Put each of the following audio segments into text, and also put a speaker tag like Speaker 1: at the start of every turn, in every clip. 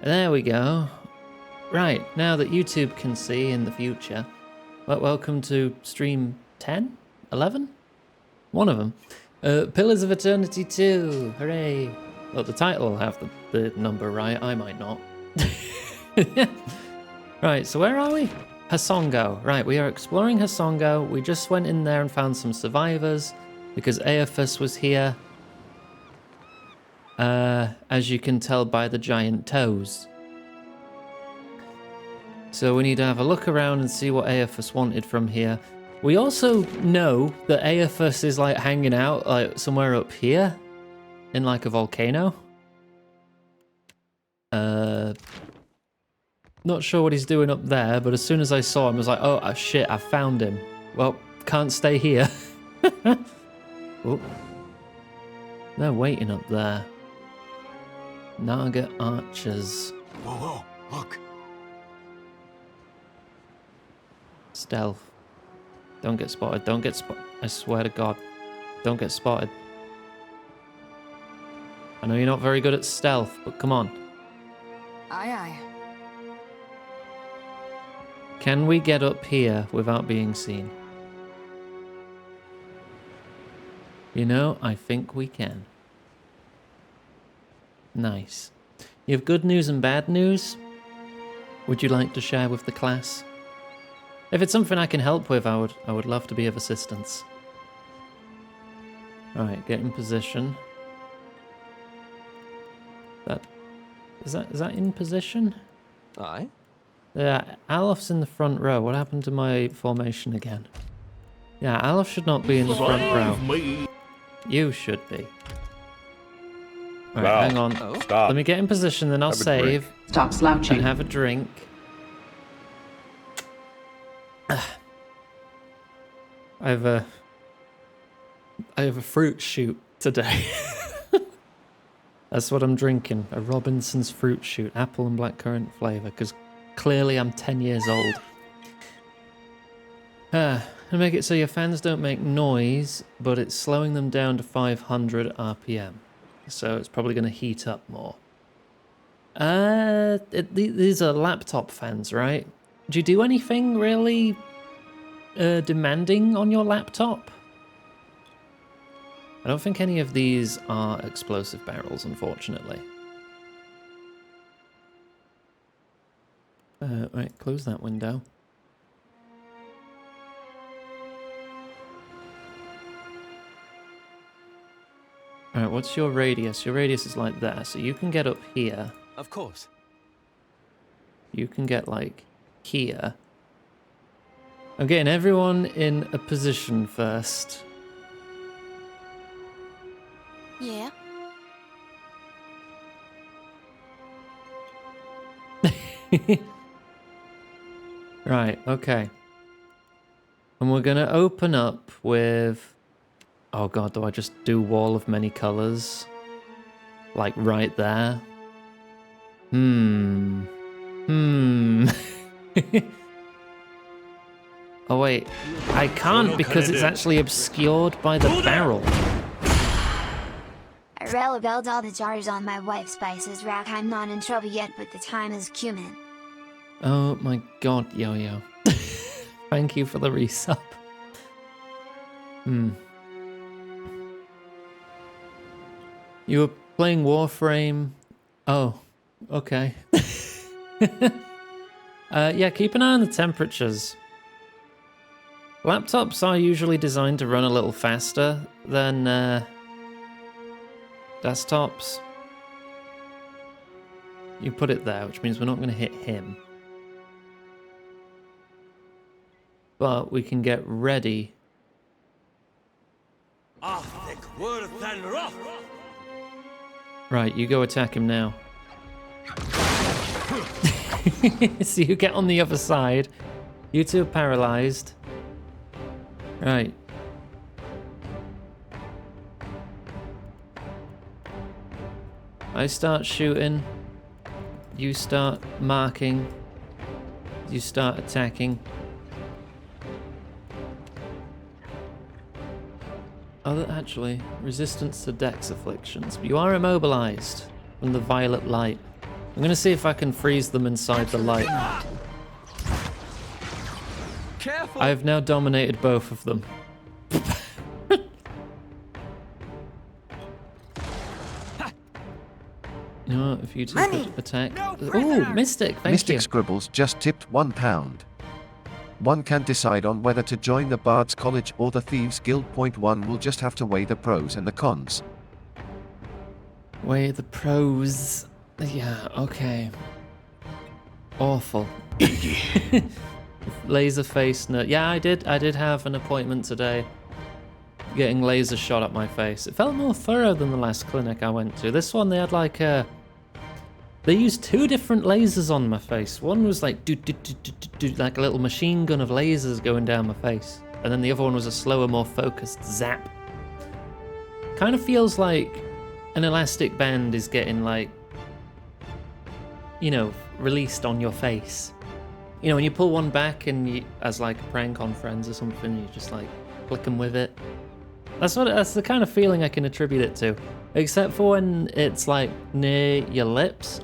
Speaker 1: There we go. Right, now that YouTube can see in the future, welcome to stream 10? 11? One of them. Pillars of Eternity 2, hooray! Well, the title will have the number right, I might not. Right, so where are we? Hasongo. Right, we are exploring Hasongo. We just went in there and found some survivors because Aephus was here. As you can tell by the giant toes. So we need to have a look around and see what Aephus wanted from here. We also know that Aephus is like hanging out like somewhere up here in like a volcano. Not sure what he's doing up there, but as soon as I saw him, I was like, oh shit, I found him. Well, can't stay here. Oh. They're waiting up there. Naga archers.
Speaker 2: Whoa, look.
Speaker 1: Stealth. Don't get spotted. Don't get spotted. I swear to God. Don't get spotted. I know you're not very good at stealth, but come on.
Speaker 3: Aye, aye.
Speaker 1: Can we get up here without being seen? You know, I think we can. Nice. You have good news and bad news? Would you like to share with the class? If it's something I can help with, I would love to be of assistance. Alright, get in position. Is that in position?
Speaker 2: Aye.
Speaker 1: Yeah, Alof's in the front row. What happened to my formation again? Yeah, Alof should not be in the front row. You should be. Right,
Speaker 4: Wow.
Speaker 1: hang on.
Speaker 2: Oh.
Speaker 4: Stop.
Speaker 1: Let me get in position, then I'll
Speaker 4: Have a
Speaker 1: save
Speaker 5: Stop slouching.
Speaker 1: and have a drink. I have a fruit shoot today. That's what I'm drinking. A Robinson's fruit shoot, apple and blackcurrant flavour, because clearly I'm 10 years old. And make it so your fans don't make noise, but it's slowing them down to 500 RPM. So it's probably going to heat up more. These are laptop fans, right? Do you do anything really demanding on your laptop? I don't think any of these are explosive barrels, unfortunately. Right, close that window. Alright, what's your radius? Your radius is like that, so you can get up here.
Speaker 2: Of course.
Speaker 1: You can get, like, here. I'm getting everyone in a position first.
Speaker 3: Yeah.
Speaker 1: Right, okay. And we're gonna open up with... Oh god, do I just do wall of many colours? Like right there? Oh wait, I can't because it's actually obscured by the barrel.
Speaker 6: I rebelled all the jars on my wife's spices rack. I'm not in trouble yet, but the time is cumin.
Speaker 1: Oh my god, Yo-Yo. Thank you for the resub. You were playing Warframe. Oh, okay. Yeah, keep an eye on the temperatures. Laptops are usually designed to run a little faster than desktops. You put it there, which means we're not going to hit him. But we can get ready. Right, you go attack him now. So you get on the other side. You two are paralyzed. Right. I start shooting. You start marking. You start attacking. Oh, actually, resistance to dex afflictions. But you are immobilized from the violet light. I'm gonna see if I can freeze them inside the light.
Speaker 2: Careful!
Speaker 1: I've now dominated both of them. You know what, if you two could attack... Ooh, Mystic, thank
Speaker 4: Mystic
Speaker 1: you.
Speaker 4: Scribbles just tipped £1. One can decide on whether to join the Bard's College or the Thieves Guild. One will just have to weigh the pros and the cons.
Speaker 1: Weigh the pros. Yeah, okay. Awful. Laser face nerd. Yeah, I did have an appointment today. Getting laser shot at my face. It felt more thorough than the last clinic I went to. This one, they had like a... They used 2 different lasers on my face. One was like like a little machine gun of lasers going down my face. And then the other one was a slower, more focused zap. Kind of feels like an elastic band is getting like, you know, released on your face. You know, when you pull one back and you, as like a prank on friends or something, you just like flick them with it. That's the kind of feeling I can attribute it to. Except for when it's like near your lips.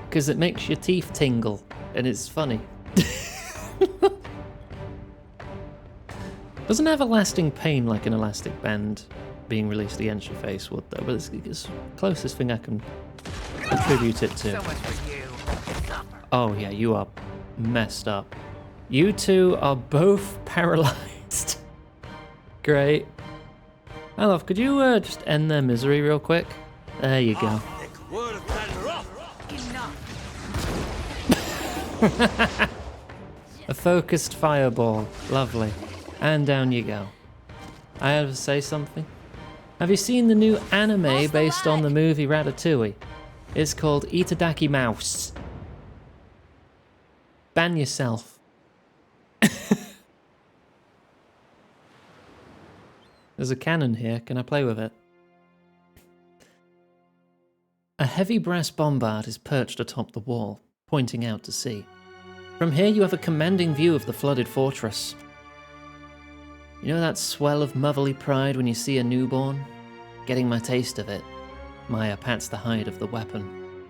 Speaker 1: Because it makes your teeth tingle. And it's funny. Doesn't have a lasting pain like an elastic band being released against your face would though. But it's the closest thing I can attribute it to.
Speaker 3: So much for you.
Speaker 1: Oh yeah, you are messed up. You two are both paralyzed. Great. Alof, could you just end their misery real quick? There you go. A focused fireball. Lovely. And down you go. I have to say something. Have you seen the new anime based on the movie Ratatouille? It's called Itadaki Mouse. Ban yourself. There's a cannon here. Can I play with it? A heavy brass bombard is perched atop the wall, pointing out to sea. From here you have a commanding view of the flooded fortress. You know that swell of motherly pride when you see a newborn? Getting my taste of it. Maya pats the hide of the weapon.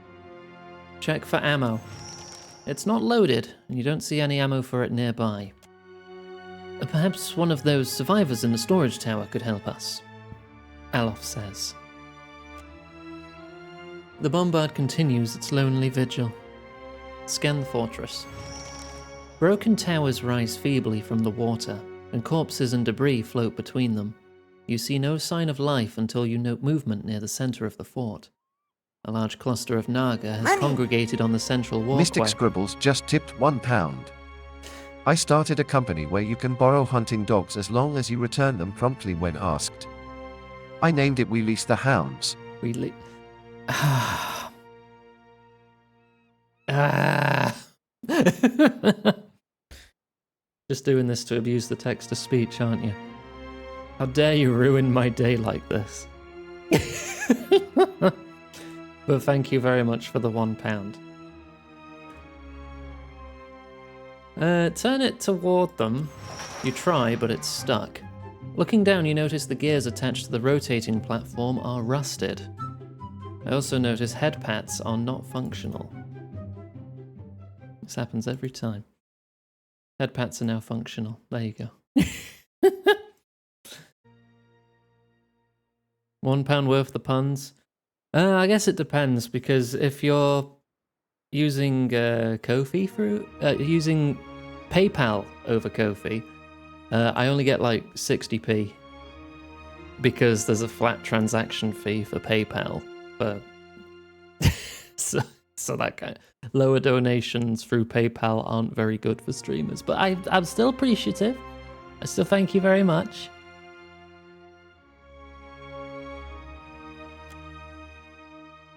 Speaker 1: Check for ammo. It's not loaded, and you don't see any ammo for it nearby. Perhaps one of those survivors in the storage tower could help us, Alof says. The bombard continues its lonely vigil. Scan the fortress. Broken towers rise feebly from the water, and corpses and debris float between them. You see no sign of life until you note movement near the center of the fort. A large cluster of Naga has congregated on the central walkway.
Speaker 4: Mystic Scribbles just tipped £1. I started a company where you can borrow hunting dogs as long as you return them promptly when asked. I named it We Lease the Hounds.
Speaker 1: Just doing this to abuse the text-to-speech, aren't you? How dare you ruin my day like this? But thank you very much for the £1. Turn it toward them. You try, but it's stuck. Looking down, you notice the gears attached to the rotating platform are rusted. I also notice head pats are not functional. This happens every time. Head pats are now functional. There you go. £1 worth the puns. I guess it depends, because if you're using Ko-fi using PayPal over Ko-fi, I only get like 60p because there's a flat transaction fee for PayPal. But so that kind of lower donations through PayPal aren't very good for streamers. But I'm still appreciative. I still thank you very much.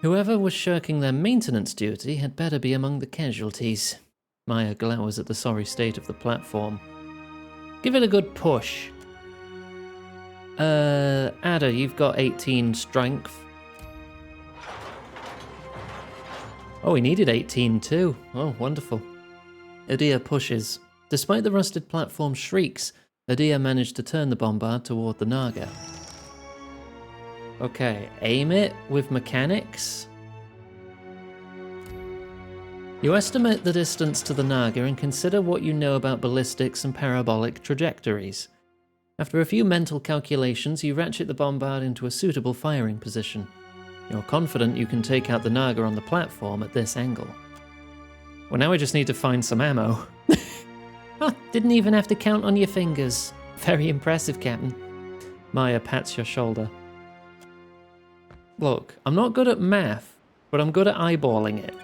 Speaker 1: Whoever was shirking their maintenance duty had better be among the casualties. Maya glowers at the sorry state of the platform. Give it a good push. Ada, you've got 18 strength. Oh, he needed 18 too. Oh, wonderful. Adia pushes. Despite the rusted platform shrieks, Adia managed to turn the bombard toward the Naga. Okay, aim it with mechanics. You estimate the distance to the Naga and consider what you know about ballistics and parabolic trajectories. After a few mental calculations, you ratchet the bombard into a suitable firing position. You're confident you can take out the Naga on the platform at this angle. Well, now we just need to find some ammo. Oh, didn't even have to count on your fingers. Very impressive, Captain. Maya pats your shoulder. Look, I'm not good at math, but I'm good at eyeballing it.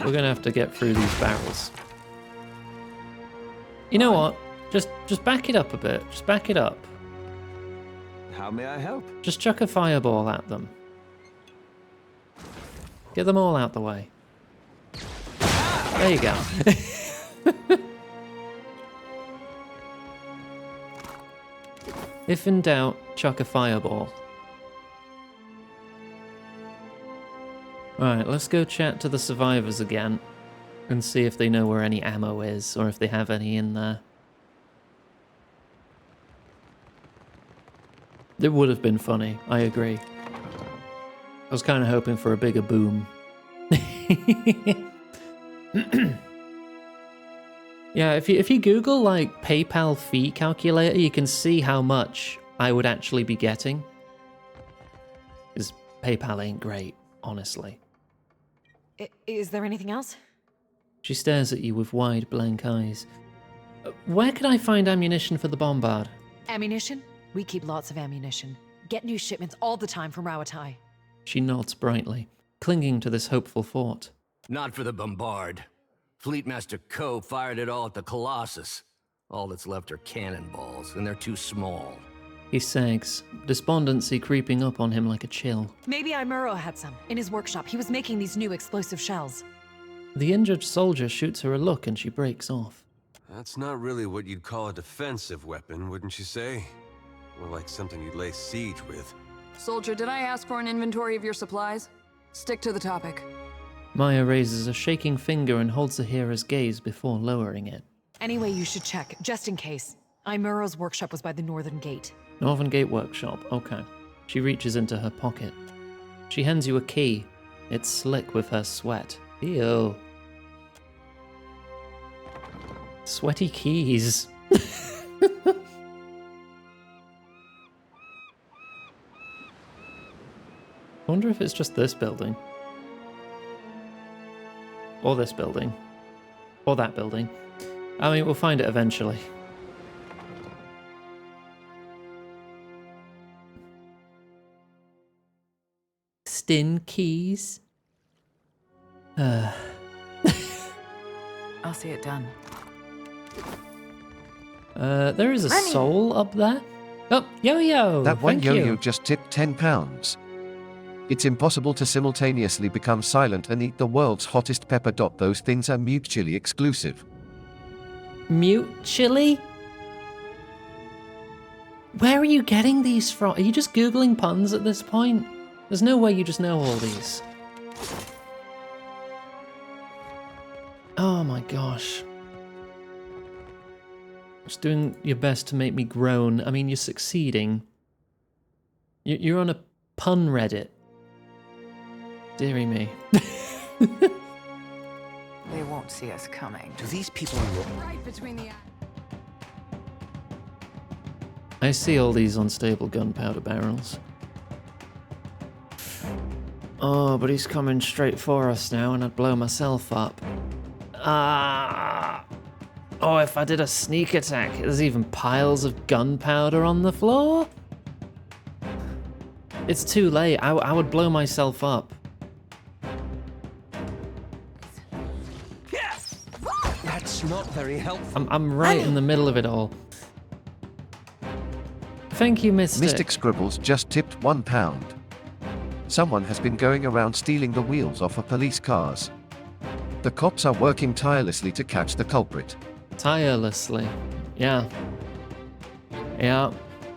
Speaker 1: We're gonna have to get through these barrels. You know what? Just back it up a bit. Just back it up.
Speaker 2: How may I help?
Speaker 1: Just chuck a fireball at them. Get them all out the way. There you go. If in doubt, chuck a fireball. Alright, let's go chat to the survivors again and see if they know where any ammo is or if they have any in there. It would have been funny, I agree. I was kind of hoping for a bigger boom. Yeah, if you Google like PayPal fee calculator, you can see how much I would actually be getting. Because PayPal ain't great, honestly.
Speaker 5: Is there anything else?
Speaker 1: She stares at you with wide, blank eyes. Where can I find ammunition for the bombard?
Speaker 5: Ammunition? We keep lots of ammunition. Get new shipments all the time from Rawatai.
Speaker 1: She nods brightly, clinging to this hopeful thought.
Speaker 2: Not for the bombard. Fleetmaster Ko fired it all at the Colossus. All that's left are cannonballs, and they're too small.
Speaker 1: He sags, despondency creeping up on him like a chill.
Speaker 5: Maybe Imuro had some. In his workshop, he was making these new explosive shells.
Speaker 1: The injured soldier shoots her a look and she breaks off.
Speaker 7: That's not really what you'd call a defensive weapon, wouldn't you say? More like something you'd lay siege with.
Speaker 3: Soldier, did I ask for an inventory of your supplies? Stick to the topic.
Speaker 1: Maya raises a shaking finger and holds the hearer's gaze before lowering it.
Speaker 5: Anyway, you should check, just in case. Imuro's workshop was by the northern gate.
Speaker 1: Northern Gate Workshop, okay. She reaches into her pocket. She hands you a key. It's slick with her sweat. Ew. Sweaty keys. I wonder if it's just this building. Or this building. Or that building. I mean, we'll find it eventually. Stin keys.
Speaker 3: I'll see it done.
Speaker 1: There is a soul up there. Oh, yo-yo!
Speaker 4: That one
Speaker 1: thank
Speaker 4: yo-yo
Speaker 1: you.
Speaker 4: just tipped £10. It's impossible to simultaneously become silent and eat the world's hottest pepper. Those things are mutually exclusive.
Speaker 1: Mute chili? Where are you getting these from? Are you just Googling puns at this point? There's no way you just know all these. Oh my gosh. Just doing your best to make me groan. I mean, you're succeeding. You're on a pun Reddit. Deary me.
Speaker 3: They won't see us coming.
Speaker 2: Do these people look...
Speaker 3: Right between the eyes.
Speaker 1: I see all these unstable gunpowder barrels. Oh, but he's coming straight for us now and I'd blow myself up. Ah! Oh, if I did a sneak attack, there's even piles of gunpowder on the floor? It's too late. I would blow myself up.
Speaker 2: Yes! That's not very helpful.
Speaker 1: I'm right in the middle of it all. Thank you,
Speaker 4: Mystic Scribbles just tipped £1. Someone has been going around stealing the wheels off of police cars. The cops are working tirelessly to catch the culprit.
Speaker 1: Tirelessly. Yeah. Yeah.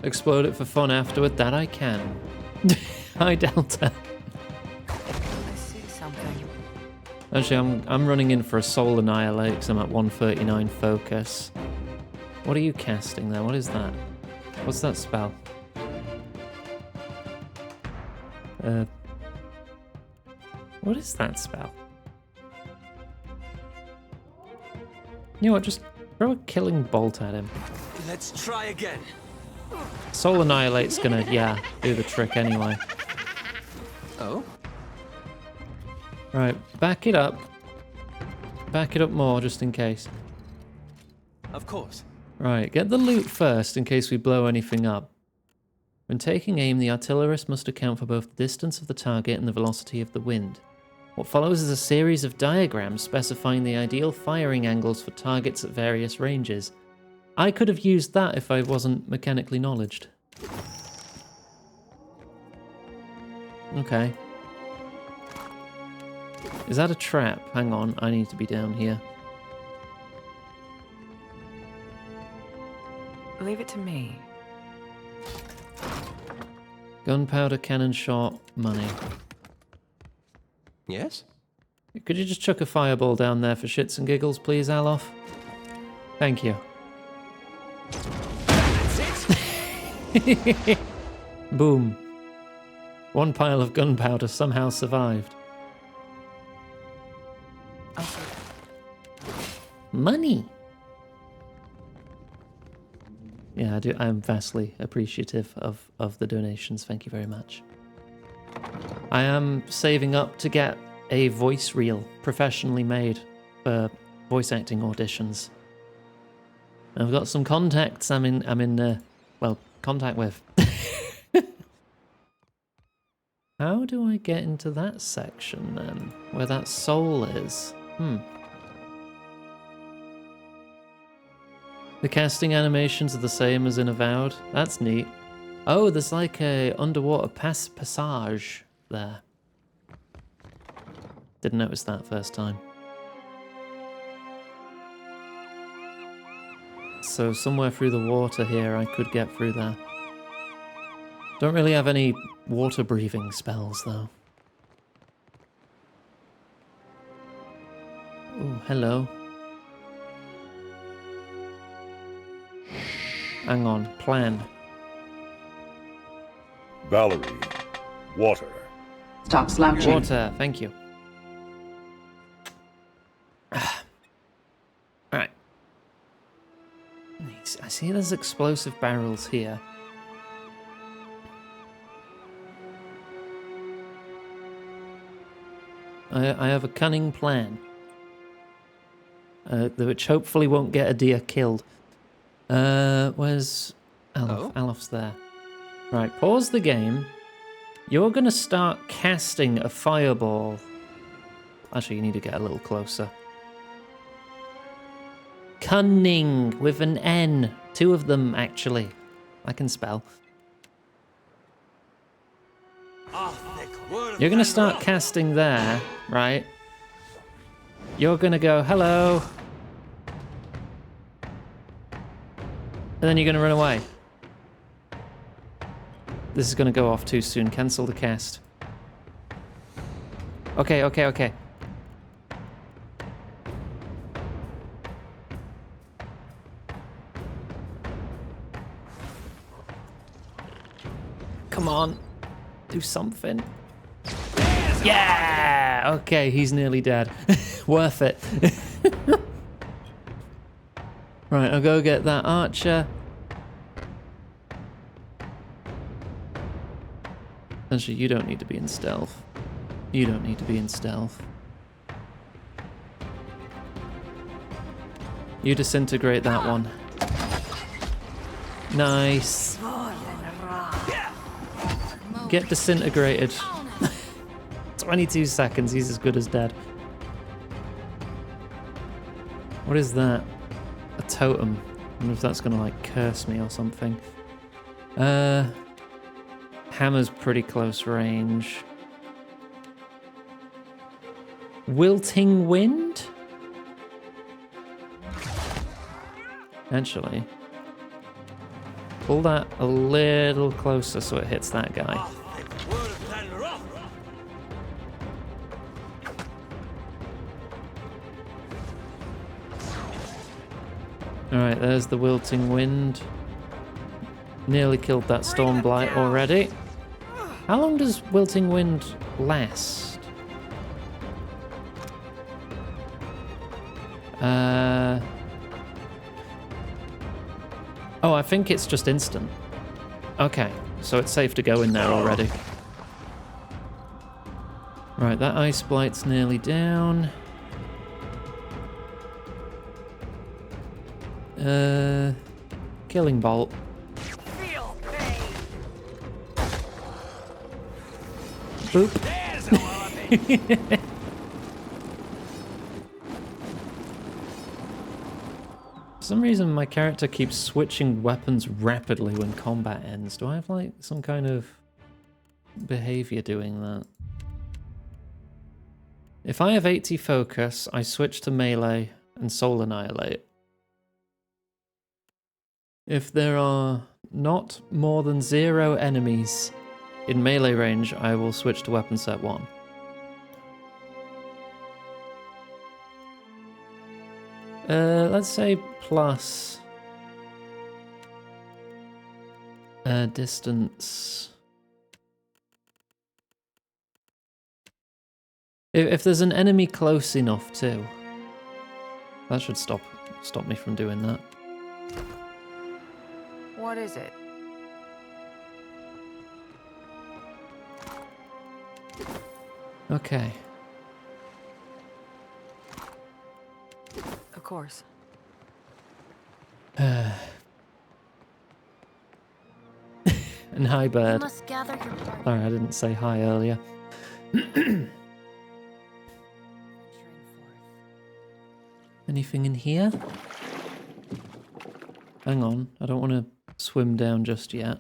Speaker 1: Explode it for fun afterward, that I can. Hi, Delta.
Speaker 3: I see something.
Speaker 1: Actually, I'm running in for a Soul Annihilate because I'm at 139 focus. What are you casting there? What is that? What's that spell? What is that spell? You know what, just throw a killing bolt at him.
Speaker 7: Let's try again.
Speaker 1: Soul Annihilate's gonna, yeah, do the trick anyway.
Speaker 7: Oh?
Speaker 1: Right, back it up. Back it up more, just in case.
Speaker 7: Of course.
Speaker 1: Right, get the loot first, in case we blow anything up. When taking aim, the artillerist must account for both the distance of the target and the velocity of the wind. What follows is a series of diagrams specifying the ideal firing angles for targets at various ranges. I could have used that if I wasn't mechanically knowledged. Okay. Is that a trap? Hang on, I need to be down here.
Speaker 8: Leave it to me.
Speaker 1: Gunpowder, cannon shot, money.
Speaker 7: Yes?
Speaker 1: Could you just chuck a fireball down there for shits and giggles, please, Alof? Thank you.
Speaker 7: That's it?
Speaker 1: Boom. One pile of gunpowder somehow survived. Money! Yeah, I'm vastly appreciative of the donations. Thank you very much. I am saving up to get a voice reel professionally made for voice acting auditions. I've got some contacts I'm in contact with. How do I get into that section then? Where that soul is? The casting animations are the same as in Avowed. That's neat. Oh, there's like a underwater passage there. Didn't notice that first time. So somewhere through the water here, I could get through there. Don't really have any water breathing spells though. Oh, hello. Hang on, plan.
Speaker 9: Valerie, water.
Speaker 8: Stop slouching.
Speaker 1: Water, thank you. Alright. I see there's explosive barrels here. I have a cunning plan. Which hopefully won't get a deer killed. Where's Alof?
Speaker 7: Oh?
Speaker 1: Alof's there. Right, pause the game. You're gonna start casting a fireball. Actually, you need to get a little closer. Cunning with an N. 2 of them, actually. I can spell. You're gonna start casting there, right? You're gonna go, hello. And then you're gonna run away. This is gonna go off too soon. Cancel the cast. Okay. Come on. Do something. Yeah! Okay, he's nearly dead. Worth it. Right, I'll go get that archer. Actually, you don't need to be in stealth. You don't need to be in stealth. You disintegrate that one. Nice. Get disintegrated. 22 seconds, he's as good as dead. What is that? A totem. I wonder if that's gonna like curse me or something. Hammer's pretty close range. Wilting wind? Actually. Pull that a little closer so it hits that guy. Alright, there's the wilting wind. Nearly killed that storm blight already. How long does Wilting Wind last? Oh, I think it's just instant. Okay, so it's safe to go in there already. Right, that ice blight's nearly down. Killing bolt. Boop. For some reason, my character keeps switching weapons rapidly when combat ends. Do I have, like, some kind of behavior doing that? If I have 80 focus, I switch to melee and soul annihilate. If there are not more than 0 enemies in melee range, I will switch to weapon set 1. Let's say plus distance. If there's an enemy close enough too, that should stop me from doing that.
Speaker 8: What is it?
Speaker 1: Okay.
Speaker 8: Of course.
Speaker 1: And hi, bird.
Speaker 6: Must gather your party.
Speaker 1: Sorry, I didn't say hi earlier. Anything in here? Hang on, I don't want to swim down just yet.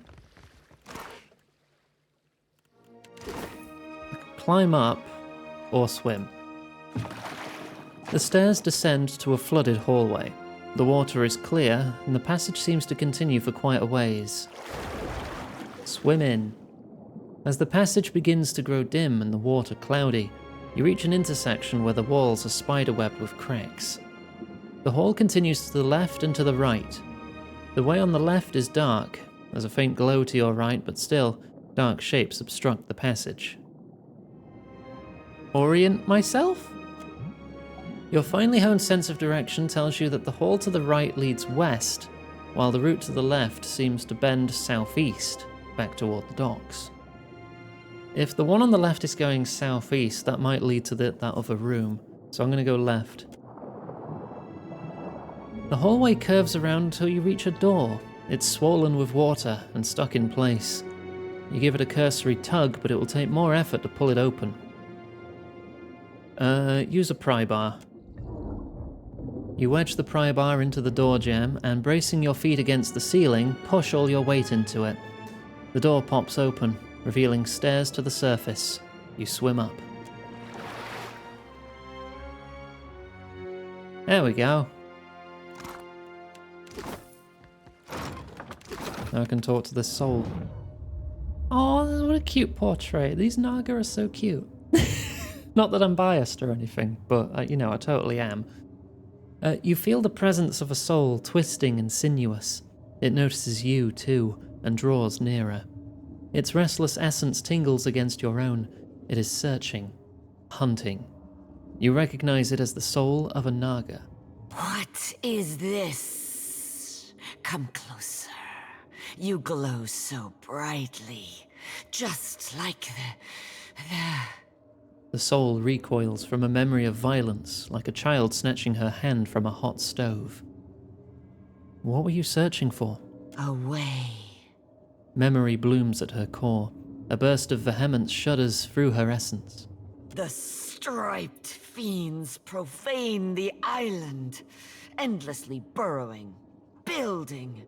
Speaker 1: Climb up or swim. The stairs descend to a flooded hallway. The water is clear, and the passage seems to continue for quite a ways. Swim in. As the passage begins to grow dim and the water cloudy, you reach an intersection where the walls are spiderwebbed with cracks. The hall continues to the left and to the right. The way on the left is dark. There's a faint glow to your right, but still, dark shapes obstruct the passage. Orient myself? Your finely honed sense of direction tells you that the hall to the right leads west, while the route to the left seems to bend southeast, back toward the docks. If the one on the left is going southeast, that might lead to that other room, so I'm going to go left. The hallway curves around until you reach a door. It's swollen with water and stuck in place. You give it a cursory tug, but it will take more effort to pull it open. Use a pry bar. You wedge the pry bar into the door jamb, and bracing your feet against the ceiling, push all your weight into it. The door pops open, revealing stairs to the surface. You swim up. There we go. Now I can talk to this soul. Oh, what a cute portrait. These Naga are so cute. Not that I'm biased or anything, but, you know, I totally am. You feel the presence of a soul twisting and sinuous. It notices you, too, and draws nearer. Its restless essence tingles against your own. It is searching, hunting. You recognize it as the soul of a Naga.
Speaker 10: What is this? Come closer. You glow so brightly, just like
Speaker 1: The soul recoils from a memory of violence, like a child snatching her hand from a hot stove. What were you searching for?
Speaker 10: away.
Speaker 1: Memory blooms at her core. A burst of vehemence shudders through her essence.
Speaker 10: The striped fiends profane the island, endlessly burrowing, building.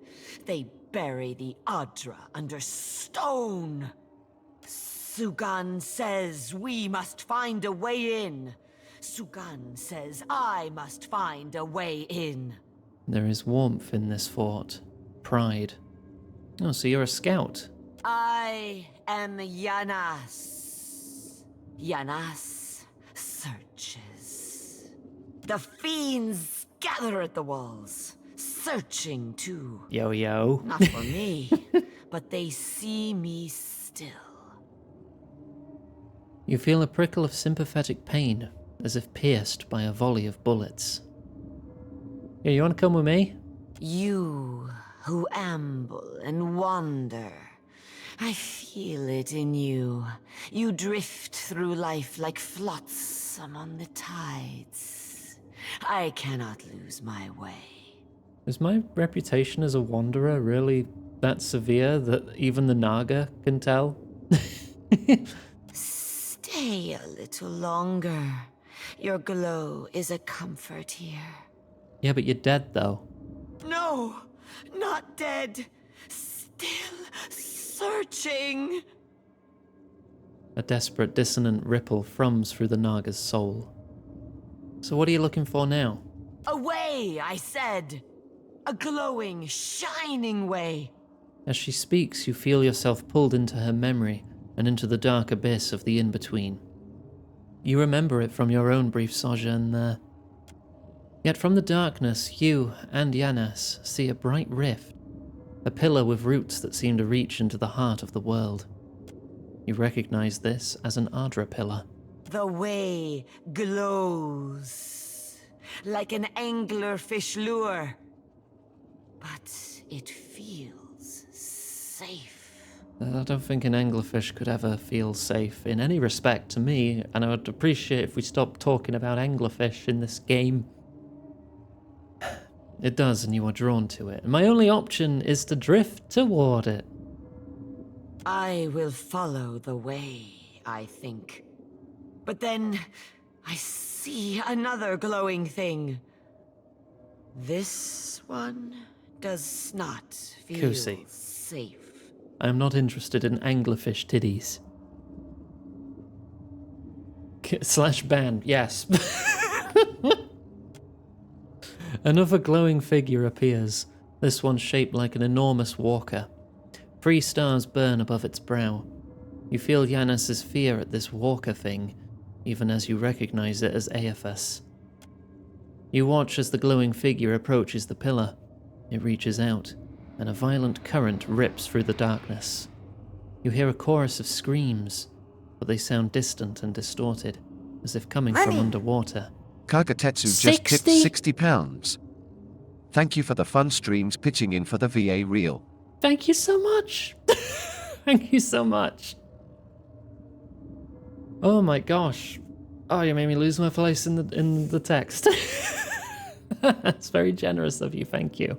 Speaker 10: They bury the Adra under stone. Sugan says we must find a way in. Sugan says I must find a way in.
Speaker 1: There is warmth in this fort. Pride. Oh, so you're a scout.
Speaker 10: I am Yanas. Yanas searches. The fiends gather at the walls, searching too.
Speaker 1: Yo.
Speaker 10: Not for me, but they see me still.
Speaker 1: You feel a prickle of sympathetic pain, as if pierced by a volley of bullets. Yeah, you want to come with me?
Speaker 10: You who amble and wander. I feel it in you. You drift through life like flotsam on the tides. I cannot lose my way.
Speaker 1: Is my reputation as a wanderer really that severe that even the Naga can tell?
Speaker 10: Stay a little longer. Your glow is a comfort here.
Speaker 1: Yeah, but you're dead though.
Speaker 10: No, not dead. Still searching.
Speaker 1: A desperate, dissonant ripple thrums through the Naga's soul. So what are you looking for now?
Speaker 10: A way, I said. A glowing, shining way.
Speaker 1: As she speaks, you feel yourself pulled into her memory and into the dark abyss of the in-between. You remember it from your own brief sojourn there. Yet from the darkness, you and Yanas see a bright rift, a pillar with roots that seem to reach into the heart of the world. You recognize this as an Ardra pillar.
Speaker 10: The way glows like an anglerfish lure, but it feels safe.
Speaker 1: I don't think an anglerfish could ever feel safe in any respect to me, and I would appreciate if we stopped talking about anglerfish in this game. It does, and you are drawn to it. My only option is to drift toward it.
Speaker 10: I will follow the way, I think. But then I see another glowing thing. This one does not feel
Speaker 1: Kusi.
Speaker 10: safe.
Speaker 1: I am not interested in anglerfish titties. Slash ban, yes. Another glowing figure appears, this one shaped like an enormous walker. 3 stars burn above its brow. You feel Yanis' fear at this walker thing, even as you recognize it as Aethus. You watch as the glowing figure approaches the pillar. It reaches out, and a violent current rips through the darkness. You hear a chorus of screams, but they sound distant and distorted, as if coming from underwater.
Speaker 4: Kagatetsu just tipped 60 pounds. Thank you for the fun streams pitching in for the VA reel.
Speaker 1: Thank you so much. Thank you so much. Oh my gosh. Oh, you made me lose my place in the text. That's very generous of you. Thank you.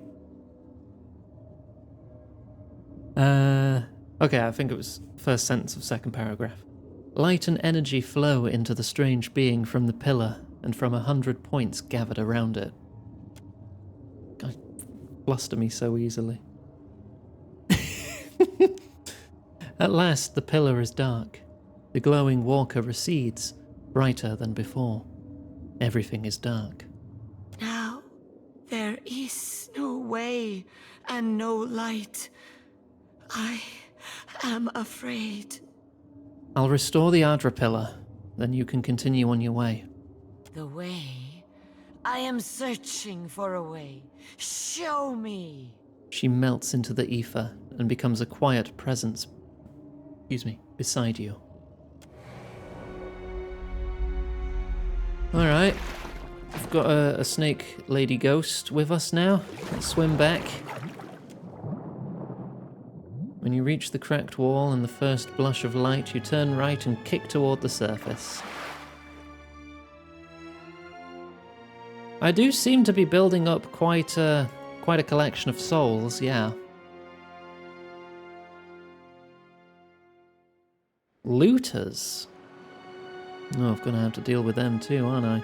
Speaker 1: Okay, I think it was first sentence of second paragraph. Light and energy flow into the strange being from the pillar and from 100 points gathered around it. God, fluster me so easily. At last, the pillar is dark. The glowing walker recedes, brighter than before. Everything is dark.
Speaker 10: Now there is no way and no light. I am afraid.
Speaker 1: I'll restore the Ardra pillar, then you can continue on your way.
Speaker 10: The way? I am searching for a way. Show me.
Speaker 1: She melts into the ether and becomes a quiet presence, beside you. Alright, we've got a snake lady ghost with us now. Let's swim back. When you reach the cracked wall and the first blush of light, you turn right and kick toward the surface. I do seem to be building up quite a collection of souls, yeah. Looters. Oh, I'm gonna have to deal with them too, aren't I?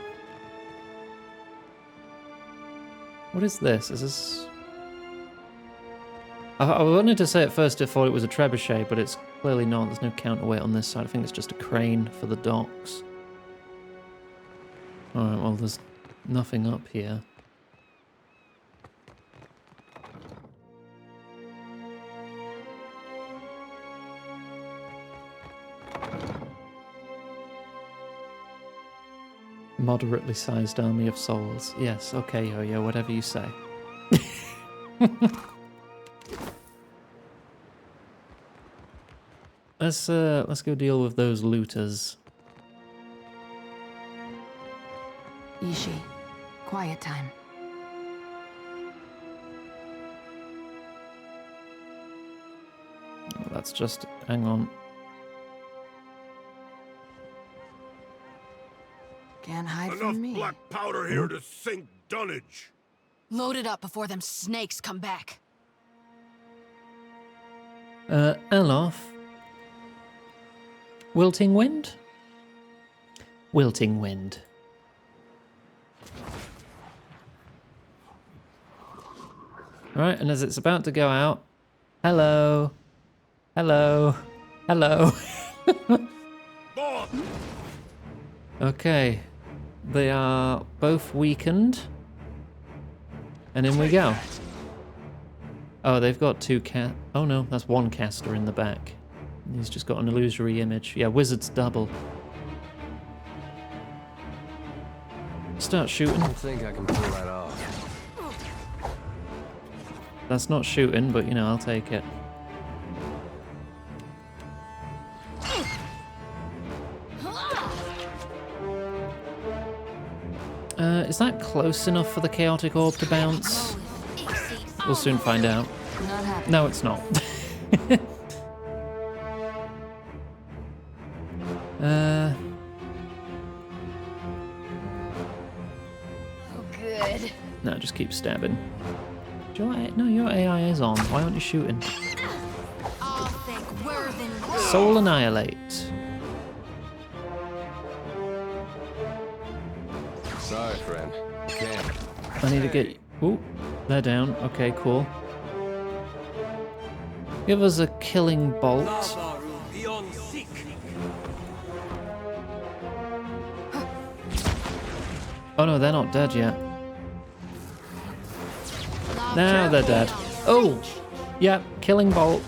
Speaker 1: What is this? Is this... I wanted to say at first I thought it was a trebuchet, but it's clearly not. There's no counterweight on this side. I think it's just a crane for the docks. Alright, well, there's nothing up here. Moderately sized army of souls. Yes, okay, Yo-Yo, whatever you say. Let's go deal with those looters.
Speaker 3: Ishi, quiet time.
Speaker 1: That's just... hang on.
Speaker 3: Can't hide from me.
Speaker 9: black powder here to sink dunnage.
Speaker 5: Load it up before them snakes come back.
Speaker 1: Alof. Wilting Wind? Wilting Wind. Alright, and as it's about to go out... Hello. Hello. Hello. Okay. They are both weakened. And in we go. Oh, they've got two oh no, that's one caster in the back. He's just got an illusory image. Yeah, wizard's double. Start shooting.
Speaker 2: I don't think I can pull that off.
Speaker 1: That's not shooting, but you know, I'll take it. Is that close enough for the chaotic orb to bounce? We'll soon find out.
Speaker 3: Not happy.
Speaker 1: No, it's not.
Speaker 6: Oh, good.
Speaker 1: No, just keep stabbing. No, your AI is on. Why aren't you shooting?
Speaker 6: I'll think we're than
Speaker 1: Soul Annihilate.
Speaker 2: Sorry, friend. Can't.
Speaker 1: I need to get... Ooh, they're down. Okay, cool. Give us a killing bolt. Oh no, they're not dead yet. Now they're dead. Oh! Yeah, killing bolt.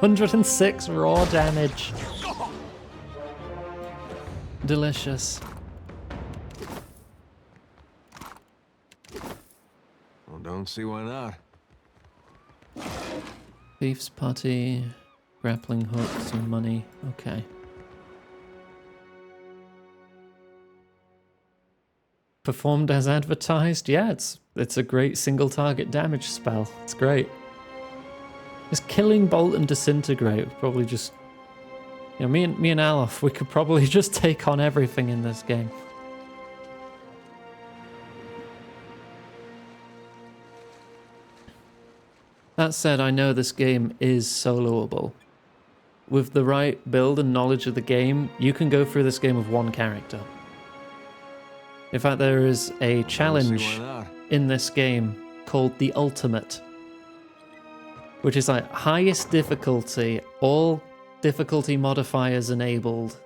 Speaker 1: 106 raw damage. Delicious.
Speaker 2: Well, don't see why not.
Speaker 1: Thief's putty, grappling hook, some money. Okay. Performed as advertised. Yeah, it's a great single target damage spell. It's great. Just killing bolt and disintegrate. Probably just, you know, me and Alof, we could probably just take on everything in this game. That said, I know this game is soloable. With the right build and knowledge of the game, you can go through this game with one character. In fact, there is a challenge in this game called the Ultimate, which is like highest difficulty, all difficulty modifiers enabled.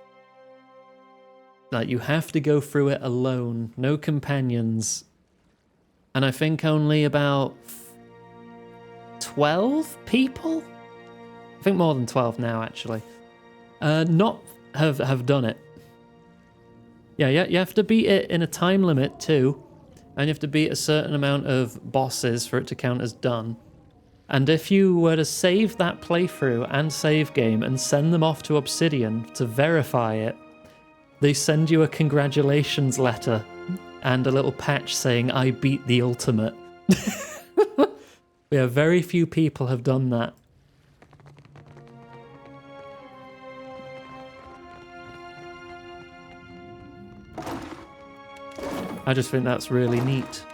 Speaker 1: Like you have to go through it alone, no companions. And I think only about 12 people? I think more than 12 now, actually. Not have done it. Yeah, you have to beat it in a time limit too, and you have to beat a certain amount of bosses for it to count as done. And if you were to save that playthrough and save game and send them off to Obsidian to verify it, they send you a congratulations letter and a little patch saying, I beat the ultimate. Yeah, very few people have done that. I just think that's really neat.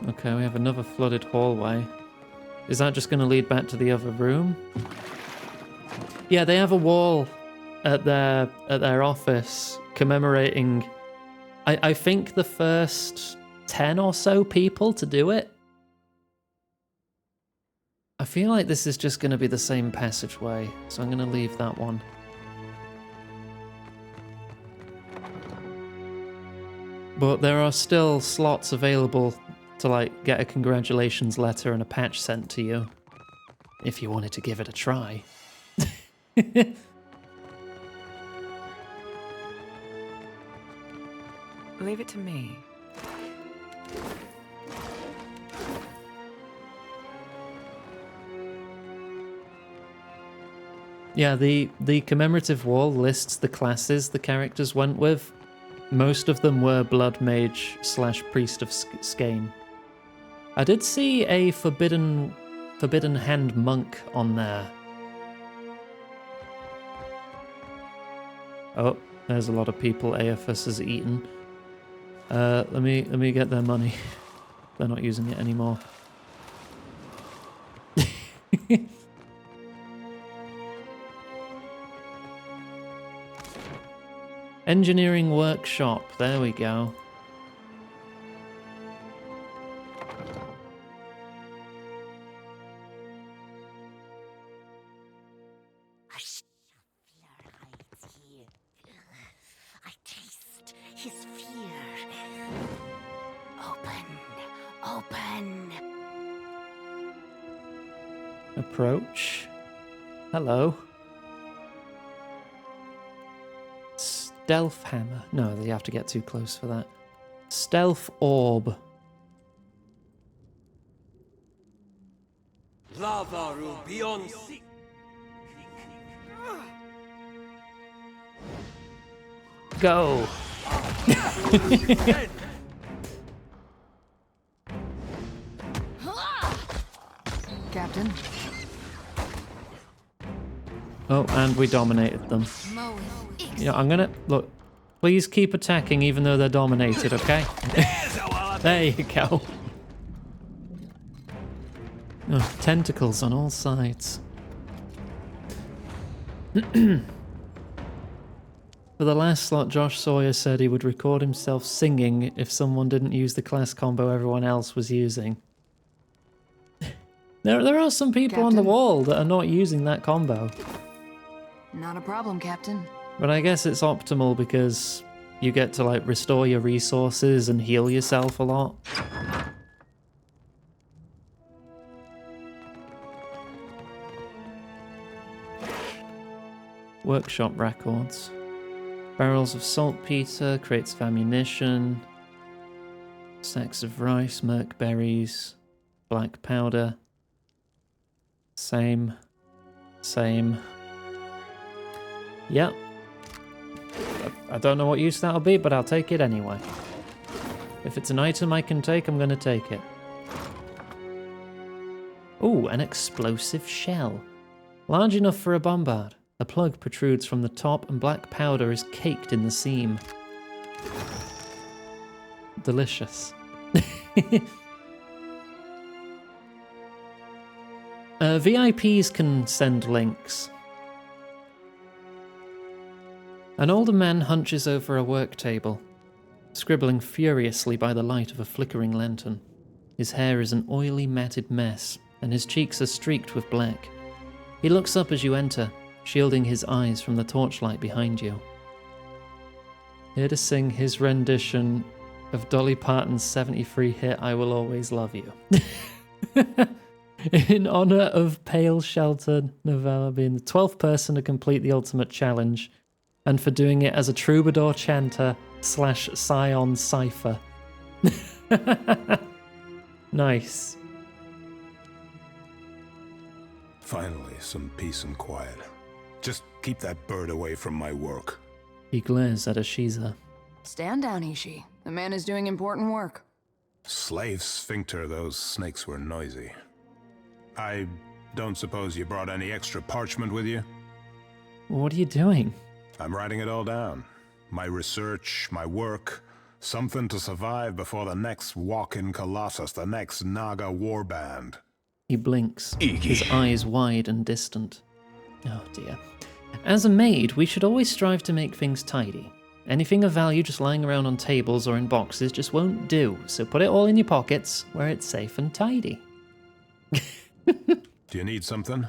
Speaker 1: Okay, we have another flooded hallway. Is that just going to lead back to the other room? Yeah, they have a wall at their office commemorating, I think, the first 10 or so people to do it. I feel like this is just going to be the same passageway, so I'm going to leave that one. But there are still slots available to like get a congratulations letter and a patch sent to you, if you wanted to give it a try.
Speaker 8: Leave it to me.
Speaker 1: Yeah, the commemorative wall lists the classes the characters went with. Most of them were Blood Mage / Priest of Skane. I did see a Forbidden Hand Monk on there. Oh, there's a lot of people AFS has eaten. Let me get their money. They're not using it anymore. Engineering workshop. There we go.
Speaker 10: I taste his fear. Open.
Speaker 1: Approach. Hello. Stealth hammer. No, you have to get too close for that. Stealth orb.
Speaker 9: Lava will be on sea.
Speaker 1: Go.
Speaker 3: Captain.
Speaker 1: Oh, and we dominated them. Yeah, I'm gonna look. Please keep attacking, even though they're dominated. Okay. There you go. Oh, tentacles on all sides. For the last slot, Josh Sawyer said he would record himself singing if someone didn't use the class combo everyone else was using. There are some people on the wall that are not using that combo.
Speaker 3: Not a problem, Captain.
Speaker 1: But I guess it's optimal because you get to like restore your resources and heal yourself a lot. Workshop records. Barrels of saltpeter, crates of ammunition, sacks of rice, merc berries, black powder. Same. Yep. I don't know what use that'll be, but I'll take it anyway. If it's an item I can take, I'm gonna take it. Ooh, an explosive shell. Large enough for a bombard. A plug protrudes from the top and black powder is caked in the seam. Delicious. VIPs can send links. An older man hunches over a work table, scribbling furiously by the light of a flickering lantern. His hair is an oily, matted mess, and his cheeks are streaked with black. He looks up as you enter, shielding his eyes from the torchlight behind you. Here to sing his rendition of Dolly Parton's 73 hit I Will Always Love You. In honor of Pale Shelter Novella being the 12th person to complete the ultimate challenge, and for doing it as a troubadour chanter / scion cipher. Nice.
Speaker 9: Finally, some peace and quiet. Just keep that bird away from my work.
Speaker 1: He glares at Ashiza.
Speaker 3: Stand down, Ishi. The man is doing important work.
Speaker 9: Slave sphincter, those snakes were noisy. I don't suppose you brought any extra parchment with you?
Speaker 1: What are you doing?
Speaker 9: I'm writing it all down. My research, my work, something to survive before the next walk-in Colossus, the next Naga warband.
Speaker 1: He blinks, his eyes wide and distant. Oh dear. As a maid, we should always strive to make things tidy. Anything of value just lying around on tables or in boxes just won't do, so put it all in your pockets where it's safe and tidy.
Speaker 9: Do you need something?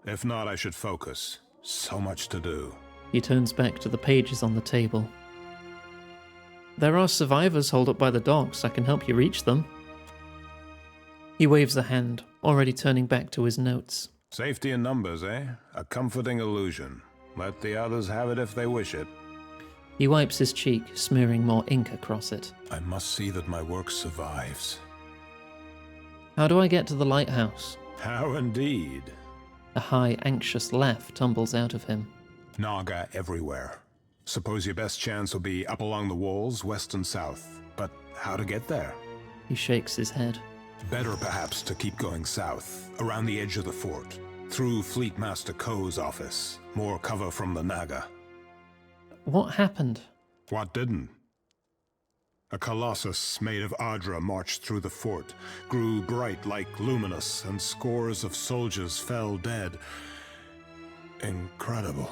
Speaker 9: If not, I should focus. So much to do.
Speaker 1: He turns back to the pages on the table. There are survivors holed up by the docks. I can help you reach them. He waves a hand, already turning back to his notes.
Speaker 9: Safety in numbers, eh? A comforting illusion. Let the others have it if they wish it.
Speaker 1: He wipes his cheek, smearing more ink across it.
Speaker 9: I must see that my work survives.
Speaker 1: How do I get to the lighthouse?
Speaker 9: How indeed.
Speaker 1: A high, anxious laugh tumbles out of him.
Speaker 9: Naga everywhere. Suppose your best chance will be up along the walls, west and south. But how to get there?
Speaker 1: He shakes his head.
Speaker 9: Better perhaps to keep going south, around the edge of the fort, through Fleet Master Ko's office. More cover from the Naga.
Speaker 1: What happened?
Speaker 9: What didn't? A colossus made of Adra marched through the fort, grew bright like luminous, and scores of soldiers fell dead. Incredible.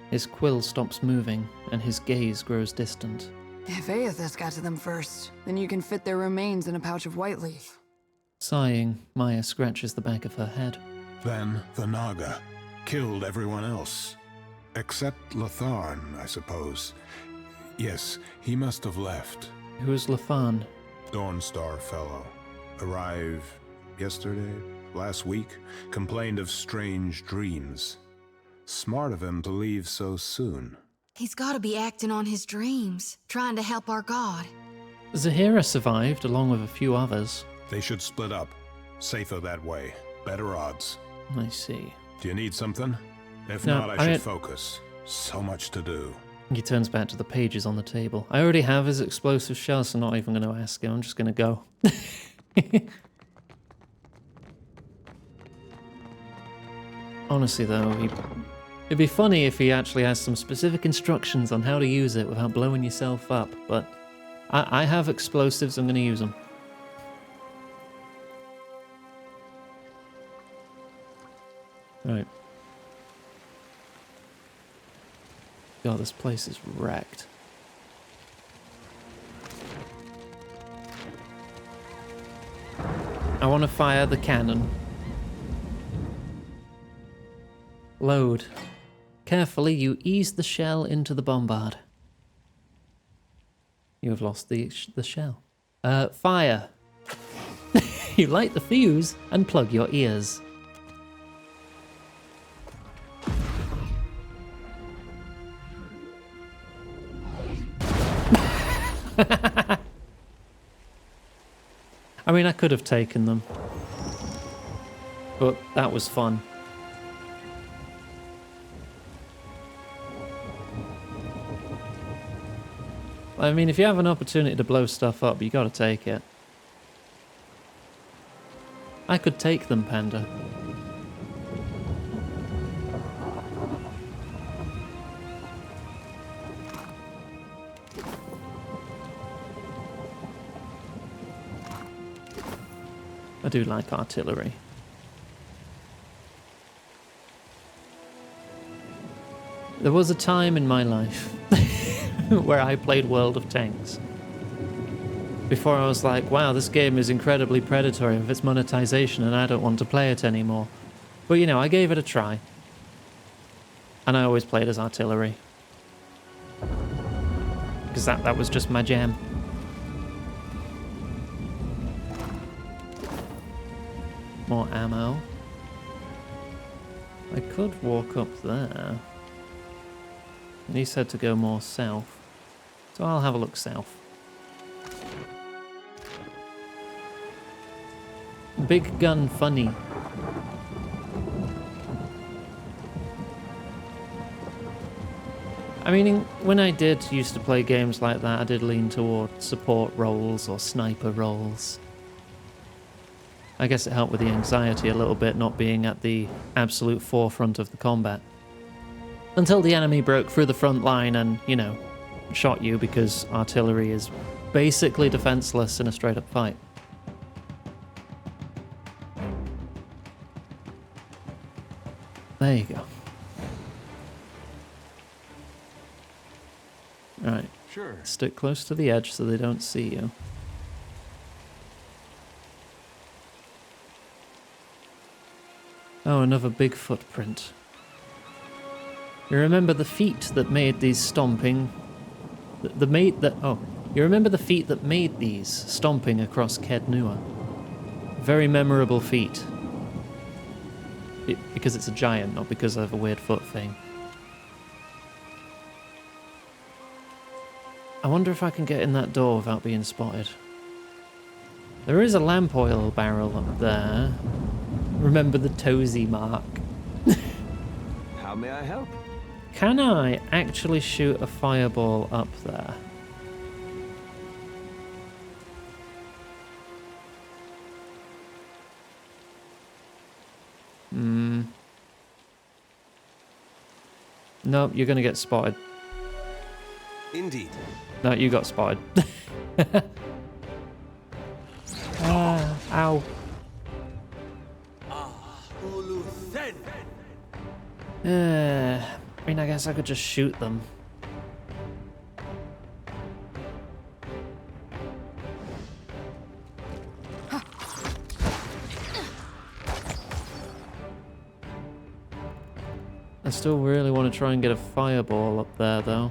Speaker 1: His quill stops moving, and his gaze grows distant.
Speaker 3: If Aethys got to them first, then you can fit their remains in a pouch of white leaf.
Speaker 1: Sighing, Maya scratches the back of her head.
Speaker 9: Then the Naga killed everyone else. Except Latharn, I suppose. Yes, he must have left.
Speaker 1: Who's Latharn?
Speaker 9: Dawnstar fellow. Arrived yesterday, last week. Complained of strange dreams. Smart of him to leave so soon.
Speaker 11: He's gotta be acting on his dreams, trying to help our god.
Speaker 1: Zahira survived, along with a few others.
Speaker 9: They should split up. Safer that way. Better odds.
Speaker 1: I see.
Speaker 9: Do you need something? If
Speaker 1: No,
Speaker 9: not, I should focus. So much to do.
Speaker 1: He turns back to the pages on the table. I already have his explosive shell, so I'm not even going to ask him. I'm just going to go. Honestly, though, it'd be funny if he actually has some specific instructions on how to use it without blowing yourself up. But I have explosives. I'm going to use them. Right. God, this place is wrecked. I want to fire the cannon. Load. Carefully, you ease the shell into the bombard. You have lost the shell. Fire. You light the fuse and plug your ears. I mean, I could have taken them, but that was fun. I mean, if you have an opportunity to blow stuff up, you gotta take it. I could take them, Panda. I do like artillery. There was a time in my life where I played World of Tanks. Before I was like, wow, this game is incredibly predatory with its monetization and I don't want to play it anymore. But you know, I gave it a try. And I always played as artillery. Because that was just my jam. More ammo. I could walk up there. And he said to go more south. So I'll have a look south. Big gun funny. I mean, when I used to play games like that, I did lean toward support roles or sniper roles. I guess it helped with the anxiety a little bit, not being at the absolute forefront of the combat. Until the enemy broke through the front line and, you know, shot you because artillery is basically defenseless in a straight-up fight. There you go. Alright.
Speaker 7: Sure.
Speaker 1: Stick close to the edge so they don't see you. Oh, another big footprint. You remember the feet that made these stomping... You remember the feet that made these stomping across Kednua? Very memorable feat. Because it's a giant, not because I have a weird foot thing. I wonder if I can get in that door without being spotted. There is a lamp oil barrel up there. Remember the Tozy mark.
Speaker 7: may I help?
Speaker 1: Can I actually shoot a fireball up there? Nope, you're gonna get spotted.
Speaker 7: Indeed.
Speaker 1: No, you got spotted. Ow. I mean, I guess I could just shoot them. I still really want to try and get a fireball up there, though.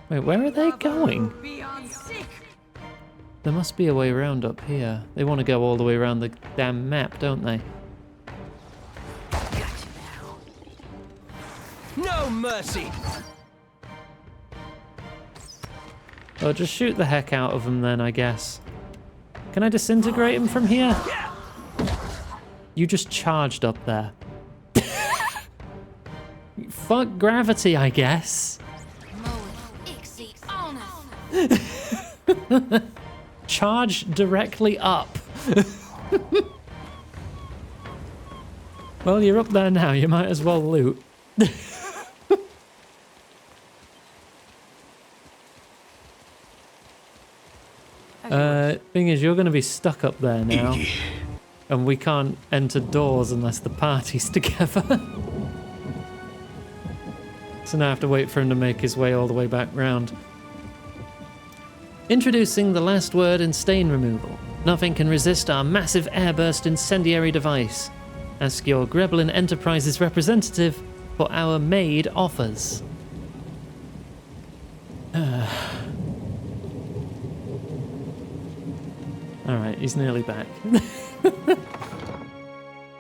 Speaker 1: Wait, where are they going? There must be a way around up here. They want to go all the way around the damn map, don't they?
Speaker 2: No mercy!
Speaker 1: Oh, just shoot the heck out of them then, I guess. Can I disintegrate him from here? You just charged up there. Fuck gravity, I guess. Charge directly up. Well, you're up there now. You might as well loot. Thing is, you're going to be stuck up there now. And we can't enter doors unless the party's together. So now I have to wait for him to make his way all the way back round. Introducing the last word in stain removal. Nothing can resist our massive airburst incendiary device. Ask your Gremlin Enterprises representative for our maid offers. Alright, he's nearly back.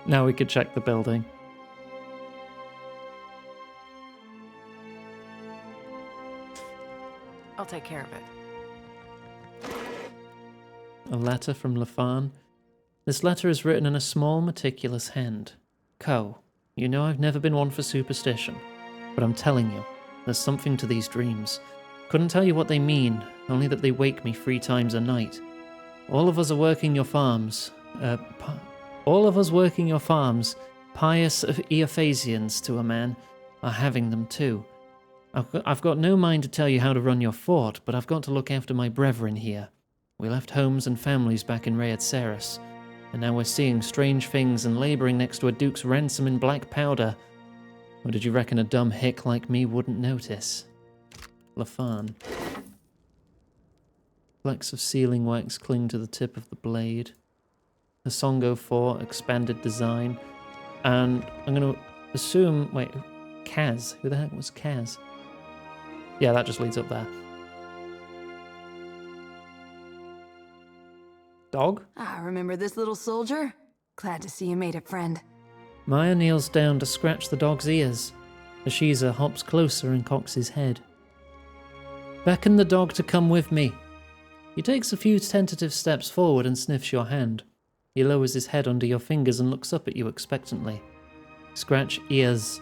Speaker 1: Now we could check the building.
Speaker 8: I'll take care of it.
Speaker 1: A letter from Lafan. This letter is written in a small, meticulous hand. Co, you know I've never been one for superstition, but I'm telling you, there's something to these dreams. Couldn't tell you what they mean, only that they wake me 3 times a night. All of us are working your farms. Pious Eophasians to a man, are having them too. I've got no mind to tell you how to run your fort, but I've got to look after my brethren here. We left homes and families back in Rayat Ceres, and now we're seeing strange things and labouring next to a duke's ransom in black powder. Or did you reckon a dumb hick like me wouldn't notice? Lafan. Flecks of sealing wax cling to the tip of the blade. The Songo 4 expanded design. And I'm going to assume... Wait, Kaz? Who the heck was Kaz? Yeah, that just leads up there. Dog?
Speaker 3: Ah, remember this little soldier? Glad to see you made it, friend.
Speaker 1: Maya kneels down to scratch the dog's ears. Ashiza hops closer and cocks his head. Beckon the dog to come with me. He takes a few tentative steps forward and sniffs your hand. He lowers his head under your fingers and looks up at you expectantly. Scratch ears.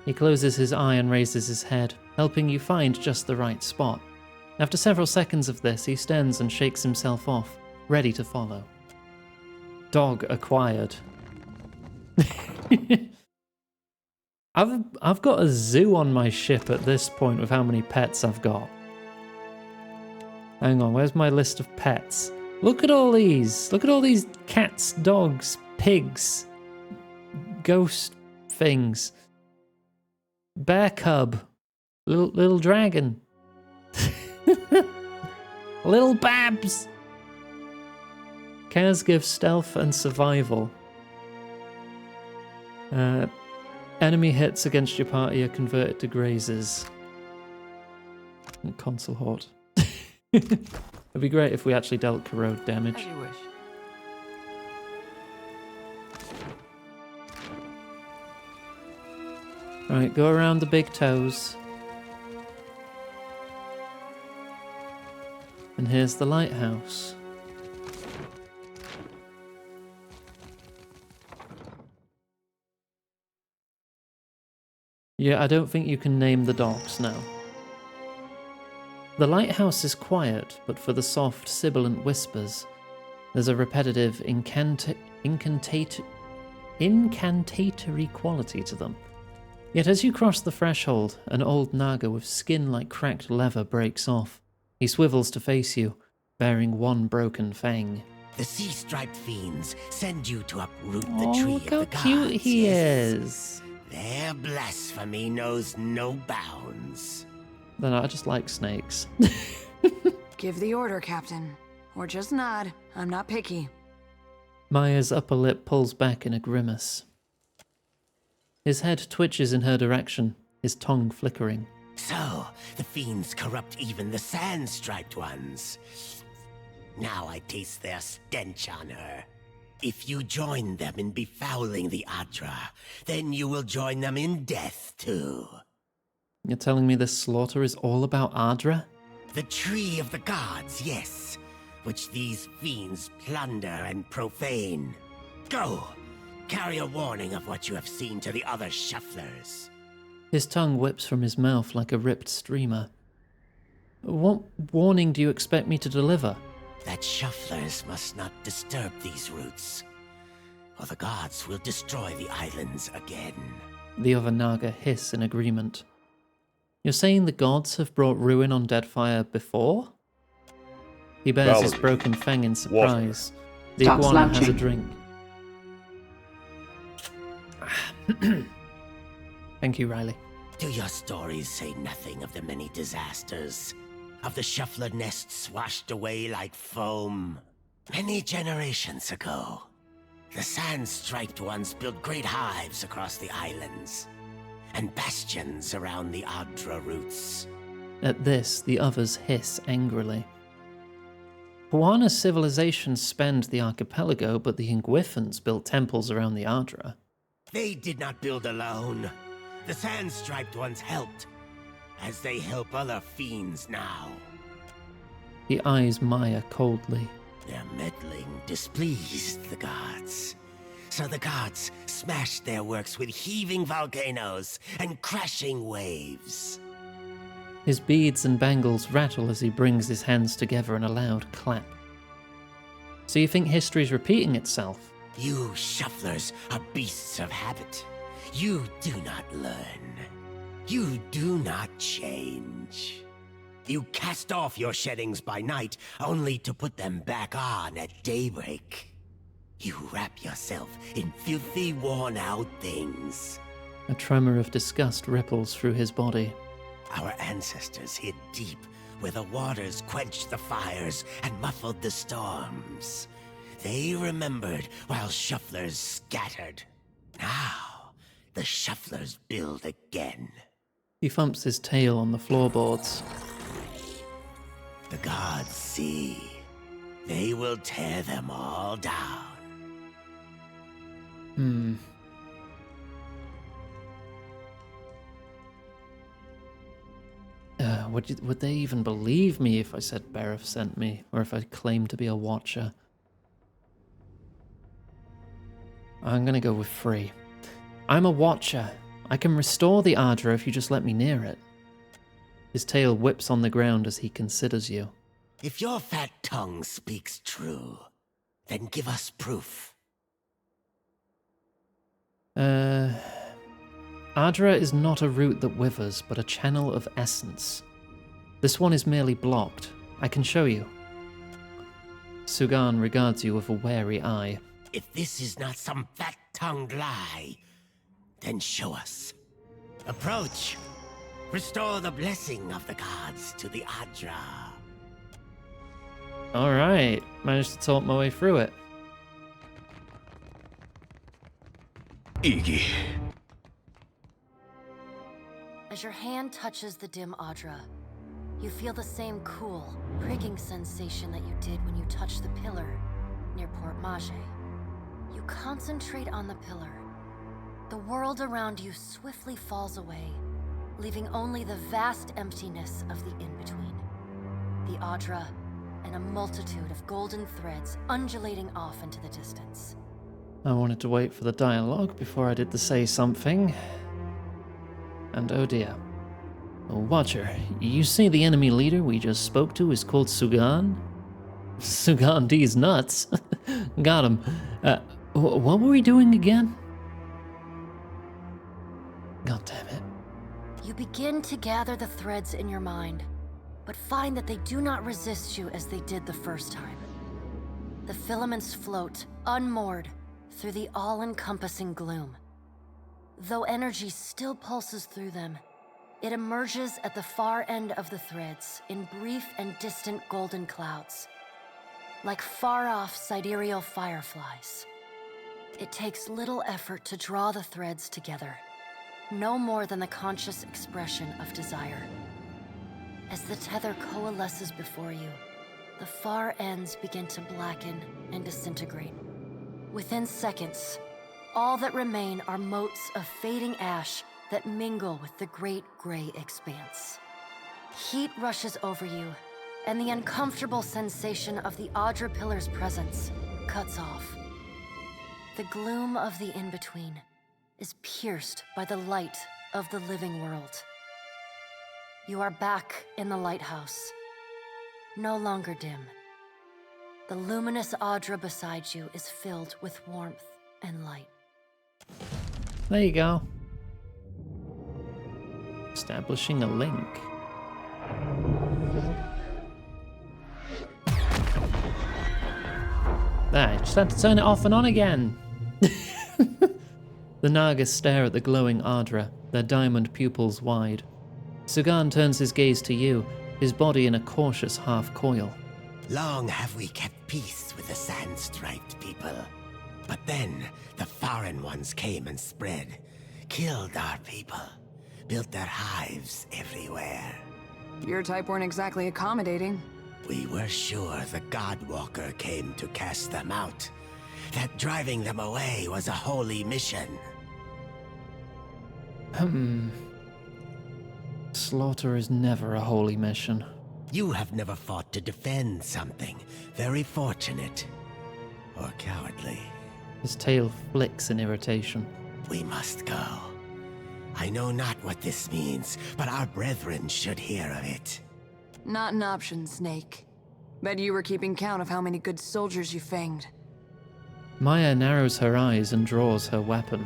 Speaker 1: He closes his eye and raises his head, helping you find just the right spot. After several seconds of this, he stands and shakes himself off, ready to follow. Dog acquired. I've got a zoo on my ship at this point with how many pets I've got. Hang on, where's my list of pets? Look at all these. Look at all these cats, dogs, pigs, ghost things. Bear cub. Little dragon. Little Babs. Kaz gives stealth and survival. Enemy hits against your party are converted to grazers. And console hort. It'd be great if we actually dealt corrode damage.
Speaker 8: As you wish.
Speaker 1: Alright, go around the big toes. And here's the lighthouse. Yeah, I don't think you can name the dogs now. The lighthouse is quiet, but for the soft, sibilant whispers, there's a repetitive incantatory quality to them. Yet as you cross the threshold, an old Naga with skin like cracked leather breaks off. He swivels to face you, bearing one broken fang.
Speaker 12: The sea-striped fiends send you to uproot the
Speaker 1: Oh,
Speaker 12: tree
Speaker 1: look
Speaker 12: of
Speaker 1: how
Speaker 12: the gods.
Speaker 1: cute he
Speaker 12: yes.
Speaker 1: is.
Speaker 12: Their blasphemy knows no bounds.
Speaker 1: Then I just like snakes.
Speaker 3: Give the order, Captain. Or just nod. I'm not picky.
Speaker 1: Maya's upper lip pulls back in a grimace. His head twitches in her direction, his tongue flickering.
Speaker 12: So, the fiends corrupt even the sand-striped ones. Now I taste their stench on her. If you join them in befouling the Adra, then you will join them in death too.
Speaker 1: You're telling me this slaughter is all about Adra?
Speaker 12: The tree of the gods, yes, which these fiends plunder and profane. Go, carry a warning of what you have seen to the other shufflers.
Speaker 1: His tongue whips from his mouth like a ripped streamer. What warning do you expect me to deliver?
Speaker 12: That shufflers must not disturb these roots, or the gods will destroy the islands again.
Speaker 1: The other Naga hiss in agreement. You're saying the gods have brought ruin on Deadfire before? He bears his broken fang in surprise. The
Speaker 13: Stop
Speaker 1: iguana has a
Speaker 13: slouching.
Speaker 1: drink. Thank you, Riley.
Speaker 12: Do your stories say nothing of the many disasters? Of the shuffler nests washed away like foam? Many generations ago, the sand-striped ones built great hives across the islands, and bastions around the Adra roots.
Speaker 1: At this, the others hiss angrily. Puana's civilizations spanned the archipelago, but the Ingwifans built temples around the Adra.
Speaker 12: They did not build alone. The sand-striped ones helped, as they help other fiends now.
Speaker 1: He eyes Maya coldly.
Speaker 12: Their meddling displeased the gods. So the gods smashed their works with heaving volcanoes and crashing waves.
Speaker 1: His beads and bangles rattle as he brings his hands together in a loud clap. So you think history's repeating itself?
Speaker 12: You shufflers are beasts of habit. You do not learn. You do not change. You cast off your sheddings by night, only to put them back on at daybreak. You wrap yourself in filthy, worn-out things.
Speaker 1: A tremor of disgust ripples through his body.
Speaker 12: Our ancestors hid deep, where the waters quenched the fires and muffled the storms. They remembered while shufflers scattered. Now, the shufflers build again.
Speaker 1: He thumps his tail on the floorboards.
Speaker 12: The gods see. They will tear them all down.
Speaker 1: Would they even believe me if I said Bereth sent me, or if I claimed to be a watcher? I'm gonna go with 3. I'm a watcher. I can restore the Adra if you just let me near it. His tail whips on the ground as he considers you.
Speaker 12: If your fat tongue speaks true, then give us proof.
Speaker 1: Adra is not a root that withers, but a channel of essence. This one is merely blocked. I can show you. Sugan regards you with a wary eye.
Speaker 12: If this is not some fat-tongued lie, then show us. Approach. Restore the blessing of the gods to the Adra.
Speaker 1: Alright, managed to talk my way through it.
Speaker 14: Iggy.
Speaker 15: As your hand touches the dim Adra, you feel the same cool, pricking sensation that you did when you touched the pillar near Port Mage. You concentrate on the pillar. The world around you swiftly falls away, leaving only the vast emptiness of the in-between. The Adra, and a multitude of golden threads undulating off into the distance.
Speaker 1: I wanted to wait for the dialogue before I did the say something. And oh dear. Oh, Watcher, you say the enemy leader we just spoke to is called Sugan? Sugan D's nuts. Got him. What were we doing again? God damn it.
Speaker 15: You begin to gather the threads in your mind, but find that they do not resist you as they did the first time. The filaments float, unmoored, through the all-encompassing gloom. Though energy still pulses through them, it emerges at the far end of the threads in brief and distant golden clouds, like far-off sidereal fireflies. It takes little effort to draw the threads together, no more than the conscious expression of desire. As the tether coalesces before you, the far ends begin to blacken and disintegrate. Within seconds, all that remain are motes of fading ash that mingle with the great gray expanse. Heat rushes over you, and the uncomfortable sensation of the Audra Pillar's presence cuts off. The gloom of the in-between is pierced by the light of the living world. You are back in the lighthouse, no longer dim. The luminous Audra beside you is filled with warmth and light.
Speaker 1: There you go. Establishing a link. There, I just had to turn it off and on again. The Nagas stare at the glowing Audra, their diamond pupils wide. Sugan turns his gaze to you, his body in a cautious half-coil.
Speaker 12: Long have we kept peace with the sand-striped people. But then, the foreign ones came and spread, killed our people, built their hives everywhere.
Speaker 3: Your type weren't exactly accommodating.
Speaker 12: We were sure the Godwalker came to cast them out, that driving them away was a holy mission.
Speaker 1: Slaughter is never a holy mission.
Speaker 12: You have never fought to defend something. Very fortunate. Or cowardly.
Speaker 1: His tail flicks in irritation.
Speaker 12: We must go. I know not what this means, but our brethren should hear of it.
Speaker 3: Not an option, Snake. Bet you were keeping count of how many good soldiers you fanged.
Speaker 1: Maya narrows her eyes and draws her weapon.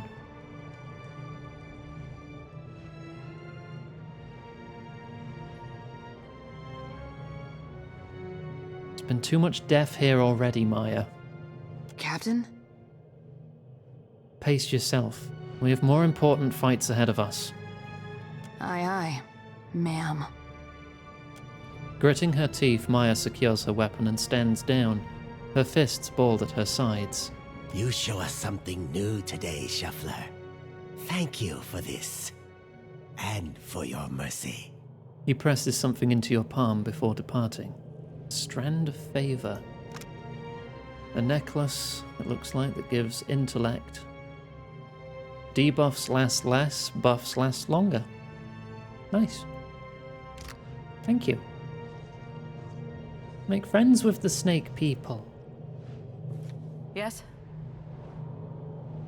Speaker 1: There's been too much death here already, Maya.
Speaker 3: Captain?
Speaker 1: Pace yourself. We have more important fights ahead of us.
Speaker 3: Aye, aye, ma'am.
Speaker 1: Gritting her teeth, Maya secures her weapon and stands down, her fists balled at her sides.
Speaker 12: You show us something new today, Shuffler. Thank you for this. And for your mercy.
Speaker 1: He presses something into your palm before departing. A strand of favor. A necklace, it looks like, that gives intellect. Debuffs last less, buffs last longer. Nice. Thank you. Make friends with the snake people.
Speaker 8: Yes?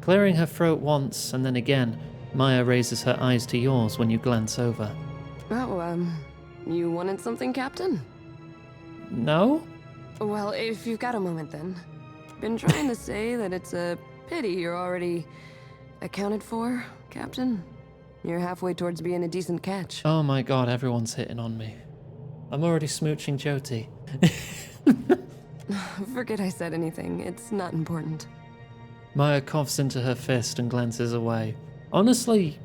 Speaker 1: Clearing her throat once and then again, Maya raises her eyes to yours when you glance over.
Speaker 3: Oh, you wanted something, Captain?
Speaker 1: No?
Speaker 3: Well, if you've got a moment then. Been trying to say that it's a pity you're already accounted for, Captain. You're halfway towards being a decent catch.
Speaker 1: Oh my god, everyone's hitting on me. I'm already smooching Jyoti.
Speaker 3: Forget I said anything. It's not important.
Speaker 1: Maya coughs into her fist and glances away. Honestly,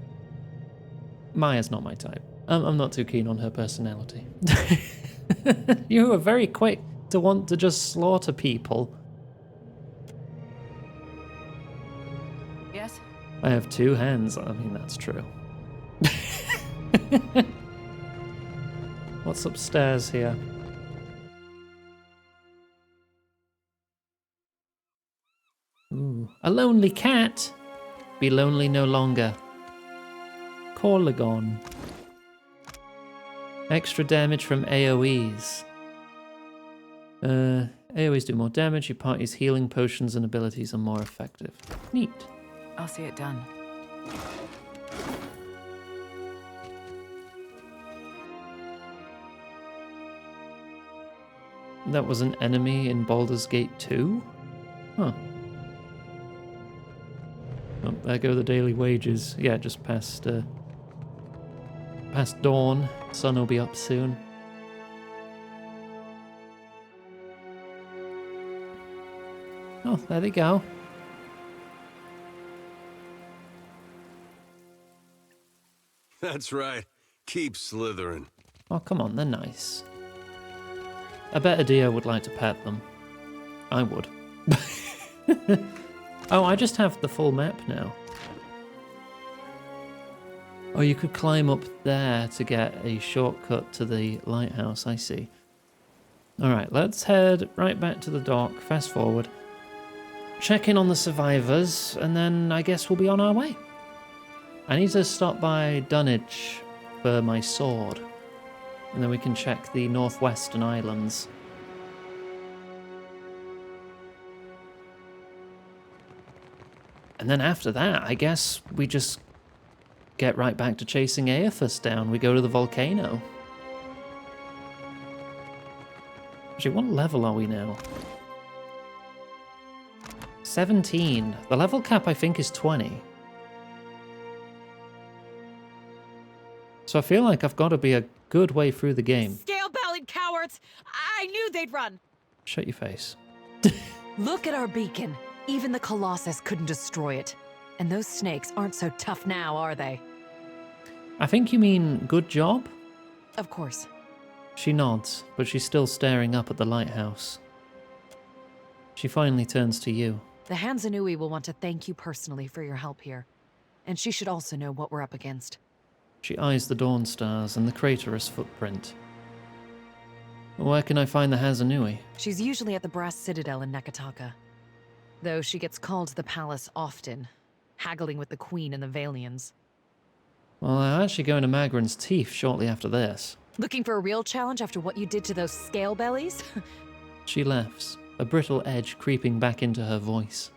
Speaker 1: Maya's not my type. I'm not too keen on her personality. You were very quick to want to just slaughter people.
Speaker 8: Yes?
Speaker 1: I have two hands. I mean, that's true. What's upstairs here? Ooh, a lonely cat. Be lonely no longer. Corlagon. Extra damage from AoEs. AoEs do more damage. Your party's healing potions and abilities are more effective. Neat.
Speaker 8: I'll see it done.
Speaker 1: That was an enemy in Baldur's Gate 2? Huh. Oh, there go the daily wages. Yeah, just past dawn. Sun will be up soon. Oh, there they go.
Speaker 7: That's right. Keep slithering.
Speaker 1: Oh, come on, they're nice. I bet Adia would like to pet them. I would. Oh, I just have the full map now. Oh, you could climb up there to get a shortcut to the lighthouse, I see. Alright, let's head right back to the dock, fast forward. Check in on the survivors, and then I guess we'll be on our way. I need to stop by Dunwich for my sword. And then we can check the northwestern islands. And then after that, I guess we just get right back to chasing Aethys down. We go to the volcano. Actually, what level are we now? 17. The level cap, I think, is 20. So I feel like I've got to be a good way through the game.
Speaker 5: Scale-bellied cowards! I knew they'd run!
Speaker 1: Shut your face.
Speaker 5: Look at our beacon. Even the Colossus couldn't destroy it. And those snakes aren't so tough now, are they?
Speaker 1: I think you mean good job?
Speaker 5: Of course.
Speaker 1: She nods, but she's still staring up at the lighthouse. She finally turns to you.
Speaker 5: The Hansanui will want to thank you personally for your help here. And she should also know what we're up against.
Speaker 1: She eyes the dawn stars and the craterous footprint. Where can I find the Hazanui?
Speaker 5: She's usually at the Brass Citadel in Nekataka. Though she gets called to the palace often, haggling with the Queen and the Valians.
Speaker 1: Well, I'm actually going to Magran's Teeth shortly after this.
Speaker 5: Looking for a real challenge after what you did to those scale bellies?
Speaker 1: She laughs, a brittle edge creeping back into her voice.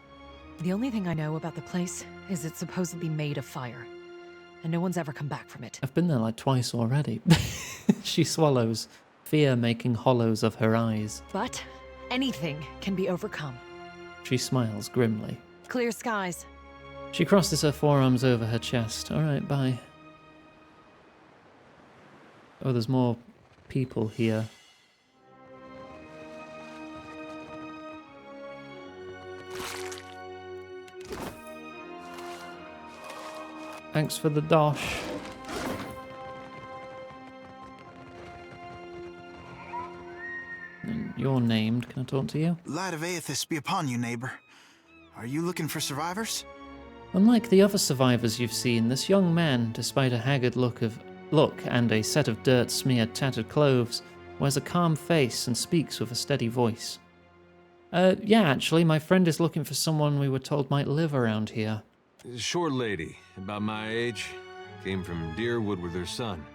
Speaker 5: The only thing I know about the place is it's supposedly made of fire. And no one's ever come back from it.
Speaker 1: I've been there like twice already. She swallows, fear making hollows of her eyes.
Speaker 5: But anything can be overcome.
Speaker 1: She smiles grimly.
Speaker 5: Clear skies.
Speaker 1: She crosses her forearms over her chest. All right, bye. Oh, there's more people here. Thanks for the dosh. And you're named. Can I talk to you?
Speaker 13: Light of Aethys be upon you, neighbor. Are you looking for survivors?
Speaker 1: Unlike the other survivors you've seen, this young man, despite a haggard look and a set of dirt-smeared tattered clothes, wears a calm face and speaks with a steady voice. Yeah, actually, my friend is looking for someone we were told might live around here.
Speaker 7: Short lady, about my age. Came from Deerwood with her son.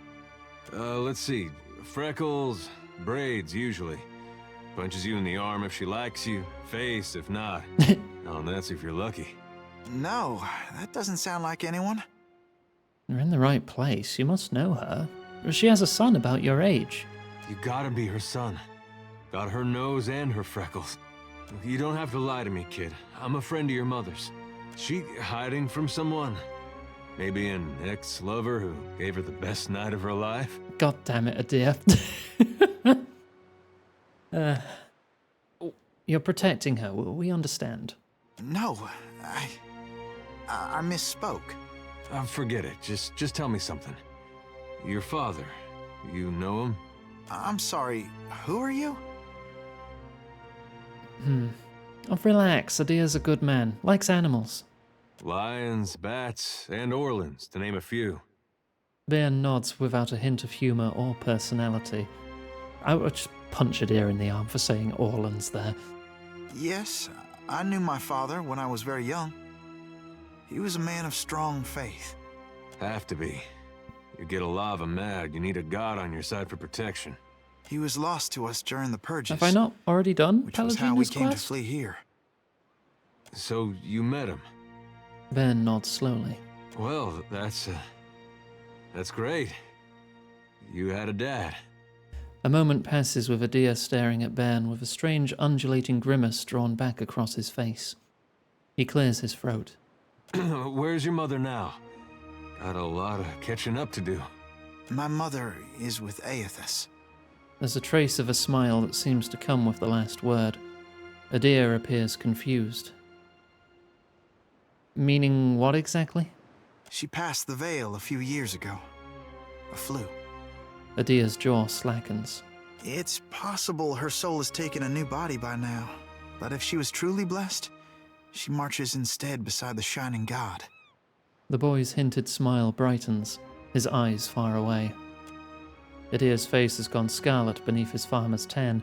Speaker 7: Let's see. Freckles, braids, usually. Punches you in the arm if she likes you, face if not. Oh, and that's if you're lucky.
Speaker 13: No, that doesn't sound like anyone.
Speaker 1: You're in the right place. You must know her. She has a son about your age.
Speaker 7: You gotta be her son. Got her nose and her freckles. You don't have to lie to me, kid. I'm a friend of your mother's. She hiding from someone? Maybe an ex-lover who gave her the best night of her life?
Speaker 1: God damn it, Adia. You're protecting her. We understand.
Speaker 13: No, I misspoke.
Speaker 7: Forget it. Just tell me something. Your father, you know him?
Speaker 13: I'm sorry, who are you?
Speaker 1: Oh, relax. Adia's a good man. Likes animals.
Speaker 7: Lions, bats, and Orlans, to name a few.
Speaker 1: Bairn nods without a hint of humour or personality. I would just punch Adia in the arm for saying Orlans there.
Speaker 13: Yes, I knew my father when I was very young. He was a man of strong faith.
Speaker 7: Have to be. You get a lava mad, you need a god on your side for protection.
Speaker 13: He was lost to us during the purges.
Speaker 1: Have I not already done
Speaker 13: which was how we came
Speaker 1: quest?
Speaker 13: to flee here.
Speaker 7: So you met him?
Speaker 1: Ben nods slowly.
Speaker 7: Well, that's great. You had a dad.
Speaker 1: A moment passes with Adir staring at Ben with a strange undulating grimace drawn back across his face. He clears his throat.
Speaker 7: Where's your mother now? Got a lot of catching up to do.
Speaker 13: My mother is with Aethys.
Speaker 1: There's a trace of a smile that seems to come with the last word. Adir appears confused. Meaning what exactly?
Speaker 13: She passed the veil a few years ago. A flu.
Speaker 1: Adir's jaw slackens.
Speaker 13: It's possible her soul has taken a new body by now. But if she was truly blessed, she marches instead beside the shining god.
Speaker 1: The boy's hinted smile brightens, his eyes far away. Adir's face has gone scarlet beneath his farmer's tan.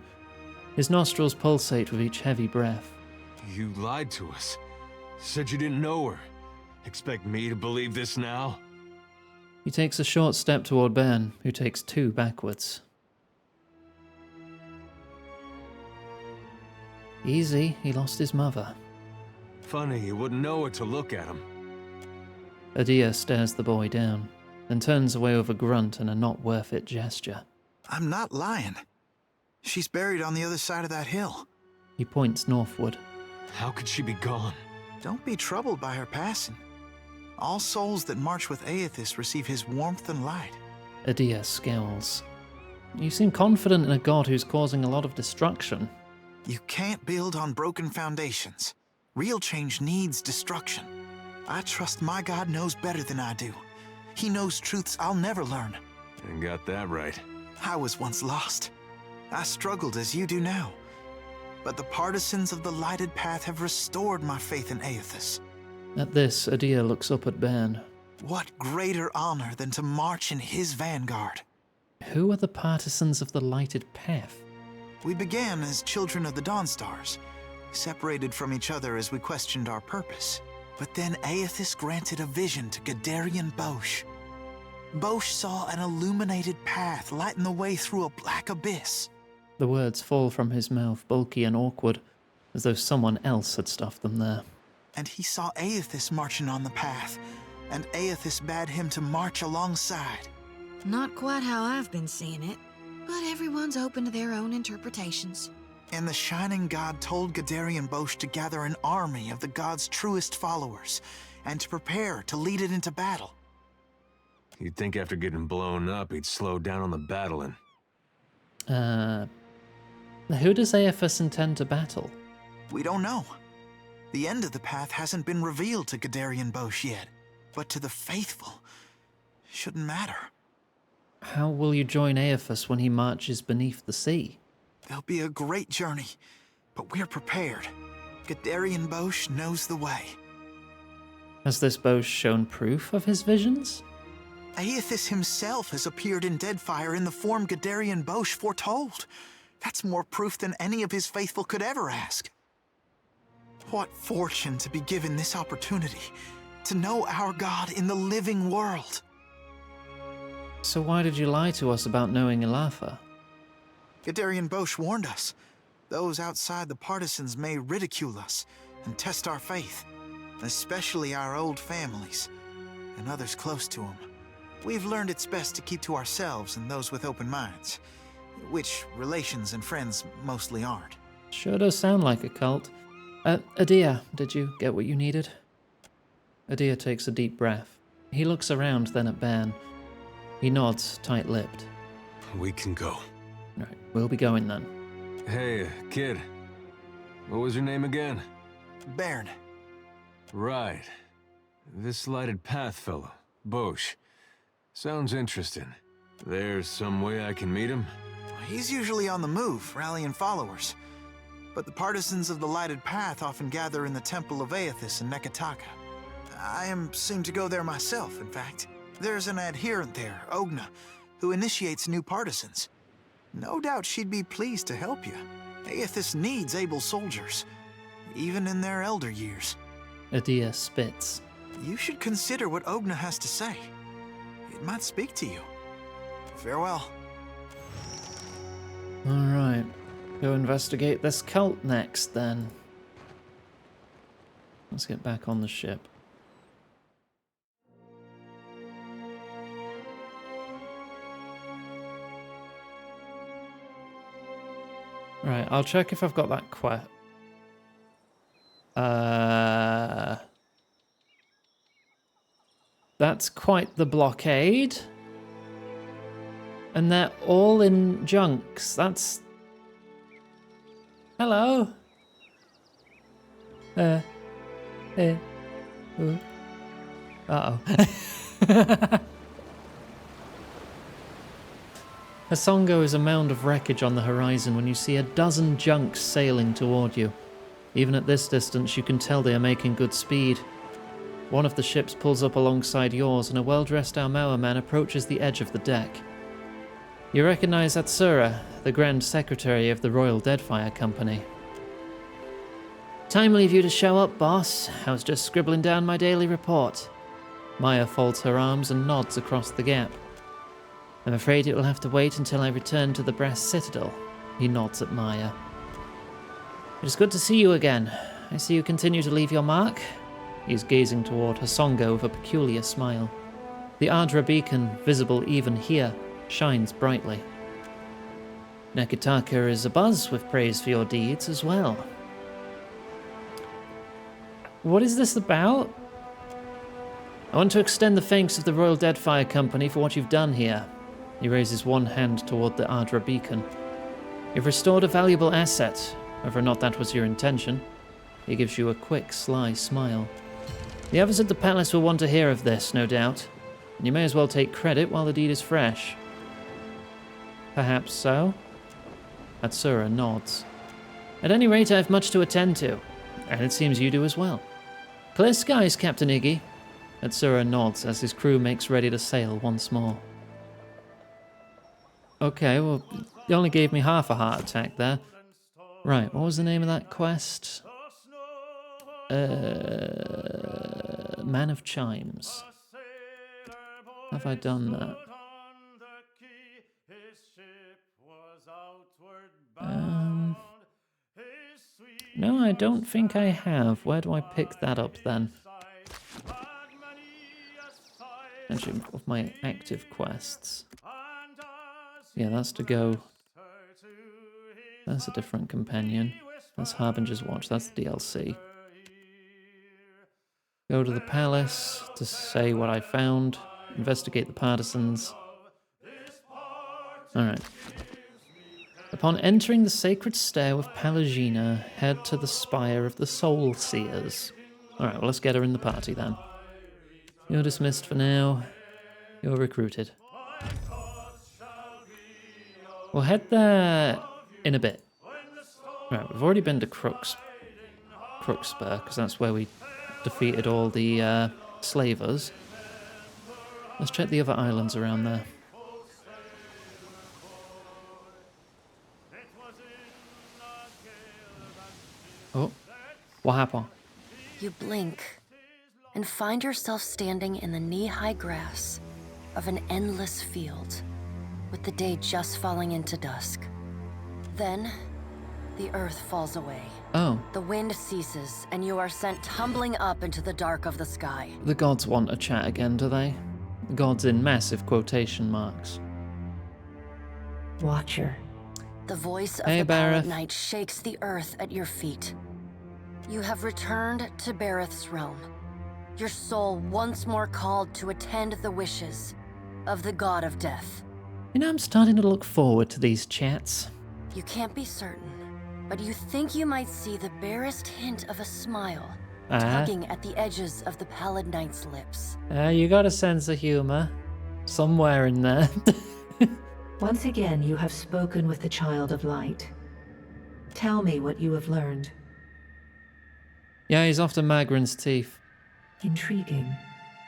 Speaker 1: His nostrils pulsate with each heavy breath.
Speaker 7: You lied to us. Said you didn't know her. Expect me to believe this now?
Speaker 1: He takes a short step toward Ben, who takes 2 backwards. Easy, he lost his mother.
Speaker 7: Funny, you wouldn't know it to look at him.
Speaker 1: Adir stares the boy down, then turns away with a grunt and a not-worth-it gesture.
Speaker 13: I'm not lying. She's buried on the other side of that hill.
Speaker 1: He points northward.
Speaker 7: How could she be gone?
Speaker 13: Don't be troubled by her passing. All souls that march with Aethys receive his warmth and light.
Speaker 1: Adir scowls. You seem confident in a god who's causing a lot of destruction.
Speaker 13: You can't build on broken foundations. Real change needs destruction. I trust my god knows better than I do. He knows truths I'll never learn.
Speaker 7: And got that right.
Speaker 13: I was once lost. I struggled as you do now. But the partisans of the lighted path have restored my faith in Aethys.
Speaker 1: At this, Adir looks up at Ben.
Speaker 13: What greater honor than to march in his vanguard?
Speaker 1: Who are the partisans of the lighted path?
Speaker 13: We began as children of the Dawnstars, separated from each other as we questioned our purpose. But then Aethys granted a vision to Gadarian Bosch. Bosch saw an illuminated path lighten the way through a black abyss.
Speaker 1: The words fall from his mouth, bulky and awkward, as though someone else had stuffed them there.
Speaker 13: And he saw Aethys marching on the path, and Aethys bade him to march alongside.
Speaker 11: Not quite how I've been seeing it, but everyone's open to their own interpretations.
Speaker 13: And the Shining God told Gadarian Bosch to gather an army of the god's truest followers, and to prepare to lead it into battle.
Speaker 7: You'd think after getting blown up, he'd slow down on the battling.
Speaker 1: Who does Aethys intend to battle?
Speaker 13: We don't know. The end of the path hasn't been revealed to Gadarian Bosch yet, but to the faithful, shouldn't matter.
Speaker 1: How will you join Aethys when he marches beneath the sea?
Speaker 13: There'll be a great journey, but we're prepared. Gadarian Bosch knows the way.
Speaker 1: Has this Bosch shown proof of his visions?
Speaker 13: Aethys himself has appeared in Deadfire in the form Gadarian Bosch foretold. That's more proof than any of his faithful could ever ask. What fortune to be given this opportunity, to know our God in the living world.
Speaker 1: So why did you lie to us about knowing Ilatha?
Speaker 13: Gadarian Bosch warned us. Those outside the partisans may ridicule us and test our faith, especially our old families and others close to them. We've learned it's best to keep to ourselves and those with open minds, which relations and friends mostly aren't.
Speaker 1: Sure does sound like a cult. Adir, did you get what you needed? Adir takes a deep breath. He looks around, then at Ben. He nods, tight-lipped.
Speaker 7: We can go.
Speaker 1: Right, we'll be going then.
Speaker 7: Hey, kid. What was your name again?
Speaker 13: Bairn.
Speaker 7: Right. This lighted path fellow, Bosch. Sounds interesting. There's some way I can meet him?
Speaker 13: He's usually on the move, rallying followers. But the partisans of the lighted path often gather in the temple of Aethys in Nekataka. I seem to go there myself, in fact. There's an adherent there, Ogna, who initiates new partisans. No doubt she'd be pleased to help you. Aethys needs able soldiers, even in their elder years.
Speaker 1: Adir spits.
Speaker 13: You should consider what Ogna has to say. It might speak to you. Farewell.
Speaker 1: Alright, go investigate this cult next then. Let's get back on the ship. Right, I'll check if I've got that quest. That's quite the blockade. And they're all in junks. That's... Hello? Ooh. Uh-oh. Hasongo is a mound of wreckage on the horizon when you see a dozen junks sailing toward you. Even at this distance, you can tell they are making good speed. One of the ships pulls up alongside yours, and a well-dressed Aomawa man approaches the edge of the deck. You recognize Atsura, the Grand Secretary of the Royal Deadfire Company. Timely of you to show up, boss. I was just scribbling down my daily report. Maya folds her arms and nods across the gap. I'm afraid it will have to wait until I return to the Brass Citadel. He nods at Maya. It is good to see you again. I see you continue to leave your mark. He is gazing toward Hasongo with a peculiar smile. The Ardra beacon, visible even here, shines brightly. Nekitaka is abuzz with praise for your deeds as well. What is this about? I want to extend the thanks of the Royal Deadfire Company for what you've done here. He raises one hand toward the Ardra beacon. You've restored a valuable asset, whether or not that was your intention. He gives you a quick, sly smile. The others at the palace will want to hear of this, no doubt. And you may as well take credit while the deed is fresh. Perhaps so? Atsura nods. At any rate, I have much to attend to. And it seems you do as well. Clear skies, Captain Iggy. Atsura nods as his crew makes ready to sail once more. Okay, well, you only gave me half a heart attack there. Right, what was the name of that quest? Man of Chimes. Have I done that? No, I don't think I have. Where do I pick that up then? Actually, of my active quests. Yeah, that's to go. That's a different companion. That's Harbinger's Watch. That's the DLC. Go to the palace to say what I found. Investigate the partisans. Alright. Upon entering the sacred stair with Palagina, head to the spire of the Soul Seers. Alright, well, let's get her in the party then. You're dismissed for now. You're recruited. We'll head there in a bit. Right, we've already been to Crooksburg, because that's where we defeated all the slavers. Let's check the other islands around there. Oh, what happened?
Speaker 15: You blink and find yourself standing in the knee-high grass of an endless field, with the day just falling into dusk. Then, the earth falls away.
Speaker 1: Oh.
Speaker 15: The wind ceases, and you are sent tumbling up into the dark of the sky.
Speaker 1: The gods want a chat again, do they? The gods in massive quotation marks.
Speaker 16: Watcher.
Speaker 15: The voice of the Pallid Knight shakes the earth at your feet. You have returned to Bareth's realm. Your soul once more called to attend the wishes of the god of death.
Speaker 1: You know, I'm starting to look forward to these chats.
Speaker 15: You can't be certain, but you think you might see the barest hint of a smile tugging at the edges of the Pallid Knight's lips.
Speaker 1: You got a sense of humor somewhere in there.
Speaker 16: Once again, you have spoken with the Child of Light. Tell me what you have learned.
Speaker 1: Yeah, he's after Magrin's teeth.
Speaker 16: Intriguing.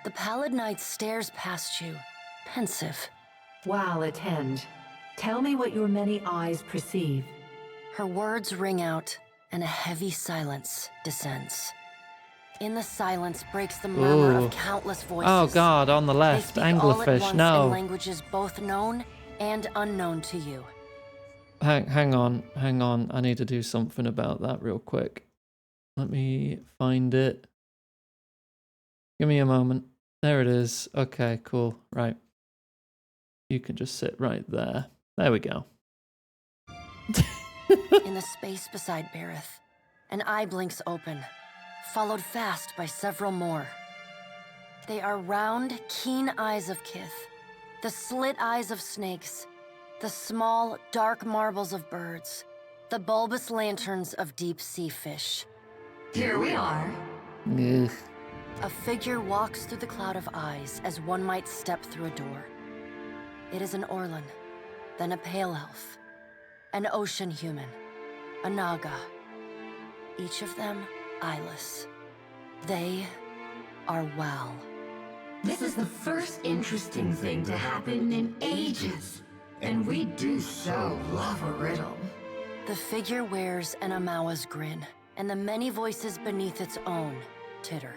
Speaker 15: The Pallid Knight stares past you, pensive.
Speaker 16: While attend. Tell me what your many eyes perceive.
Speaker 15: Her words ring out, and a heavy silence descends. In the silence breaks the murmur of countless voices.
Speaker 1: Oh god, on the left,
Speaker 15: they speak
Speaker 1: anglerfish,
Speaker 15: all at once
Speaker 1: no.
Speaker 15: in languages both known and unknown to you.
Speaker 1: Hang on. I need to do something about that real quick. Let me find it. Give me a moment. There it is. Okay, cool. Right. You can just sit right there. There we go.
Speaker 15: In the space beside Bareth, an eye blinks open, followed fast by several more. They are round, keen eyes of Kith, the slit eyes of snakes, the small, dark marbles of birds, the bulbous lanterns of deep-sea fish.
Speaker 17: Here we are.
Speaker 1: Ugh.
Speaker 15: A figure walks through the cloud of eyes as one might step through a door. It is an Orlan, then a pale elf, an ocean human, a Naga. Each of them eyeless. They are Wal.
Speaker 17: This is the first interesting thing to happen in ages. And we do so love a riddle.
Speaker 15: The figure wears an Amawa's grin, and the many voices beneath its own titter.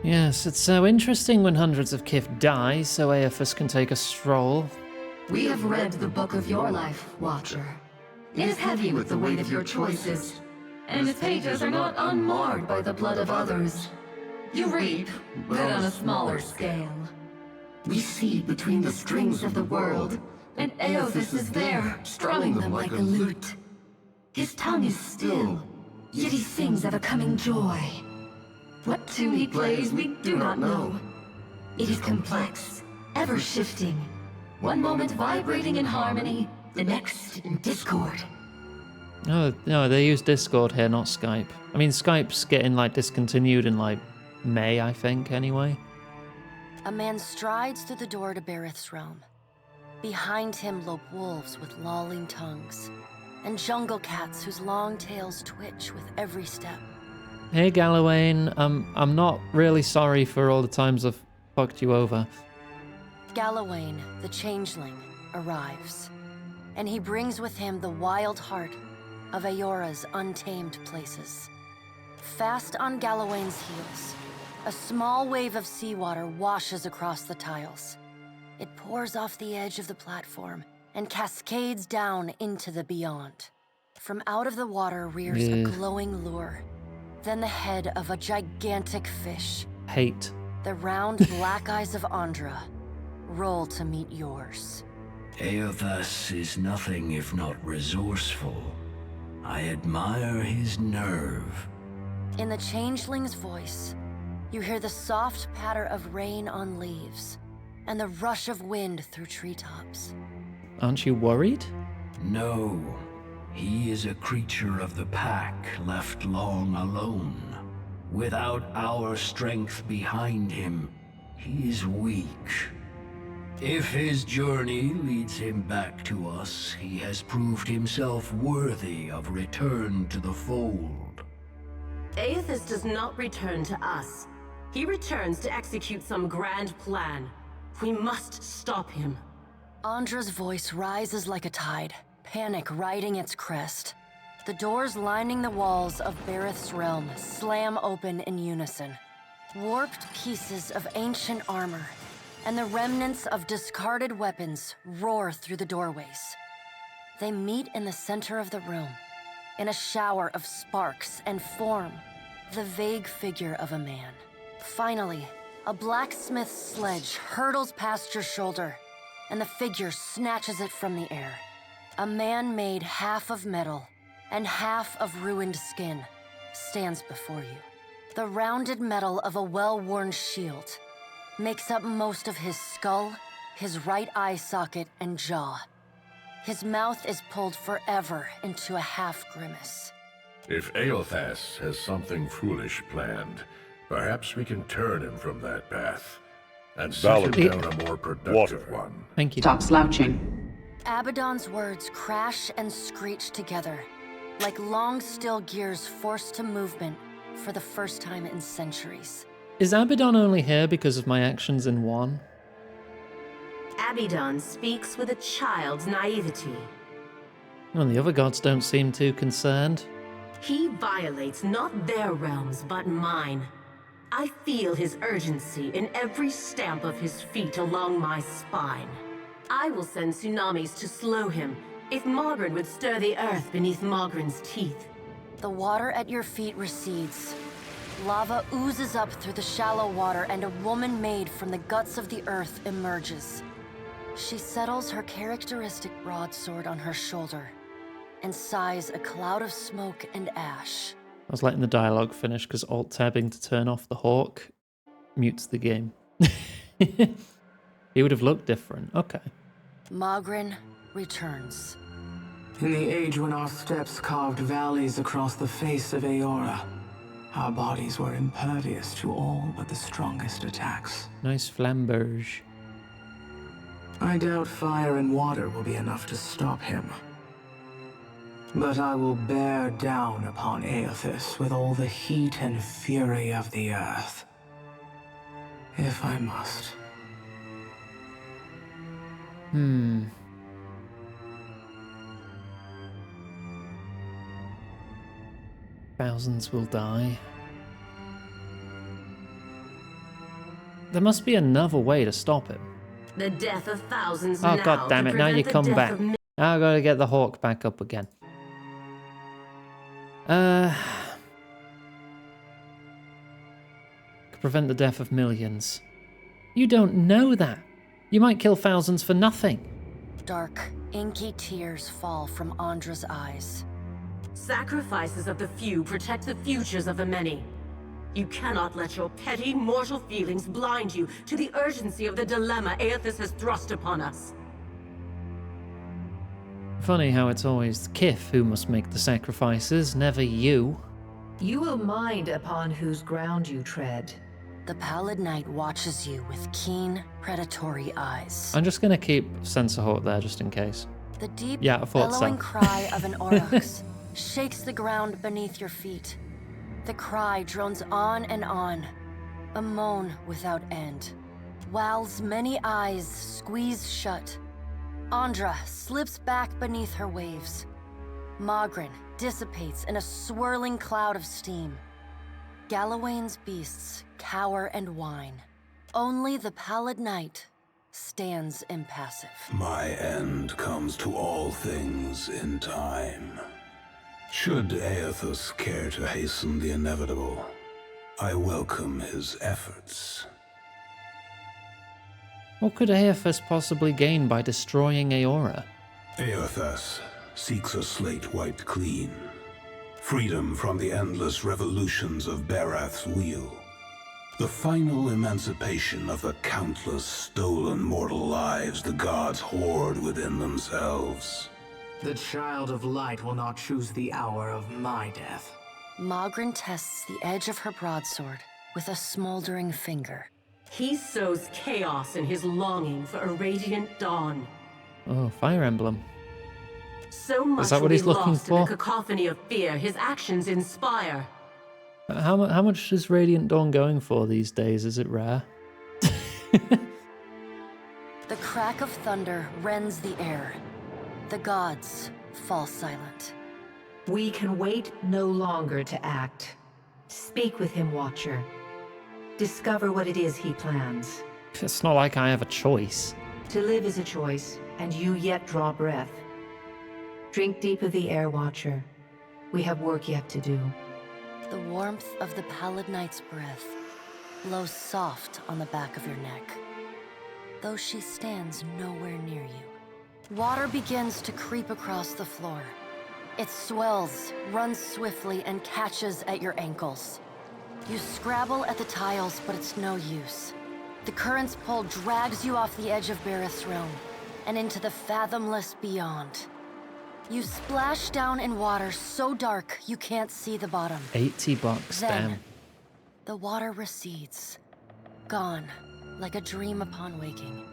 Speaker 1: Yes, it's so interesting when hundreds of Kith die, so Aethys can take a stroll.
Speaker 17: We have read the book of your life, Watcher. It is heavy with the weight of your choices, and its pages are not unmarred by the blood of others. You reap, but on a smaller scale. We see between the strings of the world, and Aethys is there, strumming them like a lute. His tongue is still, yet he sings of a coming joy. What tune he plays, we do not know. It is complex, ever-shifting. One moment vibrating in harmony, the next in discord.
Speaker 1: Oh, no, they use Discord here, not Skype. I mean, Skype's getting, like, discontinued in, like, May, I think, anyway.
Speaker 15: A man strides through the door to Bareth's realm. Behind him lope wolves with lolling tongues, and jungle cats whose long tails twitch with every step.
Speaker 1: Hey, Galawain, I'm not really sorry for all the times I've fucked you over.
Speaker 15: Galawain, the changeling, arrives, and he brings with him the wild heart of Aora's untamed places. Fast on Galawain's heels, a small wave of seawater washes across the tiles. It pours off the edge of the platform and cascades down into the beyond. From out of the water rears a glowing lure, then the head of a gigantic fish.
Speaker 1: Hate.
Speaker 15: The round black eyes of Andra roll to meet yours.
Speaker 14: Aethys is nothing if not resourceful. I admire his nerve.
Speaker 15: In the changeling's voice, you hear the soft patter of rain on leaves and the rush of wind through treetops.
Speaker 1: Aren't you worried?
Speaker 14: No. He is a creature of the pack, left long alone. Without our strength behind him, he is weak. If his journey leads him back to us, he has proved himself worthy of return to the fold.
Speaker 18: Aethys does not return to us. He returns to execute some grand plan. We must stop him.
Speaker 15: Andra's voice rises like a tide, panic riding its crest. The doors lining the walls of Bareth's realm slam open in unison. Warped pieces of ancient armor and the remnants of discarded weapons roar through the doorways. They meet in the center of the room, in a shower of sparks and form, the vague figure of a man. Finally, a blacksmith's sledge hurtles past your shoulder, and the figure snatches it from the air. A man made half of metal and half of ruined skin stands before you. The rounded metal of a well-worn shield makes up most of his skull, his right eye socket, and jaw. His mouth is pulled forever into a half-grimace.
Speaker 19: If Aethys has something foolish planned, perhaps we can turn him from that path and set him down a more productive one.
Speaker 1: Thank you.
Speaker 17: Stop slouching.
Speaker 15: Abaddon's words crash and screech together, like long, still gears forced to movement for the first time in centuries.
Speaker 1: Is Abaddon only here because of my actions in 1?
Speaker 18: Abaddon speaks with a child's naivety.
Speaker 1: Well, the other gods don't seem too concerned.
Speaker 18: He violates not their realms, but mine. I feel his urgency in every stamp of his feet along my spine. I will send tsunamis to slow him, if Mogren would stir the earth beneath Mogren's teeth.
Speaker 15: The water at your feet recedes. Lava oozes up through the shallow water, and a woman made from the guts of the earth emerges. She settles her characteristic broadsword on her shoulder, and sighs a cloud of smoke and ash.
Speaker 1: I was letting the dialogue finish because alt-tabbing to turn off the hawk mutes the game. He would have looked different. Okay.
Speaker 15: Mogren returns.
Speaker 20: In the age when our steps carved valleys across the face of Aora, our bodies were impervious to all but the strongest attacks.
Speaker 1: Nice flamberge.
Speaker 20: I doubt fire and water will be enough to stop him. But I will bear down upon Aethys with all the heat and fury of the earth. If I must.
Speaker 1: Thousands will die. There must be another way to stop him.
Speaker 18: The death of thousands
Speaker 1: Oh,
Speaker 18: now
Speaker 1: god damn
Speaker 18: to
Speaker 1: it, now you
Speaker 18: prevent the
Speaker 1: come
Speaker 18: death
Speaker 1: back.
Speaker 18: of
Speaker 1: Now I gotta get the hawk back up again. Could prevent the death of millions. You don't know that. You might kill thousands for nothing.
Speaker 15: Dark, inky tears fall from Andra's eyes.
Speaker 18: Sacrifices of the few protect the futures of the many. You cannot let your petty mortal feelings blind you to the urgency of the dilemma Aethys has thrust upon us.
Speaker 1: Funny how it's always Kith who must make the sacrifices, never you.
Speaker 16: You will mind upon whose ground you tread.
Speaker 15: The Pallid Knight watches you with keen, predatory eyes.
Speaker 1: I'm just gonna keep Sensor Hawk there just in case.
Speaker 15: The deep,
Speaker 1: Yeah, I thought so.
Speaker 15: bellowing cry of an aurochs shakes the ground beneath your feet. The cry drones on and on, a moan without end. Wal's many eyes squeeze shut. Andra slips back beneath her waves. Mogren dissipates in a swirling cloud of steam. Galawain's beasts cower and whine. Only the Pallid Knight stands impassive.
Speaker 9: My end comes to all things in time. Should Aethys care to hasten the inevitable, I welcome his efforts.
Speaker 1: What could Aethys possibly gain by destroying Aora?
Speaker 9: Aethys seeks a slate wiped clean. Freedom from the endless revolutions of Barath's wheel. The final emancipation of the countless stolen mortal lives the gods hoard within themselves.
Speaker 20: The Child of Light will not choose the hour of my death.
Speaker 15: Mogren tests the edge of her broadsword with a smoldering finger.
Speaker 18: He sows chaos in his longing for a radiant dawn.
Speaker 1: Oh, Fire Emblem.
Speaker 18: So much
Speaker 1: Is that what
Speaker 18: will be
Speaker 1: he's looking
Speaker 18: lost in the
Speaker 1: for?
Speaker 18: cacophony of fear his actions inspire.
Speaker 1: How much is Radiant Dawn going for these days? Is it rare?
Speaker 15: The crack of thunder rends the air. The gods fall silent.
Speaker 16: We can wait no longer to act. Speak with him, Watcher. Discover what it is he plans.
Speaker 1: It's not like I have a choice.
Speaker 16: To live is a choice, and you yet draw breath. Drink deep of the air, Watcher. We have work yet to do.
Speaker 15: The warmth of the Pallid Knight's breath blows soft on the back of your neck, though she stands nowhere near you. Water begins to creep across the floor. It swells, runs swiftly, and catches at your ankles. You scrabble at the tiles, but it's no use. The current's pull drags you off the edge of Barath's realm and into the fathomless beyond. You splash down in water so dark you can't see the bottom.
Speaker 1: $80,
Speaker 15: Then,
Speaker 1: damn.
Speaker 15: the water recedes, gone like a dream upon waking.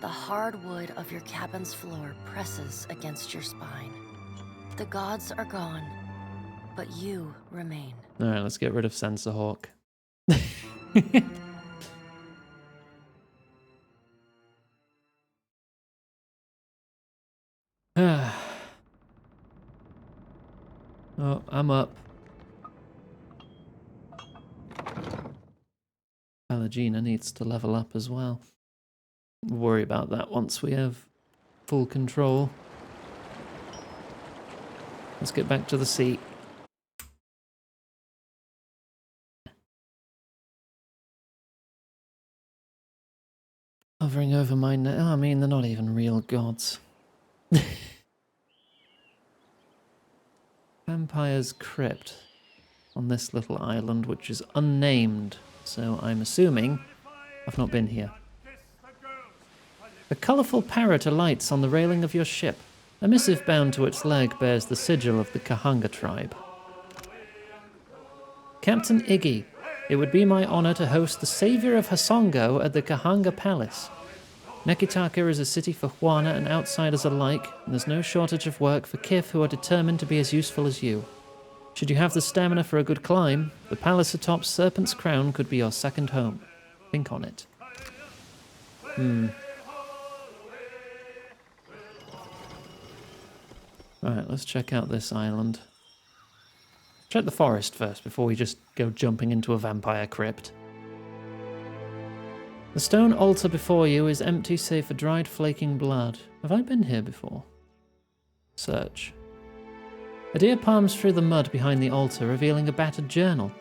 Speaker 15: The hard wood of your cabin's floor presses against your spine. The gods are gone, but you remain.
Speaker 1: Alright, let's get rid of Sensor Hawk. Oh, I'm up. Pallegina needs to level up as well. We'll worry about that once we have full control. Let's get back to the sea. Hovering over my neck. Oh, I mean, they're not even real gods. Vampire's Crypt on this little island, which is unnamed, so I'm assuming I've not been here. A colourful parrot alights on the railing of your ship. A missive bound to its leg bears the sigil of the Kahanga tribe. Captain Iggy, it would be my honour to host the Saviour of Hasongo at the Kahanga Palace. Nekitaka is a city for Huana and outsiders alike, and there's no shortage of work for Kif who are determined to be as useful as you. Should you have the stamina for a good climb, the palace atop Serpent's Crown could be your second home. Think on it. Right, let's check out this island. Check the forest first before we just go jumping into a vampire crypt. The stone altar before you is empty save for dried flaking blood. Have I been here before? Search. A deer palms through the mud behind the altar, revealing a battered journal.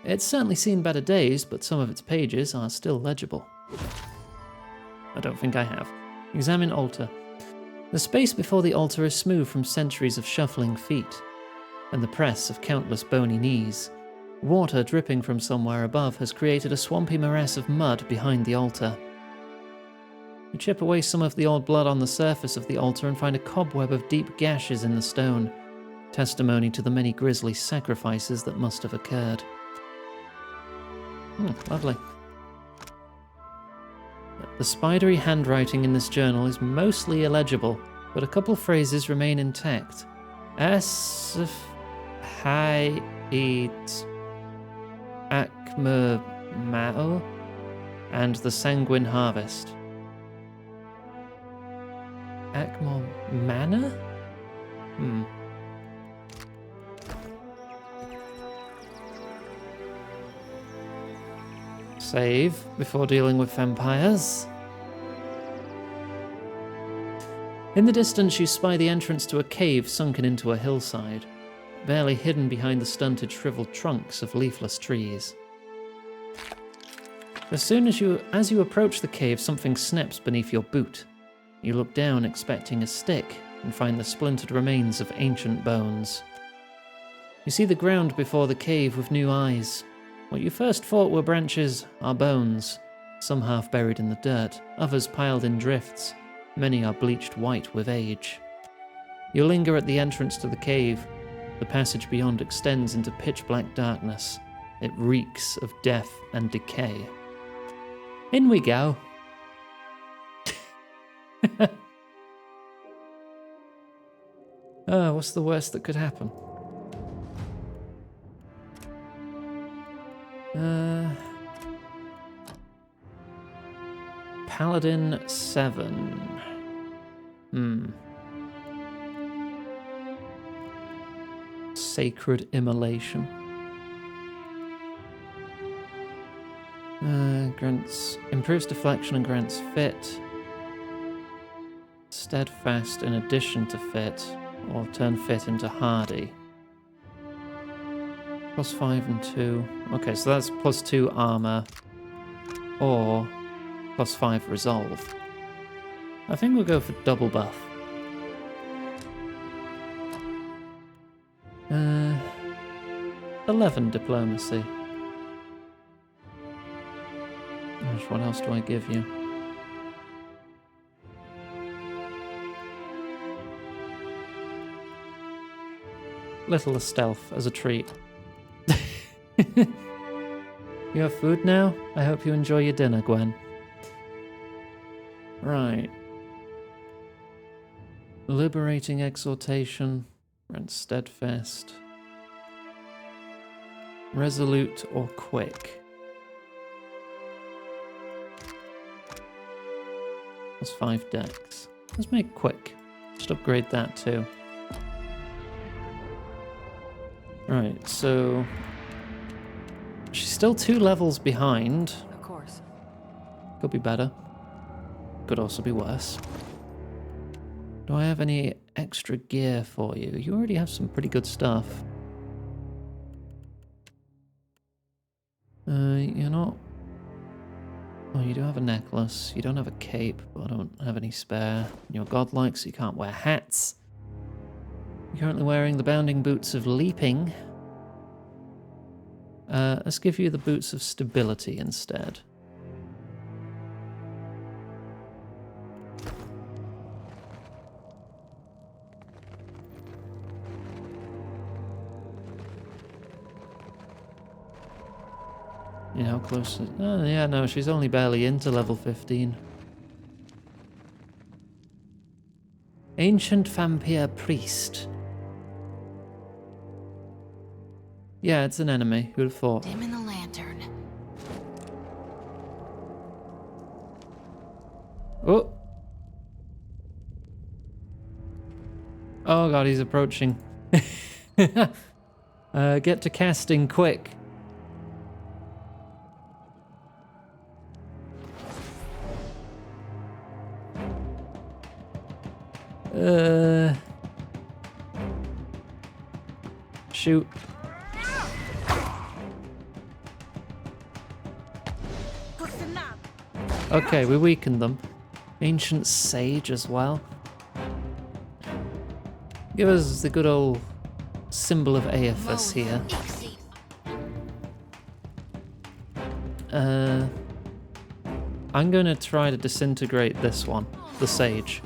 Speaker 1: It's certainly seen better days, but some of its pages are still legible. I don't think I have. Examine altar. The space before the altar is smooth from centuries of shuffling feet, and the press of countless bony knees. Water dripping from somewhere above has created a swampy morass of mud behind the altar. You chip away some of the old blood on the surface of the altar and find a cobweb of deep gashes in the stone, testimony to the many grisly sacrifices that must have occurred. Lovely. The spidery handwriting in this journal is mostly illegible, but a couple phrases remain intact. Asf hai it akmer mao and the sanguine harvest. Akmor Manor? Save before dealing with vampires. In the distance, you spy the entrance to a cave sunken into a hillside, barely hidden behind the stunted, shriveled trunks of leafless trees. As you approach the cave, something snaps beneath your boot. You look down, expecting a stick, and find the splintered remains of ancient bones. You see the ground before the cave with new eyes. What you first thought were branches are bones, some half buried in the dirt, others piled in drifts. Many are bleached white with age. You linger at the entrance to the cave. The passage beyond extends into pitch-black darkness. It reeks of death and decay. In we go. What's the worst that could happen? Paladin 7. Sacred Immolation. Improves deflection and grants fit. Steadfast in addition to fit, or turn fit into hardy. +5 and 2. Okay, so that's +2 armor, or +5 resolve. I think we'll go for double buff. 11 diplomacy. Gosh, what else do I give you? Little stealth as a treat. You have food now? I hope you enjoy your dinner, Gwen. Right. Liberating exhortation. Rent steadfast. Resolute or quick. +5 dex. Let's make quick. Just upgrade that too. Right, so she's still 2 levels behind.
Speaker 3: Of course.
Speaker 1: Could be better. Could also be worse. Do I have any extra gear for you? You already have some pretty good stuff. You're not... Oh, you do have a necklace. You don't have a cape, but I don't have any spare. You're godlike, so you can't wear hats. You're currently wearing the bounding boots of leaping. Let's give you the boots of stability instead. Yeah, how close is... Oh, yeah, no, she's only barely into level 15. Ancient Vampire Priest. Yeah, it's an enemy. Who'd have thought?
Speaker 11: Dim in the lantern.
Speaker 1: Oh! Oh god, he's approaching. Get to casting quick. Shoot. Okay, we weakened them. Ancient Sage as well. Give us the good old symbol of Aethys here. I'm going to try to disintegrate this one, the Sage.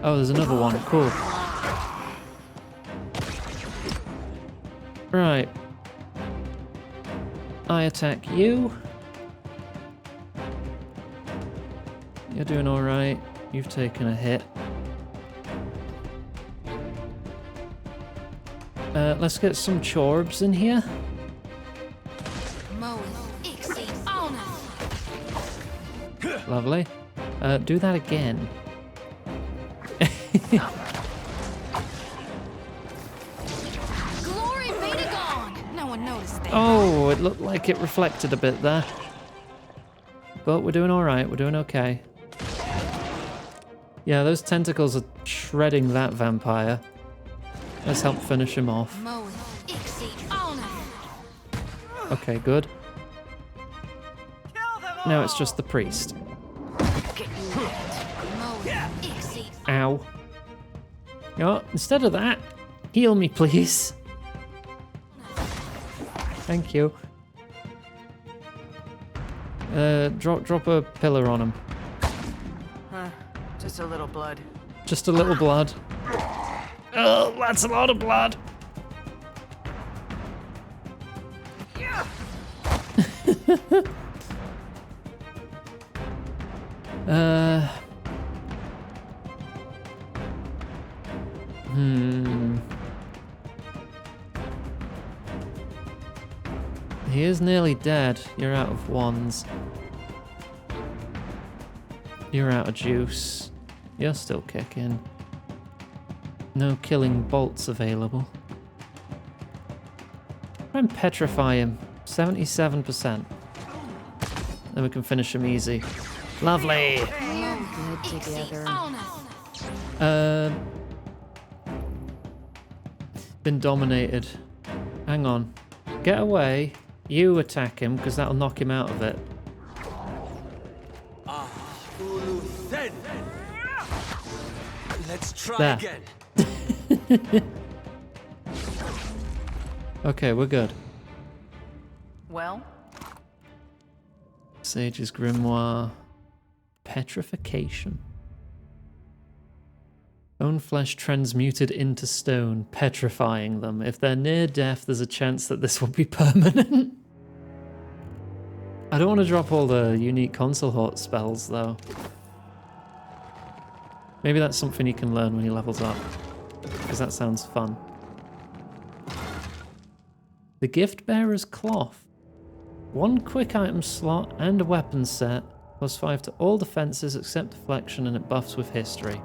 Speaker 1: Oh, there's another one. Cool. Right. I attack you. You're doing alright. You've taken a hit. Let's get some chorbs in here. Lovely. Do that again.
Speaker 11: Glory be to God! No one noticed that.
Speaker 1: Oh, it looked like it reflected a bit there. But we're doing alright, we're doing okay. Yeah, those tentacles are shredding that vampire. Let's help finish him off. Okay, good. Now it's just the priest. Ow. Oh, instead of that, heal me, please. Thank you. Drop a pillar on him.
Speaker 8: Just a little blood.
Speaker 1: Just a little blood. Oh, that's a lot of blood. He is nearly dead. You're out of wands. You're out of juice. You're still kicking. No killing bolts available. Try and petrify him. 77%. Then we can finish him easy. Lovely!
Speaker 3: Good together.
Speaker 1: Been dominated. Hang on. Get away. You attack him, because that'll knock him out of it.
Speaker 2: Let's try
Speaker 1: There.
Speaker 2: again.
Speaker 1: Okay, we're good.
Speaker 8: Well?
Speaker 1: Sage's Grimoire. Petrification. Bone flesh transmuted into stone, petrifying them. If they're near death, there's a chance that this will be permanent. I don't want to drop all the unique console hort spells, though. Maybe that's something you can learn when he levels up, because that sounds fun. The Gift Bearer's Cloth. 1 quick item slot and a weapon set, +5 to all defenses except deflection, and it buffs with history.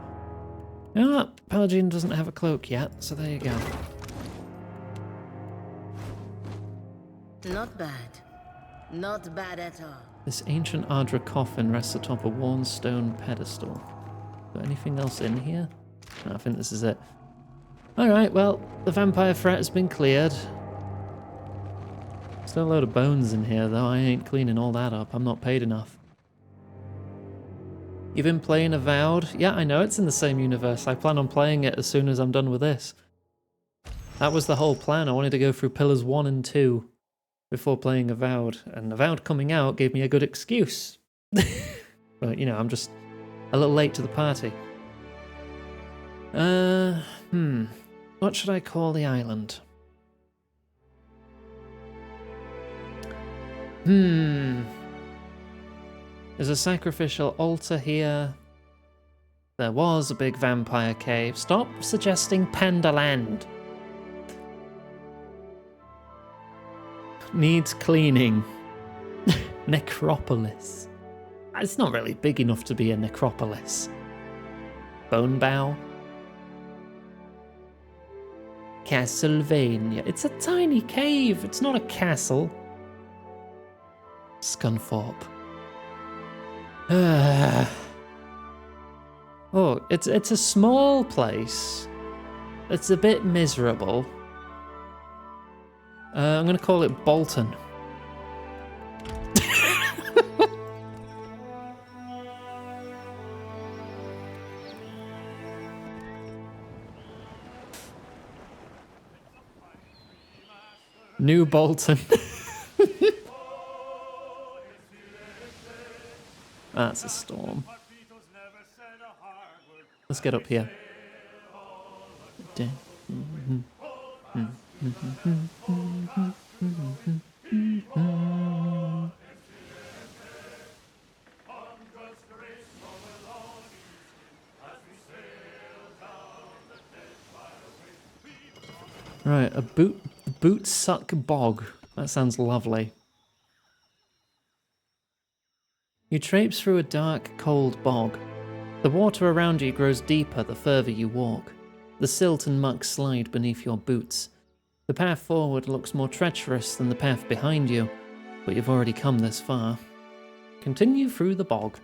Speaker 1: You know what? Paladin doesn't have a cloak yet, so there you go.
Speaker 10: Not bad. Not bad at all.
Speaker 1: This ancient Ardra coffin rests atop a worn stone pedestal. Got anything else in here? No, I think this is it. Alright, well, the vampire threat has been cleared. Still a load of bones in here, though. I ain't cleaning all that up. I'm not paid enough. You've been playing Avowed? Yeah, I know it's in the same universe. I plan on playing it as soon as I'm done with this. That was the whole plan. I wanted to go through Pillars 1 and 2 before playing Avowed, and Avowed coming out gave me a good excuse. But, you know, I'm just a little late to the party. What should I call the island? There's a sacrificial altar here. There was a big vampire cave. Stop suggesting Pandaland. Needs cleaning. Necropolis. It's not really big enough to be a necropolis. Bone Bow. Castlevania. It's a tiny cave. It's not a castle. Scunthorpe. Oh, it's a small place. It's a bit miserable. I'm going to call it Bolton. New Bolton. That's a storm. Let's get up here. Right, a boot suck bog. That sounds lovely. You traipse through a dark, cold bog. The water around you grows deeper the further you walk. The silt and muck slide beneath your boots. The path forward looks more treacherous than the path behind you, but you've already come this far. Continue through the bog.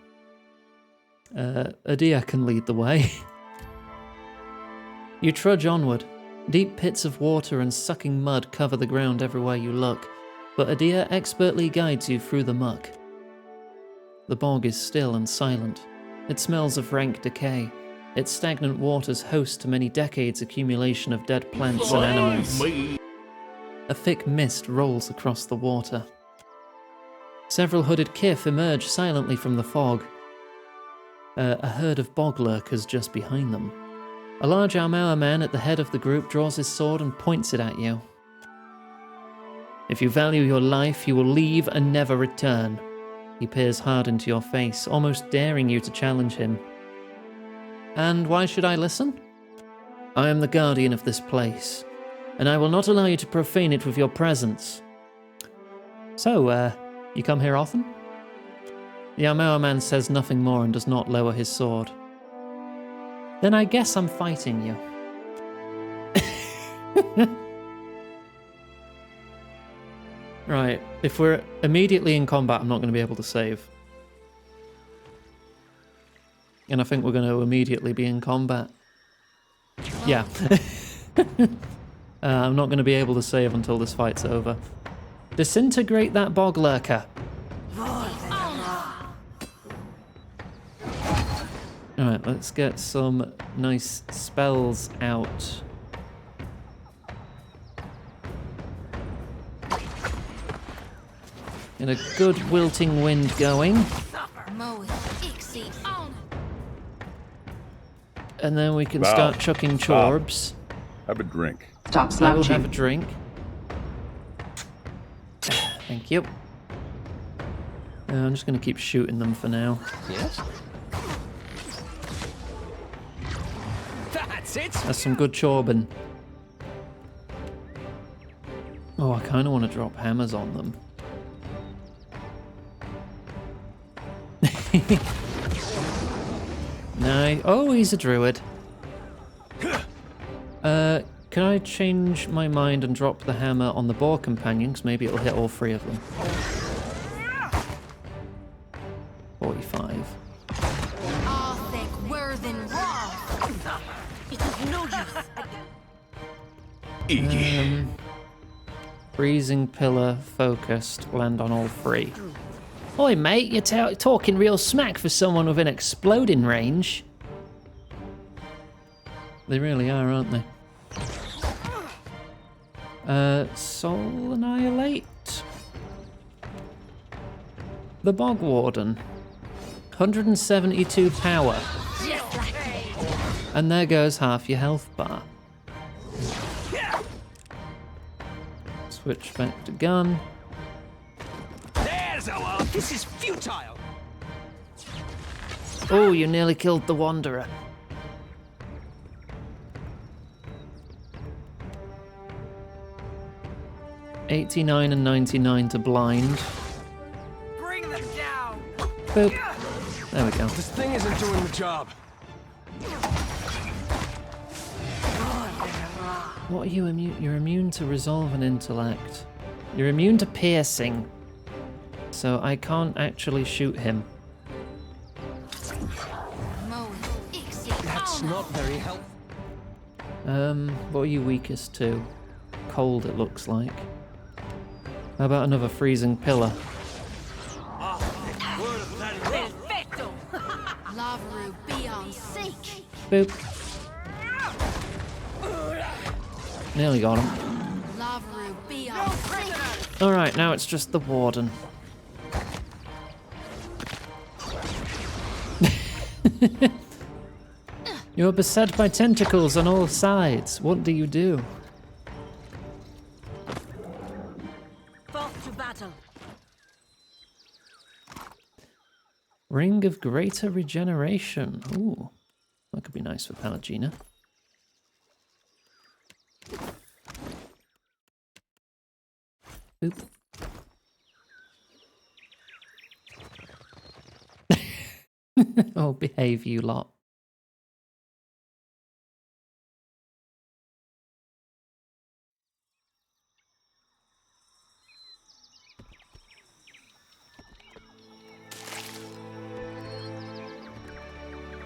Speaker 1: Adia can lead the way. You trudge onward. Deep pits of water and sucking mud cover the ground everywhere you look, but Adia expertly guides you through the muck. The bog is still and silent. It smells of rank decay. Its stagnant waters host to many decades' accumulation of dead plants and animals. A thick mist rolls across the water. Several hooded kith emerge silently from the fog. A herd of bog lurkers just behind them. A large Armauer man at the head of the group draws his sword and points it at you. If you value your life, you will leave and never return. He peers hard into your face, almost daring you to challenge him. And why should I listen? I am the guardian of this place, and I will not allow you to profane it with your presence. So, you come here often? The Armauer man says nothing more and does not lower his sword. Then I guess I'm fighting you. Right, if we're immediately in combat, I'm not going to be able to save. And I think we're going to immediately be in combat. Yeah. I'm not going to be able to save until this fight's over. Disintegrate that bog lurker. Alright, let's get some nice spells out. Get a good wilting wind going. And then we can start chucking chorbs.
Speaker 21: Have a drink.
Speaker 1: Stop slouching. I will have a drink. Thank you. I'm just going to keep shooting them for now.
Speaker 2: Yes? That's it!
Speaker 1: That's some good chorbing. Oh, I kind of want to drop hammers on them. No. Oh, he's a druid. Can I change my mind and drop the hammer on the boar companion? Because maybe it'll hit all three of them. 45. Freezing pillar, focused, land on all three. Oi mate, you're talking real smack for someone within exploding range. They really are, aren't they? Soul Annihilate. The Bog Warden. 172 power. And there goes half your health bar. Switch back to gun.
Speaker 12: There's our... This is futile!
Speaker 1: Oh, you nearly killed the Wanderer. $89 and $99 to blind.
Speaker 12: Bring them down!
Speaker 1: Boop. There we go.
Speaker 12: This thing isn't doing the job.
Speaker 1: What are you immune? You're immune to resolve and intellect. You're immune to piercing. So I can't actually shoot him.
Speaker 12: That's not very helpful.
Speaker 1: What are you weakest to? Cold, it looks like. How about another freezing pillar?
Speaker 11: Perfecto! Lavaru, be on sync!
Speaker 1: Boop. Nearly got him.
Speaker 11: Lavaru, be on sync!
Speaker 1: Alright, now it's just the Warden. You're beset by tentacles on all sides. What do you do?
Speaker 18: Forth to battle.
Speaker 1: Ring of Greater Regeneration. Ooh, that could be nice for Pallegina. Oop. Oh, behave, you lot.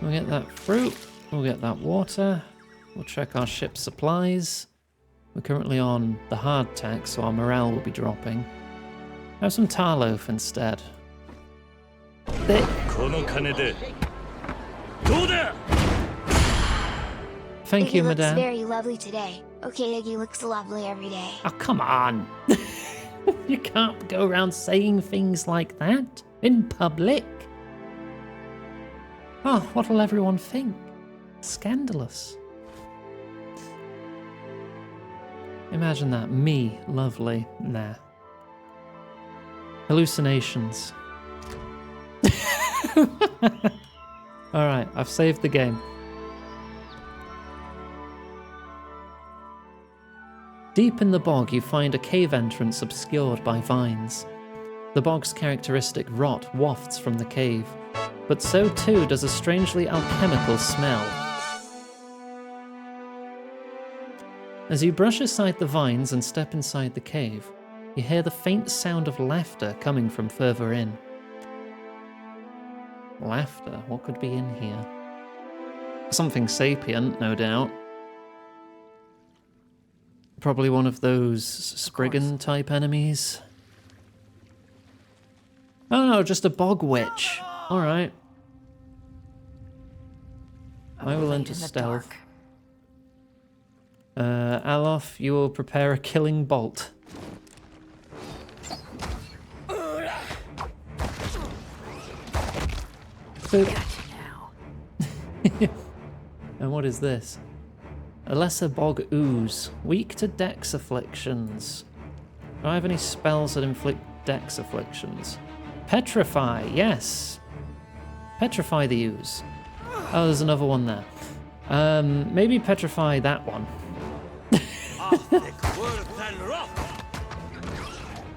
Speaker 1: We'll get that fruit, we'll get that water, we'll check our ship's supplies. We're currently on the hard tack, so our morale will be dropping. Have some tar loaf instead. Thank you,
Speaker 6: Iggy looks
Speaker 1: madame.
Speaker 6: very lovely today. Okay, Iggy looks lovely every day.
Speaker 1: Oh, come on. You can't go around saying things like that in public. Oh, what'll everyone think? Scandalous. Imagine that. Me, lovely. Nah. Hallucinations. Alright, I've saved the game. Deep in the bog, you find a cave entrance obscured by vines. The bog's characteristic rot wafts from the cave, but so too does a strangely alchemical smell. As you brush aside the vines and step inside the cave, you hear the faint sound of laughter coming from further in. Laughter? What could be in here? Something sapient, no doubt. Probably one of those Spriggan-type enemies. Oh no, just a bog witch. Alright. I will enter stealth. Alof, you will prepare a killing bolt. And what is this? A lesser bog ooze, weak to dex afflictions. Do I have any spells that inflict dex afflictions? Petrify, yes. Petrify the ooze. Oh, there's another one there. Maybe petrify that one.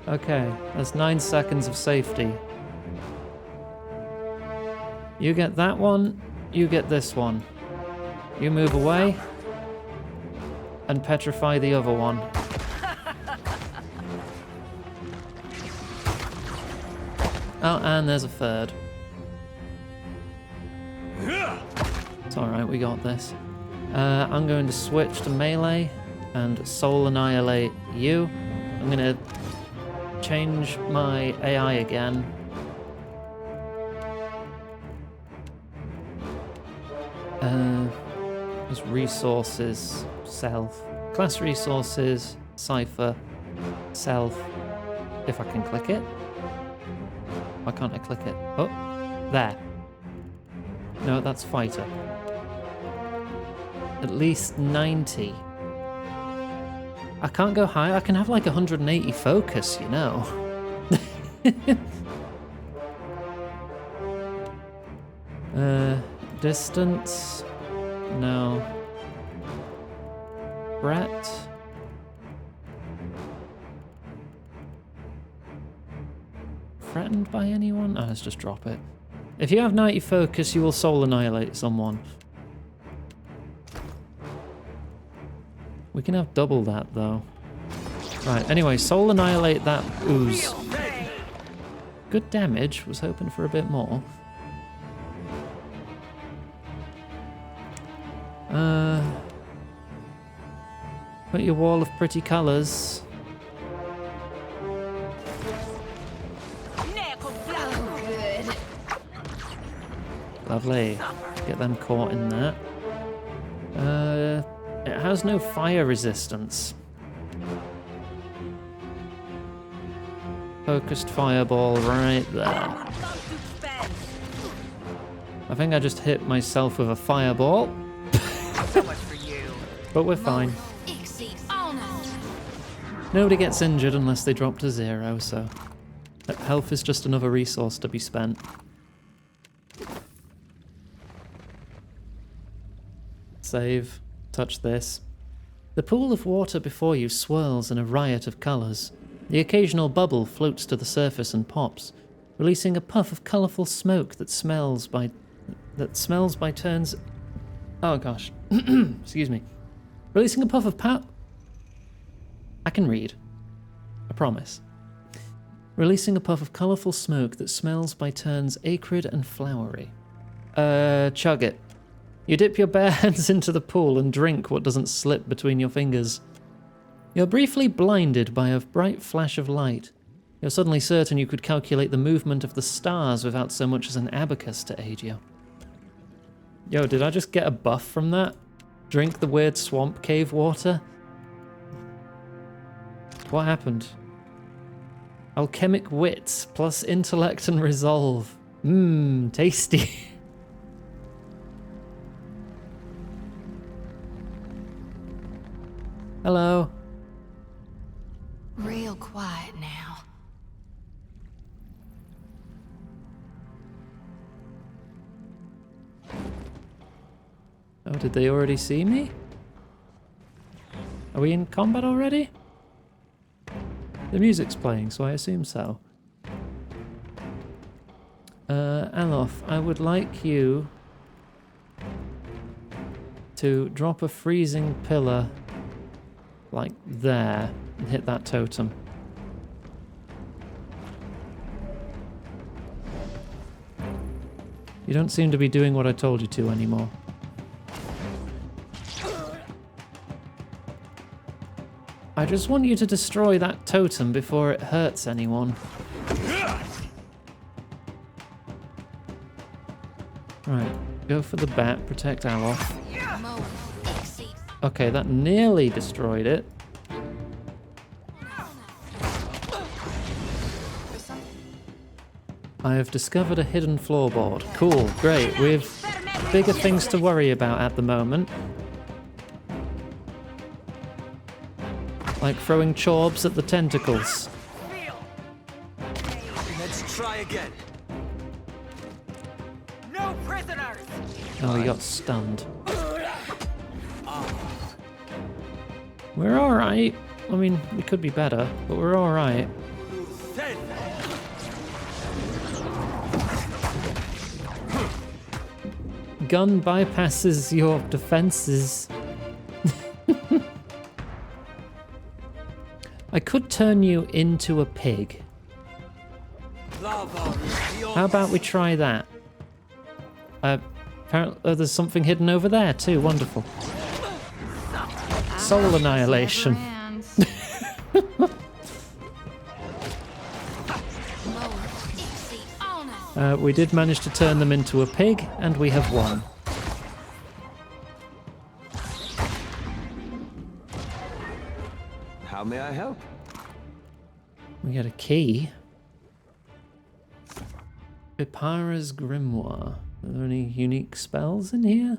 Speaker 1: Okay, that's 9 seconds of safety. You get that one, you get this one. You move away, and petrify the other one. Oh, and there's a third. It's alright, we got this. I'm going to switch to melee and soul annihilate you. I'm going to change my AI again. There's resources, self, class resources, cipher, self. If I can click it. Why can't I click it? Oh, there. No, that's fighter. At least 90. I can't go higher. I can have like 180 focus, you know. Distance. No. Brett. Threatened by anyone? Oh, let's just drop it. If you have 90 focus, you will soul annihilate someone. We can have double that, though. Right, anyway, soul annihilate that ooze. Good damage. Was hoping for a bit more. Put your wall of pretty colours. Lovely. Get them caught in that. It has no fire resistance. Focused fireball right there. I think I just hit myself with a fireball.
Speaker 8: So much for you.
Speaker 1: But we're fine. Nobody gets injured unless they drop to 0, so health is just another resource to be spent. Save. Touch this. The pool of water before you swirls in a riot of colours. The occasional bubble floats to the surface and pops, releasing a puff of colourful smoke that smells by turns. Oh gosh. Excuse me. Releasing a puff of I can read. I promise. Releasing a puff of colourful smoke that smells by turns acrid and flowery. Chug it. You dip your bare hands into the pool and drink what doesn't slip between your fingers. You're briefly blinded by a bright flash of light. You're suddenly certain you could calculate the movement of the stars without so much as an abacus to aid you. Yo, did I just get a buff from that? Drink the weird swamp cave water? What happened? Alchemic wits plus intellect and resolve. Mmm, tasty. Hello.
Speaker 11: Real quiet now.
Speaker 1: Oh, did they already see me? Are we in combat already? The music's playing, so I assume so. Alof, I would like you to drop a freezing pillar like there and hit that totem. You don't seem to be doing what I told you to anymore. I just want you to destroy that totem before it hurts anyone. Right, go for the bat, protect Alof. Okay, that nearly destroyed it. I have discovered a hidden floorboard. Cool, great. We have bigger things to worry about at the moment. Like throwing chorbs at the tentacles.
Speaker 12: Let's try again. No prisoners.
Speaker 1: Oh, he got stunned. We're alright. I mean, we could be better, but we're alright. Gun bypasses your defenses. I could turn you into a pig. How about we try that? Apparently, there's something hidden over there too. Wonderful. Soul annihilation. We did manage to turn them into a pig, and we have won.
Speaker 21: How may I help?
Speaker 1: We get a key. Vipara's Grimoire. Are there any unique spells in here?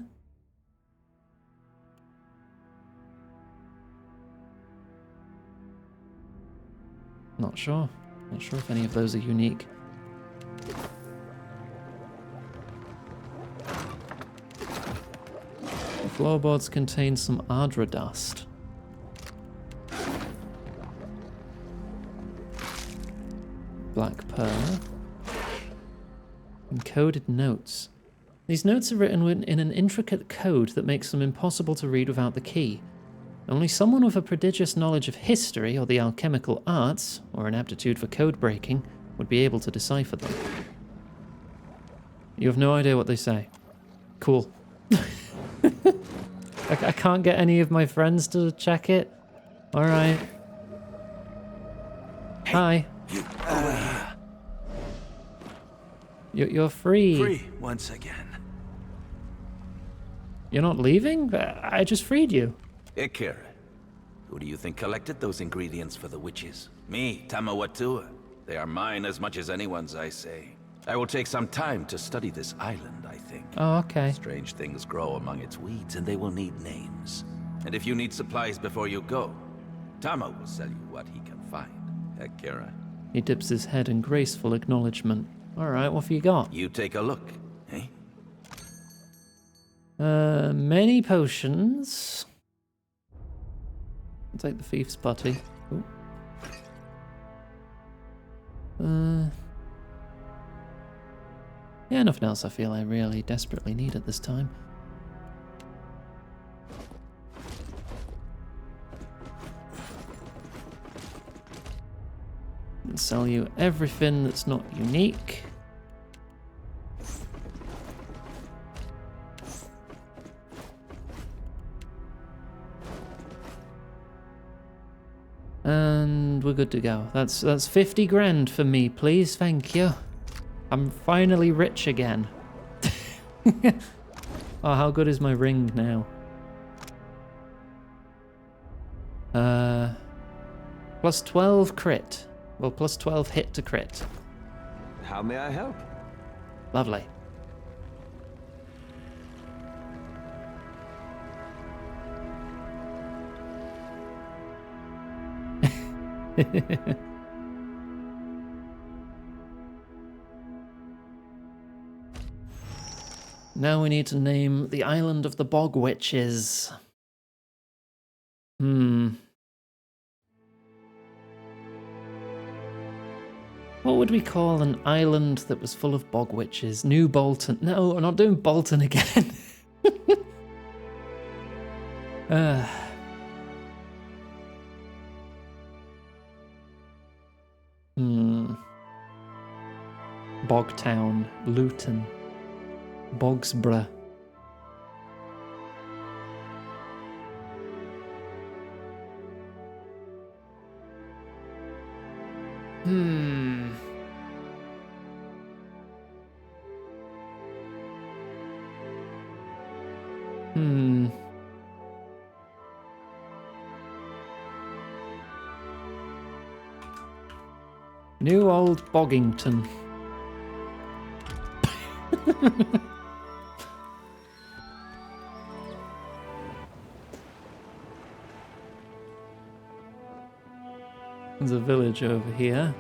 Speaker 1: Not sure. Not sure if any of those are unique. The floorboards contain some Ardra dust. Black pearl. Encoded notes. These notes are written in an intricate code that makes them impossible to read without the key. Only someone with a prodigious knowledge of history or the alchemical arts, or an aptitude for code breaking, would be able to decipher them. You have no idea what they say. Cool. I can't get any of my friends to check it. Alright. Hi. You're free.
Speaker 22: Free once again.
Speaker 1: You're not leaving? I just freed you.
Speaker 22: Ikira, who do you think collected those ingredients for the witches? Me, Tamawatua. They are mine as much as anyone's, I say. I will take some time to study this island, I think.
Speaker 1: Oh, okay.
Speaker 22: Strange things grow among its weeds, and they will need names. And if you need supplies before you go, Tama will sell you what he can find. Ikira.
Speaker 1: He dips his head in graceful acknowledgement. Alright, what have you got?
Speaker 22: You take a look, eh?
Speaker 1: Many potions. I'll take the thief's putty. Ooh. Yeah, nothing else I feel I really desperately need at this time. And sell you everything that's not unique. And we're good to go. That's 50 grand for me, please. Thank you. I'm finally rich again. Oh, how good is my ring now? Plus 12 crit. Well, plus 12 hit to crit.
Speaker 21: How may I help?
Speaker 1: Lovely. Now we need to name the island of the Bog Witches. What would we call an island that was full of Bog Witches? New Bolton. No, we're not doing Bolton again. Bogtown, Luton, Bogsborough. New Old Boggington. There's a village over here.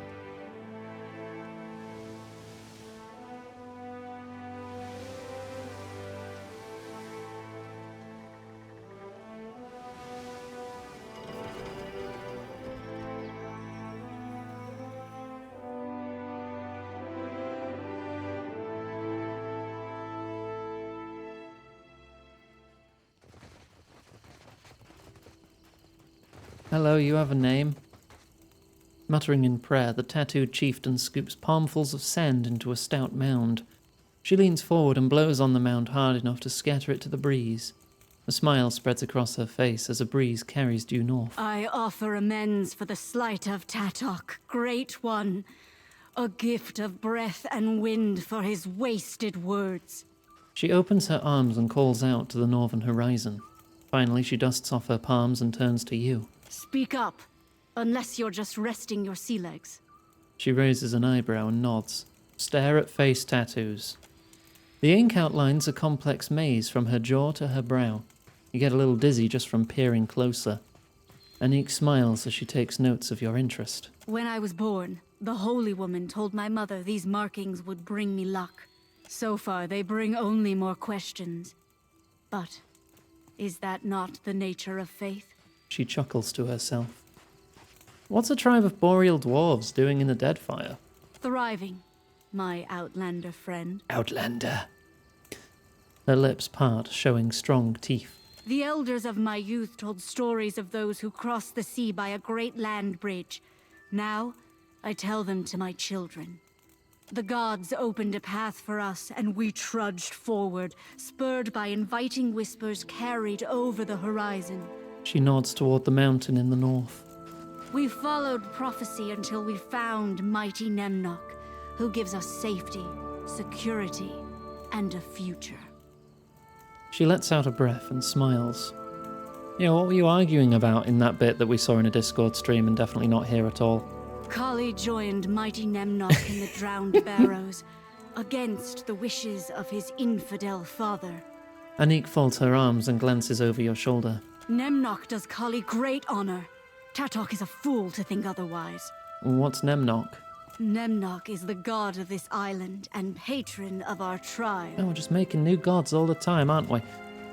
Speaker 1: Hello, you have a name? Muttering in prayer, the tattooed chieftain scoops palmfuls of sand into a stout mound. She leans forward and blows on the mound hard enough to scatter it to the breeze. A smile spreads across her face as a breeze carries due north.
Speaker 23: I offer amends for the slight of Tatok, Great One. A gift of breath and wind for his wasted words.
Speaker 1: She opens her arms and calls out to the northern horizon. Finally, she dusts off her palms and turns to you.
Speaker 23: Speak up. Unless you're just resting your sea legs.
Speaker 1: She raises an eyebrow and nods. Stare at face tattoos. The ink outlines a complex maze from her jaw to her brow. You get a little dizzy just from peering closer. Anique smiles as she takes notes of your interest.
Speaker 23: When I was born, the Holy Woman told my mother these markings would bring me luck. So far, they bring only more questions. But is that not the nature of faith?
Speaker 1: She chuckles to herself. What's a tribe of boreal dwarves doing in the Deadfire?
Speaker 23: Thriving, my Outlander friend.
Speaker 1: Outlander. Her lips part, showing strong teeth.
Speaker 23: The elders of my youth told stories of those who crossed the sea by a great land bridge. Now, I tell them to my children. The gods opened a path for us, and we trudged forward, spurred by inviting whispers carried over the horizon.
Speaker 1: She nods toward the mountain in the north.
Speaker 23: We followed prophecy until we found mighty Nemnock, who gives us safety, security, and a future.
Speaker 1: She lets out a breath and smiles. Yeah, what were you arguing about in that bit that we saw in a Discord stream and definitely not here at all?
Speaker 23: Kali joined mighty Nemnock in the Drowned Barrows, against the wishes of his infidel father.
Speaker 1: Anique folds her arms and glances over your shoulder.
Speaker 23: Nemnock does Kali great honor. Tatok is a fool to think otherwise.
Speaker 1: What's Nemnock?
Speaker 23: Nemnock is the god of this island and patron of our tribe.
Speaker 1: Oh, we're just making new gods all the time, aren't we?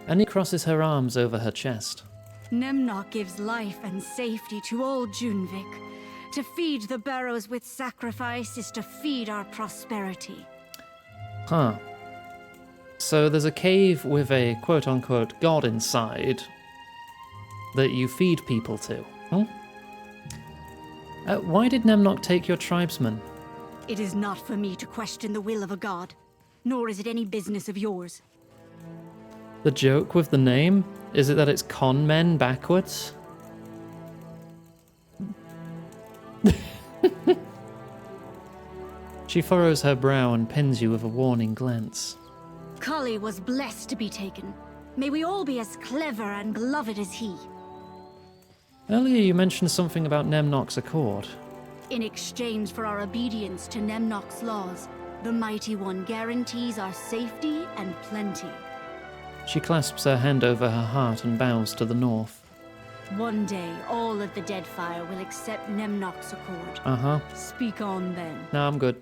Speaker 1: Anique crosses her arms over her chest.
Speaker 23: Nemnock gives life and safety to all Junvik. To feed the barrows with sacrifice is to feed our prosperity.
Speaker 1: Huh. So there's a cave with a quote-unquote god inside that you feed people to. Why did Nemnock take your tribesmen?
Speaker 23: It is not for me to question the will of a god, nor is it any business of yours.
Speaker 1: The joke with the name? Is it that it's con men backwards? She furrows her brow and pins you with a warning glance.
Speaker 23: Kali was blessed to be taken. May we all be as clever and beloved as he.
Speaker 1: Earlier you mentioned something about Nemnock's accord.
Speaker 23: In exchange for our obedience to Nemnock's laws, the Mighty One guarantees our safety and plenty.
Speaker 1: She clasps her hand over her heart and bows to the north.
Speaker 23: One day, all of the Deadfire will accept Nemnock's accord.
Speaker 1: Uh-huh.
Speaker 23: Speak on then.
Speaker 1: No, I'm good.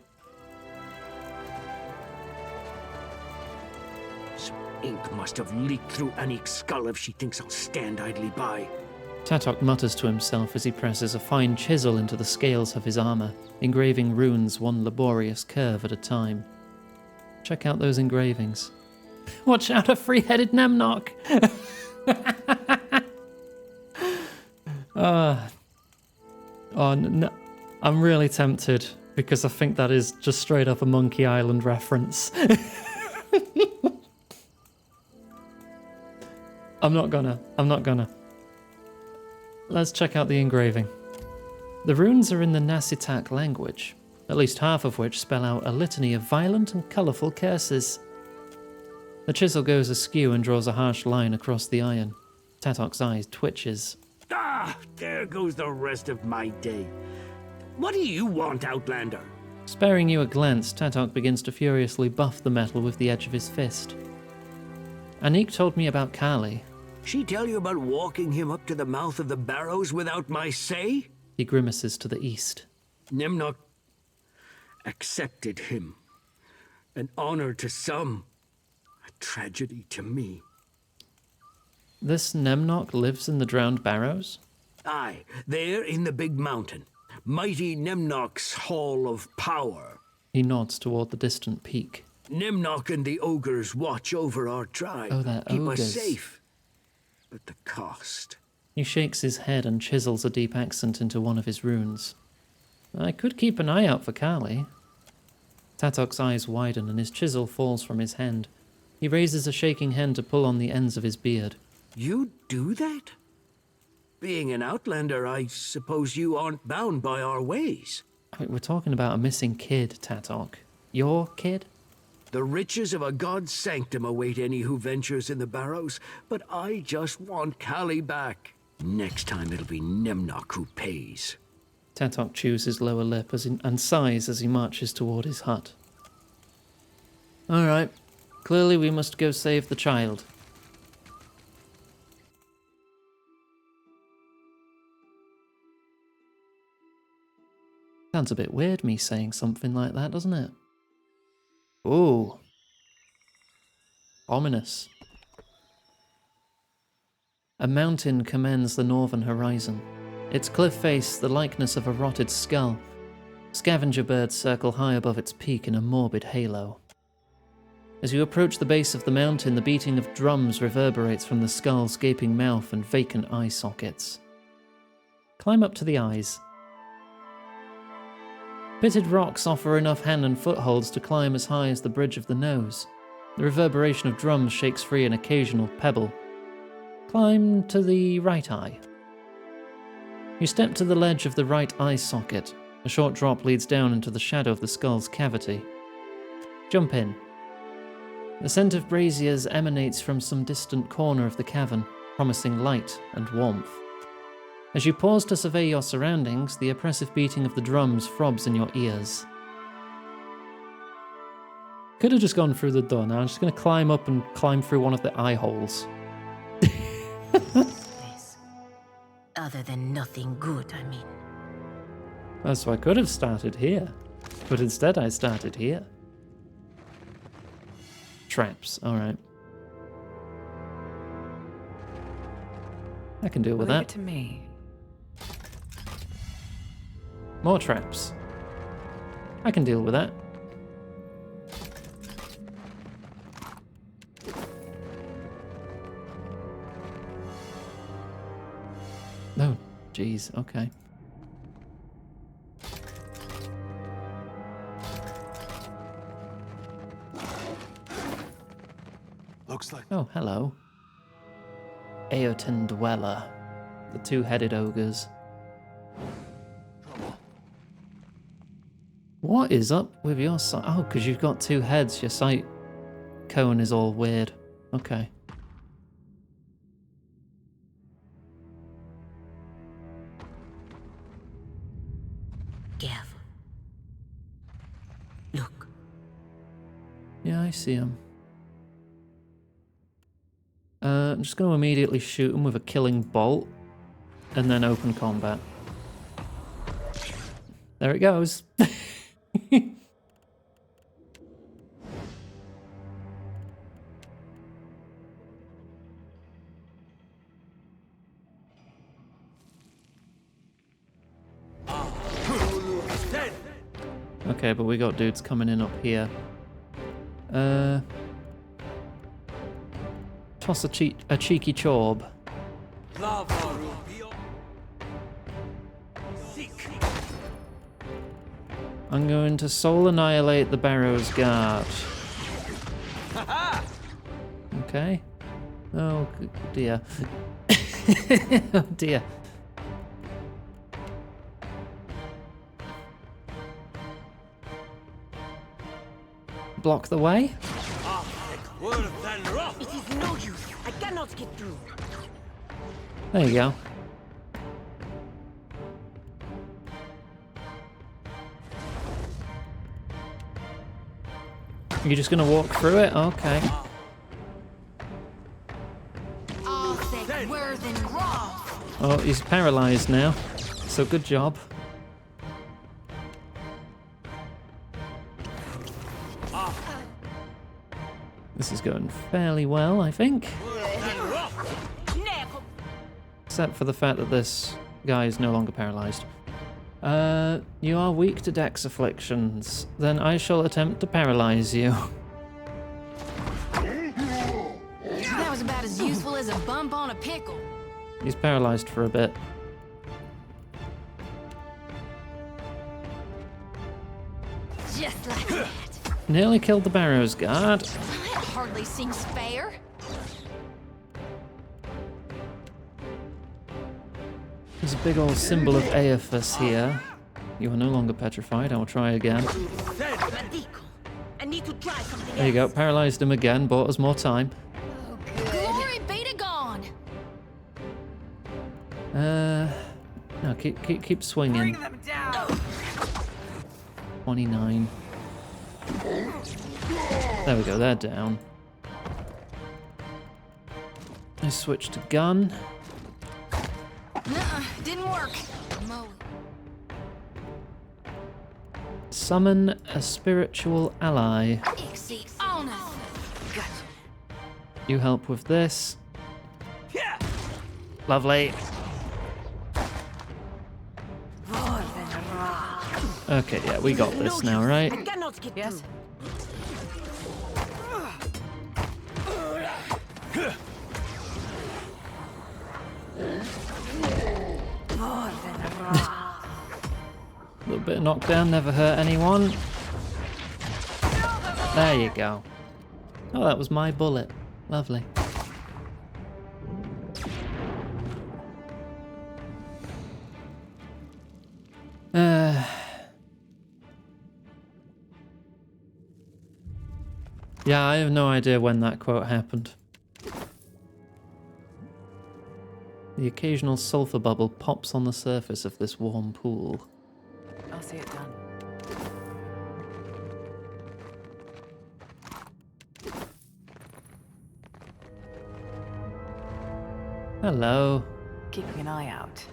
Speaker 14: Some ink must have leaked through Anique's skull if she thinks I'll stand idly by.
Speaker 1: Tatok mutters to himself as he presses a fine chisel into the scales of his armor, engraving runes one laborious curve at a time. Check out those engravings. Watch out, a free-headed Nemnock! No, I'm really tempted, because I think that is just straight up a Monkey Island reference. I'm not gonna. Let's check out the engraving. The runes are in the Nasitak language, at least half of which spell out a litany of violent and colourful curses. The chisel goes askew and draws a harsh line across the iron. Tatok's eyes twitches.
Speaker 14: Ah, there goes the rest of my day. What do you want, Outlander?
Speaker 1: Sparing you a glance, Tatok begins to furiously buff the metal with the edge of his fist. Anique told me about Kali.
Speaker 14: She tell you about walking him up to the mouth of the barrows without my say?
Speaker 1: He grimaces to the east.
Speaker 14: Nemnock accepted him. An honor to some, a tragedy to me.
Speaker 1: This Nemnock lives in the Drowned Barrows?
Speaker 14: Aye, there in the big mountain. Mighty Nemnock's Hall of Power.
Speaker 1: He nods toward the distant peak.
Speaker 14: Nemnock and the ogres watch over our tribe.
Speaker 1: Oh, they're
Speaker 14: keep
Speaker 1: ogres.
Speaker 14: us safe. But the cost.
Speaker 1: He shakes his head and chisels a deep accent into one of his runes. I could keep an eye out for Kali. Tatok's eyes widen and his chisel falls from his hand. He raises a shaking hand to pull on the ends of his beard.
Speaker 14: You do that? Being an outlander, I suppose you aren't bound by our ways.
Speaker 1: We're talking about a missing kid, Tatok. Your kid?
Speaker 14: The riches of a god's sanctum await any who ventures in the barrows, but I just want Kali back. Next time it'll be Nemnok who pays.
Speaker 1: Tetok chews his lower lip and sighs as he marches toward his hut. Alright, clearly we must go save the child. Sounds a bit weird, me saying something like that, doesn't it? Ooh. Ominous. A mountain commends the northern horizon. Its cliff face, the likeness of a rotted skull. Scavenger birds circle high above its peak in a morbid halo. As you approach the base of the mountain, the beating of drums reverberates from the skull's gaping mouth and vacant eye sockets. Climb up to the eyes. Pitted rocks offer enough hand and footholds to climb as high as the bridge of the nose. The reverberation of drums shakes free an occasional pebble. Climb to the right eye. You step to the ledge of the right eye socket. A short drop leads down into the shadow of the skull's cavity. Jump in. The scent of braziers emanates from some distant corner of the cavern, promising light and warmth. As you pause to survey your surroundings, the oppressive beating of the drums throbs in your ears. Could have just gone through the door now. I'm just going to climb up and climb through one of the eye holes.
Speaker 18: Other than nothing good, I mean.
Speaker 1: So I could have started here, but instead I started here. Traps, alright. I can deal with
Speaker 8: Leave
Speaker 1: that.
Speaker 8: it to me.
Speaker 1: More traps. I can deal with that. Oh, jeez, okay.
Speaker 13: Looks like...
Speaker 1: Oh, hello. Eoten Dweller. The two-headed ogres. What is up with your sight? Oh, because you've got two heads. Your sight cone is all weird. Okay.
Speaker 18: Careful. Look.
Speaker 1: Yeah, I see him. I'm just going to immediately shoot him with a killing bolt and then open combat. There it goes. Okay, but we got dudes coming in up here. Toss a cheeky chorb. I'm going to soul annihilate the Barrow's Guard. Okay. Oh dear. Oh dear. Block the way.
Speaker 18: It is no use. I cannot get through.
Speaker 1: There you go. You're just gonna walk through it? Okay. Oh, he's paralyzed now. So good job. This is going fairly well, I think. Except for the fact that this guy is no longer paralyzed. You are weak to dex afflictions. Then I shall attempt to paralyze you.
Speaker 11: That was about as useful as a bump on a pickle.
Speaker 1: He's paralyzed for a bit.
Speaker 11: Just like that.
Speaker 1: Nearly killed the Barrow's Guard.
Speaker 11: That hardly seems fair.
Speaker 1: There's a big old symbol of Aephus here. You are no longer petrified. I will try again.
Speaker 18: I need to try something
Speaker 1: There you go. Paralyzed him again. Bought us more time.
Speaker 11: Glory be to God.
Speaker 1: No, keep swinging. 29. There we go, they're down. I switch to gun.
Speaker 11: Nuh-uh, didn't work.
Speaker 1: Summon a spiritual ally. You help with this. Lovely. Okay, yeah, we got this now, right?
Speaker 10: Yes.
Speaker 1: A little bit of knockdown, never hurt anyone. There you go. Oh, that was my bullet. Lovely. Yeah, I have no idea when that quote happened. The occasional sulfur bubble pops on the surface of this warm pool.
Speaker 8: I'll see it done.
Speaker 1: Hello.
Speaker 8: Keeping an eye out.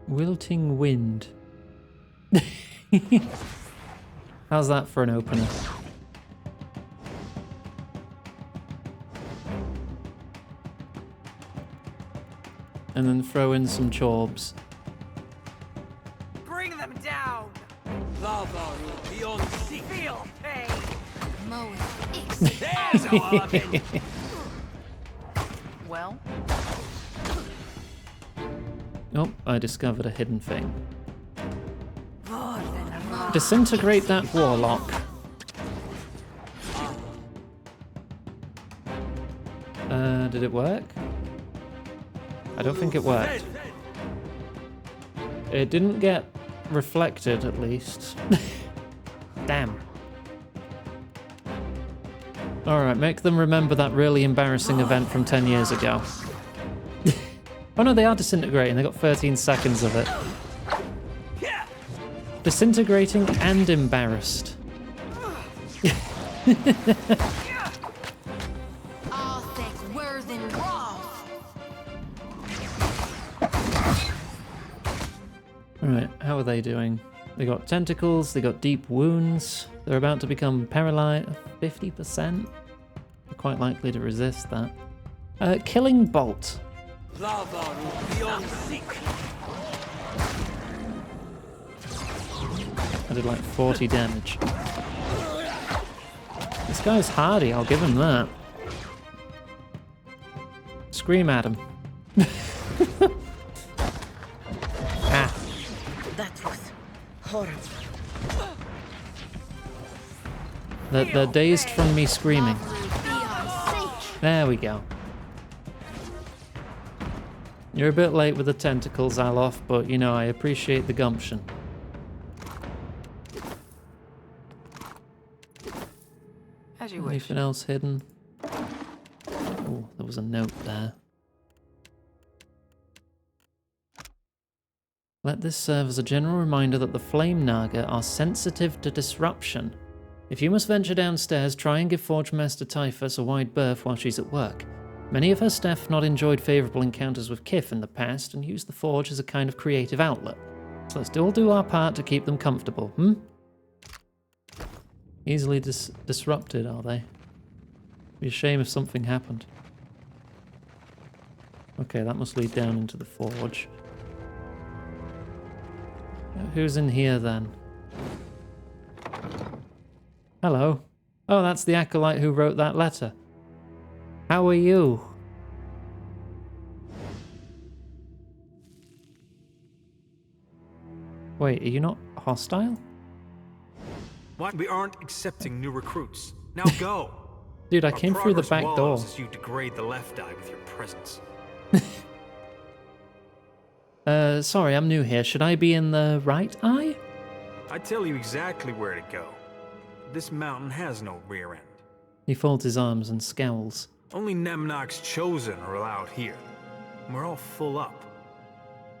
Speaker 1: Wilting wind. How's that for an opener? And then throw in some chorbs.
Speaker 8: Bring them down! Lava beyond sea. Feel pain! There's a weapon! Well?
Speaker 1: Oh, I discovered a hidden thing. Disintegrate that warlock. Did it work? I don't think it worked. It didn't get reflected, at least. Damn. Alright, make them remember that really embarrassing event from 10 years ago. Oh no, they are disintegrating. They got 13 seconds of it. Disintegrating and embarrassed. Alright, how are they doing? They got tentacles, they got deep wounds. They're about to become paralyzed. 50%? They're quite likely to resist that. Killing bolt. I did like 40 damage. This guy's hardy, I'll give him that. Scream at him. Ah.
Speaker 10: That was horrible.
Speaker 1: They're dazed from me screaming. There we go. You're a bit late with the tentacles, Alof, but you know, I appreciate the gumption.
Speaker 8: As you wish.
Speaker 1: Anything else hidden? Oh, there was a note there. Let this serve as a general reminder that the Flame Naga are sensitive to disruption. If you must venture downstairs, try and give Forge Master Typhus a wide berth while she's at work. Many of her staff not enjoyed favourable encounters with Kif in the past and use the Forge as a kind of creative outlet. So let's all do our part to keep them comfortable, hmm? Easily disrupted, are they? Be a shame if something happened. Okay, that must lead down into the Forge. Who's in here then? Hello. Oh, that's the acolyte who wrote that letter. How are you? Wait, are you not hostile?
Speaker 4: What? We aren't accepting new recruits. Now go.
Speaker 1: Dude, I
Speaker 4: Our
Speaker 1: came through the
Speaker 4: progress
Speaker 1: back door.
Speaker 4: wallows as you degrade the left eye with your presence.
Speaker 1: Sorry, I'm new here. Should I be in the right eye?
Speaker 4: I tell you exactly where to go. This mountain has no rear end.
Speaker 1: He folds his arms and scowls.
Speaker 4: Only Nemnok's chosen are allowed here. We're all full up.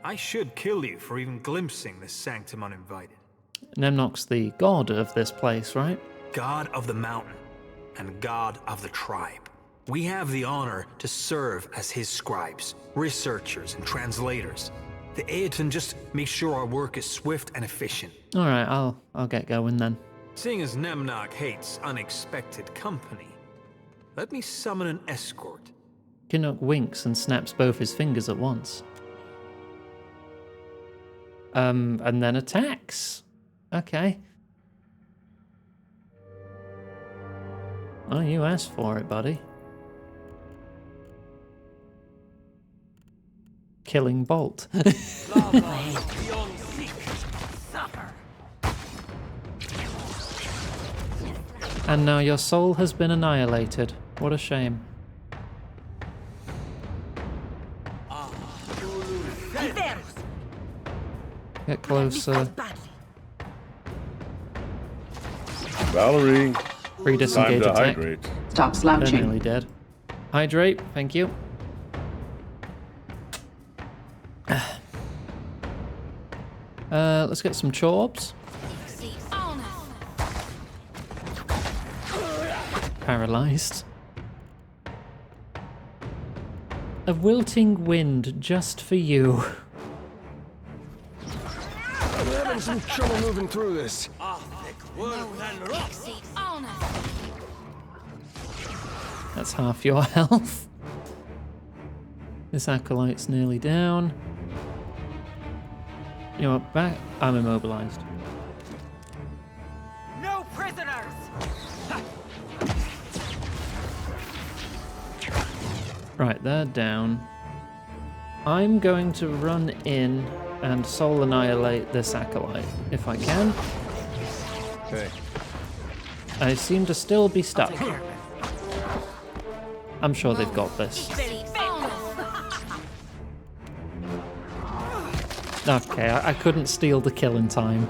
Speaker 4: I should kill you for even glimpsing this sanctum uninvited.
Speaker 1: Nemnok's the god of this place, right?
Speaker 4: God of the mountain and God of the tribe. We have the honor to serve as his scribes, researchers, and translators. The Aeton just makes sure our work is swift and efficient.
Speaker 1: All right, I'll get going then.
Speaker 4: Seeing as Nemnok hates unexpected company, let me summon an escort.
Speaker 1: Kinnock winks and snaps both his fingers at once. And then attacks. Okay. Oh, you asked for it, buddy. Killing bolt. And now your soul has been annihilated. What a shame. Get closer.
Speaker 5: Valerie,
Speaker 1: Free disengage
Speaker 5: time to
Speaker 1: attack.
Speaker 5: hydrate.
Speaker 17: Stop
Speaker 1: They're
Speaker 17: slouching.
Speaker 1: nearly dead. Hydrate, thank you. Let's get some chorbs. Paralyzed. A wilting wind just for you.
Speaker 7: I'm having some trouble moving through this.
Speaker 1: That's half your health. This acolyte's nearly down. You know what? Back. I'm immobilized.
Speaker 8: No prisoners!
Speaker 1: Right, they're down. I'm going to run in and soul annihilate this acolyte, if I can.
Speaker 7: Okay.
Speaker 1: I seem to still be stuck. I'm sure they've got this. Okay, I couldn't steal the kill in time.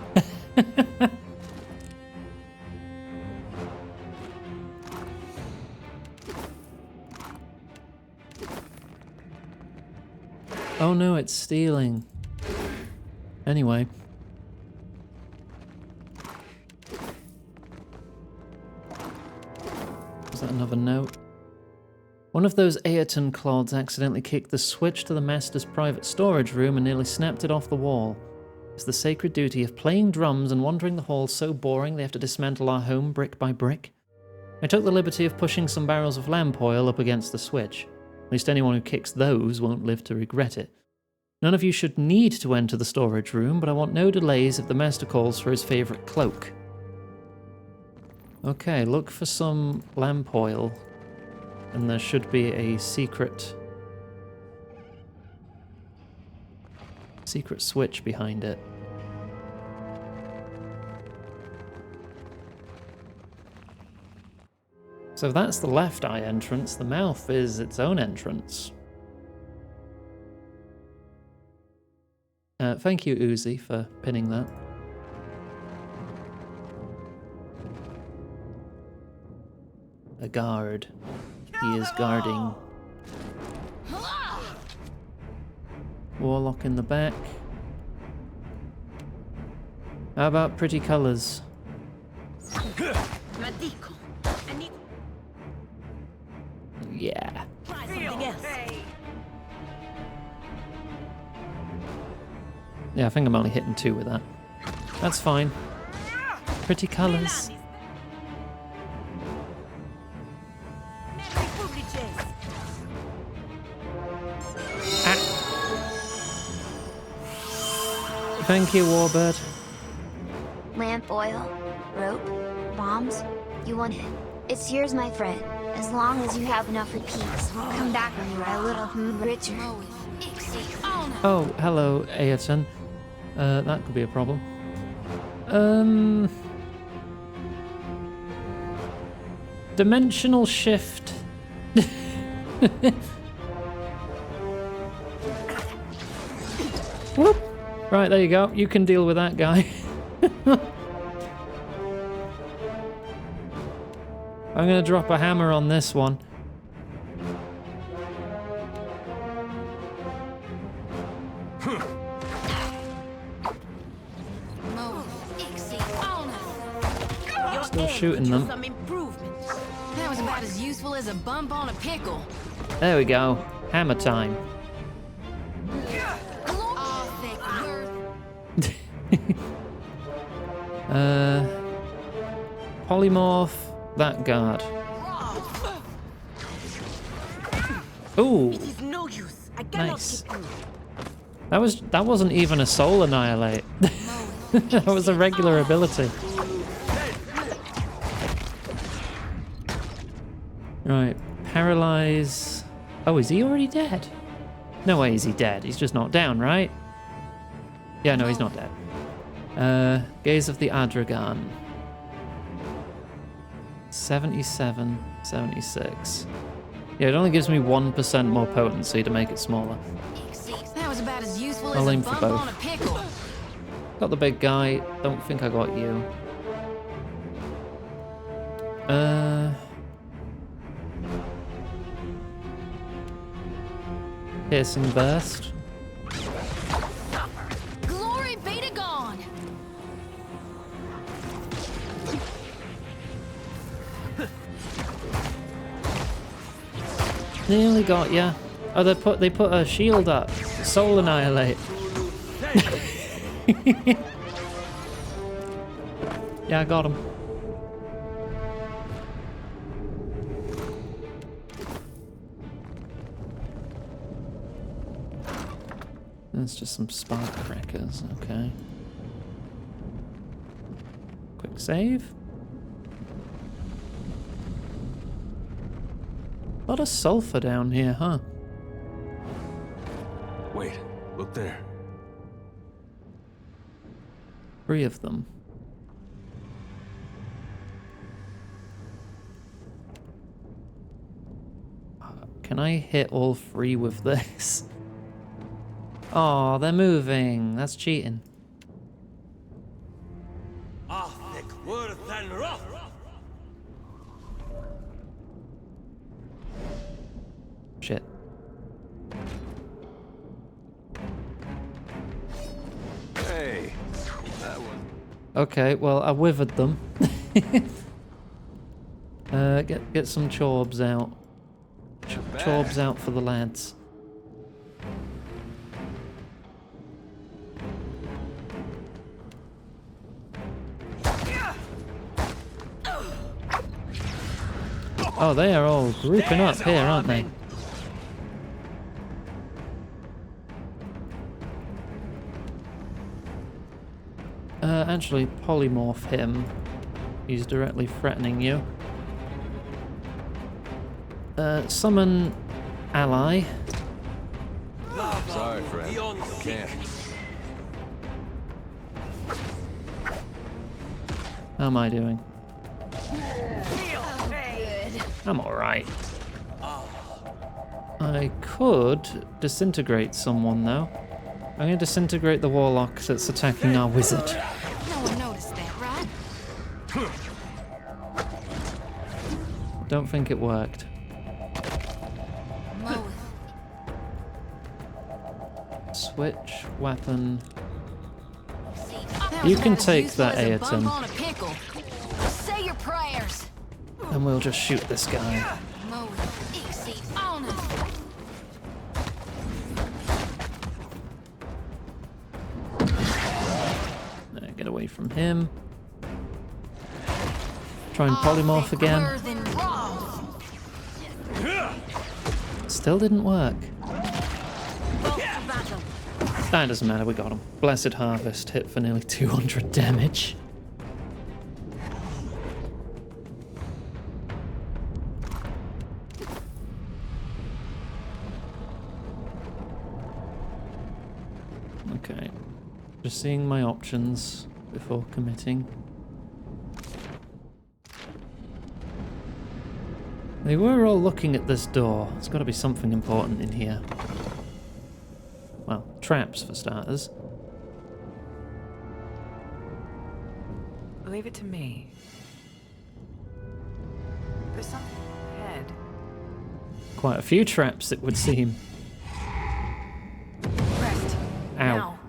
Speaker 1: Oh no, it's stealing. Anyway. Was that another note? One of those Aeton clods accidentally kicked the switch to the master's private storage room and nearly snapped it off the wall. Is the sacred duty of playing drums and wandering the halls so boring they have to dismantle our home brick by brick? I took the liberty of pushing some barrels of lamp oil up against the switch. At least anyone who kicks those won't live to regret it. None of you should need to enter the storage room, but I want no delays if the master calls for his favourite cloak. Okay, look for some lamp oil. And there should be a secret switch behind it. So that's the left eye entrance. The mouth is its own entrance. Thank you, Uzi, for pinning that. A guard. He is guarding. Warlock in the back. How about pretty colours? Yeah. Yeah, I think I'm only hitting 2 with that. That's fine. Pretty colours. Thank you, Warbird.
Speaker 6: Lamp oil, rope, bombs. You want it. It's yours, my friend. As long as you have enough for peace, we'll come back when you're a little richer.
Speaker 1: Oh, hello, Ayrton. That could be a problem. Dimensional shift. Whoop. Right, there you go. You can deal with that guy. I'm gonna drop a hammer on this one. Still shooting them.
Speaker 5: That was about as useful as a bump on a pickle.
Speaker 1: There we go. Hammer time. Polymorph that guard. Ooh. Nice. That wasn't even a soul annihilate. That was a regular ability. Right, paralyze. Oh, is he already dead? No way is he dead. He's just knocked down, right? Yeah, no, he's not dead. Gaze of the Adragan. 77, 76. Yeah, it only gives me 1% more potency to make it smaller.
Speaker 5: That was about as useful
Speaker 1: I'll
Speaker 5: as
Speaker 1: aim
Speaker 5: a
Speaker 1: for
Speaker 5: bump
Speaker 1: both.
Speaker 5: on a pickle.
Speaker 1: Got the big guy. Don't think I got you. Piercing burst.
Speaker 5: Glory be to God.
Speaker 1: Nearly got ya. Oh, they put a shield up. Soul annihilate. Yeah, I got him. That's just some spark crackers, okay. Quick save. A lot of sulfur down here, huh?
Speaker 7: Wait, look there.
Speaker 1: 3 of them. Can I hit all 3 with this? Oh, they're moving. That's cheating. Shit.
Speaker 7: Hey, that was...
Speaker 1: Okay, well, I withered them. Get some chorbs out. Chorbs out for the lads. Oh, they are all grouping up here, aren't they? Actually, polymorph him. He's directly threatening you. Summon ally.
Speaker 7: Sorry, friend. Can't.
Speaker 1: How am I doing? I'm alright. I could disintegrate someone, though. I'm going to disintegrate the warlock that's attacking our wizard.
Speaker 5: No one noticed that, right?
Speaker 1: Don't think it worked. Switch weapon. You can take that, Ayrton.
Speaker 5: Say your prayers.
Speaker 1: And we'll just shoot this guy. Get away from him. Try and polymorph again. Still didn't work. That doesn't matter, we got him. Blessed Harvest hit for nearly 200 damage. Okay, just seeing my options before committing. They were all looking at this door. There's got to be something important in here. Well, traps for starters.
Speaker 9: Leave it to me. There's something ahead.
Speaker 1: Quite a few traps, it would seem.
Speaker 9: Rest.
Speaker 1: Ow.
Speaker 9: Now.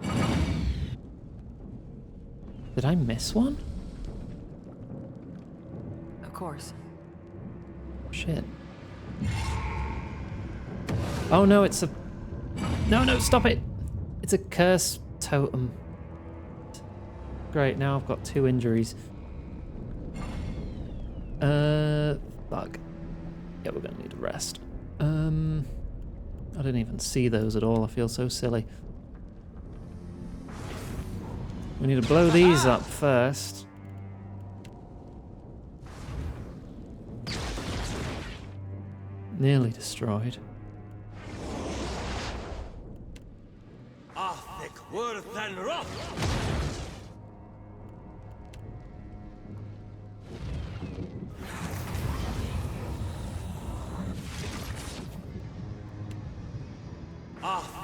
Speaker 1: Did I miss one?
Speaker 9: Of course.
Speaker 1: Shit. Oh no, it's a... No, stop it! It's a curse totem. Great, now I've got 2 injuries. Fuck. Yeah, we're gonna need a rest. I didn't even see those at all. I feel so silly. We need to blow these up first. Nearly destroyed.
Speaker 8: Thick worth and rock.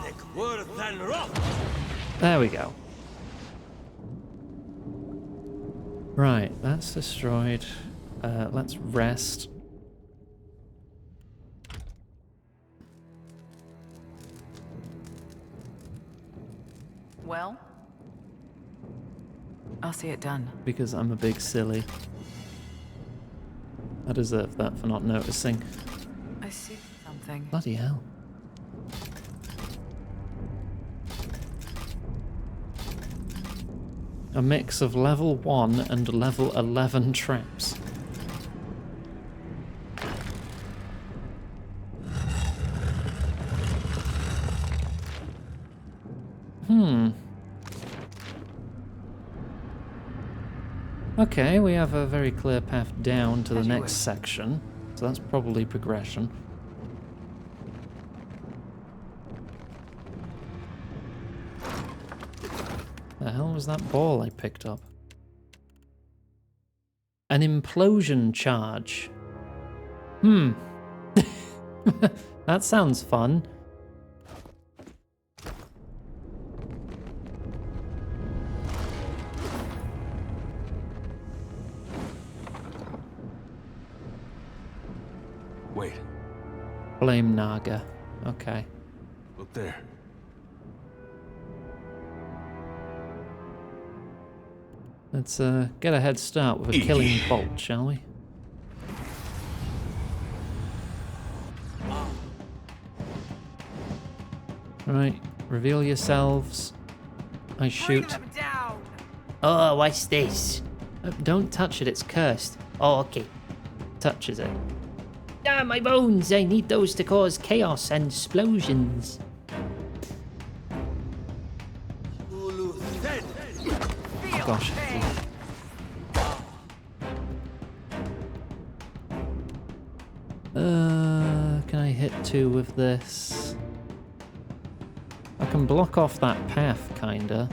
Speaker 8: Thick worth and rock.
Speaker 1: There we go. Right, that's destroyed. Let's rest.
Speaker 9: Well, I'll see it done.
Speaker 1: Because I'm a big silly. I deserve that for not noticing.
Speaker 9: I see something.
Speaker 1: Bloody hell. A mix of level 1 and level 11 traps. Okay, we have a very clear path down to the next section, so that's probably progression. The hell was that ball I picked up? An implosion charge. That sounds fun.
Speaker 7: Wait.
Speaker 1: Blame Naga. Okay.
Speaker 7: Look there.
Speaker 1: Let's get a head start with a killing bolt, shall we? Right, reveal yourselves. I shoot.
Speaker 19: Oh, what's this?
Speaker 1: Don't touch it, it's cursed.
Speaker 19: Oh, okay.
Speaker 1: Touches it.
Speaker 19: Ah, my bones! I need those to cause chaos and explosions.
Speaker 1: Gosh. Can I hit 2 with this? I can block off that path, kinda.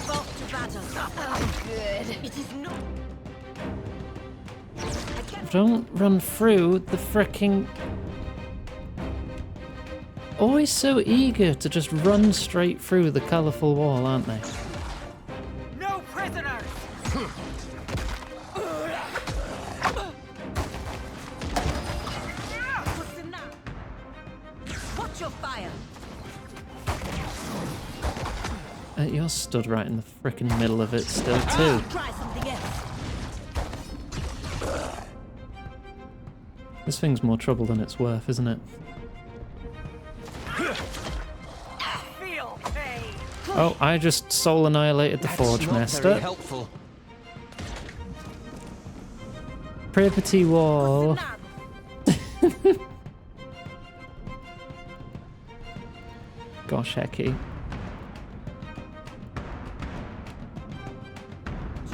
Speaker 5: Oh, good. It is not.
Speaker 1: Don't run through the fricking... Always so eager to just run straight through the colourful wall, aren't they?
Speaker 8: No prisoners.
Speaker 5: Watch your fire.
Speaker 1: You're stood right in the frickin' middle of it still, too.
Speaker 5: Try something else.
Speaker 1: This thing's more trouble than it's worth, isn't it?
Speaker 8: Feel pain.
Speaker 1: Oh, I just soul annihilated the Forge Master.
Speaker 2: Helpful.
Speaker 1: Pretty wall. Gosh, hecky.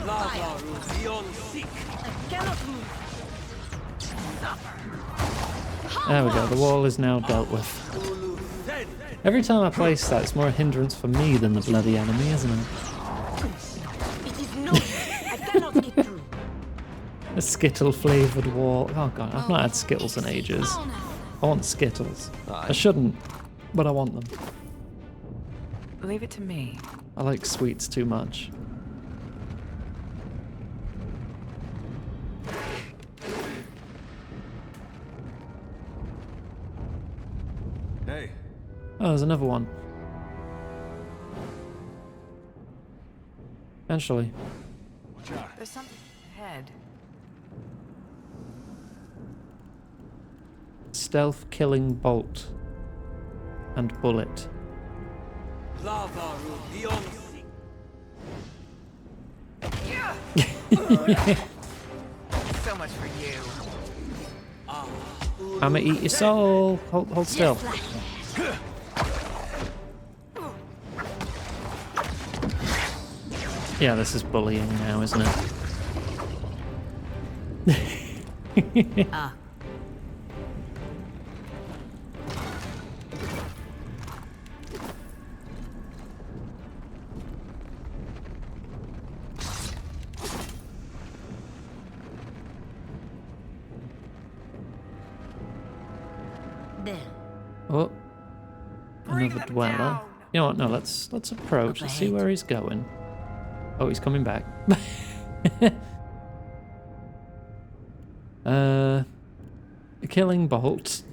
Speaker 8: Lava will be on seek.
Speaker 5: I cannot move.
Speaker 1: There we go, the wall is now dealt with. Every time I place that, it's more a hindrance for me than the bloody enemy, isn't it?
Speaker 5: It is no. I cannot get through.
Speaker 1: A Skittle-flavoured wall. Oh god, I've not had Skittles in ages. I want Skittles. I shouldn't, but I want them.
Speaker 9: Leave it to me.
Speaker 1: I like sweets too much.
Speaker 7: Hey.
Speaker 1: Oh, there's another one. Eventually.
Speaker 7: Watch out.
Speaker 9: There's something ahead.
Speaker 1: Stealth killing bolt and bullet.
Speaker 8: Lava beyond.
Speaker 9: So much for you.
Speaker 1: I'ma eat your soul. Hold still. Yeah, this is bullying now, isn't it?
Speaker 9: Ah.
Speaker 5: There.
Speaker 1: Oh, another dweller. You know what? No, let's approach. Let's see where he's going. Oh, he's coming back. Killing bolt,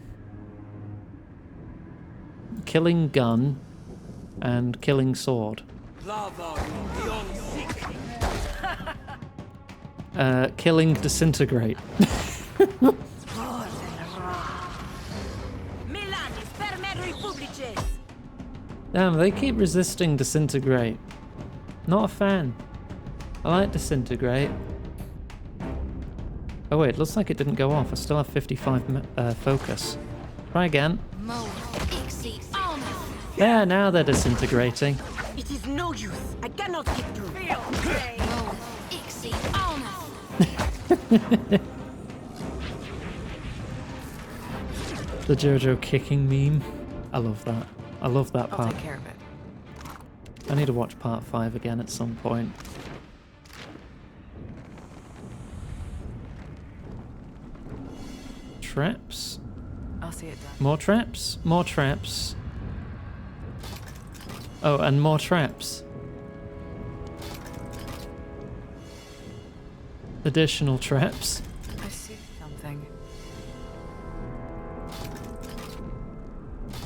Speaker 1: killing gun, and killing sword. Killing disintegrate. Damn, they keep resisting disintegrate. Not a fan. I like disintegrate. Oh wait, looks like it didn't go off. I still have 55 focus. Try again. There, now they're disintegrating.
Speaker 10: It is no use. I cannot get through.
Speaker 1: The JoJo kicking meme. I love that. I love that part.
Speaker 9: I'll take care of it.
Speaker 1: I need to watch part 5 again at some point. Traps.
Speaker 9: I'll see it done.
Speaker 1: More traps. More traps. Oh, and more traps. Additional traps.
Speaker 9: I see something.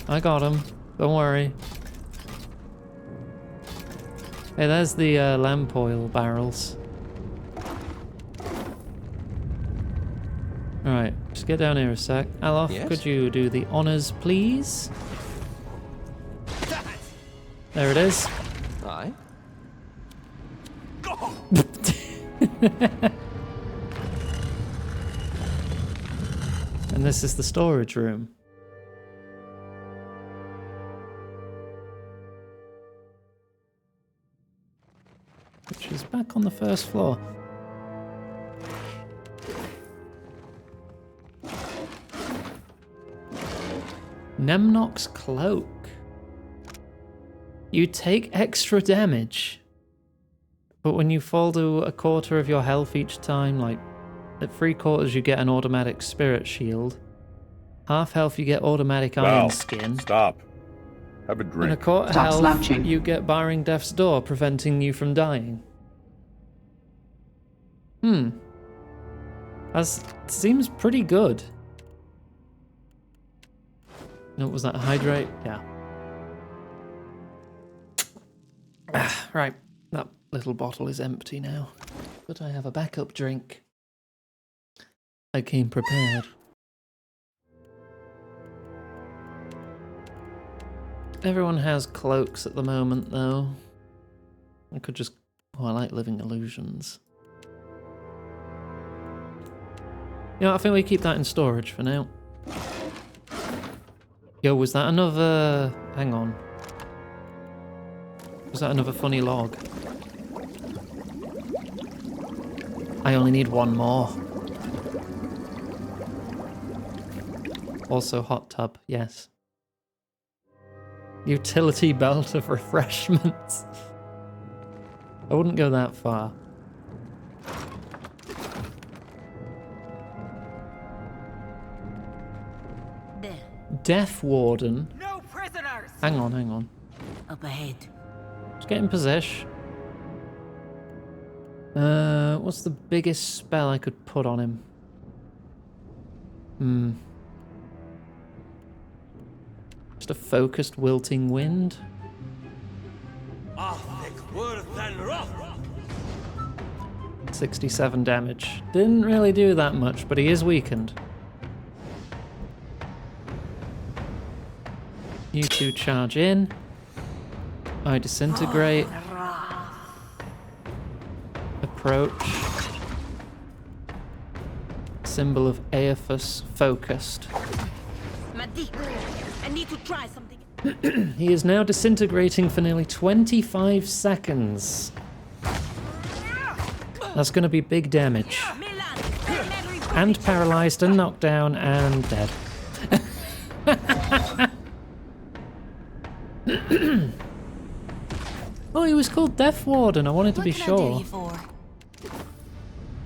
Speaker 1: I got him. Don't worry. Hey, there's the lamp oil barrels. Alright, just get down here a sec. Alof,
Speaker 21: Yes?
Speaker 1: could you do the honors, please? There it is.
Speaker 21: Aye.
Speaker 1: And this is the storage room. Which is back on the first floor. Nemnok's cloak. You take extra damage, but when you fall to a quarter of your health each time, like at 3/4 you get an automatic spirit shield, half health you get automatic iron skin.
Speaker 7: Stop. Have a
Speaker 1: And a
Speaker 7: drink.
Speaker 1: quarter
Speaker 7: Stop
Speaker 1: health
Speaker 7: slouching.
Speaker 1: you get barring death's door, preventing you from dying. That seems pretty good. No, was that hydrate? Yeah. Right, that little bottle is empty now. But I have a backup drink. I came prepared. Everyone has cloaks at the moment, though. I could just... Oh, I like living illusions. You know, I think we keep that in storage for now. Yo, was that another... Hang on. Was that another funny log? I only need one more. Also hot tub, yes. Utility belt of refreshments. I wouldn't go that far. Death Warden.
Speaker 10: No prisoners.
Speaker 1: Hang on, hang on.
Speaker 10: Up ahead.
Speaker 1: Just Get in position. What's the biggest spell I could put on him? Just a focused wilting wind? 67 damage. Didn't really do that much, but he is weakened. You two charge in. I disintegrate. Approach. Symbol of Aephus focused.
Speaker 5: I need to try something.
Speaker 1: He is now disintegrating for nearly 25 seconds. That's going to be big damage. And paralyzed and knocked down and dead. Oh, he was called Death Warden. I wanted to be sure.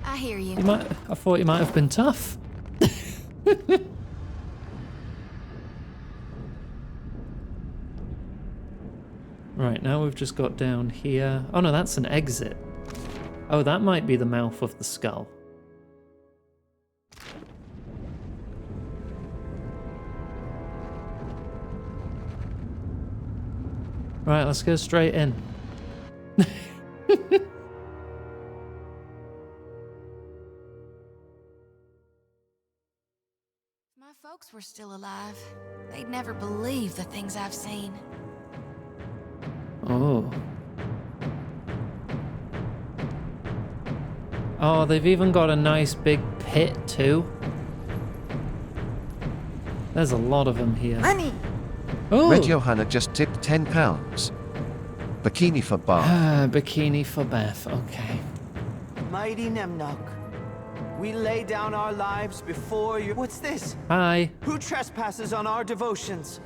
Speaker 11: I hear you.
Speaker 1: I thought he might have been tough. Right, now we've just got down here. Oh no, that's an exit. Oh, that might be the mouth of the skull. Right, let's go straight in.
Speaker 11: If my folks were still alive, they'd never believe the things I've seen.
Speaker 1: Oh. Oh, they've even got a nice big pit too. There's a lot of them here.
Speaker 15: Money!
Speaker 1: Oh.
Speaker 15: Red Johanna just tipped £10. Bikini for Bath.
Speaker 1: Bikini for Beth, okay.
Speaker 8: Mighty Nemnok, we lay down our lives before you. What's this?
Speaker 1: Hi.
Speaker 8: Who trespasses on our devotions?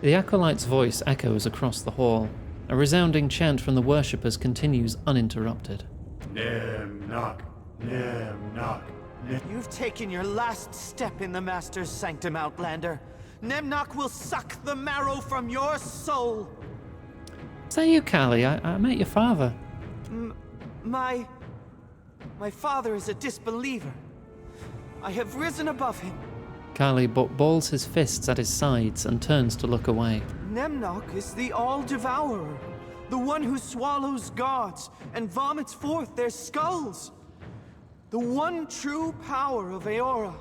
Speaker 1: The acolyte's voice echoes across the hall. A resounding chant from the worshippers continues uninterrupted.
Speaker 7: Nemnok, Nemnok,
Speaker 8: You've taken your last step in the Master's sanctum, Outlander. Nemnok will suck the marrow from your soul.
Speaker 1: Is that you, Callie? I met your father.
Speaker 8: My father is a disbeliever. I have risen above him.
Speaker 1: Callie balls his fists at his sides and turns to look away.
Speaker 8: Nemnok is the all-devourer, the one who swallows gods and vomits forth their skulls. The one true power of Aeora.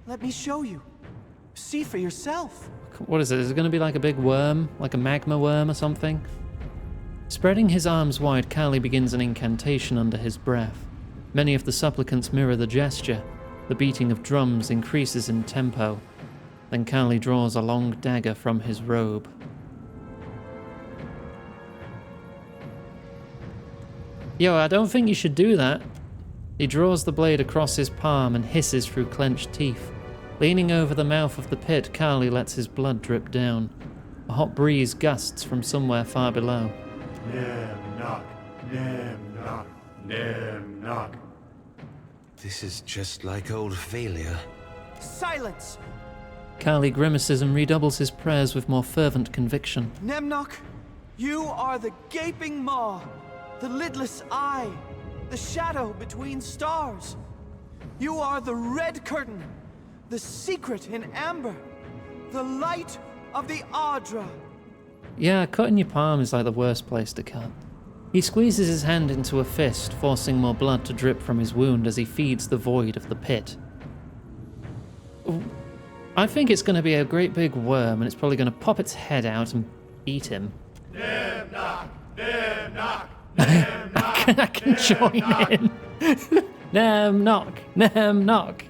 Speaker 8: Let me show you. See for yourself.
Speaker 1: What is it? Is it going to be like a big worm? Like a magma worm or something? Spreading his arms wide, Callie begins an incantation under his breath. Many of the supplicants mirror the gesture. The beating of drums increases in tempo. Then Callie draws a long dagger from his robe. Yo, I don't think you should do that. He draws the blade across his palm and hisses through clenched teeth. Leaning over the mouth of the pit, Callie lets his blood drip down. A hot breeze gusts from somewhere far below.
Speaker 7: Nemnok, Nemnok, Nemnok.
Speaker 16: This is just like old Valia.
Speaker 8: Silence!
Speaker 1: Callie grimaces and redoubles his prayers with more fervent conviction.
Speaker 8: Nemnok, you are the gaping maw, the lidless eye, the shadow between stars. You are the red curtain, the secret in amber, the light of the Ardra.
Speaker 1: Yeah, cutting your palm is like the worst place to cut. He squeezes his hand into a fist, forcing more blood to drip from his wound as he feeds the void of the pit. I think it's going to be a great big worm, and it's probably going to pop its head out and eat him.
Speaker 7: Nemnok, Nemnok, Nemnok.
Speaker 1: I can join in. Nemnok, Nemnok.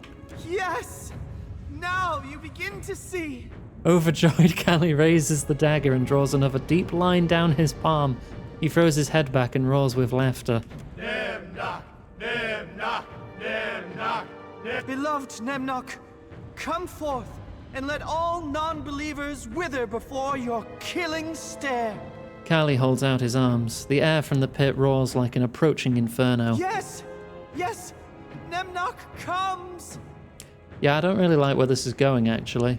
Speaker 8: Yes! Now you begin to see.
Speaker 1: Overjoyed, Callie raises the dagger and draws another deep line down his palm. He throws his head back and roars with laughter.
Speaker 7: Nemnok, Nemnok, Nemnok, Nemnok.
Speaker 8: Beloved Nemnok, come forth and let all non-believers wither before your killing stare.
Speaker 1: Callie holds out his arms. The air from the pit roars like an approaching inferno.
Speaker 8: Yes! Yes! Nemnok comes!
Speaker 1: Yeah, I don't really like where this is going, actually.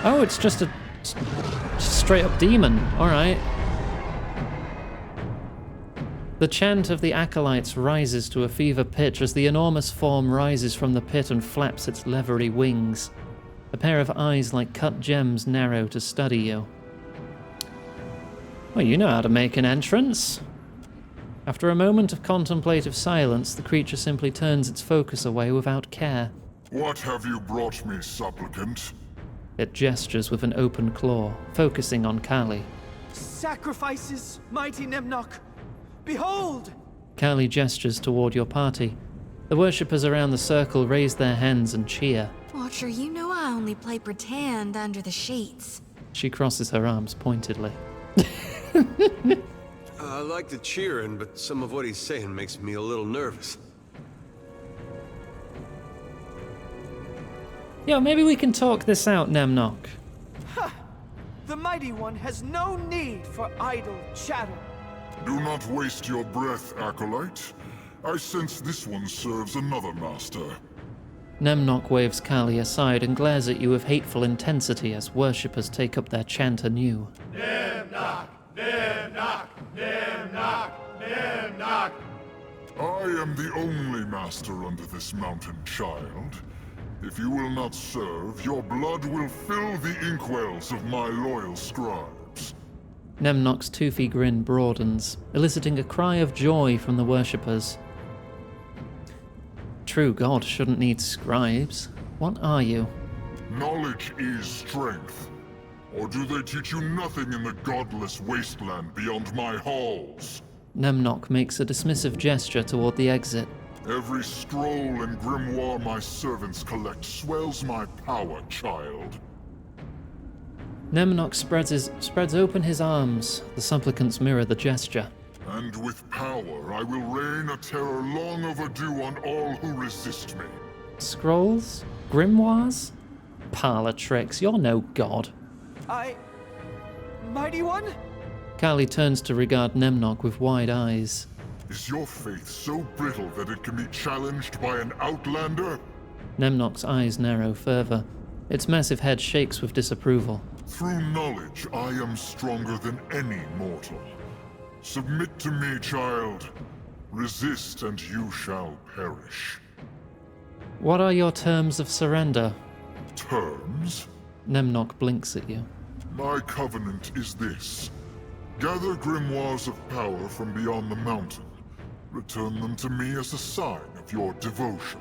Speaker 1: Oh, it's just a straight up demon. Alright. The chant of the acolytes rises to a fever pitch as the enormous form rises from the pit and flaps its leathery wings. A pair of eyes like cut gems narrow to study you. Well, you know how to make an entrance. After a moment of contemplative silence, the creature simply turns its focus away without care.
Speaker 3: What have you brought me, supplicant?
Speaker 1: It gestures with an open claw, focusing on Kali.
Speaker 8: Sacrifices, mighty Nemnok! Behold!
Speaker 1: Kali gestures toward your party. The worshippers around the circle raise their hands and cheer.
Speaker 11: Watcher, you know I only play pretend under the sheets.
Speaker 1: She crosses her arms pointedly.
Speaker 12: I like the cheering, but some of what he's saying makes me a little nervous.
Speaker 1: Yo, maybe we can talk this out, Nemnok.
Speaker 8: Ha! The Mighty One has no need for idle chatter.
Speaker 3: Do not waste your breath, Acolyte. I sense this one serves another master.
Speaker 1: Nemnok waves Kali aside and glares at you with hateful intensity as worshippers take up their chant anew.
Speaker 7: Nimnok! Nimnok! Nimnok! Nimnok!
Speaker 3: I am the only master under this mountain, child. If you will not serve, your blood will fill the inkwells of my loyal scribes.
Speaker 1: Nemnok's toothy grin broadens, eliciting a cry of joy from the worshippers. True God shouldn't need scribes. What are you?
Speaker 3: Knowledge is strength. Or do they teach you nothing in the godless wasteland beyond my halls?
Speaker 1: Nemnok makes a dismissive gesture toward the exit.
Speaker 3: Every scroll and grimoire my servants collect swells my power, child.
Speaker 1: Nemnok spreads open his arms. The supplicants mirror the gesture.
Speaker 3: And with power, I will rain a terror long overdue on all who resist me.
Speaker 1: Scrolls? Grimoires? Parlor tricks, you're no god.
Speaker 8: Mighty One?
Speaker 1: Kali turns to regard Nemnok with wide eyes.
Speaker 3: Is your faith so brittle that it can be challenged by an outlander?
Speaker 1: Nemnok's eyes narrow further. Its massive head shakes with disapproval.
Speaker 3: Through knowledge, I am stronger than any mortal. Submit to me, child. Resist and you shall perish.
Speaker 1: What are your terms of surrender?
Speaker 3: Terms?
Speaker 1: Nemnok blinks at you.
Speaker 3: My covenant is this. Gather grimoires of power from beyond the mountain. Return them to me as a sign of your devotion.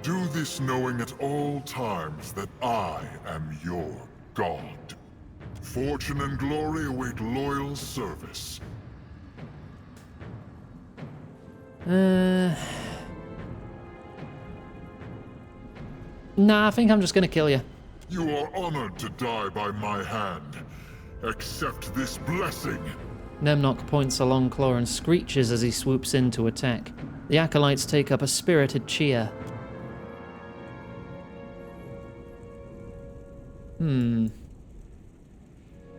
Speaker 3: Do this knowing at all times that I am your God. Fortune and glory await loyal service.
Speaker 1: Nah, I think I'm just gonna kill you.
Speaker 3: You are honored to die by my hand. Accept this blessing.
Speaker 1: Nemnok points a long claw and screeches as he swoops in to attack. The acolytes take up a spirited cheer.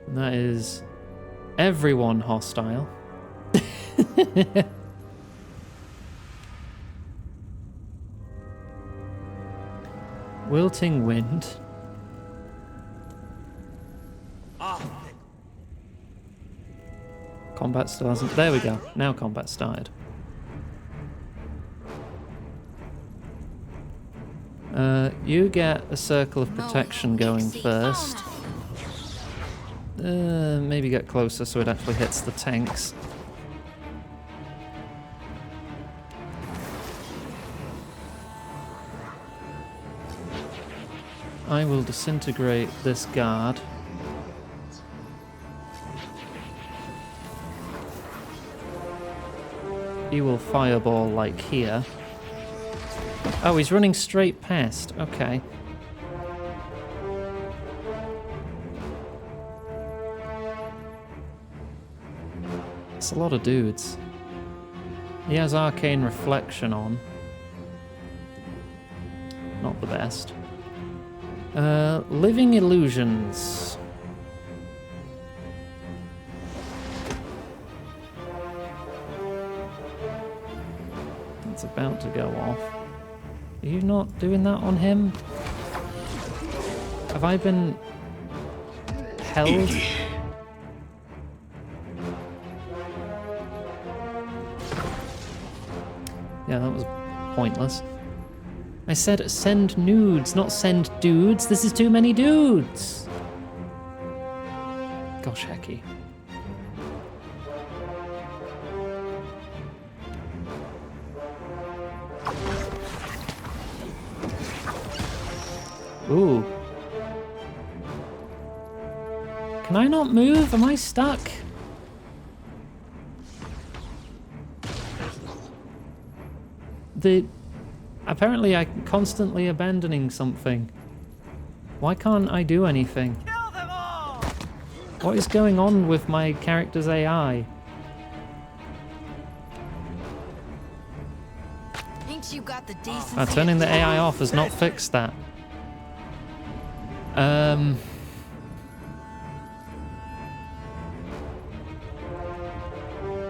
Speaker 1: That is everyone hostile. Wilting wind. Combat still hasn't. There we go. Now combat started. You get a circle of protection going first. Maybe get closer so it actually hits the tanks. I will disintegrate this guard. He will fireball like here. Oh, he's running straight past. Okay. It's a lot of dudes. He has arcane reflection on. Not the best. Living illusions. It's about to go off. Are you not doing that on him? Have I been held. Yeah, that was pointless. I said send nudes, not send dudes. This is too many dudes. Gosh, hecky. Ooh. Can I not move? Am I stuck? Apparently I'm constantly abandoning something. Why can't I do anything? What is going on with my character's AI?
Speaker 5: Ain't you got the decency?
Speaker 1: Turning the AI off has not fixed that.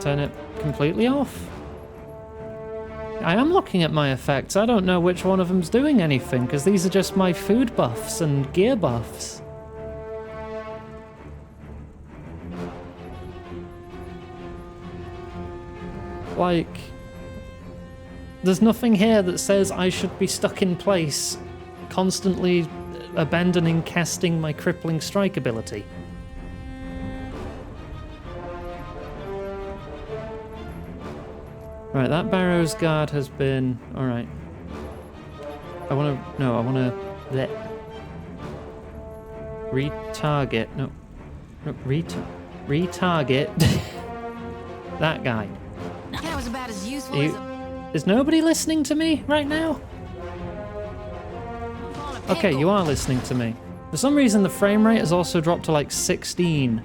Speaker 1: Turn it completely off. I am looking at my effects. I don't know which one of them's doing anything, because these are just my food buffs and gear buffs. Like, there's nothing here that says I should be stuck in place, constantly abandoning casting my crippling strike ability. Right, that Barrow's guard has been... Alright. I want to... Retarget. No, retarget that guy.
Speaker 5: That was about as useful as a...
Speaker 1: Is nobody listening to me right now? Okay, you are listening to me. For some reason, the frame rate has also dropped to like 16.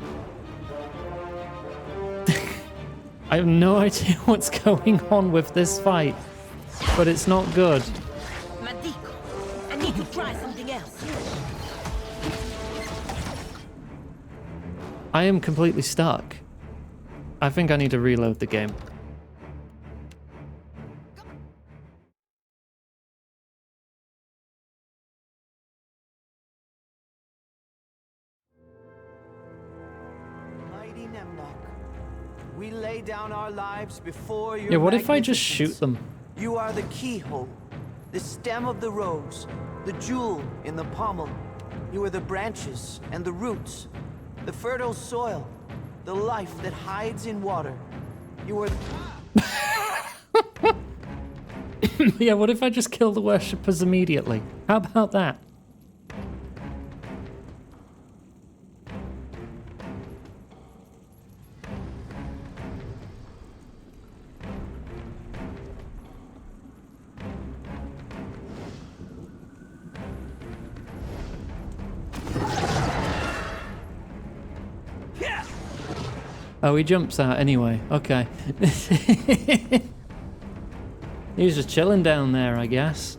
Speaker 1: I have no idea what's going on with this fight, but it's not good.
Speaker 18: Madico, I need to try something else.
Speaker 1: I am completely stuck. I think I need to reload the game.
Speaker 8: Mighty Nemnock, we lay down our lives before your
Speaker 1: Yeah, what if I just shoot them?
Speaker 8: You are the keyhole, the stem of the rose, the jewel in the pommel. You are the branches and the roots, the fertile soil, the life that hides in water. You are
Speaker 1: Yeah, what if I just kill the worshippers immediately? How about that? Oh, he jumps out anyway. Okay. He was just chilling down there, I guess.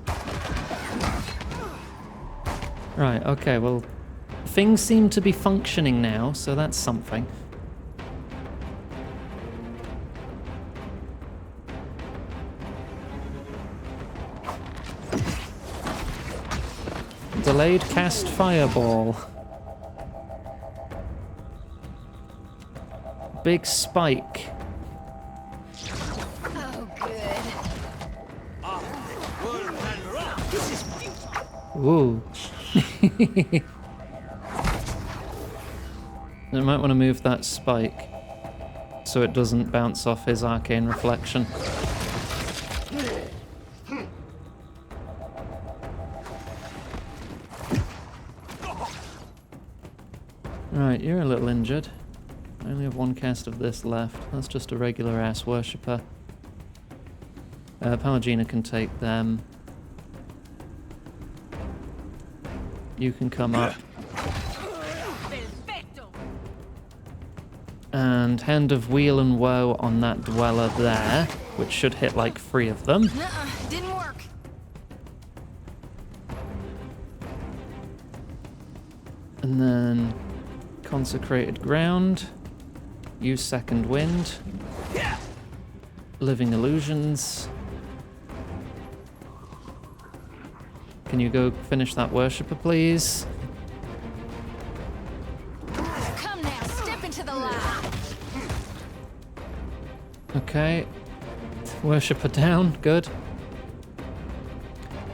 Speaker 1: Right, okay, well, things seem to be functioning now, so that's something. Delayed cast fireball. Big spike.
Speaker 5: Oh, good.
Speaker 1: Ooh. I might want to move that spike so it doesn't bounce off his arcane reflection. Right, you're a little injured. I only have one cast of this left. That's just a regular ass worshipper. Pallegina can take them. You can come up. And Hand of Wheel and Woe on that dweller there, which should hit like 3 of them.
Speaker 5: Didn't work.
Speaker 1: And then Consecrated Ground. Use Second Wind. Living Illusions. Can you go finish that worshipper, please?
Speaker 5: the light.
Speaker 1: Okay. Worshipper down. Good.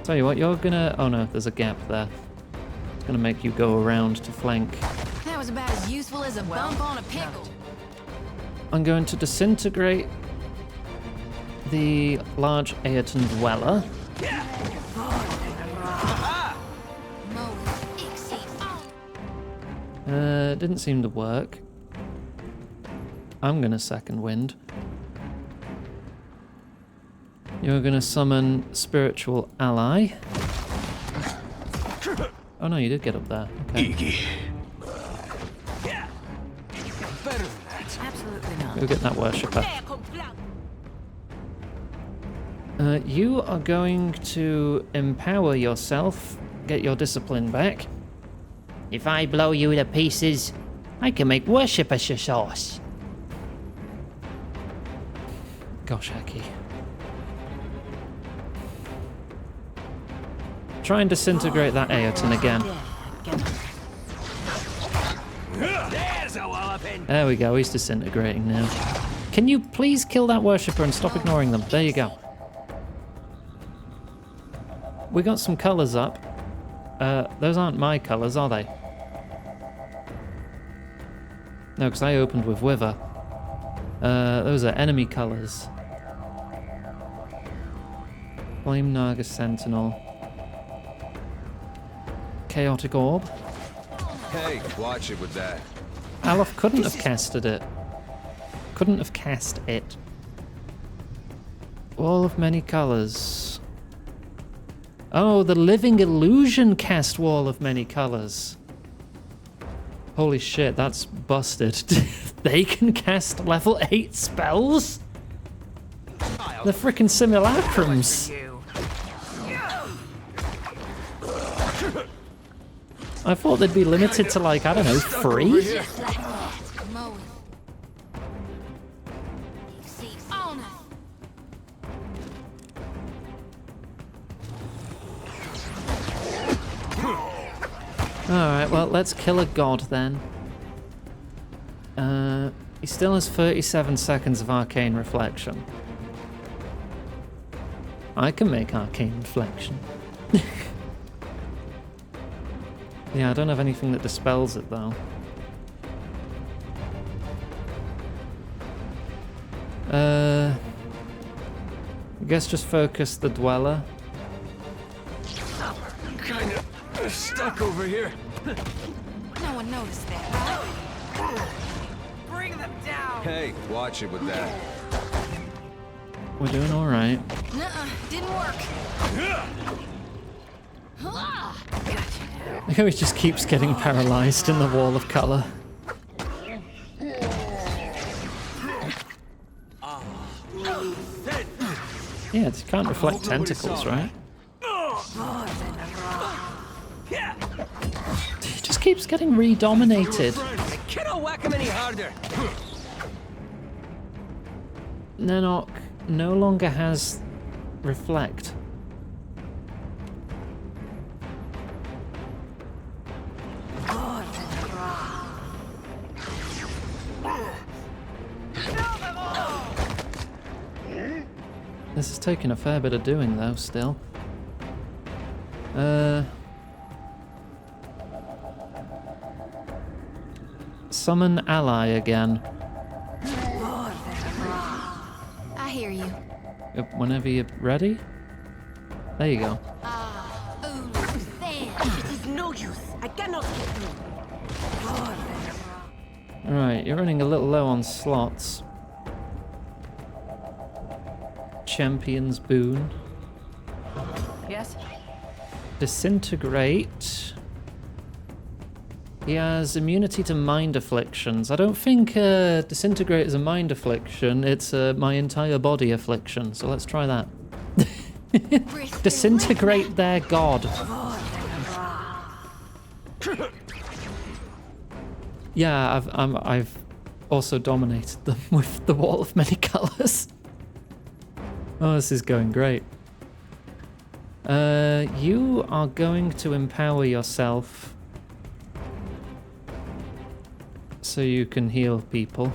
Speaker 1: Tell you what, you're gonna... Oh no, there's a gap there. It's gonna make you go around to flank.
Speaker 5: That was about as useful as a bump on a pickle.
Speaker 1: I'm going to disintegrate the large Ayrton dweller. Didn't seem to work. I'm gonna second wind. You're gonna summon spiritual ally. Oh no, you did get up there. Okay.
Speaker 9: Better than that. Absolutely not.
Speaker 1: Go get that worshipper. You are going to empower yourself, get your discipline back.
Speaker 19: If I blow you to pieces, I can make worshipper sauce.
Speaker 1: Gosh, Heki. Try and disintegrate that Ayrton again. There we go, he's disintegrating now. Can you please kill that worshipper and stop ignoring them? There you go. We got some colours up. Those aren't my colours, are they? No, because I opened with Wither. Those are enemy colours. Flame Naga Sentinel. Chaotic Orb.
Speaker 12: Hey, watch it with that.
Speaker 1: Alof couldn't have casted it. Couldn't have cast it. Wall of Many Colours. Oh, the Living Illusion cast Wall of Many Colours. Holy shit, that's busted. They can cast level 8 spells? The frickin' simulacrums. I thought they'd be limited to like, I don't know, 3? Alright, well, let's kill a god then. He still has 37 seconds of Arcane Reflection. I can make Arcane Reflection. Yeah, I don't have anything that dispels it though. I guess just focus the Dweller.
Speaker 7: I'm kinda stuck over here.
Speaker 5: No one noticed that.
Speaker 9: Bring them down.
Speaker 12: Hey, watch it with that.
Speaker 1: We're doing alright.
Speaker 5: Nuh-uh, didn't work.
Speaker 1: He just keeps getting paralyzed in the wall of color. Yeah, it can't reflect tentacles, right? He just keeps getting re-dominated.
Speaker 7: Cannot whack him any harder.
Speaker 1: Nenok no longer has reflect. This is taking a fair bit of doing though, still. Summon ally again.
Speaker 5: I hear you.
Speaker 1: Whenever you're ready. There you go.
Speaker 18: It is no use. I cannot get through.
Speaker 1: Alright, you're running a little low on slots. Champion's Boon.
Speaker 9: Yes?
Speaker 1: Disintegrate. He has immunity to mind afflictions. I don't think Disintegrate is a mind affliction. It's my entire body affliction. So let's try that. Disintegrate their god. Yeah, I've also dominated them with the Wall of Many Colors. Oh, this is going great. You are going to empower yourself so you can heal people.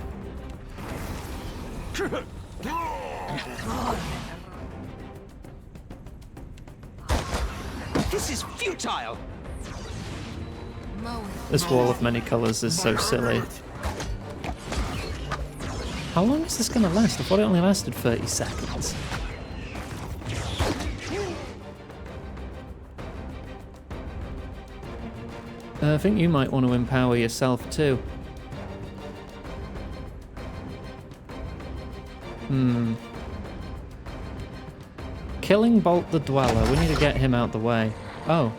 Speaker 7: This is futile.
Speaker 1: This wall of many colours is so silly. How long is this going to last? I thought it only lasted 30 seconds. I think you might want to empower yourself too. Killing Bolt the Dweller. We need to get him out the way. Oh.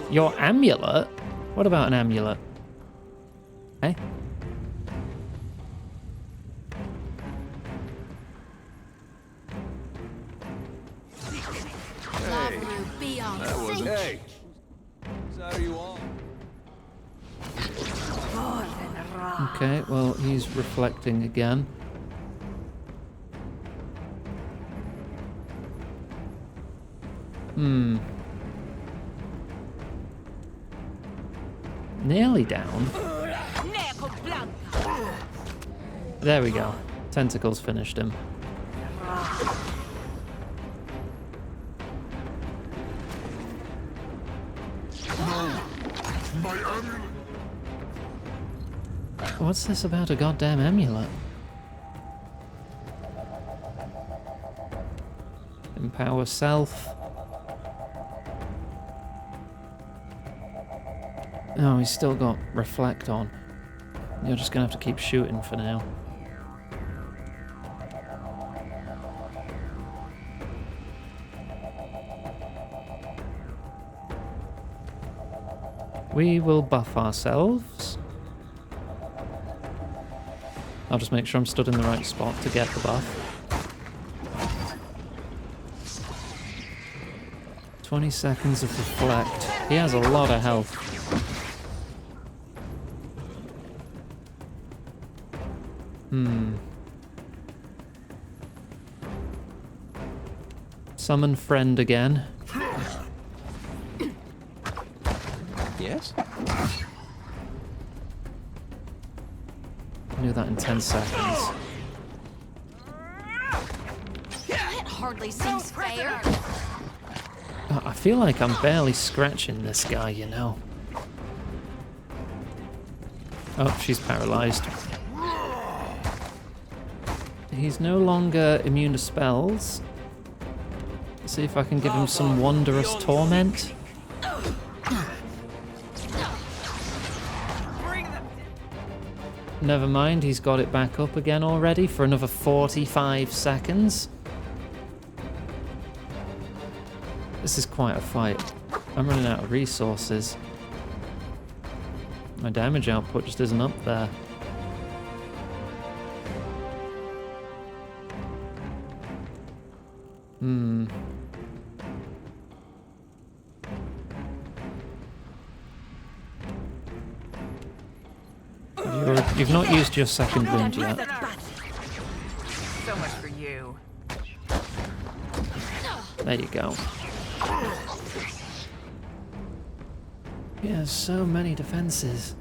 Speaker 1: Your amulet? What about an amulet? Hey?
Speaker 7: Hey! Is that you all?
Speaker 1: Okay, well, he's reflecting again. Nearly down. There we go. Tentacles finished him.
Speaker 3: My amulet!
Speaker 1: What's this about a goddamn amulet? Empower self. Oh, he's still got reflect on. You're just gonna have to keep shooting for now. We will buff ourselves. I'll just make sure I'm stood in the right spot to get the buff. 20 seconds of reflect. He has a lot of health. Summon friend again.
Speaker 7: Yes?
Speaker 1: Do that in 10 seconds.
Speaker 5: It hardly seems fair.
Speaker 1: Oh, I feel like I'm barely scratching this guy, you know. Oh, she's paralyzed. He's no longer immune to spells. Let's see if I can give him some wondrous torment. Never mind, he's got it back up again already for another 45 seconds. This is quite a fight. I'm running out of resources. My damage output just isn't up there. You've not used your second wound yet.
Speaker 9: So much for you.
Speaker 1: There you go. He has so many defenses.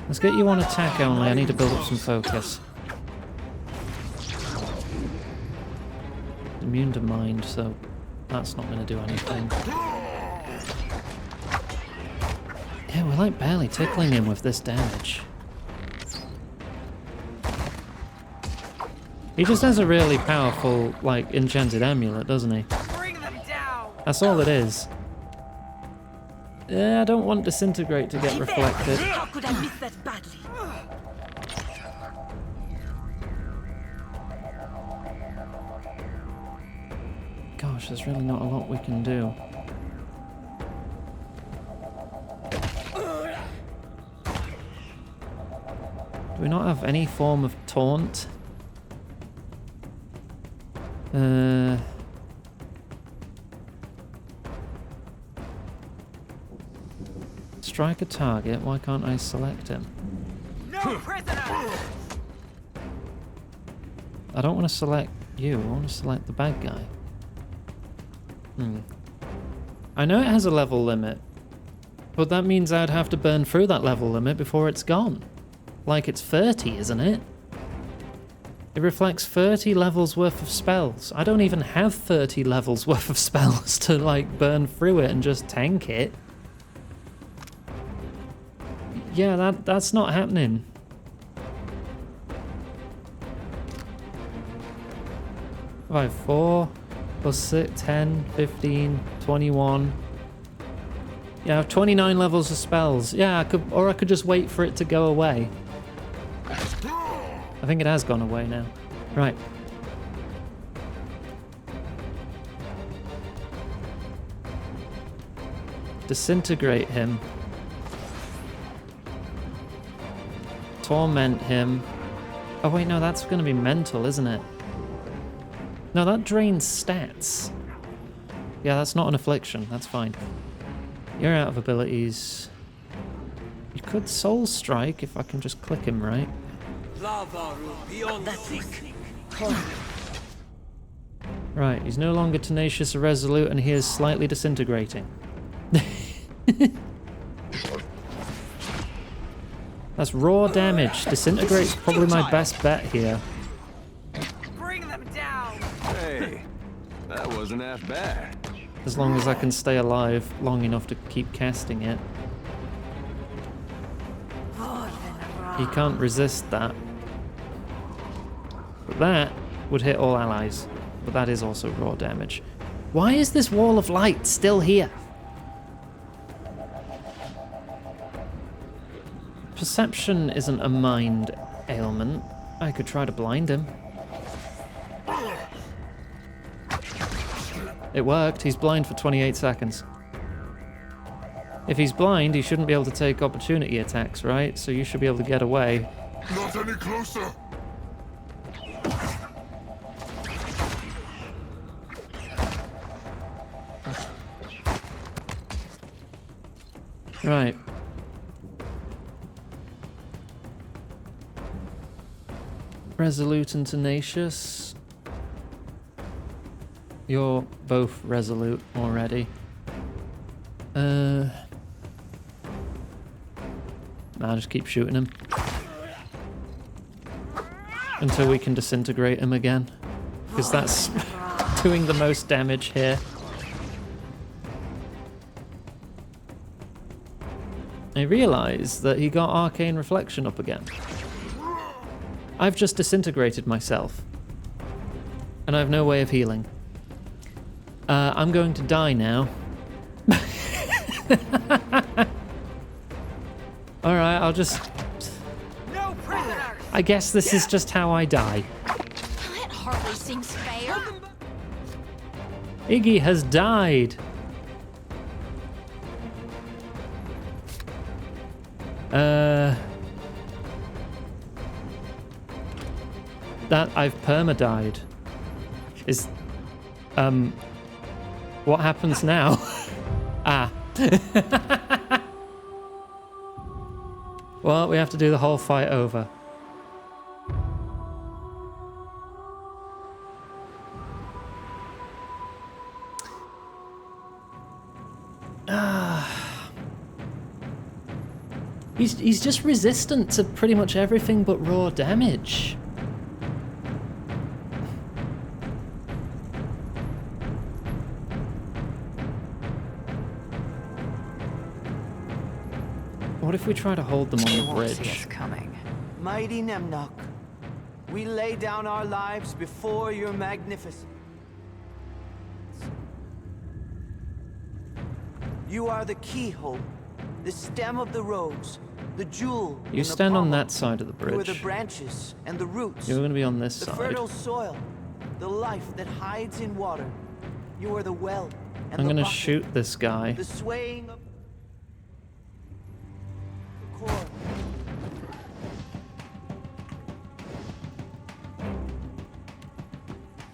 Speaker 1: Let's get you on attack only. I need to build up some focus. Immune to mind, so that's not going to do anything. Yeah, we're like barely tickling him with this damage. He just has a really powerful, like, enchanted amulet, doesn't he?
Speaker 9: Bring them down.
Speaker 1: That's all it is. Yeah, I don't want Disintegrate to get reflected.
Speaker 10: How could I miss that badly?
Speaker 1: Gosh, there's really not a lot we can do. Do we not have any form of taunt? Strike a target. Why can't I select him?
Speaker 9: No prisoner.
Speaker 1: I don't want to select you. I want to select the bad guy. I know it has a level limit, but that means I'd have to burn through that level limit before it's gone. Like it's 30, isn't it? It reflects 30 levels worth of spells. I don't even have 30 levels worth of spells to like burn through it and just tank it. Yeah, that's not happening. I have 4 plus 6, 10, 15, 21. Yeah, I have 29 levels of spells. Yeah, I could just wait for it to go away. I think it has gone away now. Right. Disintegrate him. Torment him. Oh wait, no, that's going to be mental, isn't it? No, that drains stats. Yeah, that's not an affliction. That's fine. You're out of abilities. You could soul strike if I can just click him right. Right, he's no longer tenacious or resolute, and he is slightly disintegrating. That's raw damage. Disintegrate's probably my best bet here.
Speaker 9: Bring them down.
Speaker 12: Hey, that wasn't half bad.
Speaker 1: As long as I can stay alive long enough to keep casting it. He can't resist that. But that would hit all allies. But that is also raw damage. Why is this wall of light still here? Perception isn't a mind ailment. I could try to blind him. It worked. He's blind for 28 seconds. If he's blind, he shouldn't be able to take opportunity attacks, right? So you should be able to get away.
Speaker 3: Not any closer!
Speaker 1: Right. Resolute and tenacious. You're both resolute already. Nah, just keep shooting him. Until we can disintegrate him again. Because that's doing the most damage here. I realise that he got Arcane Reflection up again. I've just disintegrated myself. And I have no way of healing. I'm going to die now. Alright, I'll just...
Speaker 9: No prisoners!
Speaker 1: I guess this is just how I die.
Speaker 5: That hardly seems fair.
Speaker 1: Iggy has died. That I've perma-died. Is... What happens now? Ah. Well, we have to do the whole fight over. He's just resistant to pretty much everything but raw damage. What if we try to hold them on the bridge?
Speaker 9: Coming.
Speaker 8: Mighty Nemnok, we lay down our lives before your magnificence. You are the keyhole, the stem of the rose, the jewel.
Speaker 1: You stand on that side of the bridge.
Speaker 8: You are the branches and the roots.
Speaker 1: You're going to be on this
Speaker 8: the
Speaker 1: side.
Speaker 8: The fertile soil, the life that hides in water. You are the well and
Speaker 1: I'm
Speaker 8: the
Speaker 1: going to
Speaker 8: bucket,
Speaker 1: shoot this guy.
Speaker 8: the swaying of the core.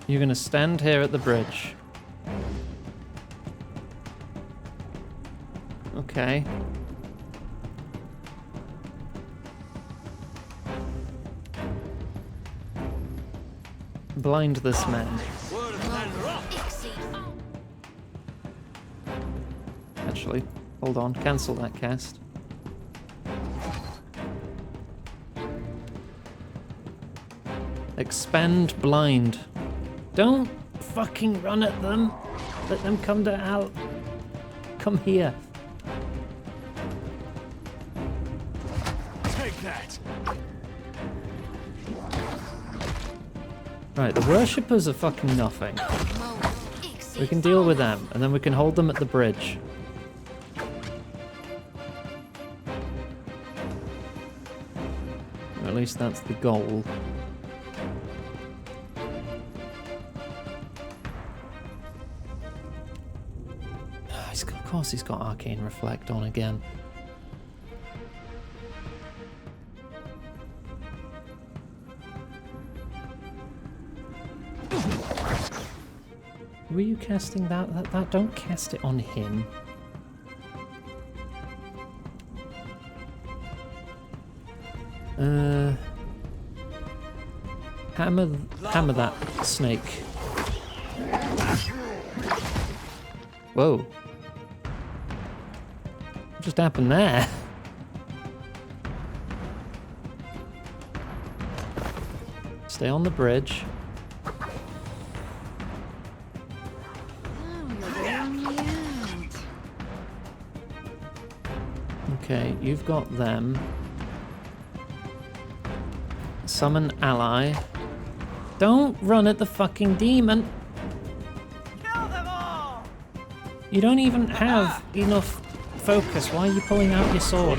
Speaker 1: You're going to stand here at the bridge. Okay. Blind this man. actually. Hold on, cancel that cast. Expand blind. Don't fucking run at them. Let them come to Al. Come here.
Speaker 9: Take that.
Speaker 1: Right, the worshippers are fucking nothing. We can deal with them, and then we can hold them at the bridge. Or at least that's the goal. Of course he's got Arcane Reflect on again. Were you casting that? Don't cast it on him. Hammer that snake. Whoa. What just happened there? Stay on the bridge. Okay, you've got them. Summon ally. Don't run at the fucking demon.
Speaker 9: Kill them all.
Speaker 1: You don't even have enough focus. Why are you pulling out your sword?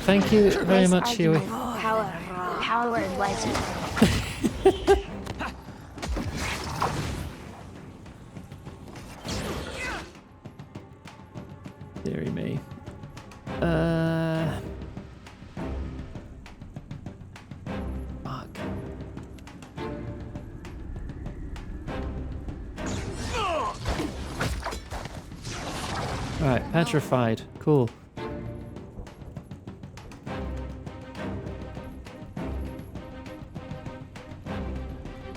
Speaker 1: Thank you very much, Huey.
Speaker 6: Power word legend.
Speaker 1: Deary me. Fuck. Alright, petrified. Cool.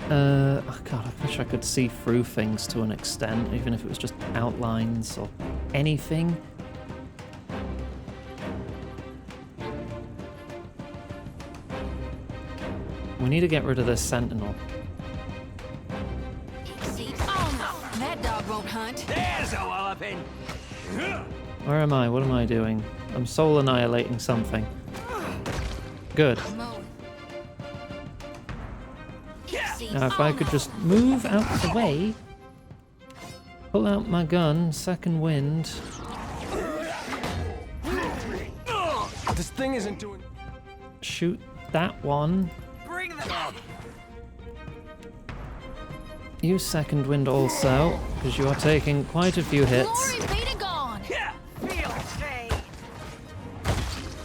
Speaker 1: Oh god, I wish I could see through things to an extent, even if it was just outlines or anything. We need to get rid of this sentinel.
Speaker 5: That dog won't hunt.
Speaker 9: There's a walloping.
Speaker 1: Where am I? What am I doing? I'm soul annihilating something. Good. Now if I could just move out of the way, pull out my gun, second wind.
Speaker 9: This thing isn't doing.
Speaker 1: Shoot that one.
Speaker 9: Bring them up.
Speaker 1: Use second wind also, because you are taking quite a few hits.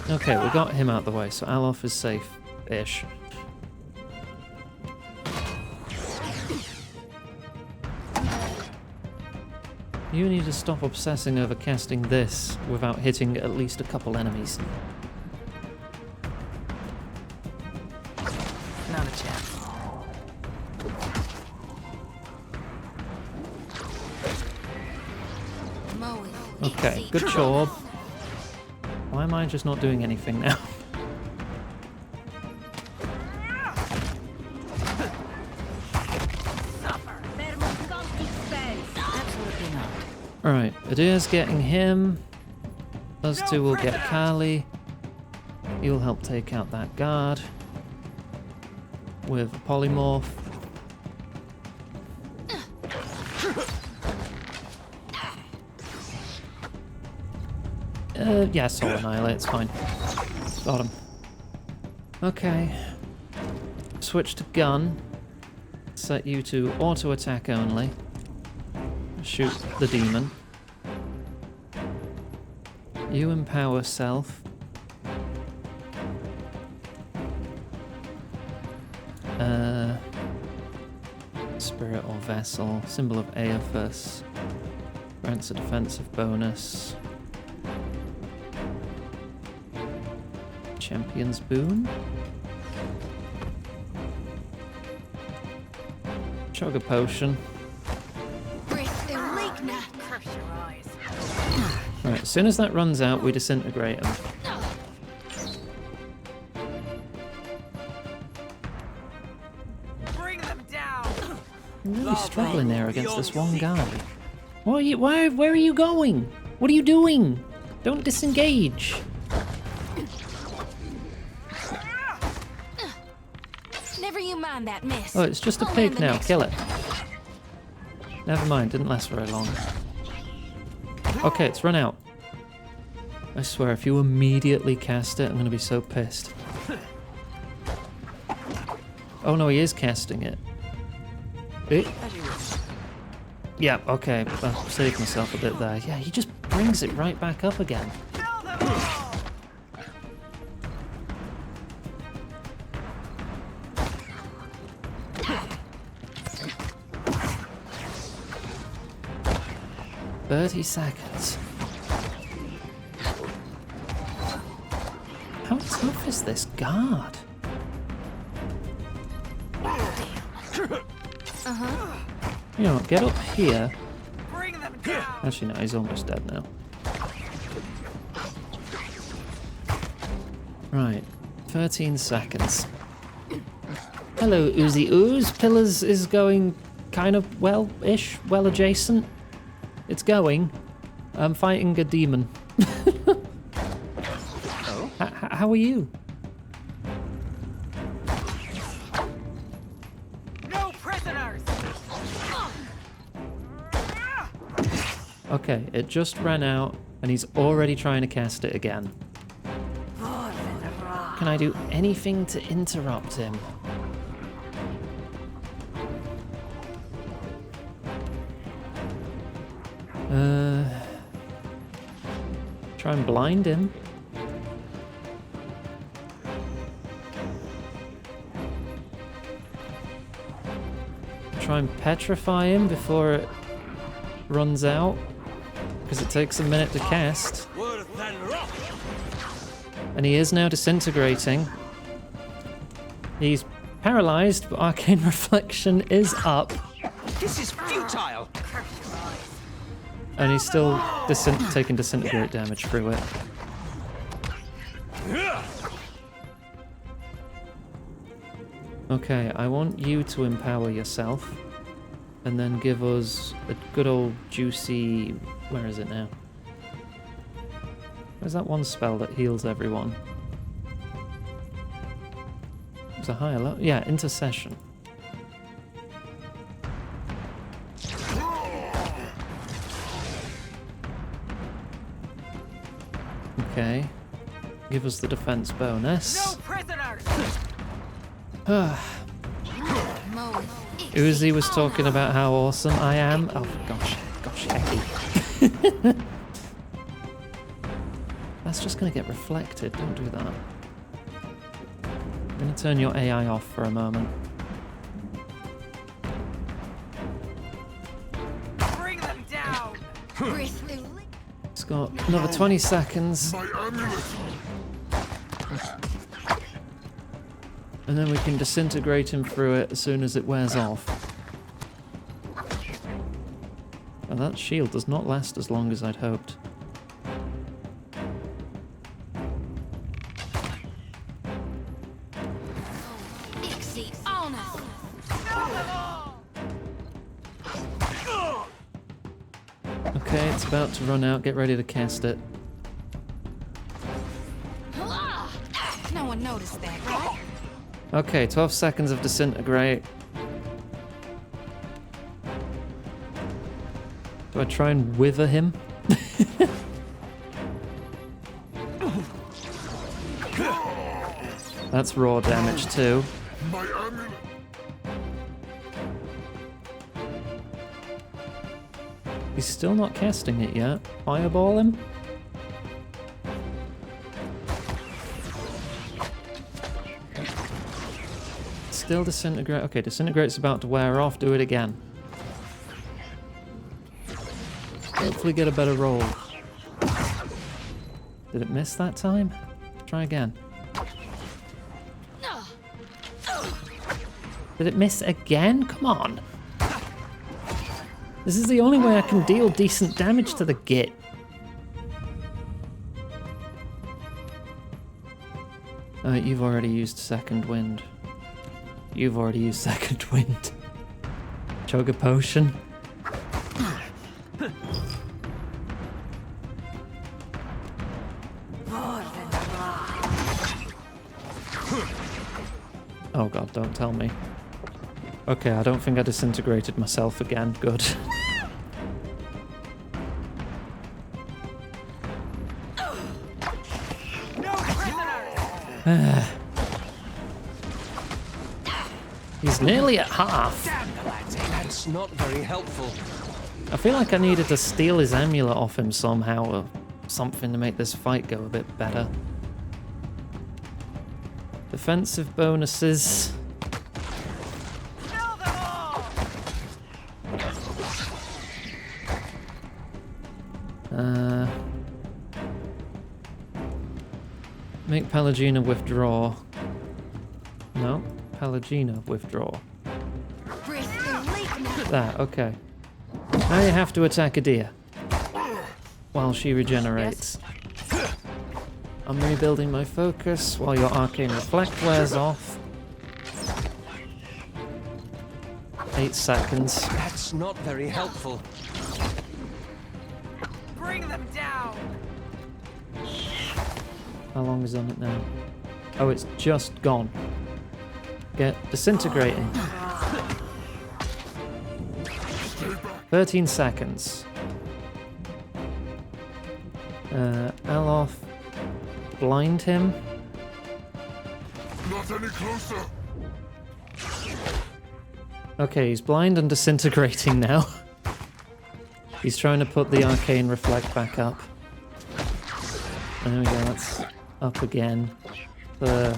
Speaker 1: Okay, we got him out the way, so Alof is safe-ish. You need to stop obsessing over casting this without hitting at least a couple enemies.
Speaker 10: Not a chance.
Speaker 1: Okay, good job. Why am I just not doing anything now? Alright, Adir's getting him. Those two will get Kali. You'll help take out that guard with polymorph. Yeah, Soul Annihilate, it's fine. Got him. Okay. Switch to gun. Set you to auto attack only. Shoot the demon. You empower self. Spirit or Vessel. Symbol of Aethys. Grants a defensive bonus. Champion's Boon. Chug a potion.
Speaker 5: Bring Curse your eyes.
Speaker 1: Right, as soon as that runs out, we disintegrate him.
Speaker 9: Bring them down.
Speaker 1: I'm really struggling there against this one guy. Where are you going? What are you doing? Don't disengage.
Speaker 5: Never you mind that mess.
Speaker 1: Oh, it's just a
Speaker 5: I'll
Speaker 1: pig
Speaker 5: land the
Speaker 1: now.
Speaker 5: next
Speaker 1: Kill
Speaker 5: one.
Speaker 1: it. Never mind, didn't last very long. Okay, it's run out. I swear, if you immediately cast it, I'm gonna be so pissed. Oh no, he is casting it. Yeah, okay, I saved myself a bit there. Yeah, he just brings it right back up again. 30 seconds. How tough is this guard? You know what, get up here. Actually, no, he's almost dead now. Right, 13 seconds. Hello, Oozy Ooze. Pillars is going kind of well-ish, well-adjacent. It's going. I'm fighting a demon.
Speaker 9: Oh?
Speaker 1: How are you?
Speaker 9: No prisoners.
Speaker 1: Okay, it just ran out, and he's already trying to cast it again. Can I do anything to interrupt him? Try and blind him. Try and petrify him before it runs out, because it takes a minute to cast. And he is now disintegrating. He's paralyzed, but Arcane Reflection is up.
Speaker 9: This is futile.
Speaker 1: And he's still taking disintegrate damage through it. Okay, I want you to empower yourself. And then give us a good old juicy... Where is it now? Where's that one spell that heals everyone? It's a higher level. Yeah, Intercession. Okay. Give us the defense bonus.
Speaker 9: No prisoners.
Speaker 1: Uzi was talking about how awesome I am. Oh gosh, hecky. That's just gonna get reflected. Don't do that. I'm gonna turn your AI off for a moment.
Speaker 9: Bring them down.
Speaker 1: It's got another 20 seconds. And then we can disintegrate him through it as soon as it wears off. And that shield does not last as long as I'd hoped. Okay, it's about to run out. Get ready to cast it.
Speaker 5: No one noticed that, right?
Speaker 1: Okay, 12 seconds of disintegrate. Do I try and wither him? That's raw damage too. He's still not casting it yet. Fireball him? Still disintegrate. Okay, disintegrate's about to wear off. Do it again. Hopefully get a better roll. Did it miss that time? Try again. Did it miss again? Come on. This is the only way I can deal decent damage to the git. Alright, you've already used second wind. You've already used second wind. Chug a potion. Oh god, don't tell me. Okay, I don't think I disintegrated myself again. Good. He's nearly at half.
Speaker 21: That's not very helpful.
Speaker 1: I feel like I needed to steal his amulet off him somehow or something to make this fight go a bit better. Defensive bonuses. Make Pelagina withdraw. No, Pelagina withdraw. That, okay. Now you have to attack a deer while she regenerates. I'm rebuilding my focus while your arcane reflect wears off. 8 seconds.
Speaker 21: That's not very helpful.
Speaker 9: Bring them down.
Speaker 1: How long is on it now? Oh, it's just gone. Get disintegrating. 13 seconds. Alof, blind him.
Speaker 3: Not any closer.
Speaker 1: Okay, he's blind and disintegrating now. He's trying to put the arcane reflect back up. There we go, that's up again. For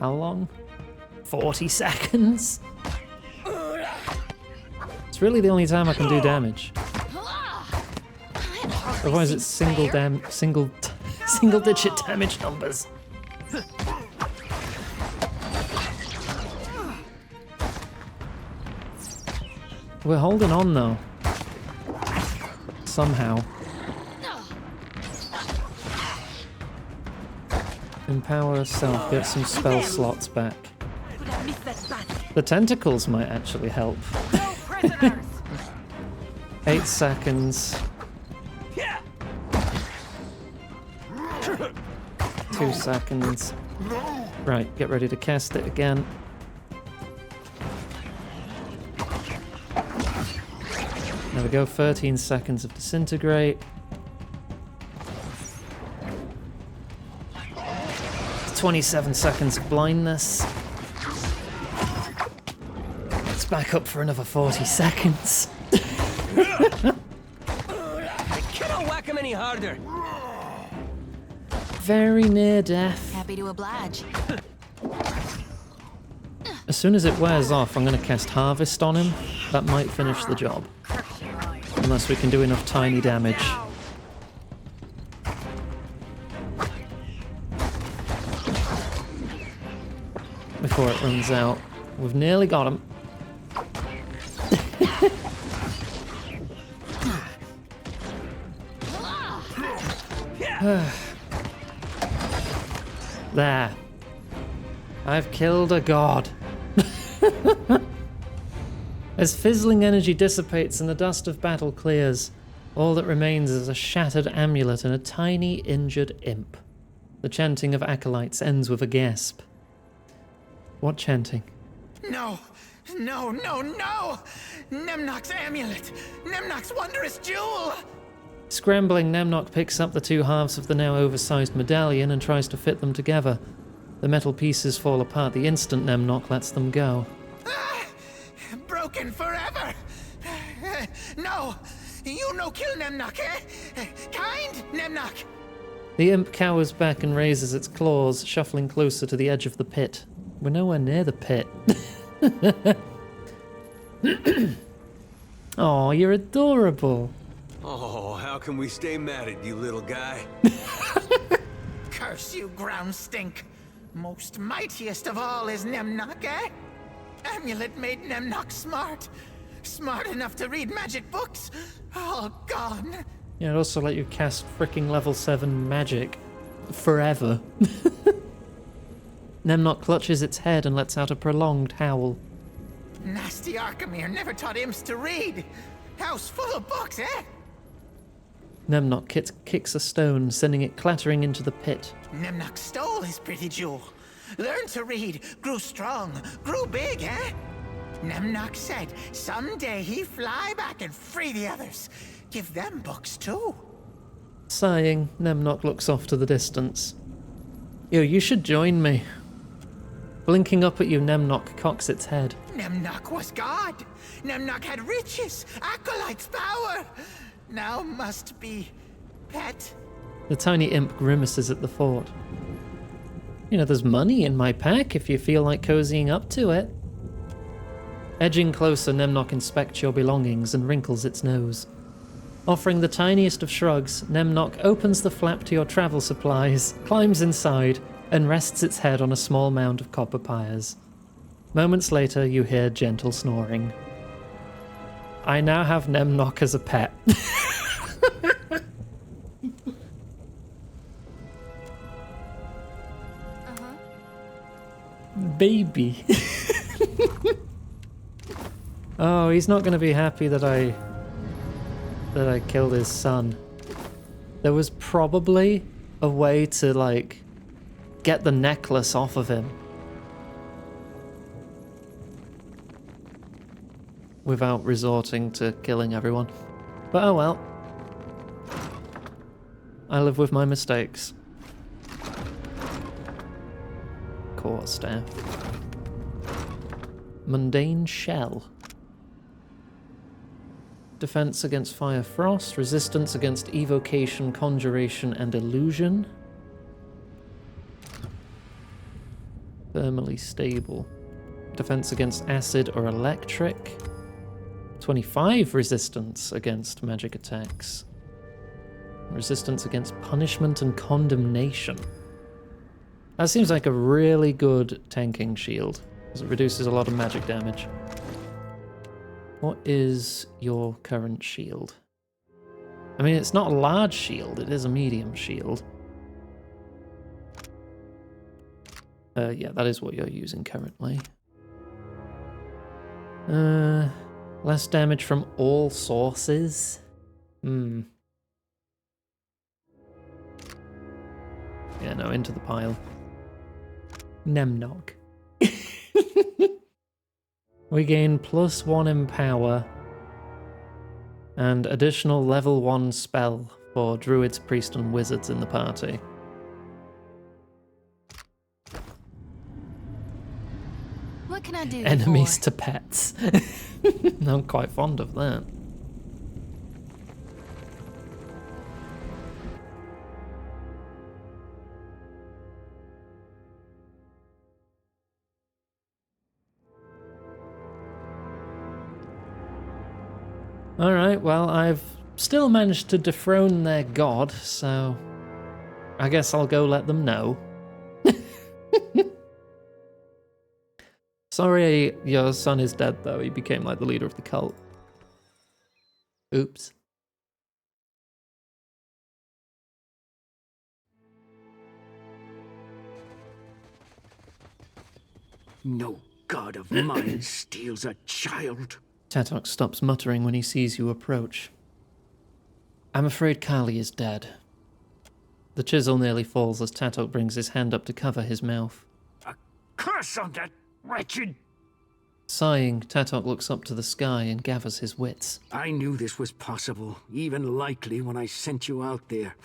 Speaker 1: how long? 40 seconds? It's really the only time I can do damage. Otherwise it's single digit damage numbers. We're holding on though. Somehow. Empower self, get some spell slots back. The tentacles might actually help. 8 seconds. 2 seconds. Right, get ready to cast it again. There we go, 13 seconds of disintegrate. 27 seconds of blindness. It's back up for another 40 seconds.
Speaker 21: I cannot whack him any harder.
Speaker 1: Very near death.
Speaker 5: Happy to oblige.
Speaker 1: As soon as it wears off, I'm going to cast Harvest on him. That might finish the job. Unless we can do enough tiny damage. Before it runs out. We've nearly got him. There. I've killed a god. As fizzling energy dissipates and the dust of battle clears, all that remains is a shattered amulet and a tiny injured imp. The chanting of acolytes ends with a gasp. What chanting?
Speaker 13: No! No, no, no! Nemnok's amulet! Nemnok's wondrous jewel!
Speaker 1: Scrambling, Nemnok picks up the two halves of the now oversized medallion and tries to fit them together. The metal pieces fall apart the instant Nemnok lets them go.
Speaker 13: Broken forever! No! You no kill Nemnok, eh? Kind Nemnok!
Speaker 1: The imp cowers back and raises its claws, shuffling closer to the edge of the pit. We're nowhere near the pit. Oh, you're adorable.
Speaker 12: Oh, how can we stay mad at you, little guy?
Speaker 13: Curse you, ground stink! Most mightiest of all is Nemnok, eh? Amulet made Nemnok smart.
Speaker 20: Smart enough to read magic books? All gone.
Speaker 1: Yeah, it also let you cast freaking level 7 magic. Forever. Nemnock clutches its head and lets out a prolonged howl.
Speaker 20: Nasty Arkhamir never taught imps to read. House full of books, eh?
Speaker 1: Nemnock kicks a stone, sending it clattering into the pit.
Speaker 20: Nemnock stole his pretty jewel. Learned to read, grew strong, grew big, eh? Nemnock said someday he'd fly back and free the others. Give them books too.
Speaker 1: Sighing, Nemnock looks off to the distance. Yo, you should join me. Blinking up at you, Nemnock cocks its head.
Speaker 20: Nemnock was God. Nemnock had riches, acolytes, power. Now must be pet.
Speaker 1: The tiny imp grimaces at the thought. You know, there's money in my pack if you feel like cozying up to it. Edging closer, Nemnock inspects your belongings and wrinkles its nose. Offering the tiniest of shrugs, Nemnock opens the flap to your travel supplies, climbs inside, and rests its head on a small mound of copper pyres. Moments later, you hear gentle snoring. I now have Nemnock as a pet. Baby. Oh, he's not going to be happy that I killed his son. There was probably a way to, like, get the necklace off of him without resorting to killing everyone. But oh well. I live with my mistakes. Core staff. Mundane shell. Defense against fire frost, resistance against evocation, conjuration, and illusion. Thermally stable. Defense against acid or electric. 25 resistance against magic attacks. Resistance against punishment and condemnation. That seems like a really good tanking shield, because it reduces a lot of magic damage. What is your current shield? I mean, it's not a large shield, it is a medium shield. Yeah, that is what you're using currently. Less damage from all sources? Yeah, no, into the pile. Nemnock. We gain +1 in power and additional level 1 spell for druids, priests, and wizards in the party.
Speaker 5: What can I do?
Speaker 1: Enemies to pets. I'm quite fond of that. Alright, well, I've still managed to dethrone their god, so I guess I'll go let them know. Sorry, your son is dead, though. He became like the leader of the cult. Oops.
Speaker 14: No god of mine steals a child.
Speaker 1: Tatok stops muttering when he sees you approach. I'm afraid Kali is dead. The chisel nearly falls as Tatok brings his hand up to cover his mouth.
Speaker 14: A curse on that wretched...
Speaker 1: Sighing, Tatok looks up to the sky and gathers his wits.
Speaker 14: I knew this was possible, even likely when I sent you out there.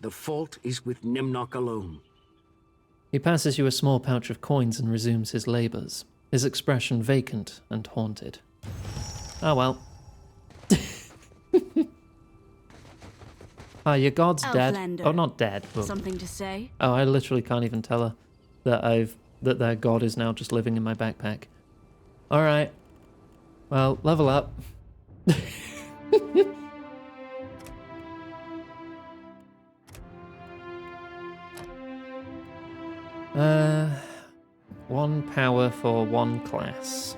Speaker 14: The fault is with Nemnock alone.
Speaker 1: He passes you a small pouch of coins and resumes his labors, his expression vacant and haunted. Oh well. Your god's dead.
Speaker 22: Outlander.
Speaker 1: Oh, not dead. But...
Speaker 22: Something to say?
Speaker 1: Oh, I literally can't even tell her that their god is now just living in my backpack. All right. Well, level up. One power for one class.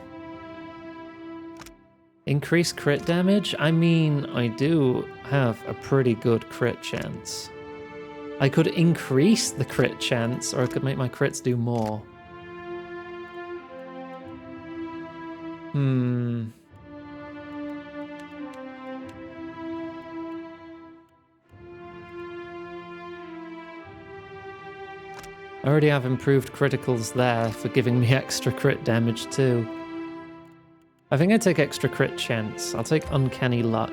Speaker 1: Increase crit damage? I mean, I do have a pretty good crit chance. I could increase the crit chance, or I could make my crits do more. I already have improved criticals there for giving me extra crit damage too. I think I take extra crit chance. I'll take uncanny luck.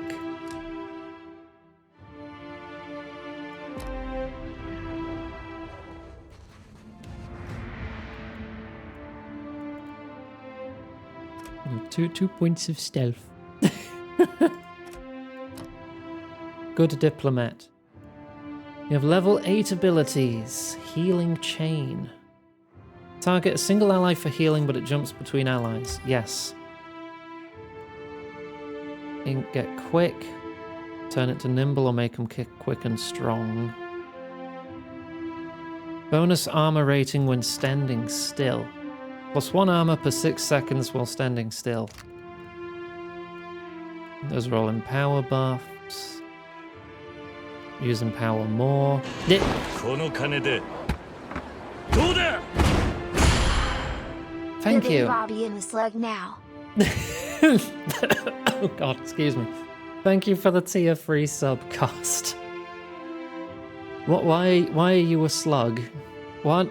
Speaker 1: Two points of stealth. Good diplomat. You have level 8 abilities. Healing Chain. Target a single ally for healing, but it jumps between allies. Yes. Get quick. Turn it to nimble or make them kick quick and strong. Bonus armor rating when standing still. +1 armor per 6 seconds while standing still. Those are all in power buffs. Using power more. Thank
Speaker 6: Giving
Speaker 1: you.
Speaker 6: Bobby in a slug now.
Speaker 1: Oh god, excuse me. Thank you for the tier 3 subcast. What? Why are you a slug? What?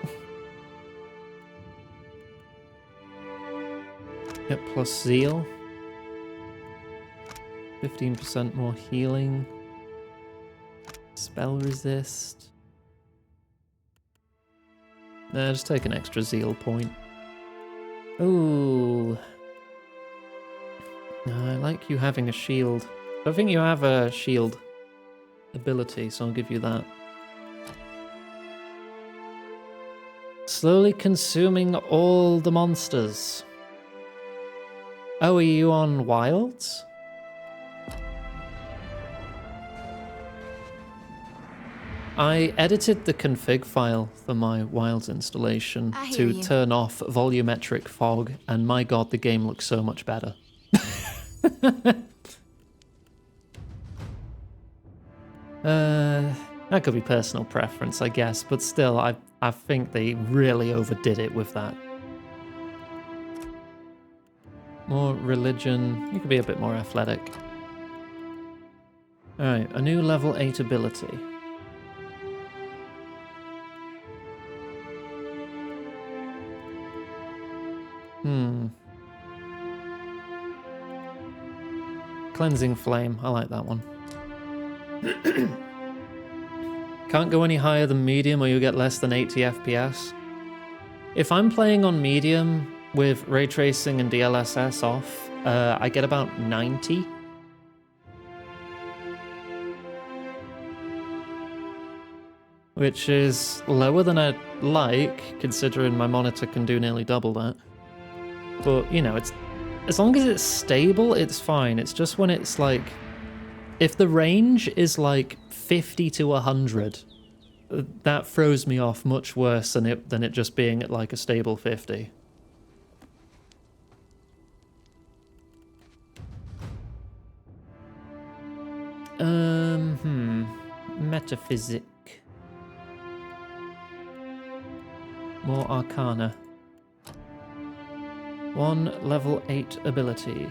Speaker 1: Get plus zeal. 15% more healing. Spell resist. Nah, just take an extra zeal point. Ooh. No, I like you having a shield. I think you have a shield ability, so I'll give you that. Slowly consuming all the monsters. Oh, are you on wilds? I edited the config file for my Wilds installation to turn off volumetric fog, and my god, the game looks so much better. That could be personal preference, I guess, but still, I think they really overdid it with that. More religion. You could be a bit more athletic. Alright, a new level 8 ability. Cleansing Flame. I like that one. Can't go any higher than medium or you'll get less than 80 FPS. If I'm playing on medium with ray tracing and DLSS off, I get about 90. Which is lower than I'd like, considering my monitor can do nearly double that. But, you know, it's as long as it's stable, it's fine. It's just when it's like... If the range is like 50 to 100, that throws me off much worse than it just being at like a stable 50. Metaphysic. More Arcana. 1 level 8 ability.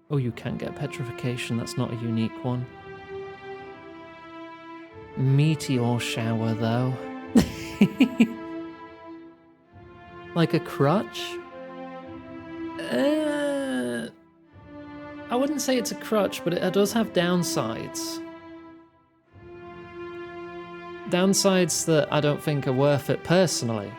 Speaker 1: Oh, you can get Petrification, that's not a unique one. Meteor Shower, though. Like a crutch? I wouldn't say it's a crutch, but it does have downsides. Downsides that I don't think are worth it personally.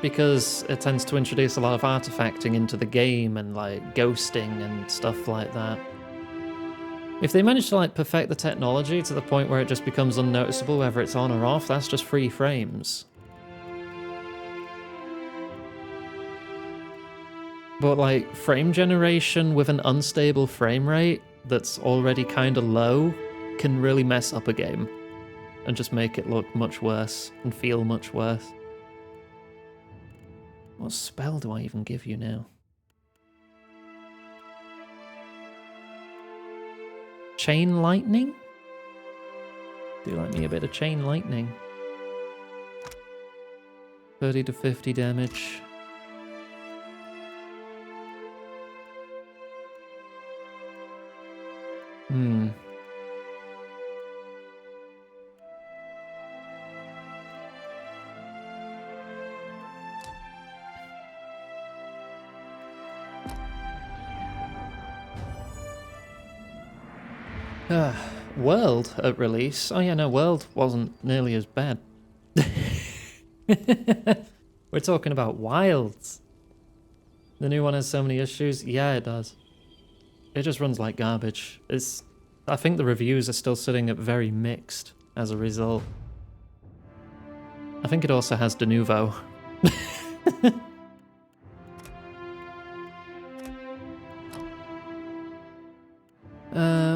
Speaker 1: Because it tends to introduce a lot of artifacting into the game and like ghosting and stuff like that. If they manage to like perfect the technology to the point where it just becomes unnoticeable whether it's on or off, that's just 3 frames. But like frame generation with an unstable frame rate that's already kind of low can really mess up a game and just make it look much worse and feel much worse. What spell do I even give you now? Chain lightning? Do you like me a bit of chain lightning? 30 to 50 damage. Hmm. World at release. Oh yeah, no, World wasn't nearly as bad. We're talking about Wilds. The new one has so many issues. Yeah, it does. It just runs like garbage. I think the reviews are still sitting at very mixed as a result. I think it also has de nouveau.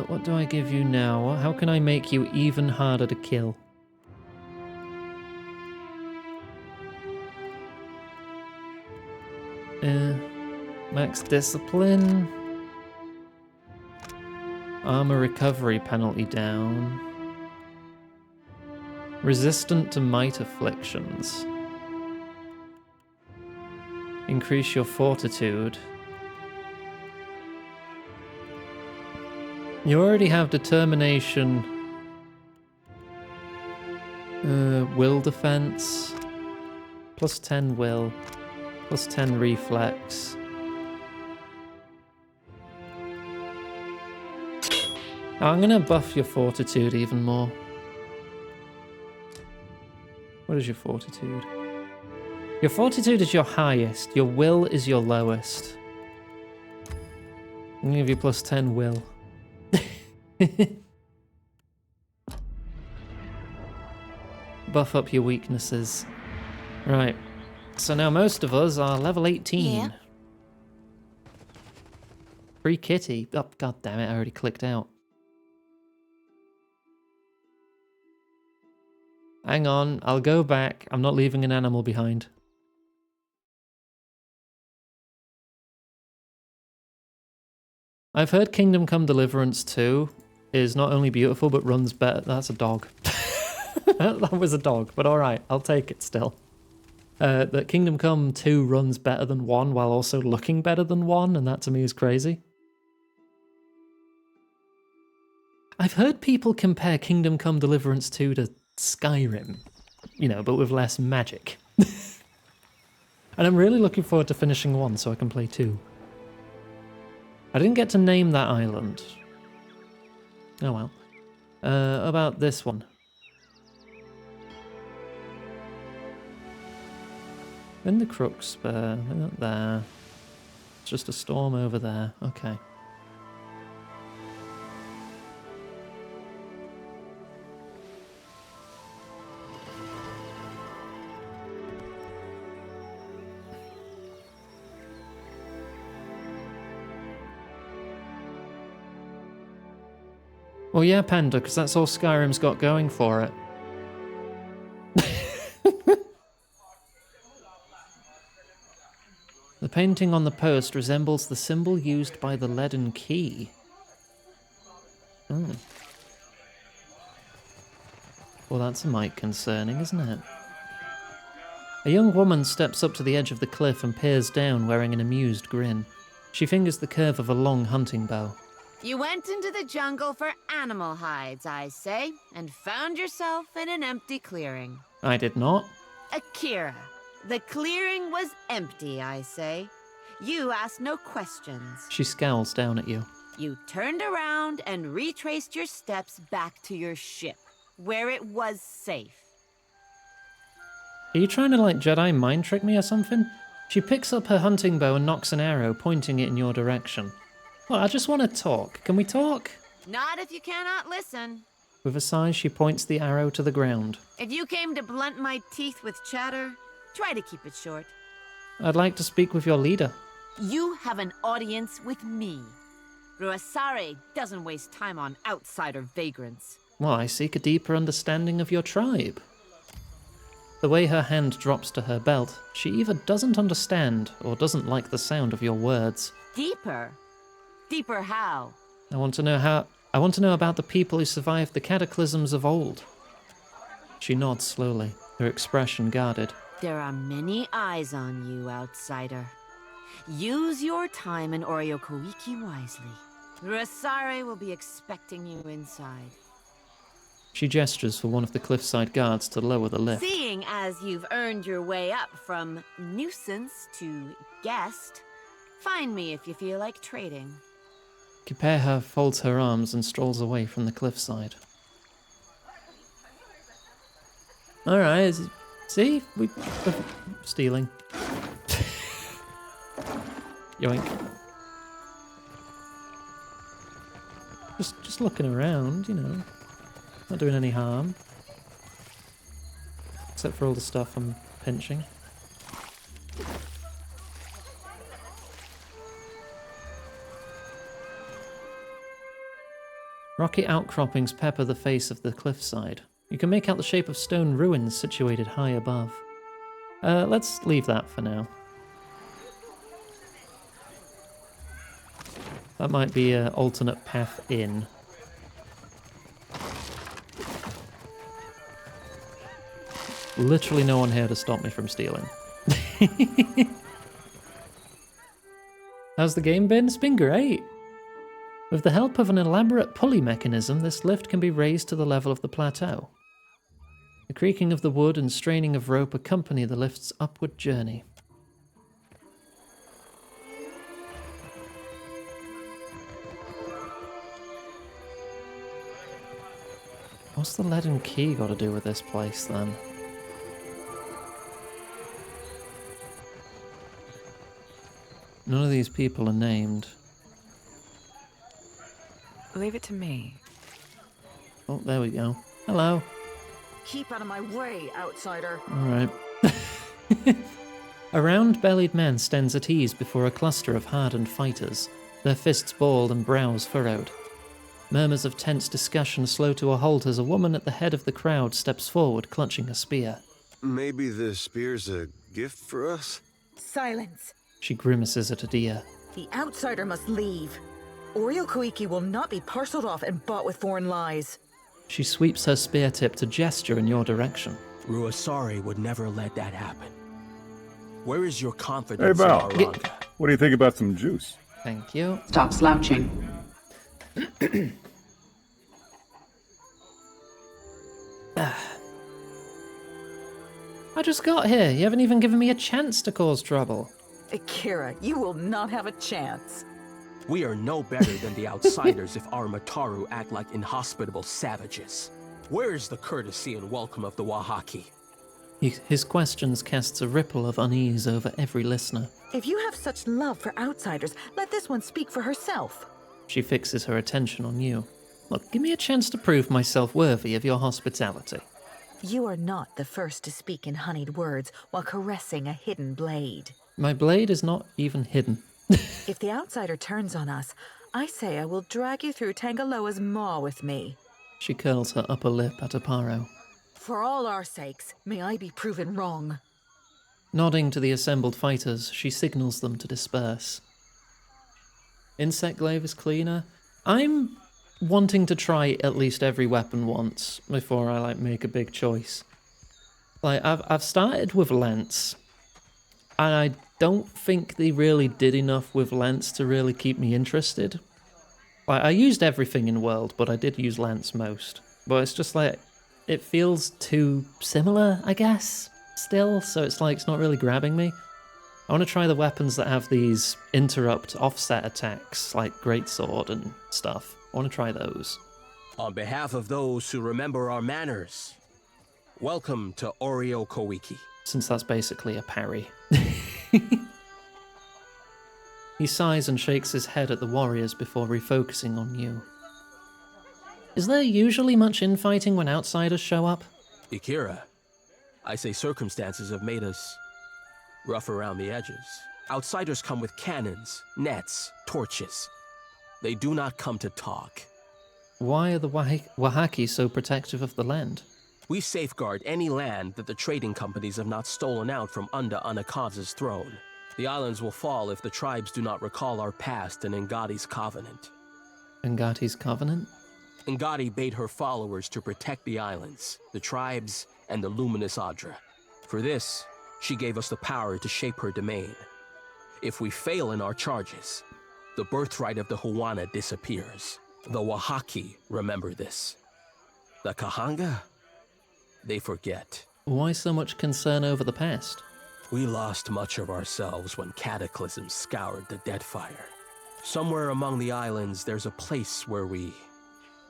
Speaker 1: What do I give you now? How can I make you even harder to kill? Max discipline. Armor recovery penalty down. Resistant to might afflictions. Increase your fortitude. You already have determination. Will defense. Plus 10 will. Plus 10 reflex. I'm gonna buff your fortitude even more. What is your fortitude? Your fortitude is your highest. Your will is your lowest. I'm gonna give you plus 10 will. Buff up your weaknesses. Right. So now most of us are level 18.
Speaker 11: Yeah.
Speaker 1: Free kitty. Oh, god damn it, I already clicked out. Hang on, I'll go back. I'm not leaving an animal behind. I've heard Kingdom Come Deliverance 2 is not only beautiful, but runs better. That's a dog. That was a dog, but alright, I'll take it still. That Kingdom Come 2 runs better than 1 while also looking better than 1, and that to me is crazy. I've heard people compare Kingdom Come Deliverance 2 to Skyrim, you know, but with less magic. And I'm really looking forward to finishing 1 so I can play 2. I didn't get to name that island. Oh well. About this one. In the Crook Spur, they're not there. It's just a storm over there. Okay. Well, yeah, Panda, because that's all Skyrim's got going for it. The painting on the post resembles the symbol used by the leaden key. Oh. Well, that's a mite concerning, isn't it? A young woman steps up to the edge of the cliff and peers down, wearing an amused grin. She fingers the curve of a long hunting bow.
Speaker 5: You went into the jungle for animal hides, I say, and found yourself in an empty clearing.
Speaker 1: I did not.
Speaker 5: Akira, the clearing was empty, I say. You asked no questions.
Speaker 1: She scowls down at you.
Speaker 5: You turned around and retraced your steps back to your ship, where it was safe.
Speaker 1: Are you trying to, like, Jedi mind trick me or something? She picks up her hunting bow and knocks an arrow, pointing it in your direction. Well, I just want to talk. Can we talk?
Speaker 5: Not if you cannot listen.
Speaker 1: With a sigh, she points the arrow to the ground.
Speaker 5: If you came to blunt my teeth with chatter, try to keep it short.
Speaker 1: I'd like to speak with your leader.
Speaker 5: You have an audience with me. Ruasare doesn't waste time on outsider vagrants.
Speaker 1: Well, I seek a deeper understanding of your tribe. The way her hand drops to her belt, she either doesn't understand or doesn't like the sound of your words.
Speaker 5: Deeper? Deeper how?
Speaker 1: I want to know how... I want to know about the people who survived the cataclysms of old. She nods slowly, her expression guarded.
Speaker 5: There are many eyes on you, outsider. Use your time in Oriokoiki wisely. Rasari will be expecting you inside.
Speaker 1: She gestures for one of the cliffside guards to lower the lift.
Speaker 5: Seeing as you've earned your way up from nuisance to guest, find me if you feel like trading.
Speaker 1: Kipeha folds her arms and strolls away from the cliffside. Alright, see? We're stealing. Yoink. Just looking around, you know. Not doing any harm. Except for all the stuff I'm pinching. Rocky outcroppings pepper the face of the cliffside. You can make out the shape of stone ruins situated high above. Let's leave that for now. That might be an alternate path in. Literally no one here to stop me from stealing. How's the game been? It's been great. With the help of an elaborate pulley mechanism, this lift can be raised to the level of the plateau. The creaking of the wood and straining of rope accompany the lift's upward journey. What's the leaden key got to do with this place, then? None of these people are named.
Speaker 4: Leave it to me.
Speaker 1: Oh, there we go. Hello.
Speaker 4: Keep out of my way, outsider.
Speaker 1: Alright. A round-bellied man stands at ease before a cluster of hardened fighters, their fists balled and brows furrowed. Murmurs of tense discussion slow to a halt as a woman at the head of the crowd steps forward, clutching a spear.
Speaker 12: Maybe the spear's a gift for us?
Speaker 4: Silence.
Speaker 1: She grimaces at Adia.
Speaker 4: The outsider must leave. Oriokoiki will not be parceled off and bought with foreign lies.
Speaker 1: She sweeps her spear tip to gesture in your direction.
Speaker 21: Ruasari would never let that happen. Where is your
Speaker 22: Hey,
Speaker 21: confidence
Speaker 22: Val.
Speaker 21: in Aranga?
Speaker 22: What do you think about some juice?
Speaker 1: Thank you.
Speaker 23: Stop slouching.
Speaker 1: I just got here. You haven't even given me a chance to cause trouble.
Speaker 4: Akira, you will not have a chance.
Speaker 21: We are no better than the outsiders if our Mataru act like inhospitable savages. Where is the courtesy and welcome of the Wahaki?
Speaker 1: His questions casts a ripple of unease over every listener.
Speaker 4: If you have such love for outsiders, let this one speak for herself.
Speaker 1: She fixes her attention on you. Look, give me a chance to prove myself worthy of your hospitality.
Speaker 4: You are not the first to speak in honeyed words while caressing a hidden blade.
Speaker 1: My blade is not even hidden.
Speaker 4: If the outsider turns on us, I say I will drag you through Tangaloa's maw with me.
Speaker 1: She curls her upper lip at Aparo.
Speaker 4: For all our sakes, may I be proven wrong.
Speaker 1: Nodding to the assembled fighters, she signals them to disperse. Insect glaive is cleaner. I'm wanting to try at least every weapon once before I make a big choice. I've started with lance, and I don't think they really did enough with lance to really keep me interested. I used everything in World, but I did use lance most. But it's just it feels too similar, I guess, still, so it's not really grabbing me. I want to try the weapons that have these interrupt offset attacks, like Greatsword and stuff. I want to try those.
Speaker 21: On behalf of those who remember our manners, welcome to Oriokoiki.
Speaker 1: Since that's basically a parry. He sighs and shakes his head at the warriors before refocusing on you. Is there usually much infighting when outsiders show up?
Speaker 21: Akira, I say circumstances have made us rough around the edges. Outsiders come with cannons, nets, torches. They do not come to talk.
Speaker 1: Why are the Wahaki so protective of the land?
Speaker 21: We safeguard any land that the trading companies have not stolen out from under Anakaza's throne. The islands will fall if the tribes do not recall our past and Ngati's covenant.
Speaker 1: Ngati's covenant?
Speaker 21: Ngati bade her followers to protect the islands, the tribes, and the luminous Adra. For this, she gave us the power to shape her domain. If we fail in our charges, the birthright of the Huana disappears. The Wahaki remember this. The Kahanga, they forget.
Speaker 1: Why so much concern over the past?
Speaker 21: We lost much of ourselves when cataclysms scoured the Deadfire. Somewhere among the islands, there's a place where we...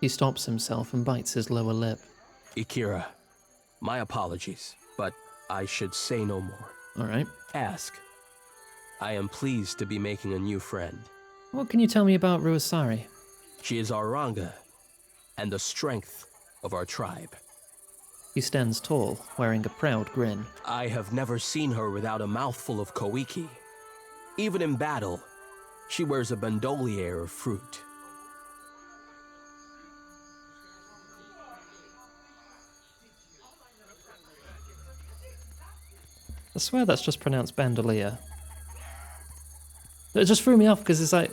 Speaker 1: He stops himself and bites his lower lip.
Speaker 21: Ikira, my apologies, but I should say no more.
Speaker 1: All right.
Speaker 21: Ask. I am pleased to be making a new friend.
Speaker 1: What can you tell me about Ruasari?
Speaker 21: She is our Ranga, and the strength of our tribe.
Speaker 1: He stands tall, wearing a proud grin.
Speaker 21: I have never seen her without a mouthful of koiki. Even in battle, she wears a bandolier of fruit.
Speaker 1: I swear that's just pronounced bandolier. It just threw me off because it's like,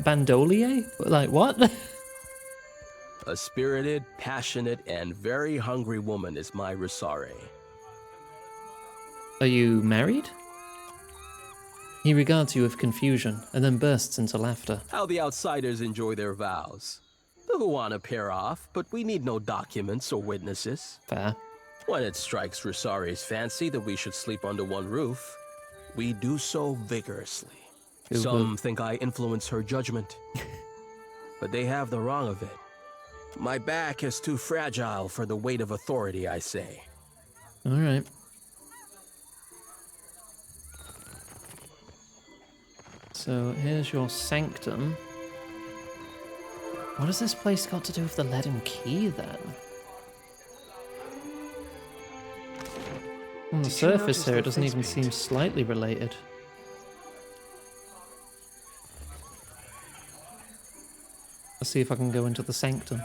Speaker 1: bandolier? Like, what?
Speaker 21: A spirited, passionate, and very hungry woman is my Risare.
Speaker 1: Are you married? He regards you with confusion and then bursts into laughter.
Speaker 21: How the outsiders enjoy their vows. The Huana pair off, but we need no documents or witnesses.
Speaker 1: Fair.
Speaker 21: When it strikes Risare's fancy that we should sleep under one roof, we do so vigorously. Some think I influence her judgment, but they have the wrong of it. My back is too fragile for the weight of authority, I say.
Speaker 1: All right. So here's your sanctum. What has this place got to do with the lead and key then? On the surface here, it doesn't even seem slightly related. Let's see if I can go into the sanctum.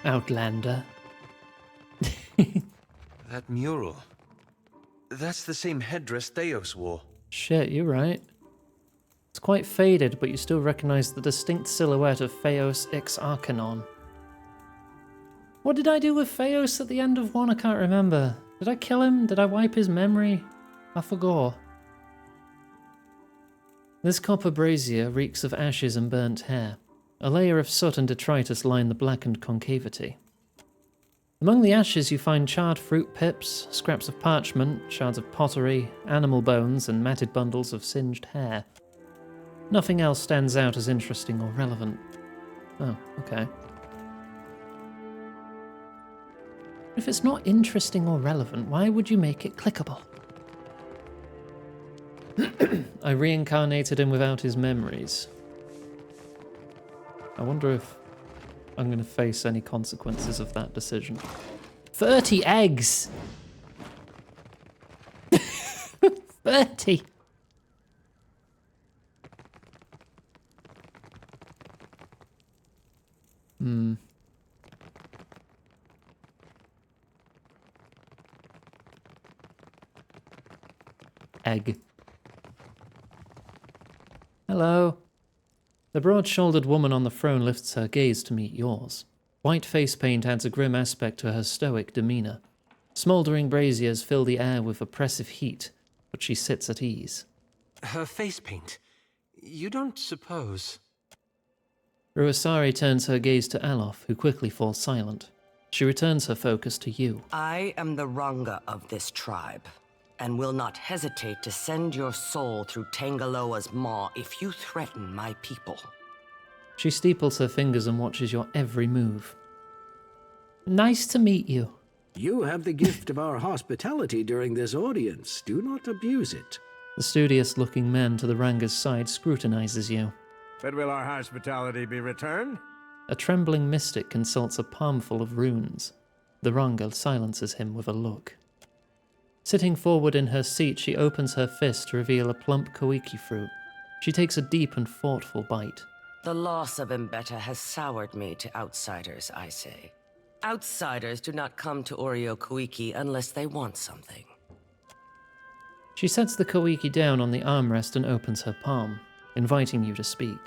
Speaker 1: Outlander.
Speaker 16: That mural. That's the same headdress Theos wore.
Speaker 1: Shit, you're right. It's quite faded, but you still recognize the distinct silhouette of Theos Ix Arcanon. What did I do with Theos at the end of 1? I can't remember. Did I kill him? Did I wipe his memory? I forgot. This copper brazier reeks of ashes and burnt hair. A layer of soot and detritus line the blackened concavity. Among the ashes you find charred fruit pips, scraps of parchment, shards of pottery, animal bones, and matted bundles of singed hair. Nothing else stands out as interesting or relevant. Oh, okay. If it's not interesting or relevant, why would you make it clickable? I reincarnated him without his memories. I wonder if I'm going to face any consequences of that decision. 30 eggs! 30! Egg. Hello. The broad-shouldered woman on the throne lifts her gaze to meet yours. White face paint adds a grim aspect to her stoic demeanor. Smouldering braziers fill the air with oppressive heat, but she sits at ease.
Speaker 16: Her face paint. You don't suppose...
Speaker 1: Ruasari turns her gaze to Alof, who quickly falls silent. She returns her focus to you.
Speaker 10: I am the Ranga of this tribe, and will not hesitate to send your soul through Tangaloa's maw if you threaten my people.
Speaker 1: She steeples her fingers and watches your every move. Nice to meet you.
Speaker 14: You have the gift of our hospitality during this audience. Do not abuse it.
Speaker 1: The studious-looking man to the Ranga's side scrutinizes you.
Speaker 17: But will our hospitality be returned?
Speaker 1: A trembling mystic consults a palmful of runes. The Ranga silences him with a look. Sitting forward in her seat, she opens her fist to reveal a plump koiki fruit. She takes a deep and thoughtful bite.
Speaker 10: The loss of Mbeta has soured me to outsiders, I say. Outsiders do not come to Oreo Koiki unless they want something.
Speaker 1: She sets the Koiki down on the armrest and opens her palm, inviting you to speak.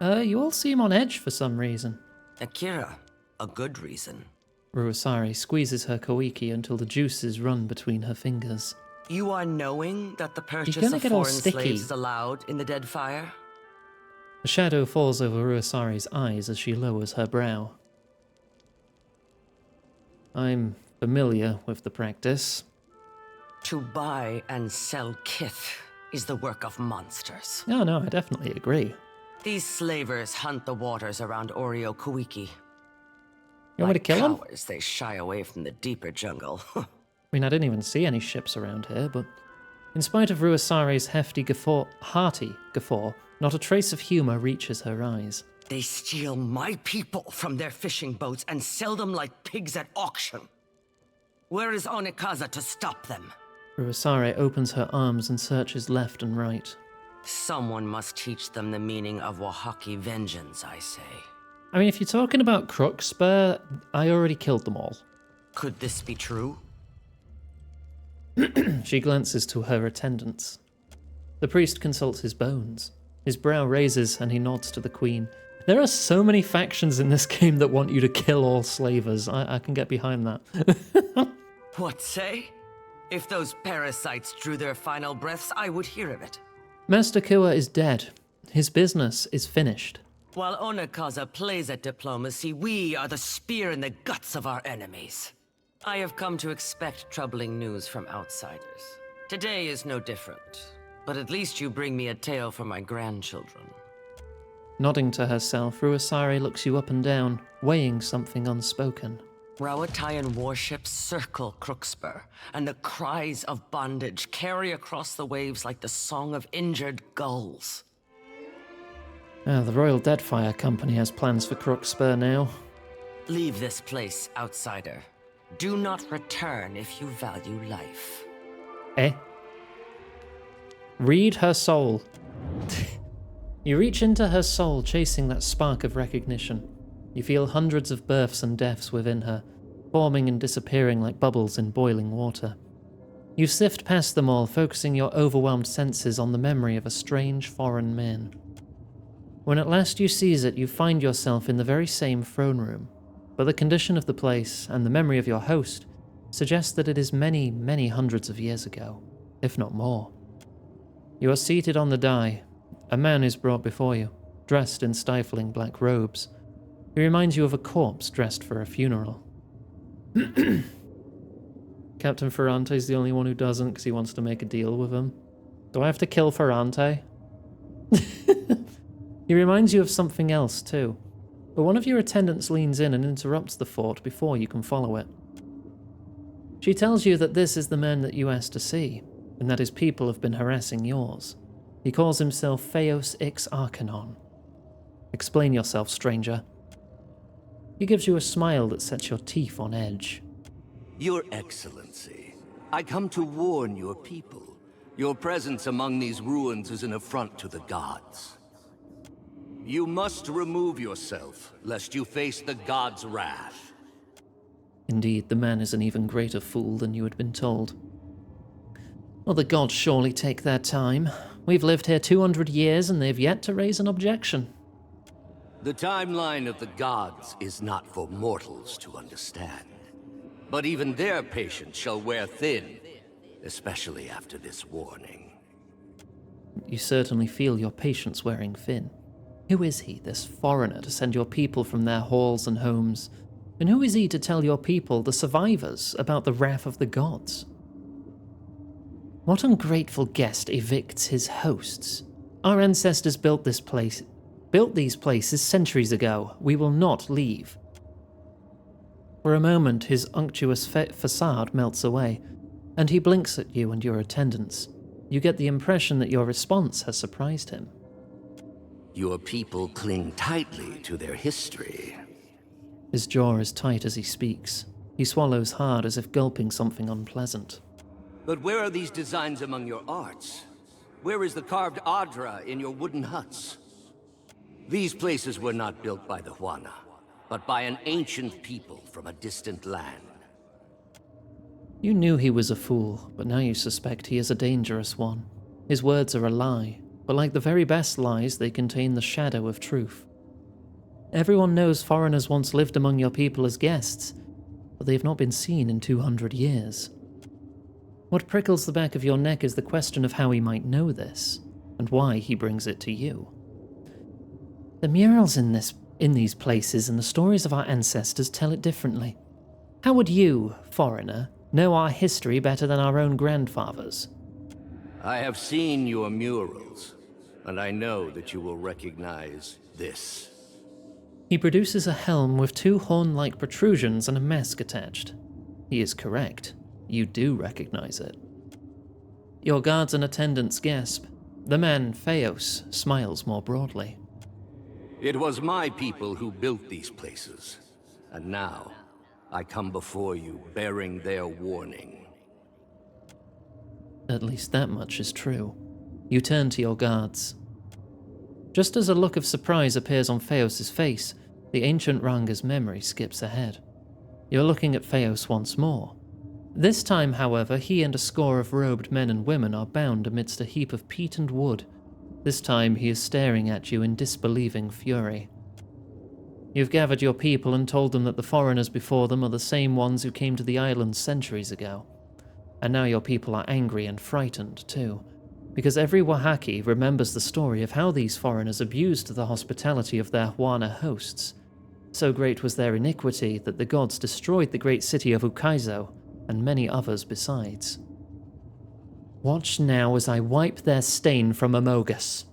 Speaker 1: You all seem on edge for some reason.
Speaker 10: Akira, a good reason.
Speaker 1: Ruasari squeezes her Koiki until the juices run between her fingers.
Speaker 10: You are knowing that the purchase
Speaker 1: gonna
Speaker 10: of
Speaker 1: get all
Speaker 10: foreign
Speaker 1: sticky.
Speaker 10: slaves is allowed in the Dead Fire?
Speaker 1: A shadow falls over Ruasari's eyes as she lowers her brow. I'm familiar with the practice.
Speaker 10: To buy and sell kith is the work of monsters.
Speaker 1: No, I definitely agree.
Speaker 10: These slavers hunt the waters around Oreo Koiki.
Speaker 1: You want me to kill them?
Speaker 10: Cowards, they shy away from the deeper jungle.
Speaker 1: I mean, I didn't even see any ships around here, but in spite of Ruasari's hearty guffaw, not a trace of humor reaches her eyes.
Speaker 10: They steal my people from their fishing boats and sell them like pigs at auction. Where is Onikaza to stop them?
Speaker 1: Ruasari opens her arms and searches left and right.
Speaker 10: Someone must teach them the meaning of Wahaki vengeance, I say.
Speaker 1: I mean, if you're talking about Crooksspur, I already killed them all.
Speaker 10: Could this be true?
Speaker 1: She glances to her attendants. The priest consults his bones. His brow raises and he nods to the queen. There are so many factions in this game that want you to kill all slavers. I can get behind that.
Speaker 10: What say? If those parasites drew their final breaths, I would hear of it.
Speaker 1: Master Kua is dead. His business is finished.
Speaker 10: While Onikaza plays at diplomacy, we are the spear in the guts of our enemies. I have come to expect troubling news from outsiders. Today is no different, but at least you bring me a tale for my grandchildren.
Speaker 1: Nodding to herself, Ruasari looks you up and down, weighing something unspoken.
Speaker 10: Rawatayan warships circle Crooksspur, and the cries of bondage carry across the waves like the song of injured gulls.
Speaker 1: The Royal Deadfire Company has plans for Crooksspur now.
Speaker 10: Leave this place, outsider. Do not return if you value life.
Speaker 1: Read her soul. You reach into her soul, chasing that spark of recognition. You feel hundreds of births and deaths within her, forming and disappearing like bubbles in boiling water. You sift past them all, focusing your overwhelmed senses on the memory of a strange foreign man. When at last you seize it, you find yourself in the very same throne room, but the condition of the place and the memory of your host suggest that it is many, many hundreds of years ago, if not more. You are seated on the dais. A man is brought before you, dressed in stifling black robes. He reminds you of a corpse dressed for a funeral. Captain Ferrante is the only one who doesn't because he wants to make a deal with him. Do I have to kill Ferrante? He reminds you of something else too, but one of your attendants leans in and interrupts the thought before you can follow it. She tells you that this is the man that you asked to see, and that his people have been harassing yours. He calls himself Theos Ix Arcanon. Explain yourself, stranger. He gives you a smile that sets your teeth on edge.
Speaker 2: Your Excellency, I come to warn your people. Your presence among these ruins is an affront to the gods. You must remove yourself, lest you face the gods' wrath.
Speaker 1: Indeed, the man is an even greater fool than you had been told. Well, the gods surely take their time. We've lived here 200 years and they've yet to raise an objection.
Speaker 2: The timeline of the gods is not for mortals to understand. But even their patience shall wear thin, especially after this warning.
Speaker 1: You certainly feel your patience wearing thin. Who is he, this foreigner, to send your people from their halls and homes? And who is he to tell your people, the survivors, about the wrath of the gods? What ungrateful guest evicts his hosts? Our ancestors built these places centuries ago. We will not leave. For a moment, his unctuous facade melts away, and he blinks at you and your attendants. You get the impression that your response has surprised him.
Speaker 2: Your people cling tightly to their history.
Speaker 1: His jaw is tight as he speaks. He swallows hard as if gulping something unpleasant.
Speaker 2: But where are these designs among your arts? Where is the carved Adra in your wooden huts? These places were not built by the Huana, but by an ancient people from a distant land.
Speaker 1: You knew he was a fool, but now you suspect he is a dangerous one. His words are a lie, but like the very best lies, they contain the shadow of truth. Everyone knows foreigners once lived among your people as guests, but they have not been seen in 200 years. What prickles the back of your neck is the question of how he might know this, and why he brings it to you. The murals in these places and the stories of our ancestors tell it differently. How would you, foreigner, know our history better than our own grandfathers?
Speaker 2: I have seen your murals, and I know that you will recognize this.
Speaker 1: He produces a helm with 2 horn-like protrusions and a mask attached. He is correct. You do recognize it. Your guards and attendants gasp. The man, Theos, smiles more broadly.
Speaker 2: It was my people who built these places, and now I come before you bearing their warning.
Speaker 1: At least that much is true. You turn to your guards. Just as a look of surprise appears on Theos' face, the ancient Ranga's memory skips ahead. You're looking at Theos once more. This time, however, he and a score of robed men and women are bound amidst a heap of peat and wood. This time he is staring at you in disbelieving fury. You've gathered your people and told them that the foreigners before them are the same ones who came to the island centuries ago. And now your people are angry and frightened too, because every Wahaki remembers the story of how these foreigners abused the hospitality of their Huana hosts. So great was their iniquity that the gods destroyed the great city of Ukaizo, and many others besides. Watch now as I wipe their stain from Amogus.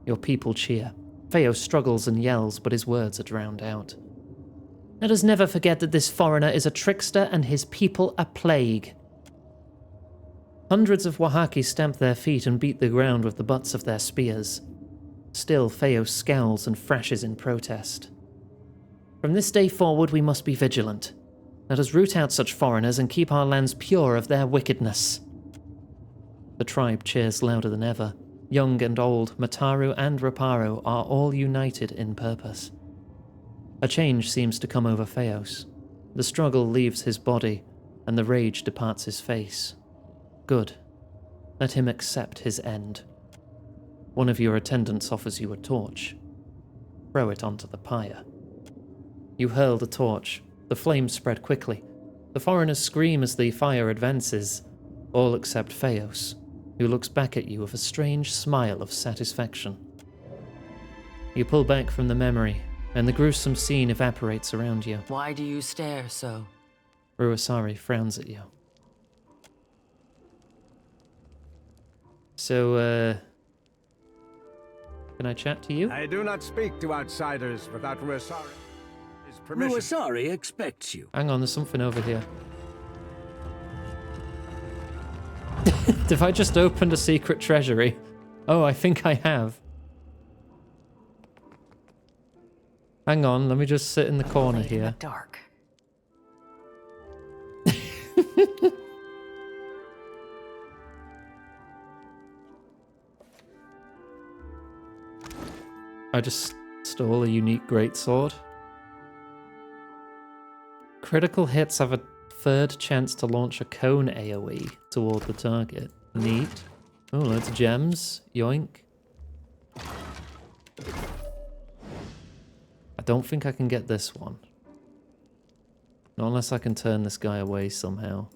Speaker 1: Your people cheer. Theos struggles and yells, but his words are drowned out. Let us never forget that this foreigner is a trickster and his people a plague. Hundreds of Wahaki stamp their feet and beat the ground with the butts of their spears. Still, Theos scowls and thrashes in protest. From this day forward, we must be vigilant. Let us root out such foreigners and keep our lands pure of their wickedness. The tribe cheers louder than ever. Young and old, Mataru and Raparo are all united in purpose. A change seems to come over Theos. The struggle leaves his body, and the rage departs his face. Good. Let him accept his end. One of your attendants offers you a torch. Throw it onto the pyre. You hurl the torch. The flames spread quickly. The foreigners scream as the fire advances, all except Theos, who looks back at you with a strange smile of satisfaction. You pull back from the memory, and the gruesome scene evaporates around you.
Speaker 10: Why do you stare so?
Speaker 1: Ruasari frowns at you. So, can I chat to you?
Speaker 17: I do not speak to outsiders without Ruasari's permission.
Speaker 14: Ruasari expects you.
Speaker 1: Hang on, there's something over here. Have I just opened a secret treasury? Oh, I think I have. Hang on, let me just sit in the corner here.
Speaker 10: Dark.
Speaker 1: I just stole a unique greatsword. Critical hits have a third chance to launch a cone AoE toward the target. Neat. Oh, loads of gems. Yoink. I don't think I can get this one. Not unless I can turn this guy away somehow.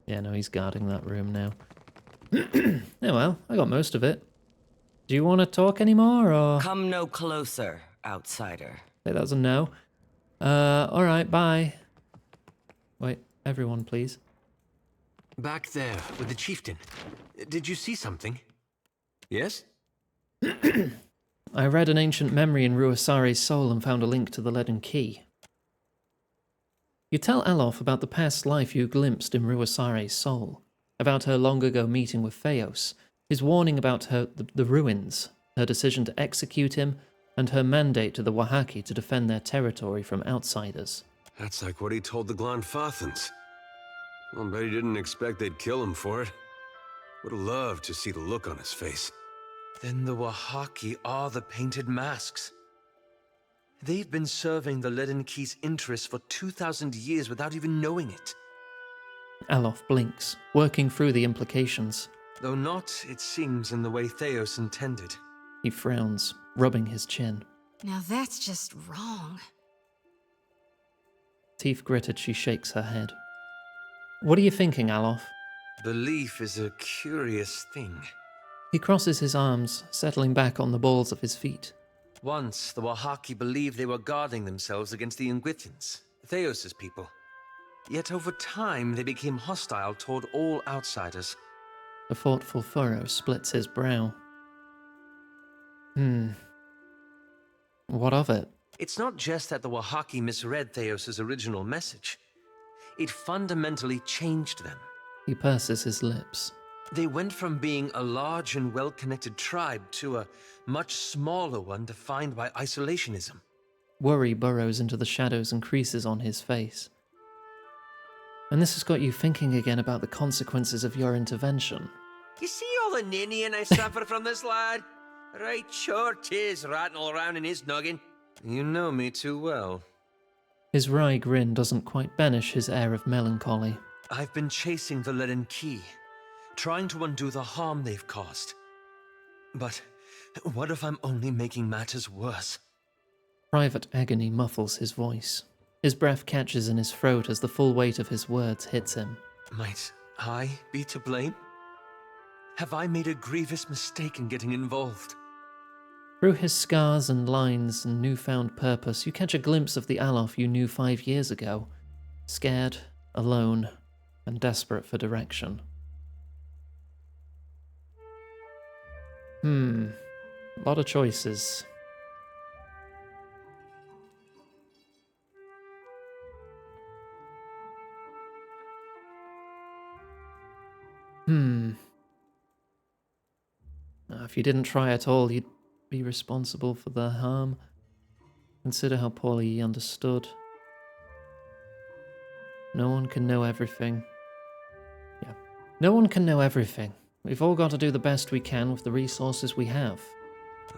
Speaker 1: Yeah, no, he's guarding that room now. Yeah, well, I got most of it. Do you want to talk anymore, or...?
Speaker 10: Come no closer, outsider.
Speaker 1: Say that was a no. Alright, bye. Wait, everyone, please.
Speaker 16: Back there, with the chieftain. Did you see something? Yes?
Speaker 1: I read an ancient memory in Ruasari's soul and found a link to the leaden key. You tell Alof about the past life you glimpsed in Ruasari's soul, about her long-ago meeting with Theos, his warning about the ruins, her decision to execute him, and her mandate to the Wahaki to defend their territory from outsiders.
Speaker 12: That's like what he told the Glanfathans. I'll bet he didn't expect they'd kill him for it. Would have loved to see the look on his face.
Speaker 16: Then the Wahaki are the painted masks. They've been serving the Leaden Key's interests for 2,000 years without even knowing it.
Speaker 1: Alof blinks, working through the implications.
Speaker 16: Though not, it seems, in the way Theos intended.
Speaker 1: He frowns, rubbing his chin.
Speaker 11: Now that's just wrong.
Speaker 1: Teeth gritted, she shakes her head. What are you thinking, Alof?
Speaker 16: Belief is a curious thing.
Speaker 1: He crosses his arms, settling back on the balls of his feet.
Speaker 16: Once, the Wahaki believed they were guarding themselves against the Ingwithans, Theos' people. Yet over time, they became hostile toward all outsiders.
Speaker 1: A thoughtful furrow splits his brow. What of it?
Speaker 16: It's not just that the Wahaki misread Theos' original message. It fundamentally changed them.
Speaker 1: He purses his lips.
Speaker 16: They went from being a large and well-connected tribe to a much smaller one defined by isolationism.
Speaker 1: Worry burrows into the shadows and creases on his face. And this has got you thinking again about the consequences of your intervention.
Speaker 16: You see all the ninnying I suffer from this lad? Right sure 'tis ratting all around in his noggin. You know me too well.
Speaker 1: His wry grin doesn't quite banish his air of melancholy.
Speaker 16: I've been chasing the Leaden Key, trying to undo the harm they've caused. But what if I'm only making matters worse?
Speaker 1: Private agony muffles his voice. His breath catches in his throat as the full weight of his words hits him.
Speaker 16: Might I be to blame? Have I made a grievous mistake in getting involved?
Speaker 1: Through his scars and lines and newfound purpose, you catch a glimpse of the Alof you knew 5 years ago. Scared, alone, and desperate for direction. A lot of choices. If you didn't try at all, you'd be responsible for the harm. Consider how poorly he understood. No one can know everything. Yeah. No one can know everything. We've all got to do the best we can with the resources we have.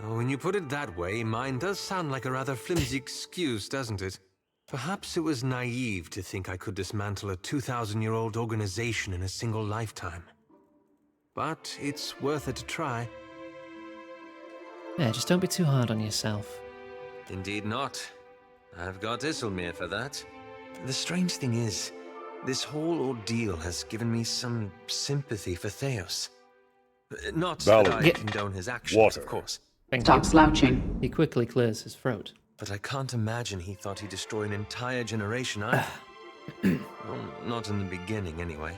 Speaker 16: When you put it that way, mine does sound like a rather flimsy excuse, doesn't it? Perhaps it was naive to think I could dismantle a 2,000-year-old organization in a single lifetime. But it's worth it to try.
Speaker 1: Yeah, just don't be too hard on yourself.
Speaker 16: Indeed not. I've got Isilmir for that. The strange thing is, this whole ordeal has given me some sympathy for Theos. Not that I condone his actions, of course.
Speaker 1: Stop slouching. He quickly clears his throat.
Speaker 16: But I can't imagine he thought he'd destroy an entire generation either. Well, not in the beginning, anyway.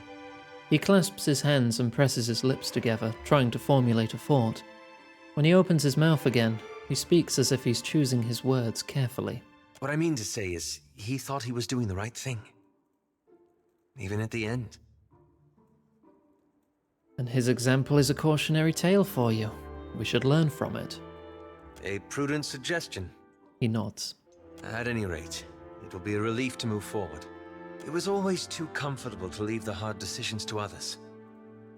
Speaker 1: He clasps his hands and presses his lips together, trying to formulate a thought. When he opens his mouth again, he speaks as if he's choosing his words carefully.
Speaker 16: What I mean to say is, he thought he was doing the right thing. Even at the end.
Speaker 1: And his example is a cautionary tale for you. We should learn from it.
Speaker 16: A prudent suggestion.
Speaker 1: He nods.
Speaker 16: At any rate, it will be a relief to move forward. It was always too comfortable to leave the hard decisions to others.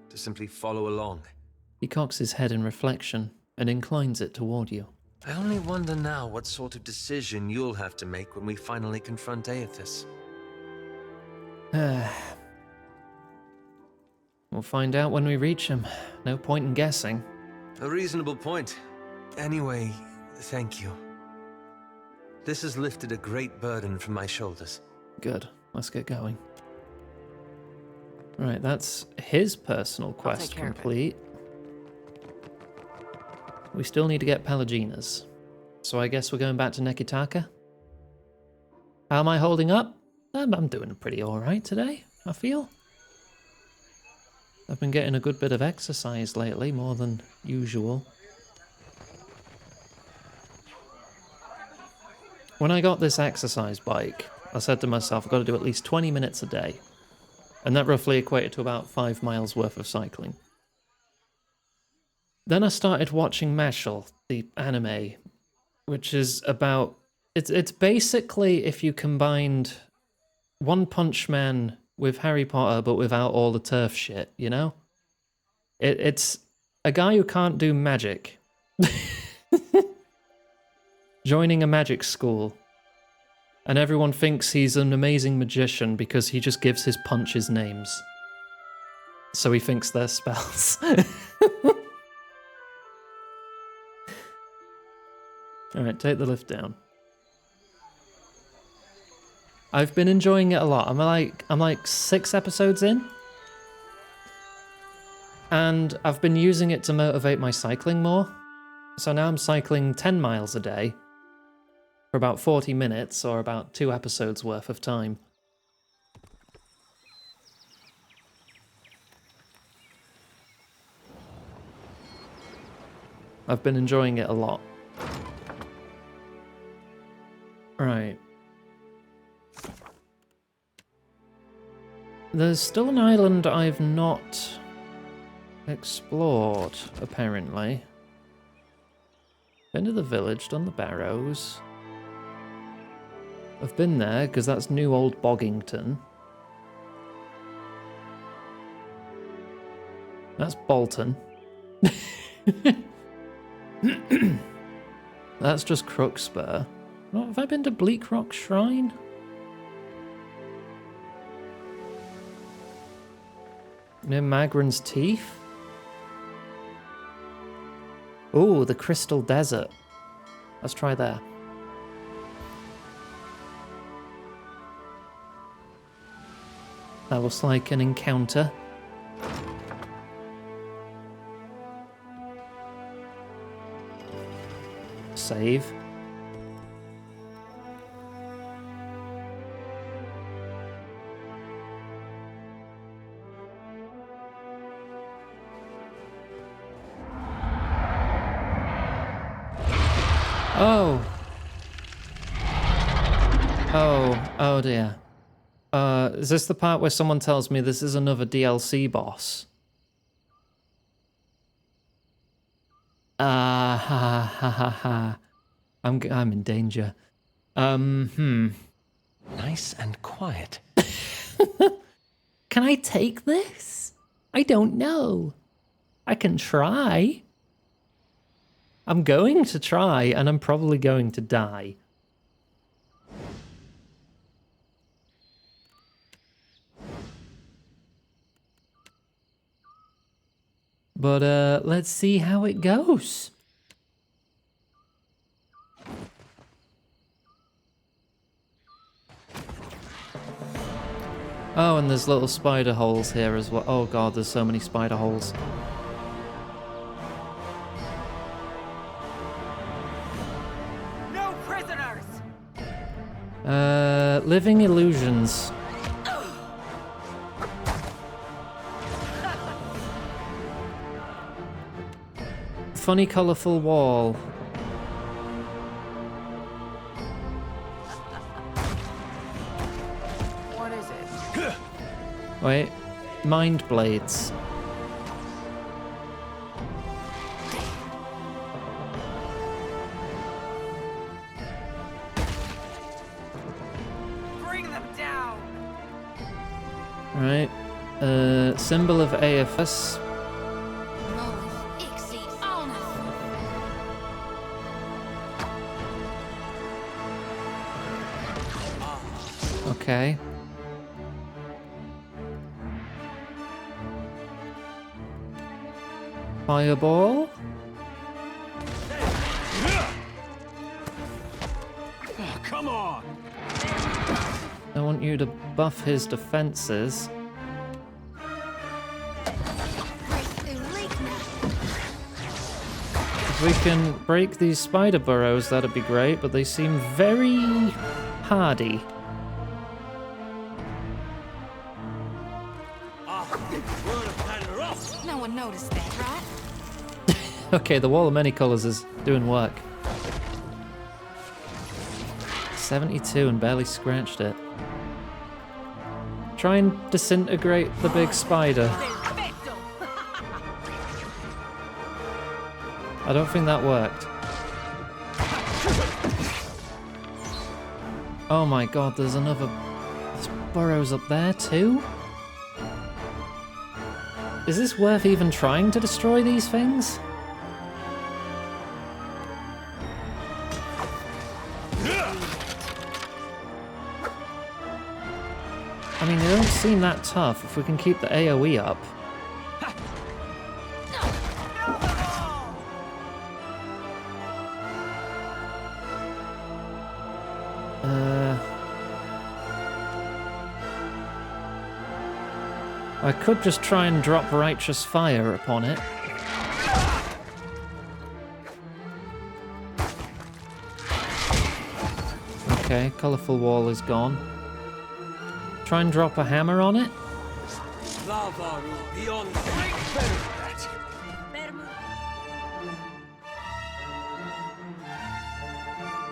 Speaker 16: To simply follow along.
Speaker 1: He cocks his head in reflection and inclines it toward you.
Speaker 16: I only wonder now what sort of decision you'll have to make when we finally confront Aethys.
Speaker 1: We'll find out when we reach him. No point in guessing.
Speaker 16: A reasonable point. Anyway, thank you. This has lifted a great burden from my shoulders.
Speaker 1: Good. Let's get going. Right, that's his personal quest complete. We still need to get Pelagina's. So I guess we're going back to Nekitaka? How am I holding up? I'm doing pretty alright today, I feel. I've been getting a good bit of exercise lately, more than usual. When I got this exercise bike, I said to myself, I've got to do at least 20 minutes a day. And that roughly equated to about 5 miles worth of cycling. Then I started watching Mashal, the anime, which is about... It's basically if you combined One Punch Man with Harry Potter, but without all the turf shit, you know? It's a guy who can't do magic, Joining a magic school. And everyone thinks he's an amazing magician because he just gives his punches names. So he thinks they're spells. Alright, take the lift down. I've been enjoying it a lot. I'm like 6 episodes in. And I've been using it to motivate my cycling more. So now I'm cycling 10 miles a day for about 40 minutes or about 2 episodes worth of time. I've been enjoying it a lot. Right. There's still an island I've not explored, apparently. Been to the village, done the barrows. I've been there, because that's New Old Boggington. That's Bolton. That's just Crookspur. Oh, have I been to Bleak Rock Shrine? Near Magran's Teeth? Oh, the Crystal Desert. Let's try there. That looks like an encounter. Save. Oh. Oh dear. Is this the part where someone tells me this is another DLC boss? Ha ha ha ha ha. I'm in danger.
Speaker 16: Nice and quiet.
Speaker 19: Can I take this? I don't know. I can try.
Speaker 1: I'm going to try, and I'm probably going to die. But, let's see how it goes. Oh, and there's little spider holes here as well. Oh god, there's so many spider holes.
Speaker 9: No prisoners!
Speaker 1: Living illusions. Funny colourful wall.
Speaker 9: What is it?
Speaker 1: Wait, mind blades.
Speaker 9: Bring them down!
Speaker 1: Right. Symbol of AFS. Okay. Fireball.
Speaker 17: Oh, come on!
Speaker 1: I want you to buff his defenses. If we can break these spider burrows, that'd be great, but they seem very hardy.
Speaker 11: No one noticed that, right?
Speaker 1: Okay, the wall of many colors is doing work. 72 and barely scratched it. Try and disintegrate the big spider. I don't think that worked. Oh my god, there's burrows up there too? Is this worth even trying to destroy these things? I mean, they don't seem that tough if we can keep the AoE up. I could just try and drop Righteous Fire upon it. Okay, Colourful Wall is gone. Try and drop a hammer on it.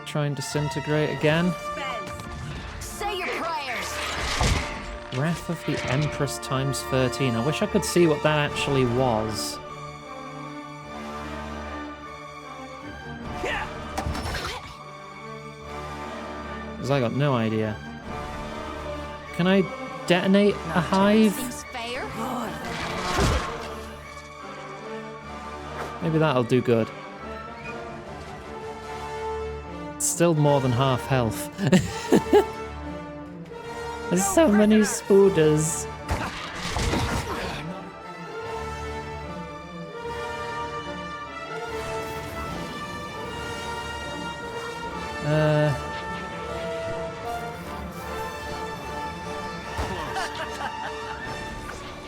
Speaker 1: Try and disintegrate again.
Speaker 6: Say your prayers.
Speaker 1: Wrath of the Empress times 13. I wish I could see what that actually was. Because I got no idea. Can I detonate a hive? Maybe that'll do good. It's still more than half health. There's so many spooders.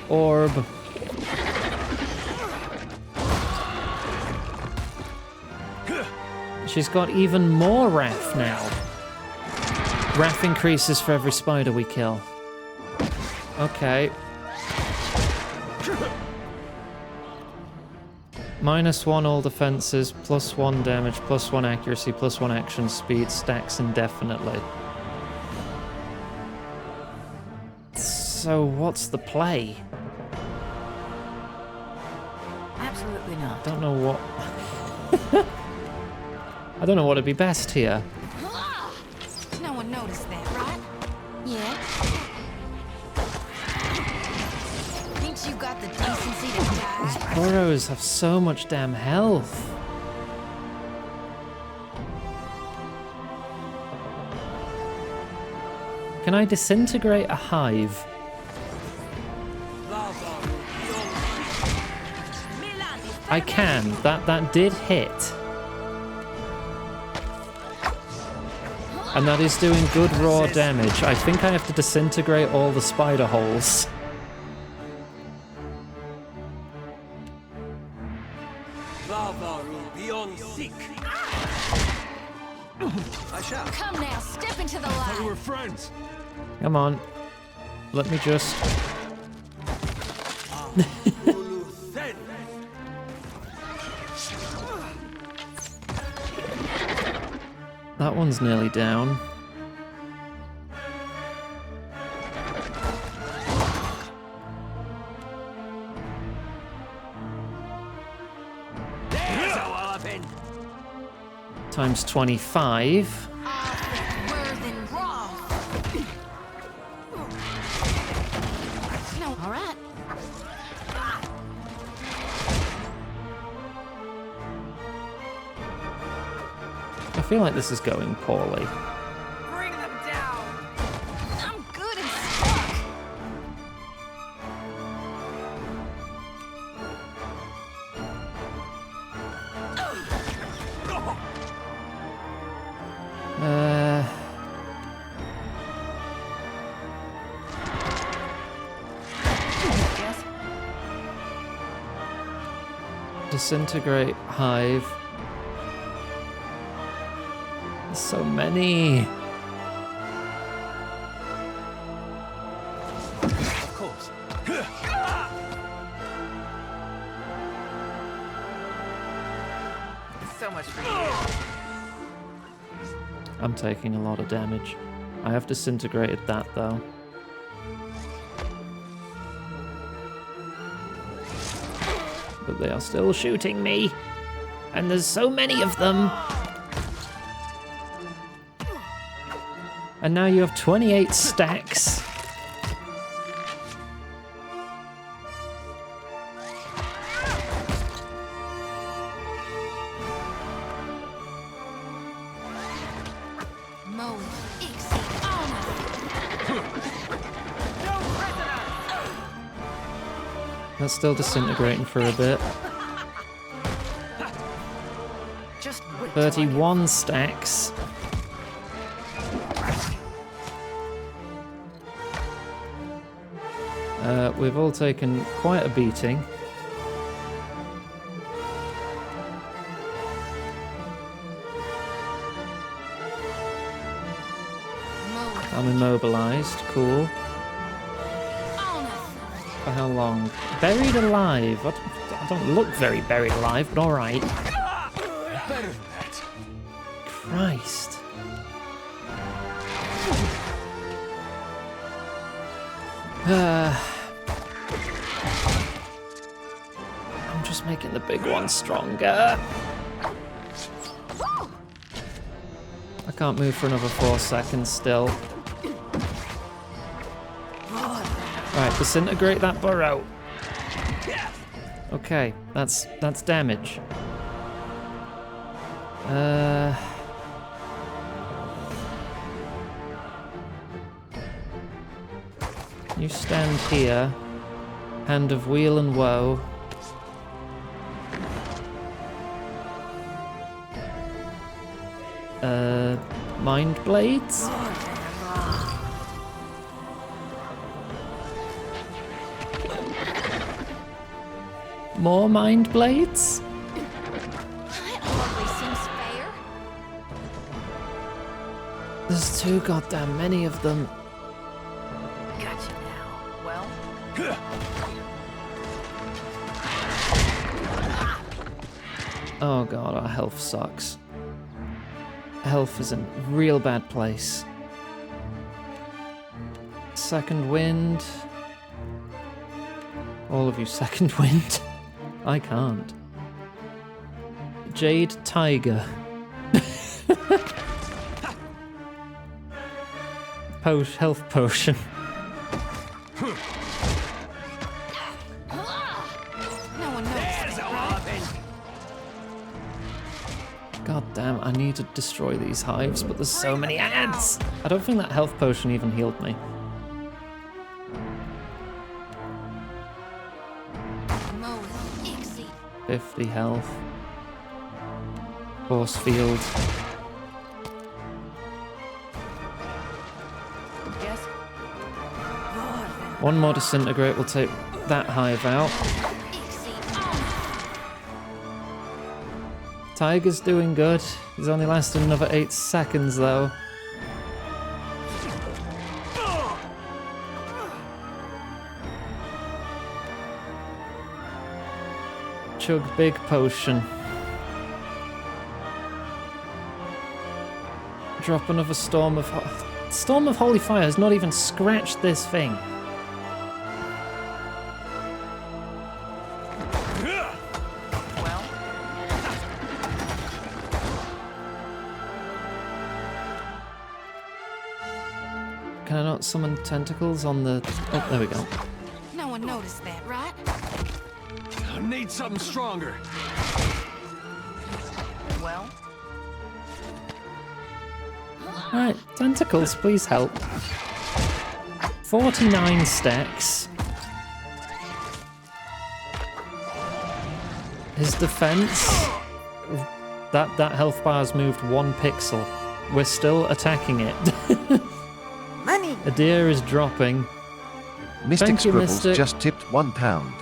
Speaker 1: Orb. She's got even more Wrath now. Wrath increases for every spider we kill. Okay. -1 all defenses, +1 damage, +1 accuracy, +1 action speed, stacks indefinitely. So what's the play?
Speaker 11: Absolutely not.
Speaker 1: I don't know what... I don't know what would be best here.
Speaker 11: No one noticed that, right? Yeah. Thinks you got the decency to die?
Speaker 1: Burrows have so much damn health. Can I disintegrate a hive? I can. That did hit. And that is doing good raw damage. I think I have to disintegrate all the spider holes.
Speaker 6: I shall. Come now, step into the light.
Speaker 12: We were friends.
Speaker 1: Come on. Let me just... That one's nearly down. Times 25.
Speaker 11: No, all right.
Speaker 1: I feel like this is going poorly.
Speaker 9: Bring them down.
Speaker 6: I'm good and stuck.
Speaker 1: Disintegrate hive. There's so many.
Speaker 12: Of course.
Speaker 9: So much for you.
Speaker 1: I'm taking a lot of damage. I have disintegrated that though. But they are still shooting me. And there's so many of them. And now you have 28 stacks. That's still disintegrating for a bit. 31 stacks. We've all taken quite a beating. I'm immobilized. Cool. For how long? Buried alive. I don't look very buried alive, but alright.
Speaker 7: Better than that.
Speaker 1: Christ. I'm just making the big one stronger. I can't move for another 4 seconds still. Right, disintegrate that burrow. Okay, that's damage. You stand here. Hand of Weal and Woe. Mind Blades? More Mind Blades?
Speaker 11: That hardly seems fair.
Speaker 1: There's too goddamn many of them.
Speaker 11: Gotcha now. Well,
Speaker 1: Oh god, our health sucks. Health is in a real bad place. Second wind. All of you second wind. I can't. Jade Tiger. Health potion.
Speaker 11: no one knows.
Speaker 1: God damn, I need to destroy these hives, but there's so many ants! I don't think that health potion even healed me.
Speaker 11: Mo is easy.
Speaker 1: 50 health. Force field.
Speaker 11: Yes.
Speaker 1: One more disintegrate will take that hive out. Tiger's doing good. He's only lasted another 8 seconds though. Chug big potion. Drop another Storm of Holy Fire has not even scratched this thing. Can I not summon tentacles on the... Oh, there we go.
Speaker 11: No one noticed that, right?
Speaker 7: I need something stronger.
Speaker 11: Well.
Speaker 1: Alright, tentacles, please help. 49 stacks. His defense... That health bar's moved 1 pixel. We're still attacking it.
Speaker 4: Money!
Speaker 1: Adir is dropping.
Speaker 15: Mystic
Speaker 1: Thank you,
Speaker 15: Scribbles
Speaker 1: Mystic.
Speaker 15: just tipped £1.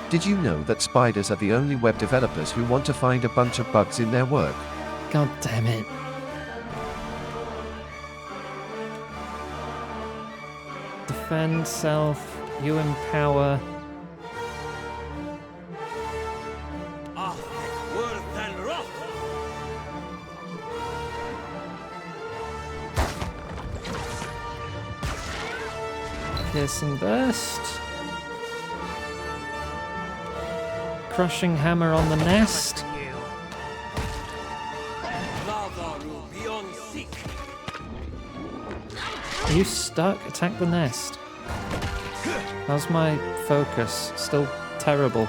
Speaker 15: Did you know that spiders are the only web developers who want to find a bunch of bugs in their work?
Speaker 1: God damn it. Defend self, you empower. Piercing burst. Crushing hammer on the nest. Are you stuck? Attack the nest. How's my focus? Still terrible.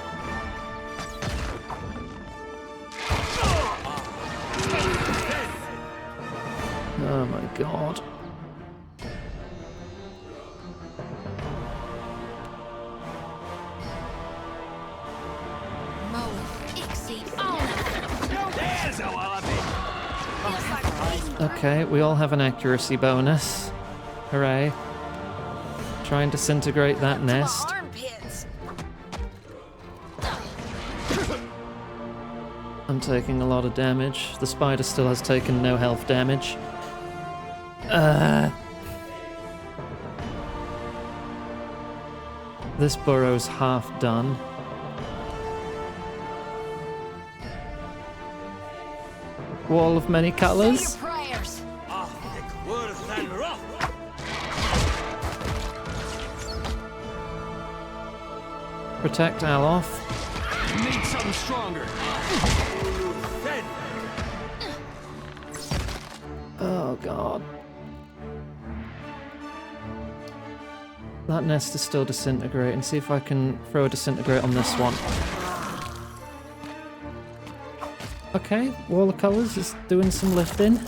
Speaker 1: Oh my god. Okay, we all have an accuracy bonus. Hooray. Try and disintegrate that nest. I'm taking a lot of damage. The spider still has taken no health damage. This burrow's half done. Wall of many colors. Protect Alof.
Speaker 7: Need something stronger.
Speaker 1: Oh god. That nest is still disintegrating. See if I can throw a disintegrate on this one. Okay, Wall of Colours is doing some lifting.
Speaker 11: That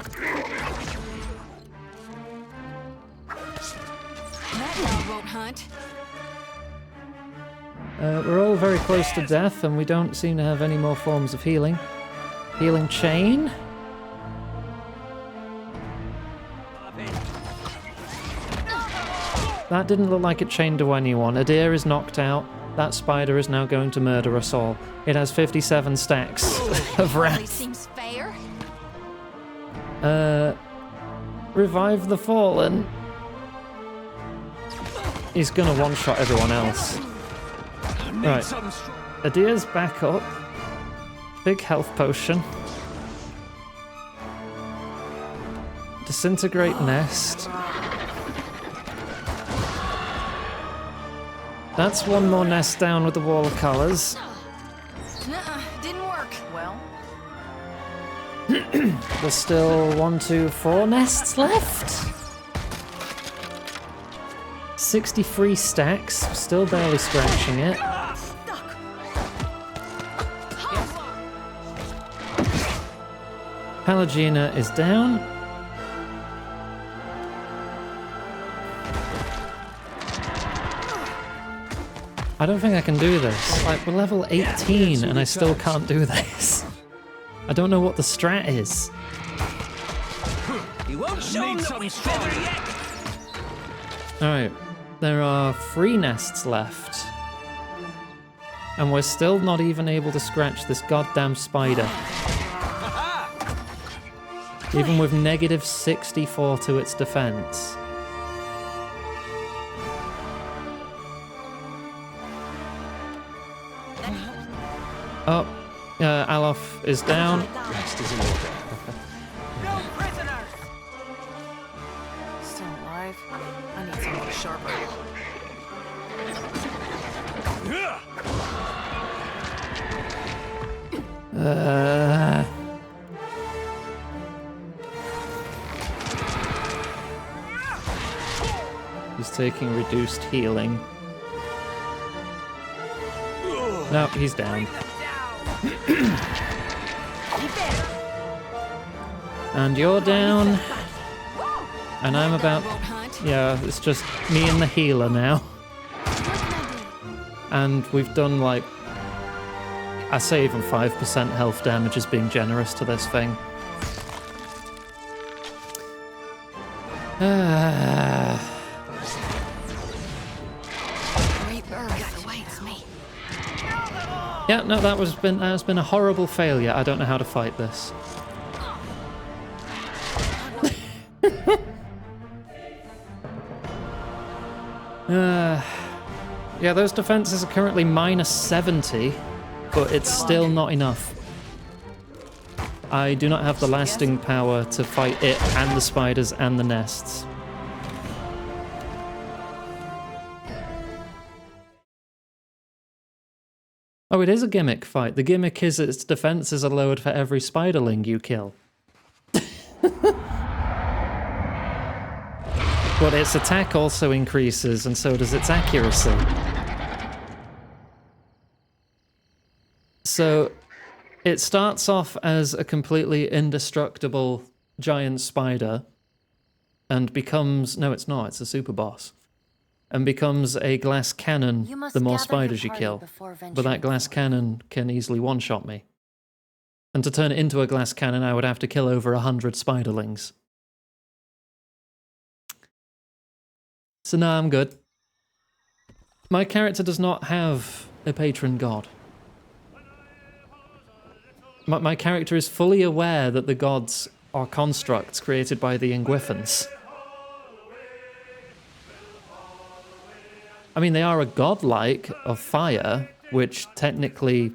Speaker 11: won't hunt.
Speaker 1: We're all very close to death, and we don't seem to have any more forms of healing. Healing chain. That didn't look like it chained to anyone. Adir is knocked out. That spider is now going to murder us all. It has 57 stacks of wrath.
Speaker 11: Seems fair.
Speaker 1: Revive the fallen. He's gonna one-shot everyone else. Right. Adir's back up. Big health potion. Disintegrate nest. That's one more nest down with the Wall of Colours.
Speaker 11: Didn't work. Well.
Speaker 1: There's still 1, 2, 4 nests left. 63 stacks, still barely scratching it. Palagina is down. I don't think I can do this. Like, we're level 18 and I still can't do this. I don't know what the strat is.
Speaker 7: You won't show no feather yet.
Speaker 1: Alright, there are 3 nests left. And we're still not even able to scratch this goddamn spider. Even with negative 64 to its defense. Oh, Alof is down.
Speaker 7: Rest is in order.
Speaker 9: No prisoners! Still alive? I need something sharper.
Speaker 1: He's taking reduced healing. No, he's down. And you're down. And I'm about... Yeah, it's just me and the healer now. And we've done like... I say even 5% health damage is being generous to this thing.
Speaker 11: Great birth awaits me.
Speaker 1: Yeah, no, that has been a horrible failure. I don't know how to fight this. Yeah, those defenses are currently minus 70, but it's still not enough. I do not have the lasting power to fight it and the spiders and the nests. Oh, it is a gimmick fight. The gimmick is its defenses are lowered for every spiderling you kill. But its attack also increases, and so does its accuracy. So, it starts off as a completely indestructible giant spider, and becomes... No, it's not. It's a super boss. And becomes a glass cannon the more spiders you kill. But that glass cannon can easily one-shot me. And to turn it into a glass cannon, I would have to kill over 100 spiderlings. So now I'm good. My character does not have a patron god. My character is fully aware that the gods are constructs created by the Ingwithans. I mean, they are a godlike of fire, which technically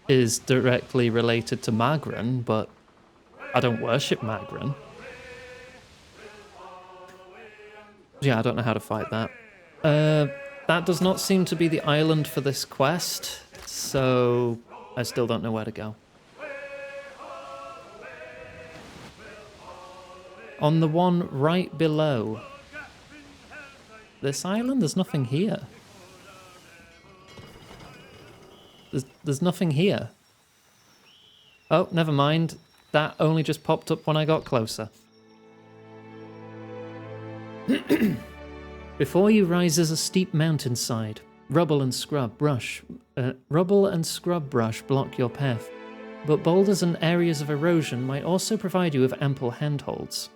Speaker 1: is directly related to Magran, but I don't worship Magran. Yeah, I don't know how to fight that. That does not seem to be the island for this quest, so I still don't know where to go. On the one right below this island, there's nothing here. There's nothing here. Oh, never mind. That only just popped up when I got closer. Before you rises a steep mountainside. Rubble and scrub brush block your path, but boulders and areas of erosion might also provide you with ample handholds.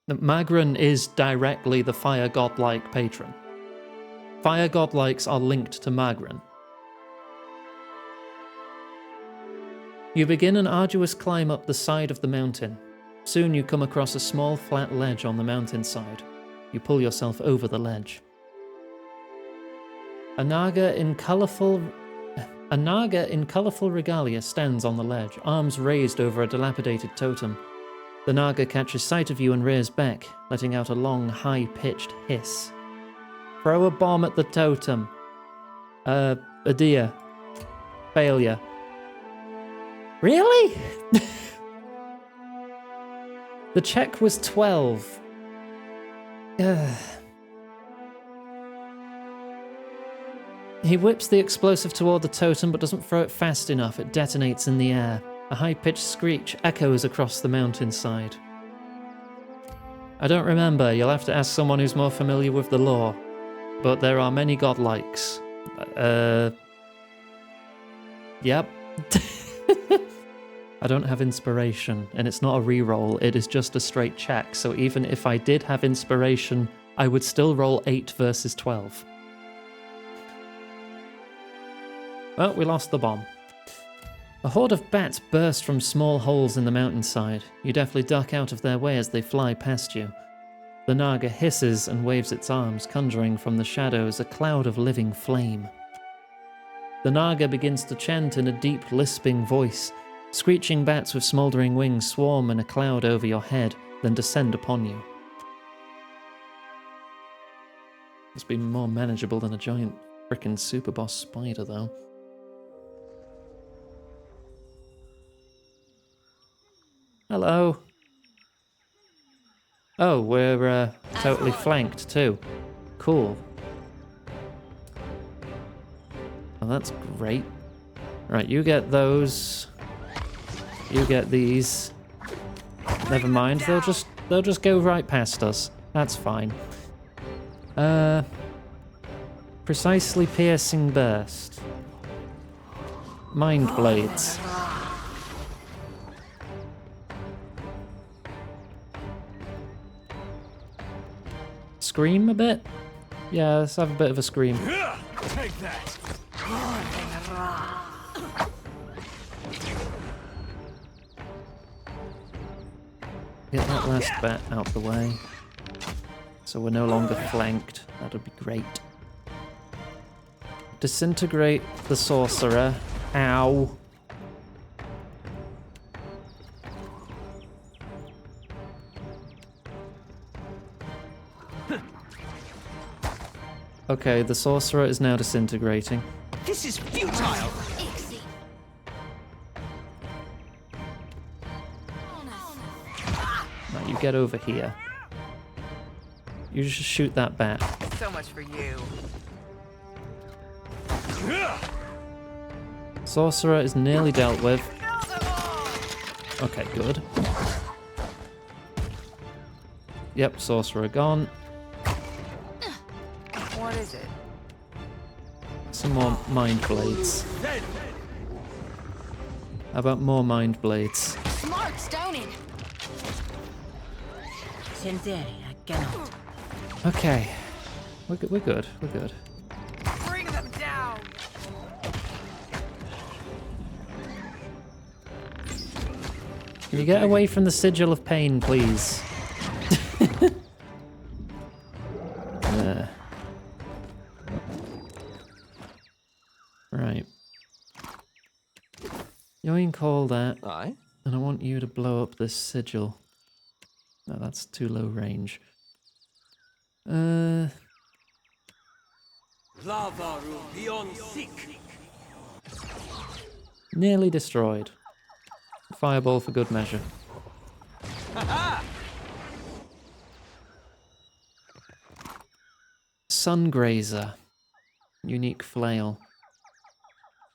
Speaker 1: Magran is directly the fire godlike patron. Fire godlikes are linked to Magran. You begin an arduous climb up the side of the mountain. Soon you come across a small flat ledge on the mountainside. You pull yourself over the ledge. A naga in colourful regalia stands on the ledge, arms raised over a dilapidated totem. The naga catches sight of you and rears back, letting out a long, high-pitched hiss. Throw a bomb at the totem. A deer. Failure. Really? The check was 12. He whips the explosive toward the totem but doesn't throw it fast enough. It detonates in the air. A high-pitched screech echoes across the mountainside. I don't remember. You'll have to ask someone who's more familiar with the lore. But there are many godlikes. Yep. I don't have inspiration, and it's not a reroll, it is just a straight check, so even if I did have inspiration, I would still roll 8 versus 12. Well, we lost the bomb. A horde of bats burst from small holes in the mountainside. You deftly duck out of their way as they fly past you. The naga hisses and waves its arms, conjuring from the shadows a cloud of living flame. The naga begins to chant in a deep, lisping voice. Screeching bats with smouldering wings swarm in a cloud over your head, then descend upon you. It's been more manageable than a giant frickin' super boss spider, though. Hello. Oh, we're totally flanked too. Cool. Oh, that's great. Right, you get those. You get these. Never mind, they'll just go right past us. That's fine. Precisely piercing burst. Mind blades. Scream a bit? Yeah, let's have a bit of a scream.
Speaker 7: Take that.
Speaker 1: Get that last bat out the way. So we're no longer flanked. That'd be great. Disintegrate the sorcerer. Ow. Okay, the sorcerer is now disintegrating.
Speaker 7: This is futile.
Speaker 1: Right, you get over here. You just shoot that bat.
Speaker 9: So much for you.
Speaker 1: Sorcerer is nearly dealt with. Okay, good. Yep, sorcerer gone.
Speaker 9: What is it?
Speaker 1: Some more mind blades. How about more mind blades?
Speaker 11: Smart stoning.
Speaker 1: Okay. We're good. We're good.
Speaker 9: Bring them down.
Speaker 1: Can you get away from the sigil of pain, please? Right. Yoink all that.
Speaker 21: Aye.
Speaker 1: And I want you to blow up this sigil. No, that's too low range.
Speaker 7: Lava room beyond seek.
Speaker 1: Nearly destroyed. Fireball for good measure. Sungrazer. Unique flail.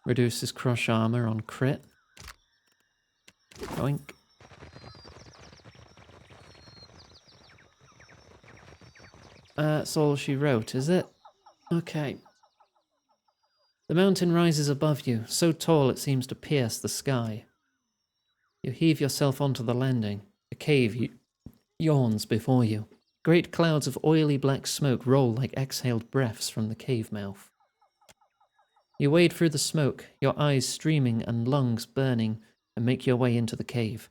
Speaker 1: Reduces crush armor on crit. Yoink. That's all she wrote, is it? Okay. The mountain rises above you, so tall it seems to pierce the sky. You heave yourself onto the landing. A cave yawns before you. Great clouds of oily black smoke roll like exhaled breaths from the cave mouth. You wade through the smoke, your eyes streaming and lungs burning, and make your way into the cave.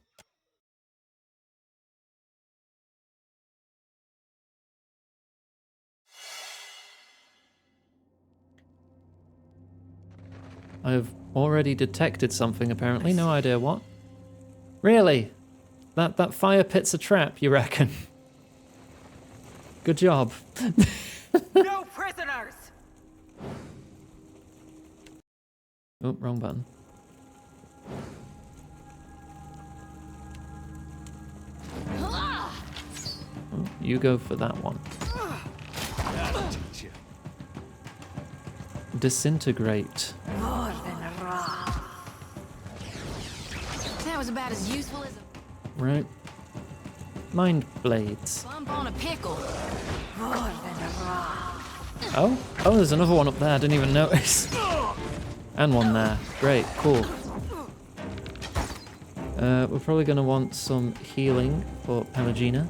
Speaker 1: I've already detected something, apparently. No idea what. Really? That fire pit's a trap, you reckon? Good job.
Speaker 9: No prisoners!
Speaker 1: Oh, wrong button. Oh, you go for that one. Disintegrate.
Speaker 11: That was about as useful as a
Speaker 1: Right. Mind blades.
Speaker 11: bump on a pickle.
Speaker 1: Oh, there's another one up there. I didn't even notice. And one there. Great, cool. We're probably going to want some healing for Pelagina.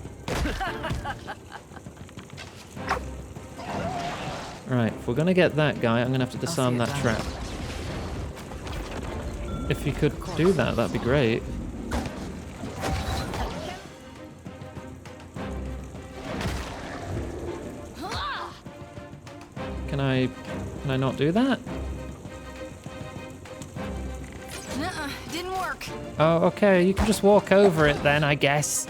Speaker 1: Right, if we're going to get that guy, I'm going to have to disarm that trap. If you could do that, that'd be great. Can I not do that?
Speaker 11: Nuh-uh, didn't work.
Speaker 1: Oh, okay, you can just walk over it then, I guess.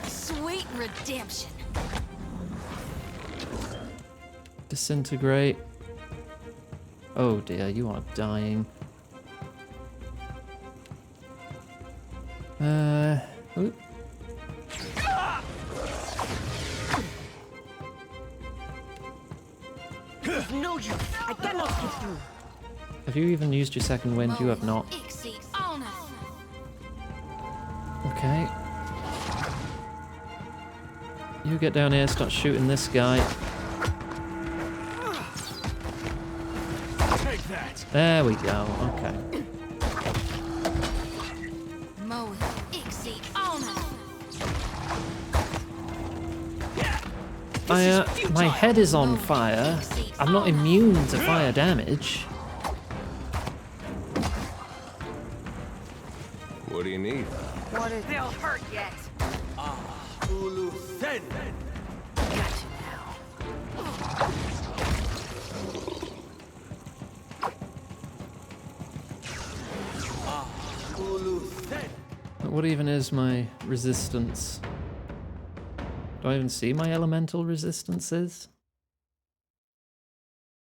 Speaker 11: Sweet redemption.
Speaker 1: Disintegrate. Oh dear, you are dying. Oop.
Speaker 10: No use. I cannot get through.
Speaker 1: Have you even used your second wind? You have not. Okay. You get down here, start shooting this guy.
Speaker 7: Take that.
Speaker 1: There we go. Okay. My head is on fire. I'm not immune to fire damage.
Speaker 12: What do you need?
Speaker 9: What is they'll hurt yet?
Speaker 7: Ulu Sen.
Speaker 9: Got you now.
Speaker 7: Ulu Sen.
Speaker 1: What even is my resistance? Do I even see my elemental resistances?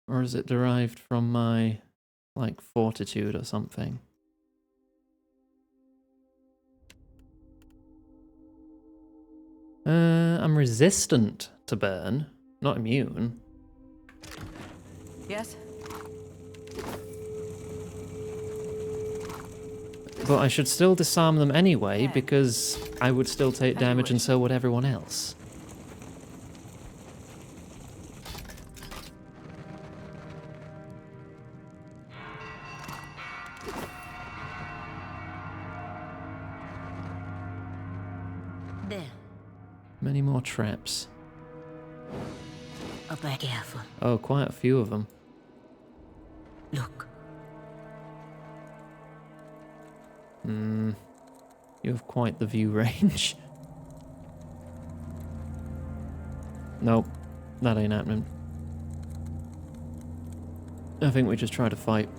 Speaker 1: Or is it derived from my, like, fortitude or something? I'm resistant to burn, not immune.
Speaker 9: Yes?
Speaker 1: But I should still disarm them anyway, because I would still take damage and so would everyone else. Many more traps.
Speaker 5: Oh, be careful.
Speaker 1: Oh, quite a few of them.
Speaker 5: Look.
Speaker 1: You have quite the view range. Nope, that ain't happening. I think we just try to fight.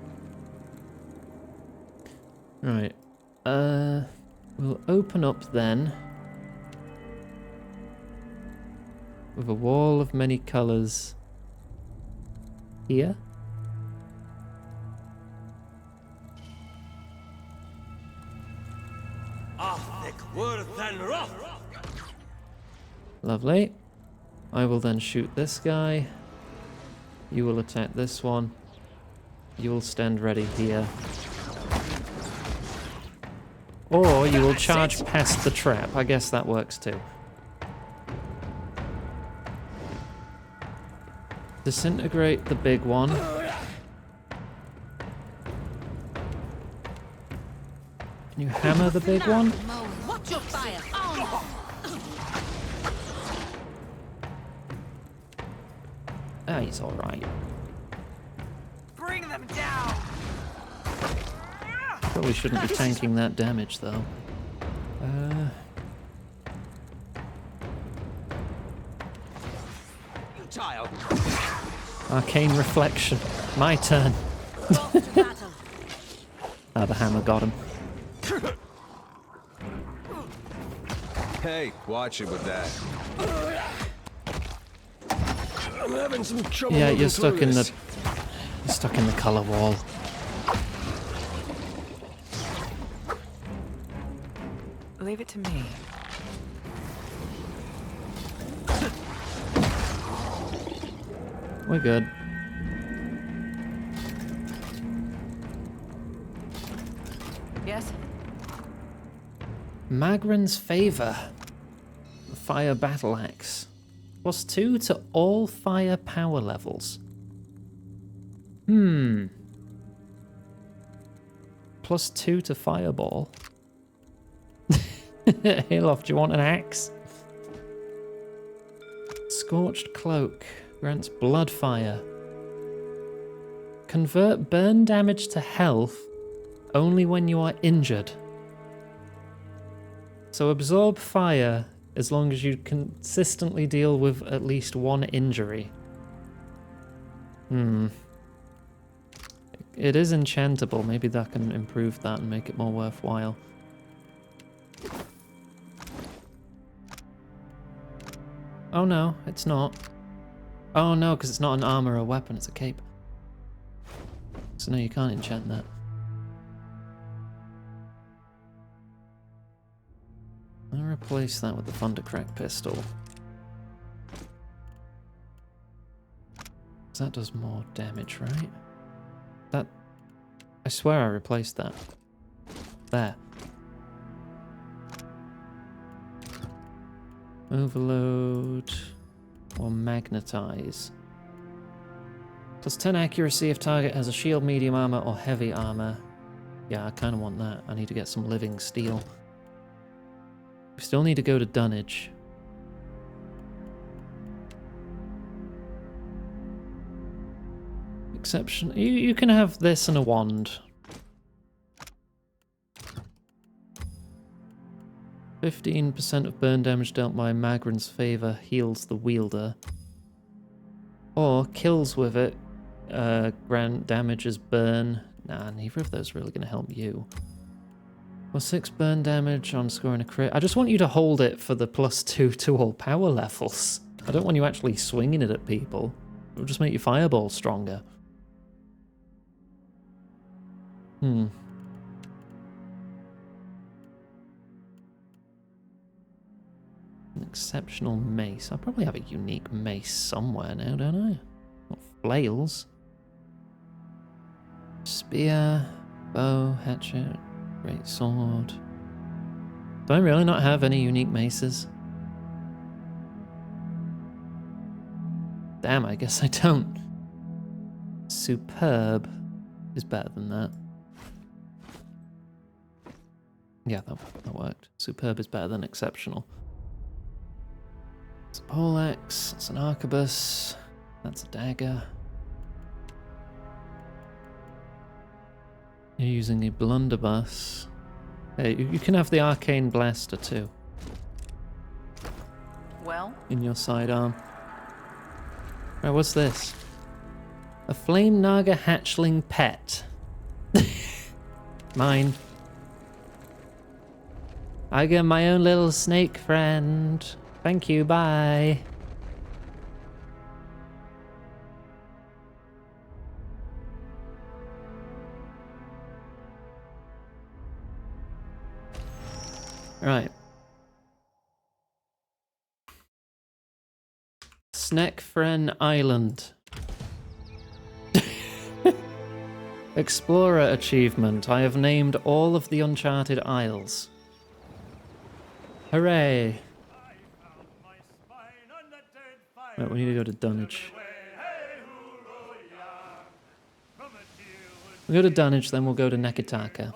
Speaker 1: Right. We'll open up then with a wall of many colours here. Lovely. I will then shoot this guy. You will attack this one. You will stand ready here. Or you will charge past the trap. I guess that works too. Disintegrate the big one. Can you hammer the big one?
Speaker 5: Watch your fire.
Speaker 1: Ah, he's alright.
Speaker 9: Bring them down.
Speaker 1: Probably shouldn't be tanking that damage though.
Speaker 7: You child.
Speaker 1: Arcane reflection. My turn. Ah, the hammer got him.
Speaker 12: Hey, watch it with that. I'm having some trouble.
Speaker 1: Yeah, you're stuck in the color wall.
Speaker 9: Leave it to me.
Speaker 1: We're good.
Speaker 9: Yes?
Speaker 1: Magran's Favor. Fire Battle Axe. +2 to all fire power levels. +2 to Fireball. Hilof, do you want an axe? Scorched Cloak. Grants Blood Fire. Convert burn damage to health only when you are injured. So absorb fire as long as you consistently deal with at least one injury. It is enchantable. Maybe that can improve that and make it more worthwhile. Oh no, it's not. Oh no, because it's not an armor or weapon, it's a cape. So no, you can't enchant that. I'll replace that with the Thundercrack pistol. That does more damage, right? That... I swear I replaced that. There. Overload or magnetize. +10 accuracy if target has a shield, medium armor, or heavy armor. Yeah, I kind of want that. I need to get some living steel. We still need to go to dunnage. Exception. You can have this and a wand. 15% of burn damage dealt by Magran's Favor heals the wielder. Or kills with it grant damages burn. Nah, neither of those are really going to help you. +6 burn damage on scoring a crit. I just want you to hold it for the +2 to all power levels. I don't want you actually swinging it at people. It will just make your fireball stronger. An exceptional mace. I probably have a unique mace somewhere now, don't I? Not flails. Spear, bow, hatchet, great sword. Do I really not have any unique maces? Damn, I guess I don't. Superb is better than that. Yeah, that worked. Superb is better than exceptional. It's a poleaxe, it's an arquebus, that's a dagger. You're using a blunderbuss. Hey, you can have the arcane blaster too.
Speaker 9: Well?
Speaker 1: In your sidearm. Right, what's this? A flame naga hatchling pet. Mine. I get my own little snake friend. Thank you, bye. Right. Snackfren Island. Explorer achievement. I have named all of the Uncharted Isles. Hooray! Right, we need to go to Dunwich. We'll go to Dunwich, then we'll go to Nekitaka.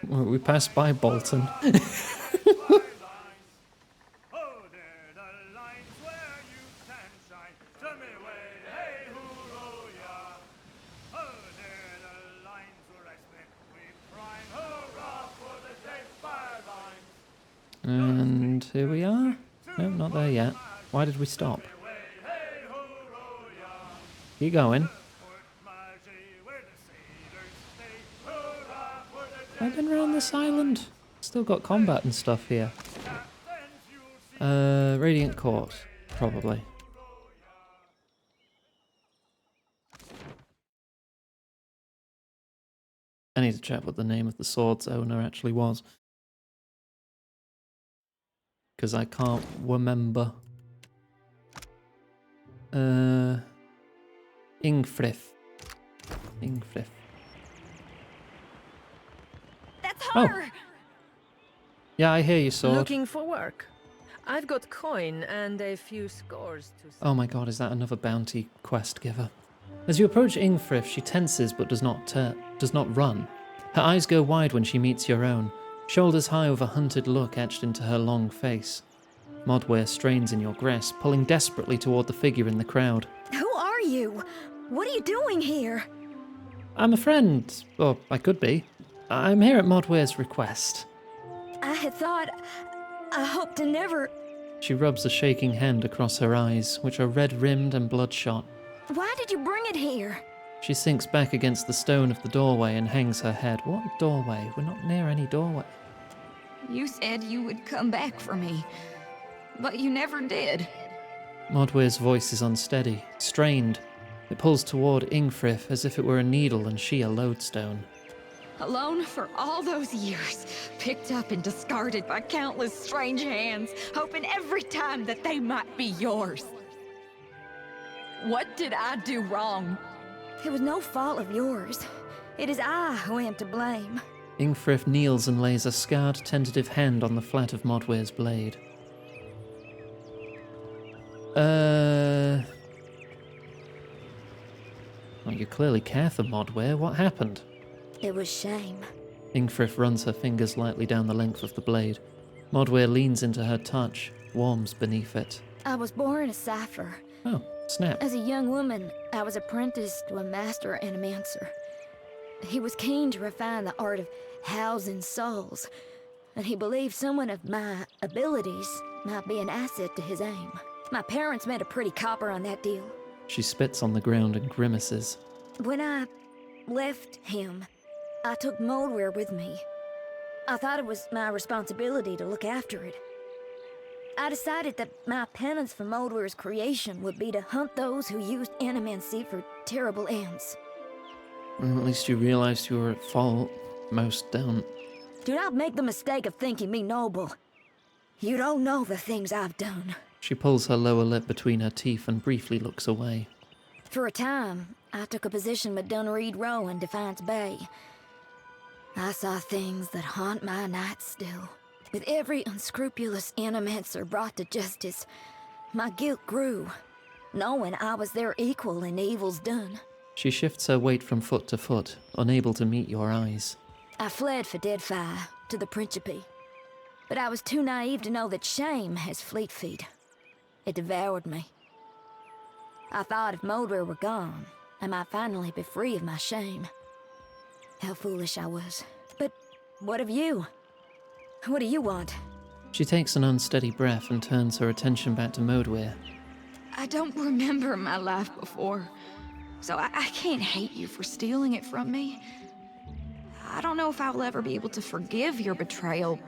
Speaker 1: Well, we passed by Bolton. And here we are. No, not there yet. Why did we stop? Keep going. I've been around this island. Still got combat and stuff here. Radiant Court, probably. I need to check what the name of the sword's owner actually was. Because I can't remember. Ingfrith. Ingfrith.
Speaker 18: That's her!
Speaker 1: Oh. Yeah, I hear you, sword.
Speaker 18: Looking for work. I've got coin and a few scores to...
Speaker 1: Oh my god, is that another bounty quest giver? As you approach Ingfrith, she tenses but does not run. Her eyes go wide when she meets your own, shoulders high with a hunted look etched into her long face. Modware strains in your grasp, pulling desperately toward the figure in the crowd.
Speaker 18: Who are you? What are you doing here?
Speaker 1: I'm a friend, or I could be. I'm here at Modware's request.
Speaker 18: I had thought... I hoped to never...
Speaker 1: She rubs a shaking hand across her eyes, which are red-rimmed and bloodshot.
Speaker 18: Why did you bring it here?
Speaker 1: She sinks back against the stone of the doorway and hangs her head. What doorway? We're not near any doorway.
Speaker 22: You said you would come back for me, but you never did.
Speaker 1: Modware's voice is unsteady, strained. It pulls toward Ingfrith as if it were a needle and she a lodestone.
Speaker 22: Alone for all those years, picked up and discarded by countless strange hands, hoping every time that they might be yours. What did I do wrong?
Speaker 18: It was no fault of yours. It is I who am to blame.
Speaker 1: Ingfrith kneels and lays a scarred, tentative hand on the flat of Modware's blade. Well, you clearly care for Modware. What happened?
Speaker 18: It was shame.
Speaker 1: Ingfrith runs her fingers lightly down the length of the blade. Modware leans into her touch, warms beneath it.
Speaker 18: I was born a cipher.
Speaker 1: Oh, snap.
Speaker 18: As a young woman, I was apprenticed to a master animancer. He was keen to refine the art of housing souls, and he believed someone of my abilities might be an asset to his aim. My parents made a pretty copper on that deal.
Speaker 1: She spits on the ground and grimaces.
Speaker 18: When I left him, I took Moldware with me. I thought it was my responsibility to look after it. I decided that my penance for Moldware's creation would be to hunt those who used animancy for terrible ends.
Speaker 1: Well, at least you realized you were at fault. Most don't.
Speaker 18: Do not make the mistake of thinking me noble. You don't know the things I've done.
Speaker 1: She pulls her lower lip between her teeth and briefly looks away.
Speaker 18: For a time, I took a position with Dunreed Row in Defiance Bay. I saw things that haunt my nights still. With every unscrupulous animancer brought to justice, my guilt grew. knowing I was their equal in evil's done.
Speaker 1: She shifts her weight from foot to foot, unable to meet your eyes.
Speaker 18: I fled for Deadfire, to the Principe. But I was too naive to know that shame has fleet feet. It devoured me. I thought if Moldware were gone, I might finally be free of my shame. How foolish I was. But what of you? What do you want?
Speaker 1: She takes an unsteady breath and turns her attention back to Moldware.
Speaker 22: I don't remember my life before, so I can't hate you for stealing it from me. I don't know if I'll ever be able to forgive your betrayal,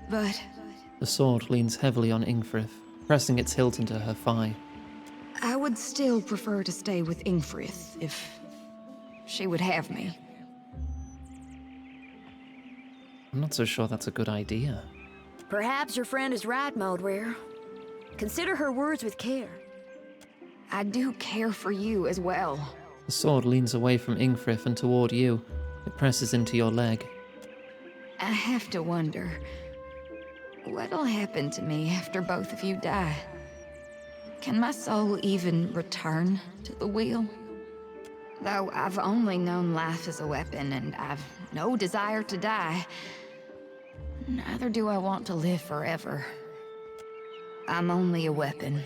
Speaker 22: but...
Speaker 1: The sword leans heavily on Ingfrith, pressing its hilt into her thigh.
Speaker 22: I would still prefer to stay with Ingfrith if she would have me.
Speaker 1: I'm not so sure that's a good idea.
Speaker 18: Perhaps your friend is right, Moldware. Consider her words with care.
Speaker 22: I do care for you as well.
Speaker 1: The sword leans away from Ingfrith and toward you. It presses into your leg.
Speaker 22: I have to wonder, what'll happen to me after both of you die? Can my soul even return to the wheel? Though I've only known life as a weapon and I've no desire to die, neither do I want to live forever. I'm only a weapon.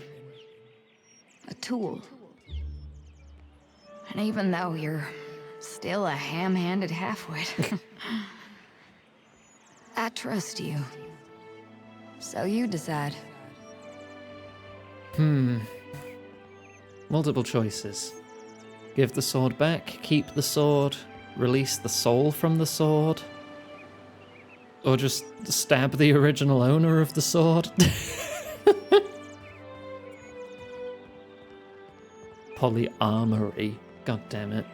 Speaker 22: A tool. And even though you're still a ham-handed halfwit, I trust you. So you decide.
Speaker 1: Multiple choices. Give the sword back, keep the sword, release the soul from the sword, or just stab the original owner of the sword. Polyamory. God damn it.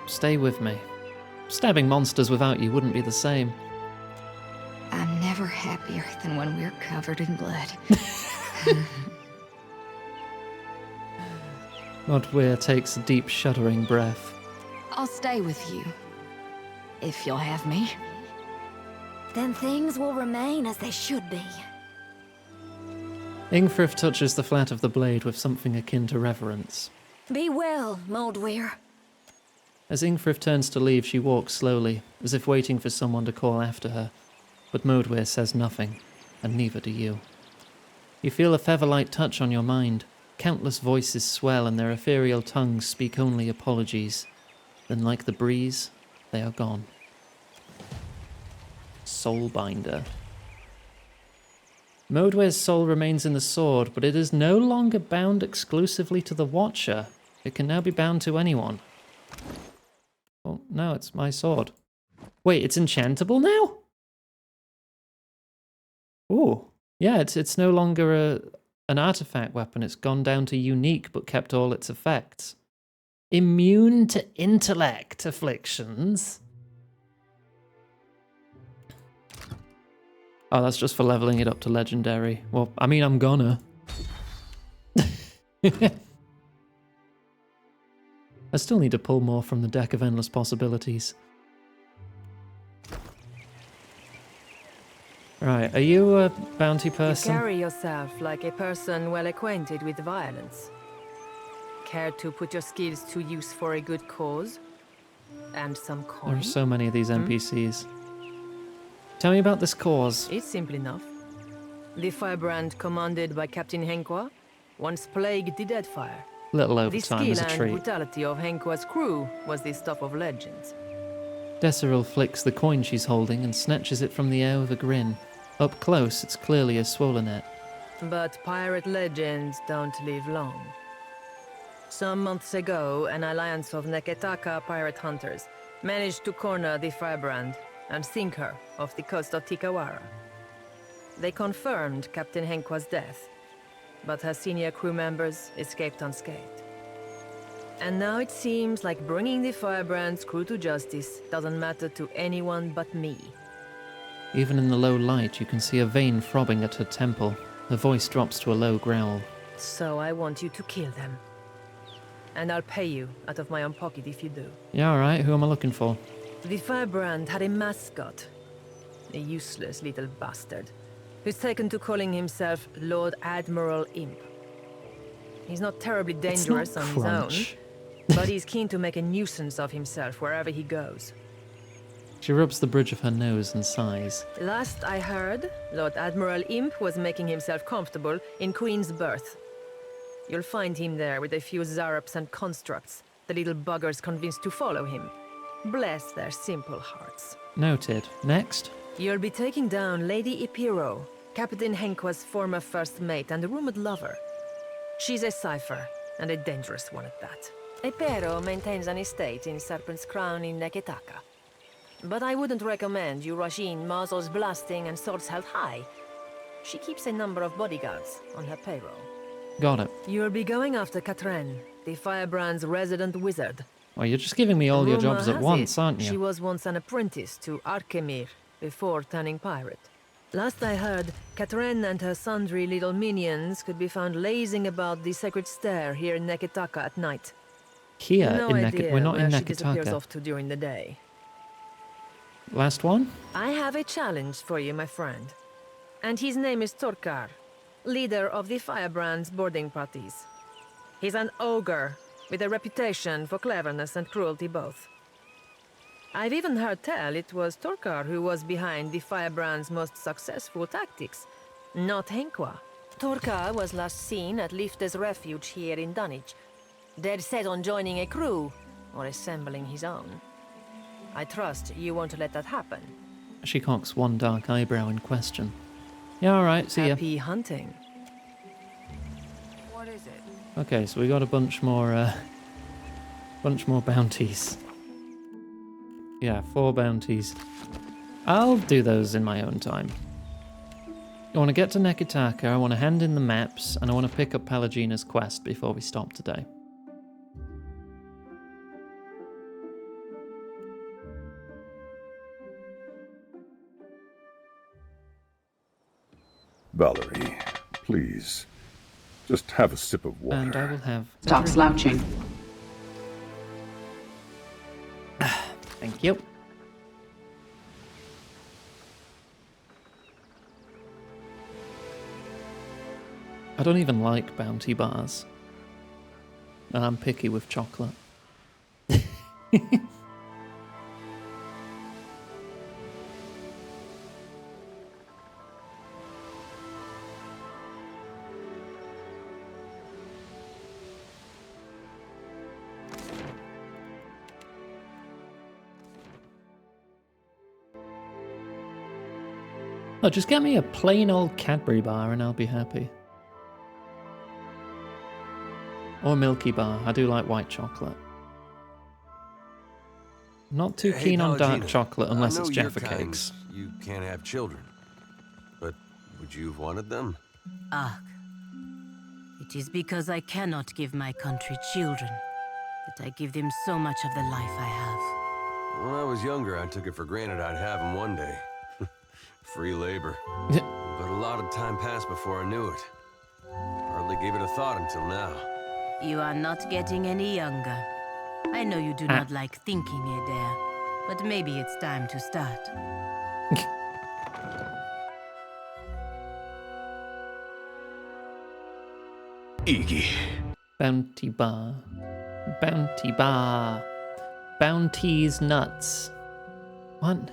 Speaker 1: Stay with me. Stabbing monsters without you wouldn't be the same.
Speaker 22: I'm never happier than when we're covered in blood.
Speaker 1: Moldware takes a deep, shuddering breath.
Speaker 22: I'll stay with you. If you'll have me.
Speaker 18: Then things will remain as they should be.
Speaker 1: Ingfrith touches the flat of the blade with something akin to reverence.
Speaker 18: Be well, Moldware.
Speaker 1: As Ingfrith turns to leave, she walks slowly, as if waiting for someone to call after her. But Moldware says nothing, and neither do you. You feel a feather-light touch on your mind. Countless voices swell, and their ethereal tongues speak only apologies. Then, like the breeze, they are gone. Soulbinder. Moldware's soul remains in the sword, but it is no longer bound exclusively to the Watcher. It can now be bound to anyone. Oh, no, it's my sword. Wait, it's enchantable now? Ooh. Yeah, it's no longer an artifact weapon. It's gone down to unique, but kept all its effects. Immune to intellect afflictions. Oh, that's just for leveling it up to legendary. Well, I mean, I'm gonna. I still need to pull more from the deck of endless possibilities. Right, are you a bounty person?
Speaker 3: You carry yourself like a person well acquainted with violence. Care to put your skills to use for a good cause? And some coin?
Speaker 1: There are so many of these NPCs. Tell me about this cause.
Speaker 3: It's simple enough. The firebrand commanded by Captain Henqua once plagued the Deadfire.
Speaker 1: Little over
Speaker 3: The
Speaker 1: time
Speaker 3: skill
Speaker 1: as a
Speaker 3: and
Speaker 1: treat.
Speaker 3: brutality of Henqua's crew was the stuff of legends.
Speaker 1: Desiril flicks the coin she's holding and snatches it from the air with a grin. Up close, it's clearly a swollenet.
Speaker 3: But pirate legends don't live long. Some months ago, an alliance of Neketaka pirate hunters managed to corner the firebrand and sink her off the coast of Tikawara. They confirmed Captain Henqua's death, but her senior crew members escaped unscathed. And now it seems like bringing the firebrand's crew to justice doesn't matter to anyone but me.
Speaker 1: Even in the low light, you can see a vein throbbing at her temple. Her voice drops to a low growl.
Speaker 3: So I want you to kill them. And I'll pay you out of my own pocket if you do.
Speaker 1: Yeah, alright, who am I looking for?
Speaker 3: The firebrand had a mascot. A useless little bastard, who's taken to calling himself Lord Admiral Imp. He's not terribly dangerous on his own, but he's keen to make a nuisance of himself wherever he goes.
Speaker 1: She rubs the bridge of her nose and sighs.
Speaker 3: Last I heard, Lord Admiral Imp was making himself comfortable in Queen's Berth. You'll find him there with a few Zarups and constructs, the little buggers convinced to follow him. Bless their simple hearts.
Speaker 1: Noted. Next.
Speaker 3: You'll be taking down Lady Ipiro, Captain Henqua's former first mate and a rumored lover. She's a cipher, and a dangerous one at that. Ipiro maintains an estate in Serpent's Crown in Neketaka. But I wouldn't recommend you rush in muzzles blasting and swords held high. She keeps a number of bodyguards on her payroll.
Speaker 1: Got it.
Speaker 3: You'll be going after Katren, the firebrand's resident wizard.
Speaker 1: Well, you're just giving me all your jobs at once, aren't you?
Speaker 3: She was once an apprentice to Arkemir before turning pirate. Last I heard, Katren and her sundry little minions could be found lazing about the sacred stair here in Neketaka at night.
Speaker 1: Here
Speaker 3: no
Speaker 1: in
Speaker 3: idea
Speaker 1: we're not
Speaker 3: where
Speaker 1: in
Speaker 3: she disappears
Speaker 1: Neketaka.
Speaker 3: off to during the day.
Speaker 1: Last one?
Speaker 3: I have a challenge for you, my friend. And his name is Torkar, leader of the Firebrand's boarding parties. He's an ogre, with a reputation for cleverness and cruelty both. I've even heard tell it was Torkar who was behind the Firebrand's most successful tactics, not Henqua. Torkar was last seen at Lifte's refuge here in Dunwich, dead set on joining a crew, or assembling his own. I trust you won't let that happen.
Speaker 1: She cocks one dark eyebrow in question. Yeah, alright, see ya.
Speaker 3: Happy hunting.
Speaker 9: What is it?
Speaker 1: Okay, so we got a bunch more bounties. Yeah, 4 bounties. I'll do those in my own time. I want to get to Neketaka, I want to hand in the maps, and I want to pick up Pelagina's quest before we stop today.
Speaker 8: Valerie, please. Just have a sip of water.
Speaker 1: And I will have...
Speaker 13: Stop slouching.
Speaker 1: Thank you. I don't even like bounty bars. And I'm picky with chocolate. Oh, just get me a plain old Cadbury bar and I'll be happy. Or Milky Bar. I do like white chocolate. Not too keen on dark chocolate unless it's Jaffa cakes.
Speaker 12: You can't have children. But would you have wanted them?
Speaker 5: Ah, it is because I cannot give my country children that I give them so much of the life I have.
Speaker 12: When I was younger, I took it for granted I'd have them one day. Free labor. But a lot of time passed before I knew it. Hardly gave it a thought until now.
Speaker 5: You are not getting any younger. I know you do not like thinking, Adair, but maybe it's time to start.
Speaker 14: Iggy.
Speaker 1: Bounty bar. Bounty bar. Bounty's nuts. What?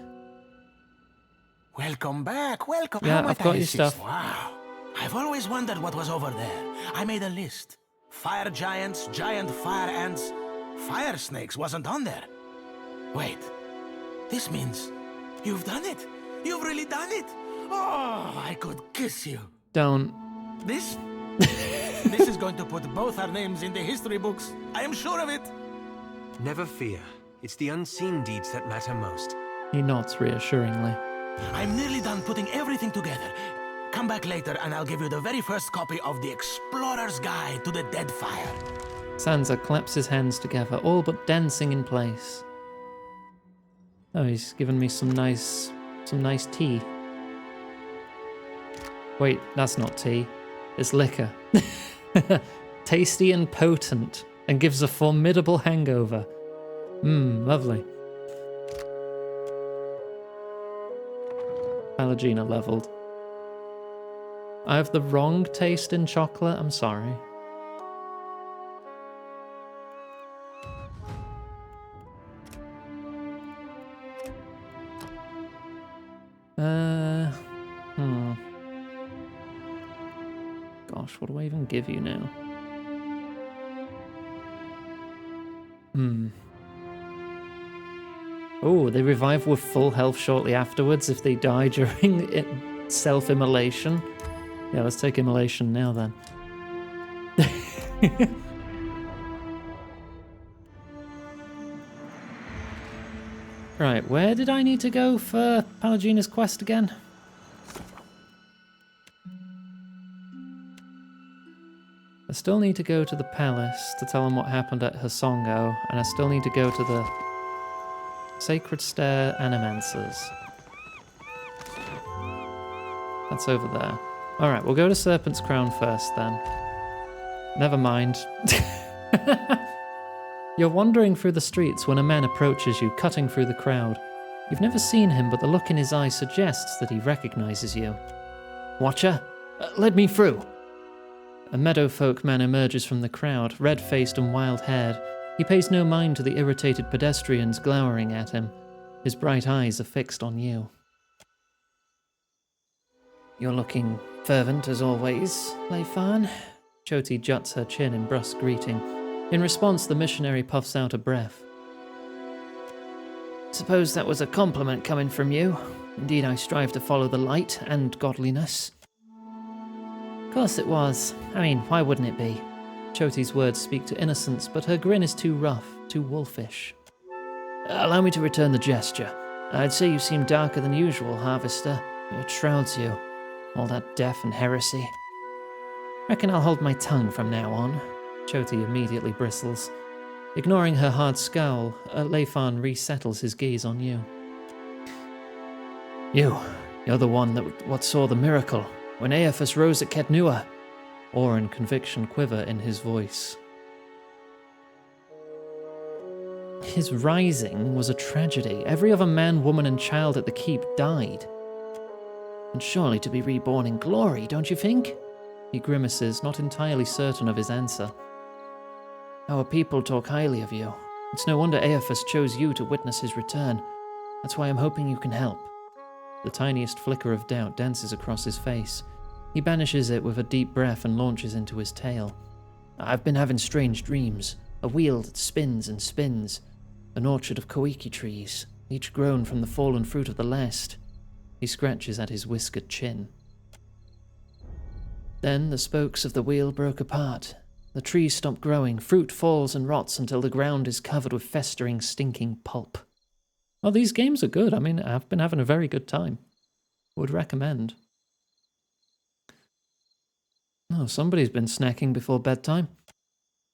Speaker 23: Welcome back, welcome.
Speaker 1: Yeah,
Speaker 23: How
Speaker 1: I've got your
Speaker 23: 96?
Speaker 1: stuff.
Speaker 23: Wow. I've always wondered what was over there. I made a list. Fire giants, giant fire ants, fire snakes wasn't on there. Wait, this means you've done it. You've really done it. Oh, I could kiss you.
Speaker 1: Don't.
Speaker 23: This is going to put both our names in the history books. I am sure of it.
Speaker 16: Never fear. It's the unseen deeds that matter most.
Speaker 1: He nods reassuringly.
Speaker 23: I'm nearly done putting everything together. Come back later and I'll give you the very first copy of the Explorer's Guide to the Dead Fire.
Speaker 1: Sansa claps his hands together, all but dancing in place. Oh, he's given me some nice tea. Wait, that's not tea. It's liquor. Tasty and potent, and gives a formidable hangover. Lovely. Pallegina leveled. I have the wrong taste in chocolate, I'm sorry. Gosh, what do I even give you now? Oh, they revive with full health shortly afterwards if they die during self-immolation. Yeah, let's take immolation now then. Right, where did I need to go for Pallegina's quest again? I still need to go to the palace to tell them what happened at Hasongo, and I still need to go to the Sacred Stair Animancers. That's over there. Alright, we'll go to Serpent's Crown first then. Never mind. You're wandering through the streets when a man approaches you, cutting through the crowd. You've never seen him, but the look in his eye suggests that he recognizes you. Watcher, let me through. A meadowfolk man emerges from the crowd, red-faced and wild-haired. He pays no mind to the irritated pedestrians glowering at him. His bright eyes are fixed on you. You're looking fervent as always, Leifan. Choti juts her chin in brusque greeting. In response, the missionary puffs out a breath. Suppose that was a compliment coming from you. Indeed, I strive to follow the light and godliness. Of course it was. I mean, why wouldn't it be? Choti's words speak to innocence, but her grin is too rough, too wolfish. Allow me to return the gesture. I'd say you seem darker than usual, Harvester. It shrouds you. All that death and heresy. Reckon I'll hold my tongue from now on. Choti immediately bristles. Ignoring her hard scowl, Leifan resettles his gaze on you. You're the one what saw the miracle, when Aephus rose at Ketnua. Awe and conviction quiver in his voice. His rising was a tragedy. Every other man, woman, and child at the keep died. And surely to be reborn in glory, don't you think? He grimaces, not entirely certain of his answer. Our people talk highly of you. It's no wonder Aephus chose you to witness his return. That's why I'm hoping you can help. The tiniest flicker of doubt dances across his face. He banishes it with a deep breath and launches into his tale. I've been having strange dreams. A wheel that spins and spins. An orchard of koiki trees, each grown from the fallen fruit of the last. He scratches at his whiskered chin. Then the spokes of the wheel broke apart. The trees stop growing, fruit falls and rots until the ground is covered with festering, stinking pulp. Oh, these games are good. I mean, I've been having a very good time. Would recommend. Oh, somebody's been snacking before bedtime.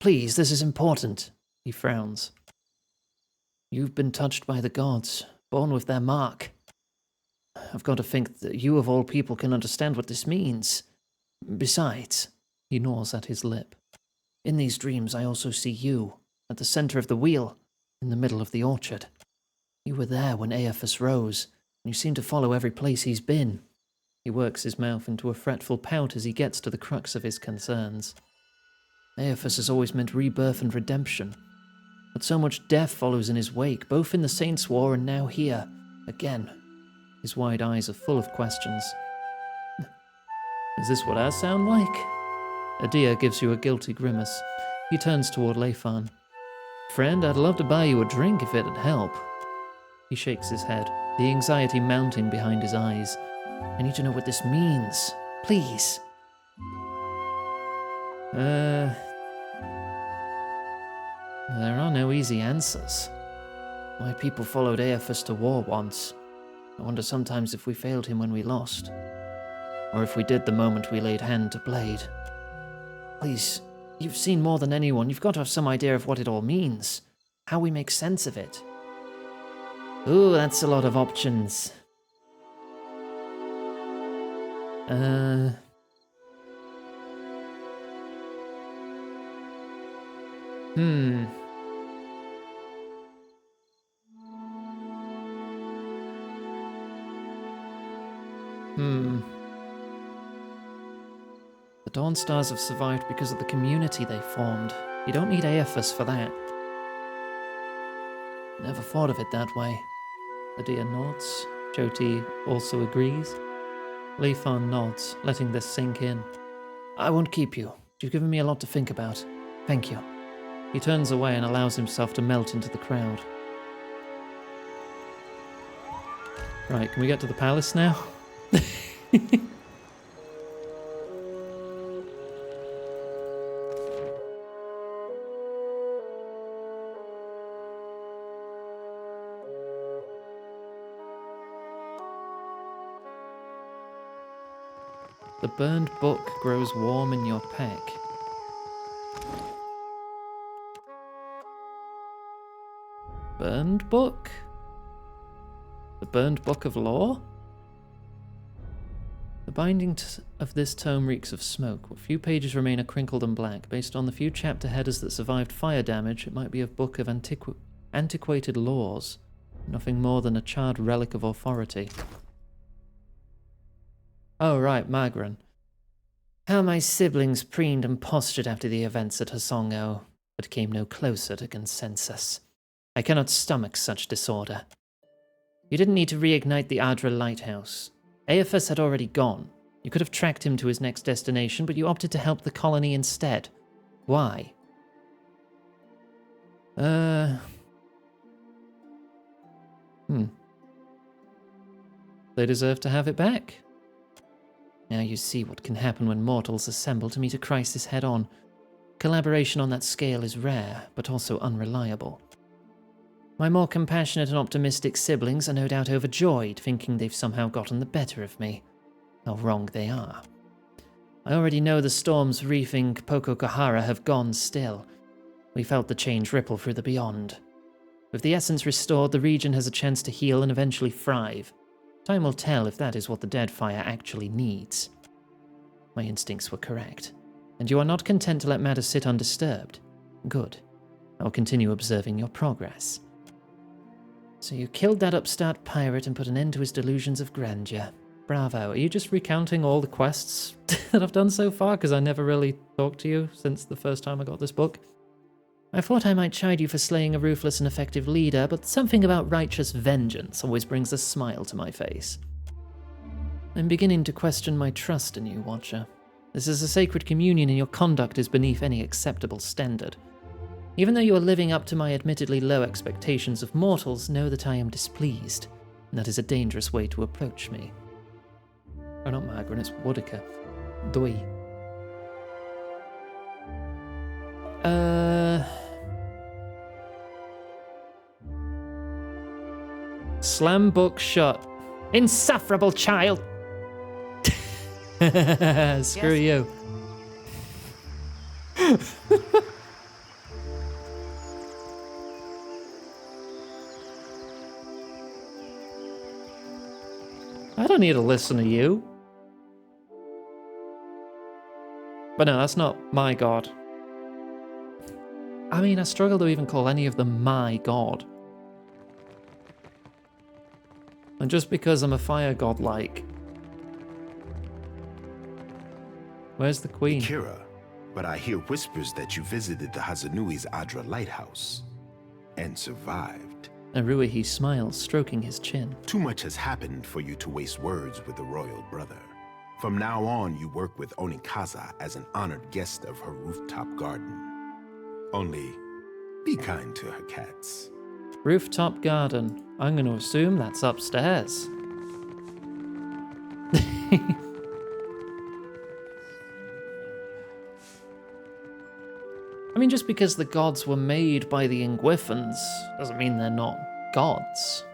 Speaker 1: Please, this is important. He frowns. You've been touched by the gods, born with their mark. I've got to think that you of all people can understand what this means. Besides, he gnaws at his lip. In these dreams I also see you, at the center of the wheel, in the middle of the orchard. You were there when Aephus rose, and you seem to follow every place he's been. He works his mouth into a fretful pout as he gets to the crux of his concerns. Aephus has always meant rebirth and redemption, but so much death follows in his wake, both in the Saints' War and now here, again. His wide eyes are full of questions. Is this what I sound like? Adia gives you a guilty grimace. He turns toward Leifan. Friend, I'd love to buy you a drink if it'd help. He shakes his head, the anxiety mounting behind his eyes. I need to know what this means. Please. There are no easy answers. My people followed Aephus to war once. I wonder sometimes if we failed him when we lost. Or if we did the moment we laid hand to blade. Please, you've seen more than anyone. You've got to have some idea of what it all means. How we make sense of it. Ooh, that's a lot of options. The Dawn Stars have survived because of the community they formed. You don't need Aephus for that. Never thought of it that way. Adia nods. Jyoti also agrees. Leifan nods, letting this sink in. I won't keep you. You've given me a lot to think about. Thank you. He turns away and allows himself to melt into the crowd. Right, can we get to the palace now? The burned book grows warm in your pack. Burned book? The burned book of lore? The binding of this tome reeks of smoke. What few pages remain are crinkled and black. Based on the few chapter headers that survived fire damage, it might be a book of antiquated laws. Nothing more than a charred relic of authority. Oh, right, Magran. How my siblings preened and postured after the events at Hasongo, but came no closer to consensus. I cannot stomach such disorder. You didn't need to reignite the Adra lighthouse. Aephus had already gone. You could have tracked him to his next destination, but you opted to help the colony instead. Why? They deserve to have it back. Now you see what can happen when mortals assemble to meet a crisis head-on. Collaboration on that scale is rare, but also unreliable. My more compassionate and optimistic siblings are no doubt overjoyed, thinking they've somehow gotten the better of me. How wrong they are. I already know the storms reefing Pokokahara have gone still. We felt the change ripple through the beyond. With the essence restored, the region has a chance to heal and eventually thrive. Time will tell if that is what the Deadfire actually needs. My instincts were correct. And you are not content to let matters sit undisturbed. Good. I'll continue observing your progress. So you killed that upstart pirate and put an end to his delusions of grandeur. Bravo. Are you just recounting all the quests that I've done so far? Because I never really talked to you since the first time I got this book. I thought I might chide you for slaying a ruthless and effective leader, but something about righteous vengeance always brings a smile to my face. I'm beginning to question my trust in you, Watcher. This is a sacred communion and your conduct is beneath any acceptable standard. Even though you are living up to my admittedly low expectations of mortals, know that I am displeased, and that is a dangerous way to approach me. Oh, not Margaret, it's Woodica. Doi. Slam book shut.
Speaker 19: Insufferable child!
Speaker 1: Screw you. I don't need to listen to you. But no, that's not my god. I mean, I struggle to even call any of them my god. And just because I'm a fire god-like. Where's the queen?
Speaker 2: Kira, but I hear whispers that you visited the Hazanui's Adra lighthouse and survived.
Speaker 1: Aruahi smiles, stroking his chin.
Speaker 2: Too much has happened for you to waste words with the royal brother. From now on, you work with Onikaza as an honored guest of her rooftop garden. Only, be kind to her cats.
Speaker 1: Rooftop garden. I'm going to assume that's upstairs. I mean, just because the gods were made by the Ingwithans doesn't mean they're not gods.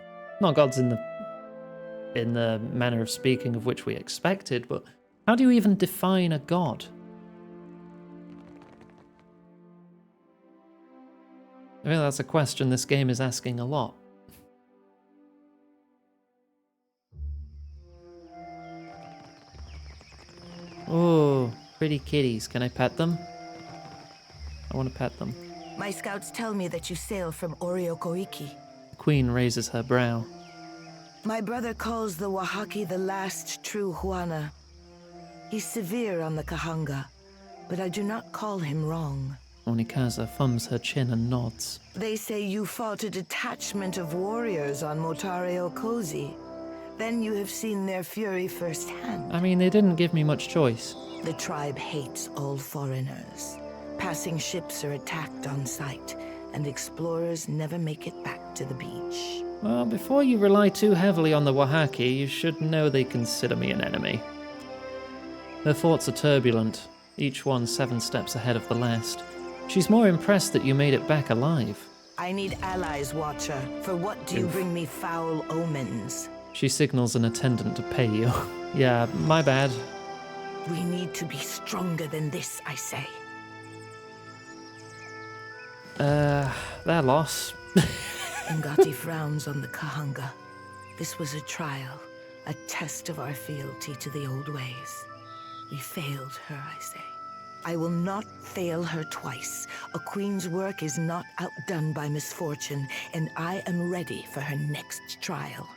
Speaker 1: Not gods in the manner of speaking of which we expected, but how do you even define a god? I think that's a question this game is asking a lot. Oh, pretty kitties. Can I pet them? I want to pet them.
Speaker 4: My scouts tell me that you sail from Oriokoiki.
Speaker 1: The queen raises her brow.
Speaker 13: My brother calls the Oaxaca the last true Juana. He's severe on the Kahanga, but I do not call him wrong.
Speaker 1: Onikaza thumbs her chin and nods.
Speaker 13: They say you fought a detachment of warriors on Motario Cozy. Then you have seen their fury firsthand.
Speaker 1: I mean, they didn't give me much choice.
Speaker 13: The tribe hates all foreigners. Passing ships are attacked on sight, and explorers never make it back to the beach.
Speaker 1: Well, before you rely too heavily on the Oaxaca, you should know they consider me an enemy. Their thoughts are turbulent, each one 7 steps ahead of the last. She's more impressed that you made it back alive.
Speaker 13: I need allies, Watcher. For what do you bring me foul omens?
Speaker 1: She signals an attendant to pay you. Yeah, my bad.
Speaker 13: We need to be stronger than this, I say.
Speaker 1: Their loss.
Speaker 13: Ngati frowns on the Kahanga. This was a trial, a test of our fealty to the old ways. We failed her, I say. I will not fail her twice. A queen's work is not outdone by misfortune, and I am ready for her next trial.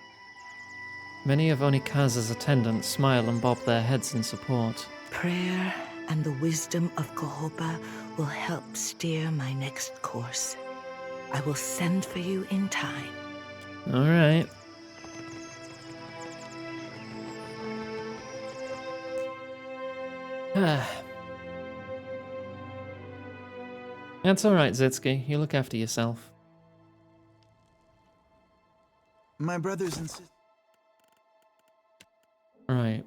Speaker 1: Many of Onikaza's attendants smile and bob their heads in support.
Speaker 13: Prayer and the wisdom of Kohopa will help steer my next course. I will send for you in time.
Speaker 1: All right. That's all right, Zitsky. You look after yourself.
Speaker 17: My brothers and sisters.
Speaker 1: Right.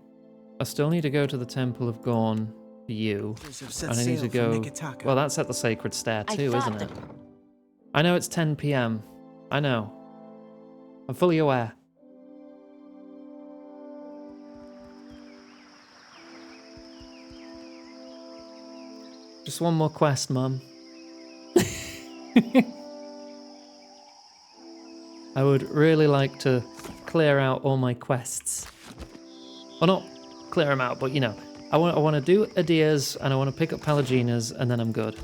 Speaker 1: I still need to go to the Temple of Gorn for you. And I need to go... Well, that's at the Sacred Stair too, isn't it? I know it's 10 p.m. I know. I'm fully aware. Just one more quest, Mum. I would really like to clear out all my quests. Well, not clear them out, but you know, I want to do Adia's and I want to pick up Palagina's and then I'm good.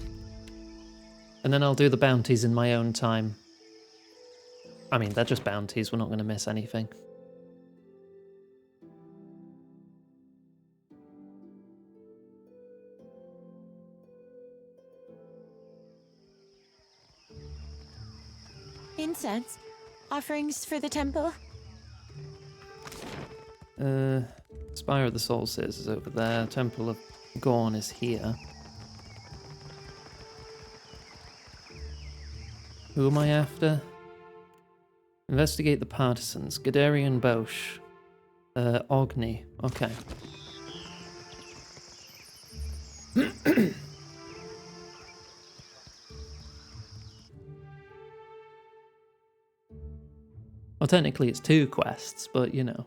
Speaker 1: And then I'll do the bounties in my own time. I mean, they're just bounties. We're not going to miss anything.
Speaker 5: Incense? Offerings for the temple?
Speaker 1: Spire of the Soul Seers is over there. Temple of Gorn is here. Who am I after? Investigate the partisans. Gadarian Bosch. Ogni. Okay. Well, technically it's 2 quests, but you know.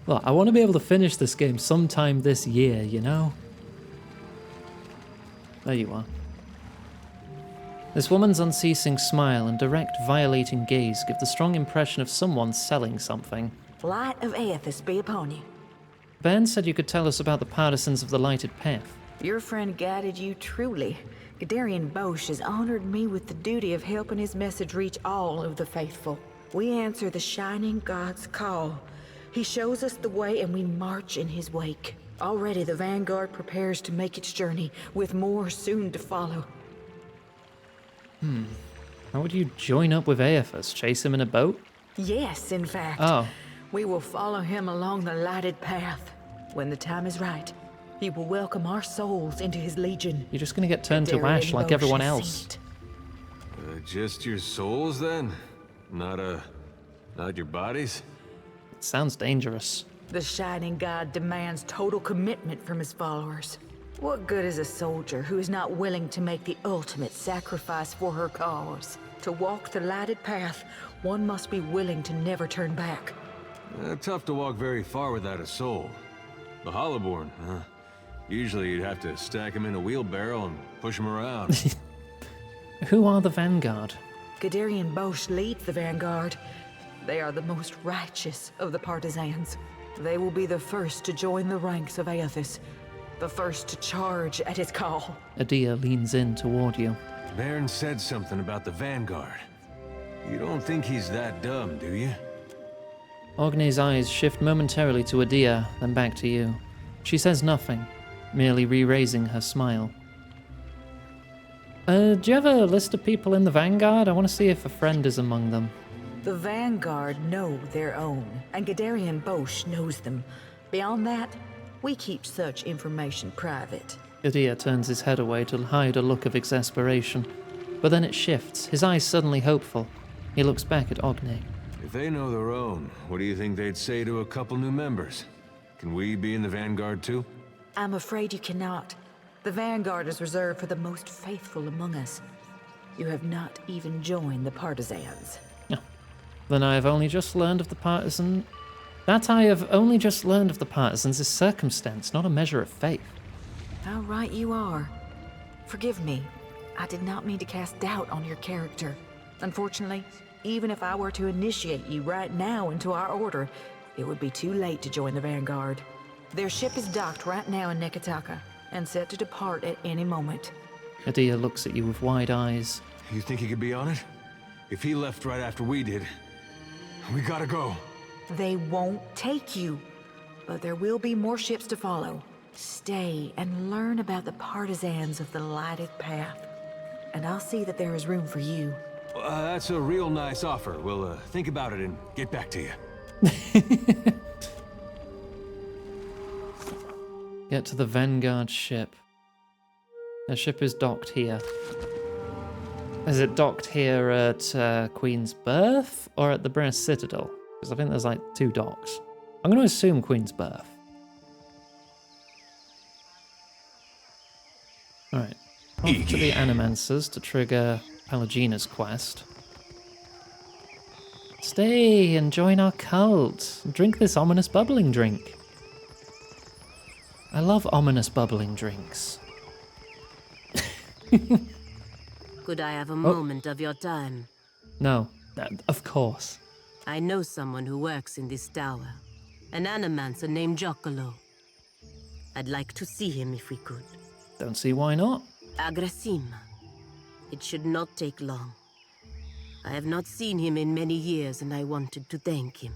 Speaker 1: Well, I want to be able to finish this game sometime this year, you know? There you are. This woman's unceasing smile and direct, violating gaze give the strong impression of someone selling something.
Speaker 4: Light of Aethys be upon you.
Speaker 1: Ben said you could tell us about the partisans of the Lighted Path.
Speaker 4: Your friend guided you truly. Gadarian Bosch has honored me with the duty of helping his message reach all of the faithful. We answer the Shining God's call. He shows us the way and we march in his wake. Already the Vanguard prepares to make its journey, with more soon to follow.
Speaker 1: How would you join up with Aethys? Chase him in a boat?
Speaker 4: Yes, in fact.
Speaker 1: Oh.
Speaker 4: We will follow him along the lighted path. When the time is right, he will welcome our souls into his legion.
Speaker 1: You're just gonna get turned to ash like everyone else.
Speaker 12: Just your souls then? Not your bodies?
Speaker 1: It sounds dangerous.
Speaker 4: The Shining God demands total commitment from his followers. What good is a soldier who is not willing to make the ultimate sacrifice for her cause? To walk the lighted path, one must be willing to never turn back.
Speaker 12: Tough to walk very far without a soul. The Hollowborn, huh? Usually you'd have to stack them in a wheelbarrow and push them around.
Speaker 1: Who are the Vanguard?
Speaker 4: Gadarian Bosch leads the Vanguard. They are the most righteous of the partisans. They will be the first to join the ranks of Aethys, the first to charge at his call.
Speaker 1: Adia leans in toward you.
Speaker 12: Baron said something about the Vanguard. You don't think he's that dumb, do you?
Speaker 1: Ognay's eyes shift momentarily to Adia, then back to you. She says nothing, merely re-raising her smile. Do you have a list of people in the Vanguard? I want to see if a friend is among them.
Speaker 4: The Vanguard know their own, and Gadarian Bosch knows them. Beyond that, we keep such information private.
Speaker 1: Adia turns his head away to hide a look of exasperation, but then it shifts, his eyes suddenly hopeful. He looks back at Ognay.
Speaker 12: If they know their own, what do you think they'd say to a couple new members? Can we be in the Vanguard too?
Speaker 4: I'm afraid you cannot. The Vanguard is reserved for the most faithful among us. You have not even joined the partisans.
Speaker 1: Then I have only just learned of the partisan... That I have only just learned of the partisans is circumstance, not a measure of faith.
Speaker 4: How right you are. Forgive me. I did not mean to cast doubt on your character. Unfortunately, even if I were to initiate you right now into our order, it would be too late to join the Vanguard. Their ship is docked right now in Neketaka, and set to depart at any moment.
Speaker 1: Adia looks at you with wide eyes.
Speaker 12: You think he could be on it? If he left right after we did, we gotta go.
Speaker 4: They won't take you, but there will be more ships to follow. Stay and learn about the partisans of the lighted path, and I'll see that there is room for you.
Speaker 12: That's a real nice offer. We'll think about it and get back to you.
Speaker 1: Get to the Vanguard ship. The ship is docked here. Is it docked here at Queen's Berth or at the Brest Citadel? Because I think there's like 2 docks. I'm going to assume Queen's Berth. Alright. Off to the Animancers to trigger Pelagina's quest. Stay and join our cult. Drink this ominous bubbling drink. I love ominous bubbling drinks.
Speaker 6: Could I have a moment of your time?
Speaker 1: No, of course.
Speaker 6: I know someone who works in this tower. An animancer named Giaccolo. I'd like to see him if we could.
Speaker 1: Don't see why not.
Speaker 6: Agrasima. It should not take long. I have not seen him in many years and I wanted to thank him.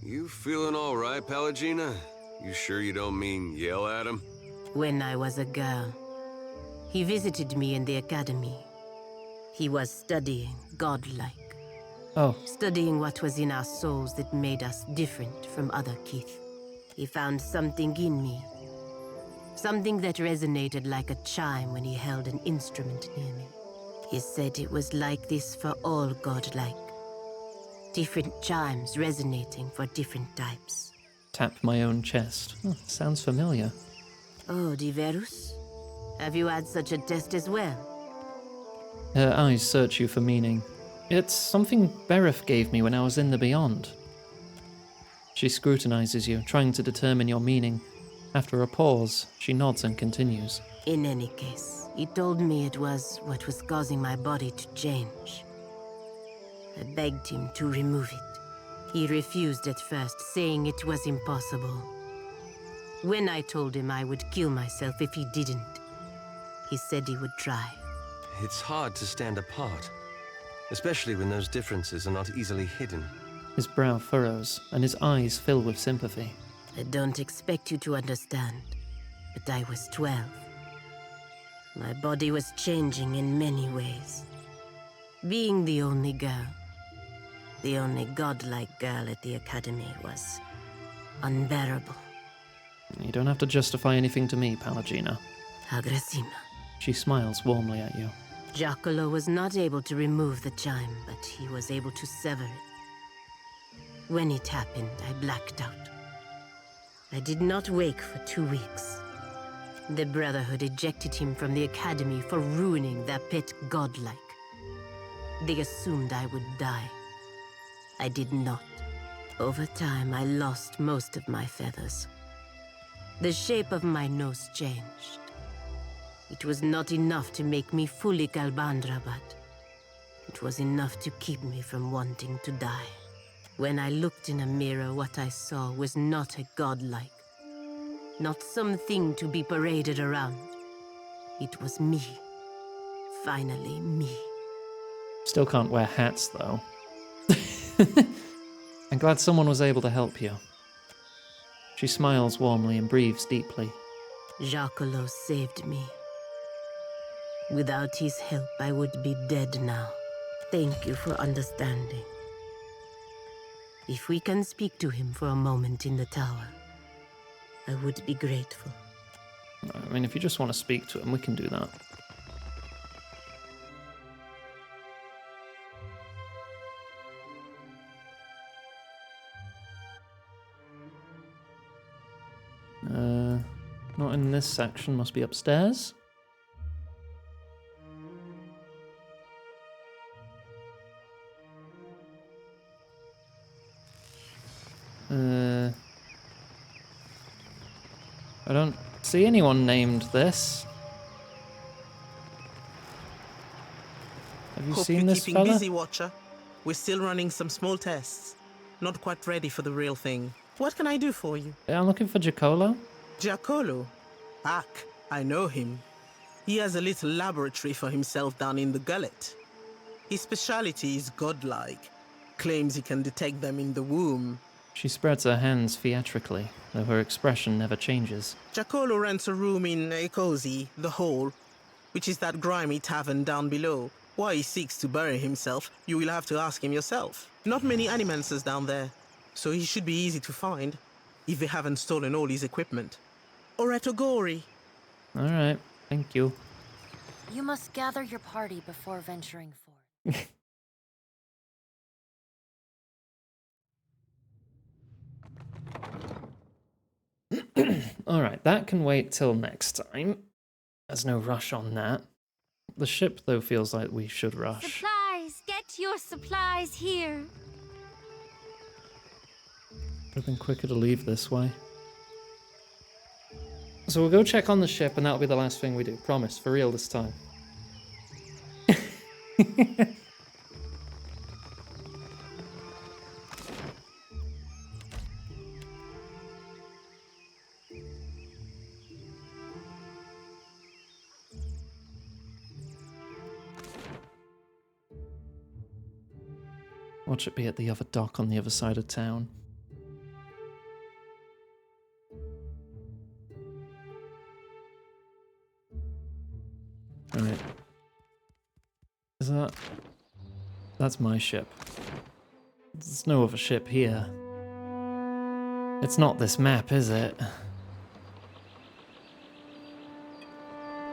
Speaker 12: You feeling all right, Pelagina? You sure you don't mean yell at him?
Speaker 6: When I was a girl, he visited me in the academy. He was studying godlike.
Speaker 1: Oh.
Speaker 6: Studying what was in our souls that made us different from other Kith. He found something in me. Something that resonated like a chime when he held an instrument near me. He said it was like this for all godlike. Different chimes resonating for different types.
Speaker 1: Tap my own chest. Sounds familiar.
Speaker 6: Oh, Diverus? Have you had such a test as well?
Speaker 1: Her eyes search you for meaning. It's something Bereth gave me when I was in the Beyond. She scrutinizes you, trying to determine your meaning. After a pause, she nods and continues.
Speaker 6: In any case, he told me it was what was causing my body to change. I begged him to remove it. He refused at first, saying it was impossible. When I told him I would kill myself if he didn't, he said he would try.
Speaker 12: It's hard to stand apart, especially when those differences are not easily hidden.
Speaker 1: His brow furrows, and his eyes fill with sympathy.
Speaker 6: I don't expect you to understand, but I was 12. My body was changing in many ways. Being the only girl, the only godlike girl at the academy, was unbearable.
Speaker 1: You don't have to justify anything to me, Pelagina.
Speaker 6: Agrasima.
Speaker 1: She smiles warmly at you.
Speaker 6: Giaccolo was not able to remove the chime, but he was able to sever it. When it happened, I blacked out. I did not wake for 2 weeks. The Brotherhood ejected him from the academy for ruining their pet godlike. They assumed I would die. I did not. Over time, I lost most of my feathers. The shape of my nose changed. It was not enough to make me fully Galbandra, but it was enough to keep me from wanting to die. When I looked in a mirror, what I saw was not a godlike. Not something to be paraded around. It was me, finally me.
Speaker 1: Still can't wear hats, though. I'm glad someone was able to help you. She smiles warmly and breathes deeply.
Speaker 6: Giacomo saved me. Without his help, I would be dead now. Thank you for understanding. If we can speak to him for a moment in the tower, I would be grateful.
Speaker 1: I mean, if you just want to speak to him, we can do that. Not in this section, must be upstairs. I don't see anyone named this. Have you
Speaker 15: Hope
Speaker 1: seen
Speaker 15: you're
Speaker 1: this
Speaker 15: keeping
Speaker 1: fella?
Speaker 15: busy, Watcher. We're still running some small tests. Not quite ready for the real thing. What can I do for you?
Speaker 1: Yeah, I'm looking for Giacomo.
Speaker 15: Giacomo? Back. I know him. He has a little laboratory for himself down in the gullet. His speciality is godlike. Claims he can detect them in the womb.
Speaker 1: She spreads her hands theatrically, though her expression never changes.
Speaker 15: Giacomo rents a room in Ecosi, the Hole, which is that grimy tavern down below. Why he seeks to bury himself, you will have to ask him yourself. Not many animancers down there, so he should be easy to find, if they haven't stolen all his equipment. Or at Ogori.
Speaker 1: Alright, thank you.
Speaker 20: You must gather your party before venturing forth.
Speaker 1: Alright, that can wait till next time. There's no rush on that. The ship, though, feels like we should rush.
Speaker 20: Supplies! Get your supplies here!
Speaker 1: Would have been quicker to leave this way. So we'll go check on the ship, and that'll be the last thing we do. Promise, for real this time. Watch it be at the other dock on the other side of town. Alright. Is that... That's my ship. There's no other ship here. It's not this map, is it?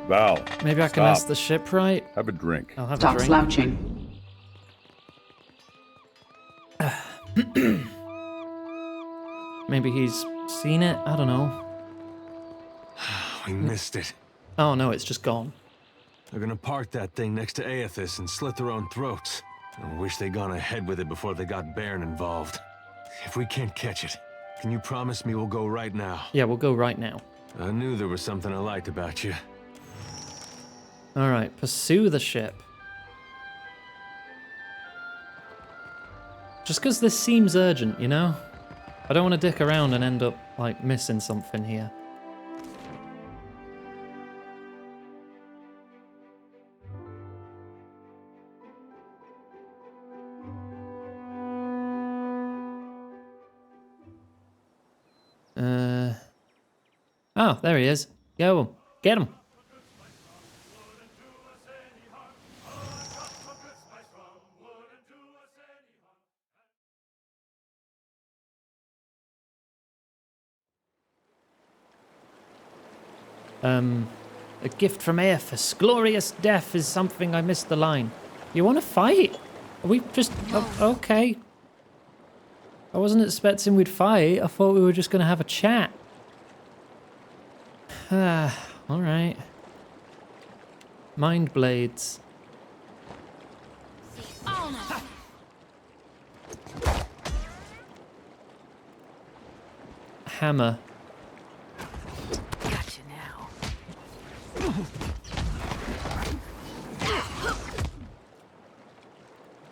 Speaker 8: Val,
Speaker 1: Maybe I can
Speaker 8: stop.
Speaker 1: ask the shipwright?
Speaker 8: Have a drink.
Speaker 1: I'll have
Speaker 21: Stop
Speaker 1: a drink.
Speaker 21: slouching.
Speaker 1: Maybe he's seen it? I don't know.
Speaker 12: We missed it.
Speaker 1: Oh no, it's just gone.
Speaker 12: They're gonna park that thing next to Aethys and slit their own throats. I wish they'd gone ahead with it before they got Bairn involved. If we can't catch it, can you promise me we'll go right now?
Speaker 1: Yeah, we'll go right now.
Speaker 12: I knew there was something I liked about you.
Speaker 1: Alright, pursue the ship. Just because this seems urgent, you know? I don't want to dick around and end up, like, missing something here. Oh, there he is. Go, get him. A gift from Aethys. Glorious death is something I missed the line. You want to fight? Are we just... Oh, okay. I wasn't expecting we'd fight. I thought we were just going to have a chat. Alright. Mind blades. Hammer.
Speaker 13: Gotcha now.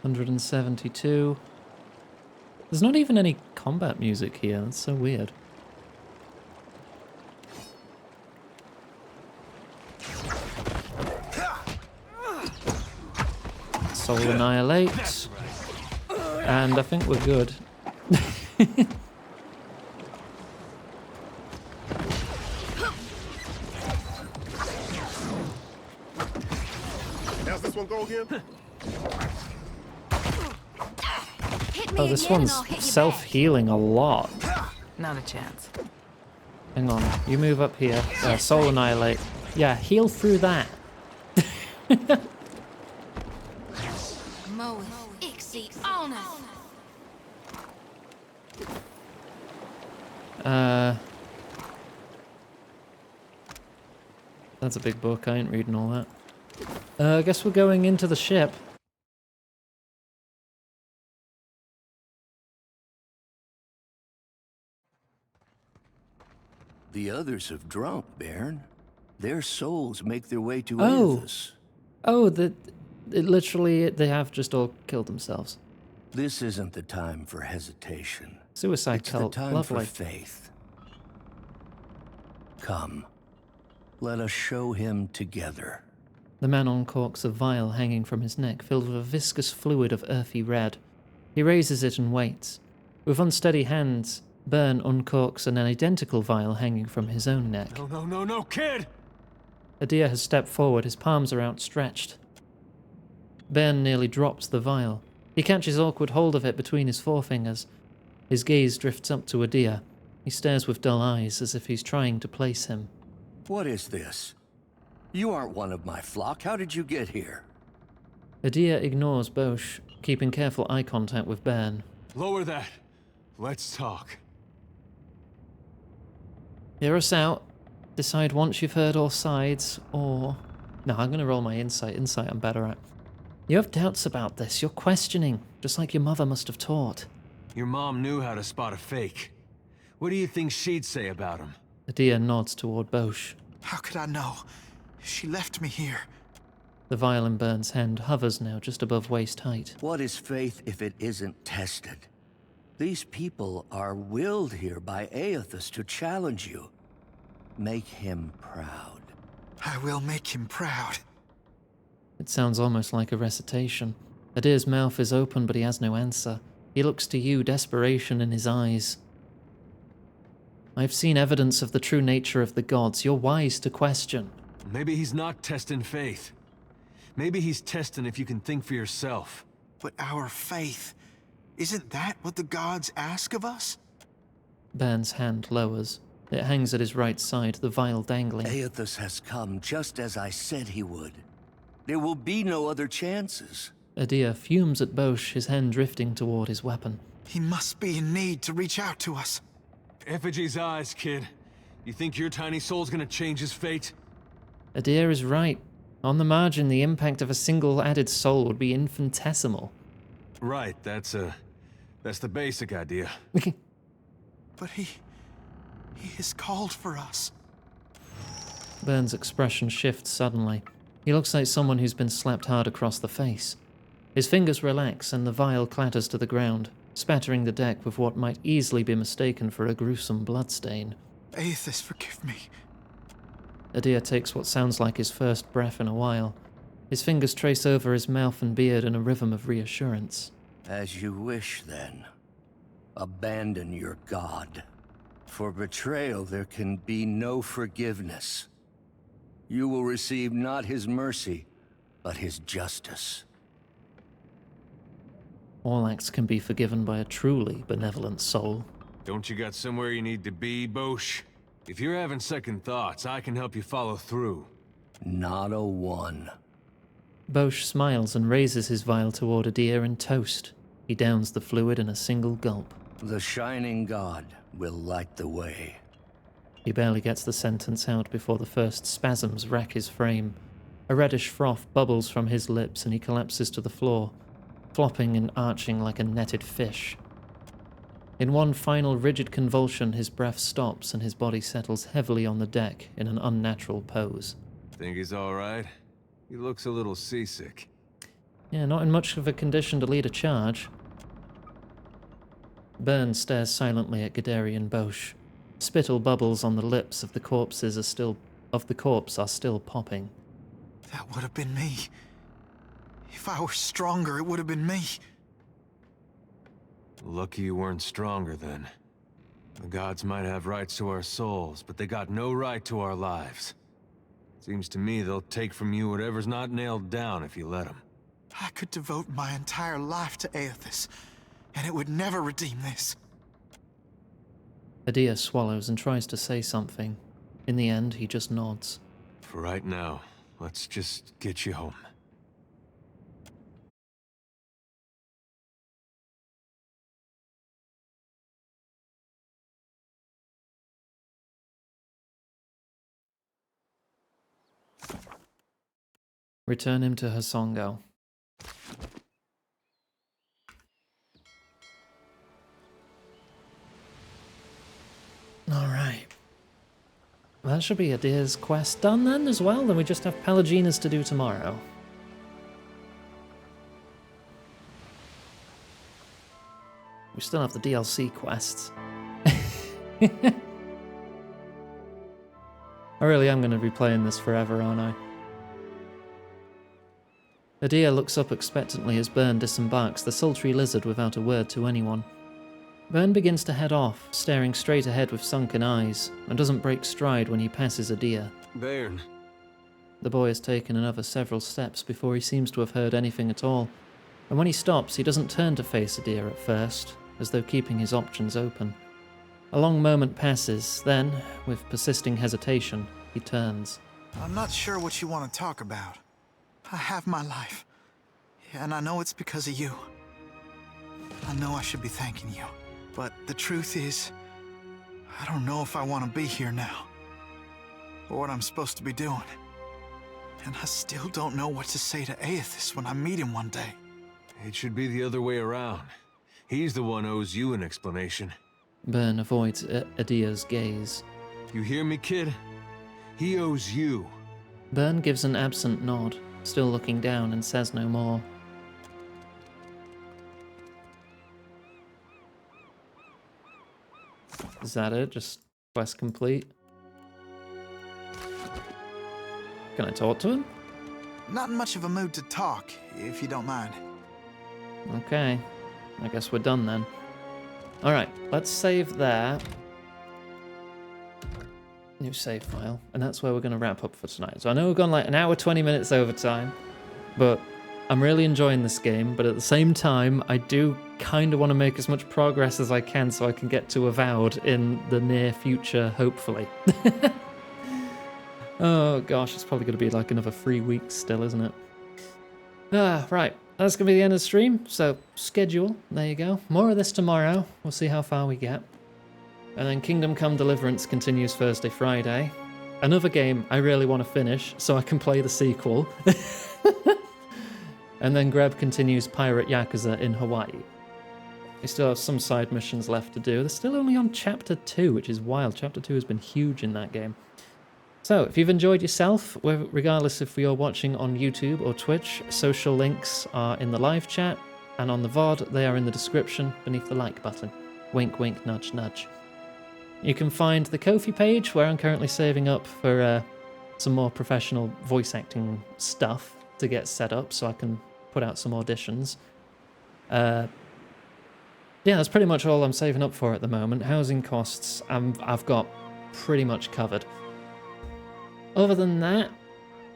Speaker 1: 172. There's not even any combat music here. That's so weird. Soul Annihilate. And I think we're good.
Speaker 10: How's this one go again?
Speaker 1: Oh, this one's self-healing a lot.
Speaker 9: Not a chance.
Speaker 1: Hang on, you move up here. Soul Annihilate. Yeah, heal through that. That's a big book, I ain't reading all that. I guess we're going into the ship.
Speaker 14: The others have drunk, Baron. Their souls make their way to
Speaker 1: Oh.
Speaker 14: Aethys.
Speaker 1: Oh, they have just all killed themselves.
Speaker 14: This isn't the time for hesitation.
Speaker 1: Suicide
Speaker 14: It's
Speaker 1: cult,
Speaker 14: the time
Speaker 1: lovely.
Speaker 14: for faith. Come, let us show him together.
Speaker 1: The man uncorks a vial hanging from his neck, filled with a viscous fluid of earthy red. He raises it and waits. With unsteady hands, Byrne uncorks an identical vial hanging from his own neck.
Speaker 12: No, kid!
Speaker 1: Adir has stepped forward, his palms are outstretched. Byrne nearly drops the vial. He catches awkward hold of it between his forefingers. His gaze drifts up to Adir. He stares with dull eyes, as if he's trying to place him.
Speaker 14: What is this? You aren't one of my flock. How did you get here?
Speaker 1: Adir ignores Bosch, keeping careful eye contact with Byrne.
Speaker 12: Lower that. Let's talk.
Speaker 1: Hear us out. Decide once you've heard all sides, or... No, I'm going to roll my insight. Insight I'm better at. You have doubts about this. You're questioning, just like your mother must have taught.
Speaker 12: Your mom knew how to spot a fake. What do you think she'd say about him?
Speaker 1: Adir nods toward Bosch.
Speaker 17: How could I know? She left me here.
Speaker 1: The vial in Byrne's hand hovers now just above waist height.
Speaker 14: What is faith if it isn't tested? These people are willed here by Aethys to challenge you. Make him proud.
Speaker 17: I will make him proud.
Speaker 1: It sounds almost like a recitation. Adir's mouth is open, but he has no answer. He looks to you, desperation in his eyes. I've seen evidence of the true nature of the gods. You're wise to question.
Speaker 12: Maybe he's not testing faith. Maybe he's testing if you can think for yourself.
Speaker 17: But our faith, isn't that what the gods ask of us?
Speaker 1: Byrne's hand lowers. It hangs at his right side, the vial dangling.
Speaker 14: Aethys has come just as I said he would. There will be no other chances.
Speaker 1: Adir fumes at Bosch, his hand drifting toward his weapon.
Speaker 17: He must be in need to reach out to us.
Speaker 12: Effigy's eyes, kid. You think your tiny soul's gonna change his fate?
Speaker 1: Adir is right. On the margin, the impact of a single added soul would be infinitesimal.
Speaker 12: Right, that's the basic idea.
Speaker 17: But he has called for us.
Speaker 1: Byrne's expression shifts suddenly. He looks like someone who's been slapped hard across the face. His fingers relax and the vial clatters to the ground, spattering the deck with what might easily be mistaken for a gruesome bloodstain.
Speaker 17: Aethys, forgive me.
Speaker 1: Adir takes what sounds like his first breath in a while. His fingers trace over his mouth and beard in a rhythm of reassurance.
Speaker 14: As you wish, then. Abandon your god. For betrayal there can be no forgiveness. You will receive not his mercy, but his justice.
Speaker 1: All acts can be forgiven by a truly benevolent soul.
Speaker 12: Don't you got somewhere you need to be, Bosch? If you're having second thoughts, I can help you follow through.
Speaker 14: Not a one.
Speaker 1: Bosch smiles and raises his vial toward Adir in toast. He downs the fluid in a single gulp.
Speaker 14: The shining god will light the way.
Speaker 1: He barely gets the sentence out before the first spasms rack his frame. A reddish froth bubbles from his lips and he collapses to the floor, flopping and arching like a netted fish. In one final rigid convulsion, his breath stops and his body settles heavily on the deck in an unnatural pose.
Speaker 12: Think he's all right? He looks a little seasick.
Speaker 1: Yeah, not in much of a condition to lead a charge. Byrne stares silently at Guderian Bosch. Spittle bubbles on the lips of the corpse are still popping.
Speaker 17: That would have been me. If I were stronger, it would have been me.
Speaker 12: Lucky you weren't stronger then. The gods might have rights to our souls, but they got no right to our lives. Seems to me they'll take from you whatever's not nailed down if you let them.
Speaker 17: I could devote my entire life to Aethys, and it would never redeem this.
Speaker 1: Adia swallows and tries to say something. In the end, he just nods.
Speaker 12: For right now, let's just get you home.
Speaker 1: Return him to Hasongo. Alright. That should be Adia's quest done then as well. Then we just have Pelagina's to do tomorrow. We still have the DLC quests. I really am going to be playing this forever, aren't I? Adia looks up expectantly as Byrne disembarks the sultry lizard without a word to anyone. Byrne begins to head off, staring straight ahead with sunken eyes, and doesn't break stride when he passes Adia.
Speaker 12: Byrne.
Speaker 1: The boy has taken another several steps before he seems to have heard anything at all, and when he stops, he doesn't turn to face Adia at first, as though keeping his options open. A long moment passes, then, with persisting hesitation, he turns.
Speaker 17: I'm not sure what you want to talk about. I have my life, and I know it's because of you. I know I should be thanking you, but the truth is, I don't know if I want to be here now, or what I'm supposed to be doing. And I still don't know what to say to Aethys when I meet him one day.
Speaker 12: It should be the other way around. He's the one who owes you an explanation.
Speaker 1: Byrne avoids Adia's gaze.
Speaker 12: You hear me, kid? He owes you.
Speaker 1: Byrne gives an absent nod, still looking down, and says no more. Is that it? Just quest complete? Can I talk to him?
Speaker 17: Not in much of a mood to talk, if you don't mind.
Speaker 1: Okay. I guess we're done then. Alright, let's save there. New save file. And that's where we're going to wrap up for tonight. So I know we've gone like an hour, 20 minutes over time. But I'm really enjoying this game. But at the same time, I do kind of want to make as much progress as I can so I can get to Avowed in the near future, hopefully. Oh gosh, it's probably going to be like another 3 weeks still, isn't it? Right. That's going to be the end of the stream, so schedule, there you go. More of this tomorrow, we'll see how far we get. And then Kingdom Come Deliverance continues Thursday, Friday. Another game I really want to finish, so I can play the sequel. And then Greb continues Pirate Yakuza in Hawaii. We still have some side missions left to do. They're still only on Chapter 2, which is wild. Chapter 2 has been huge in that game. So, if you've enjoyed yourself, regardless if you're watching on YouTube or Twitch, social links are in the live chat, and on the VOD, they are in the description beneath the like button. Wink, wink, nudge, nudge. You can find the Ko-fi page, where I'm currently saving up for some more professional voice acting stuff to get set up, so I can put out some auditions. Yeah, that's pretty much all I'm saving up for at the moment. Housing costs, I've got pretty much covered. Other than that,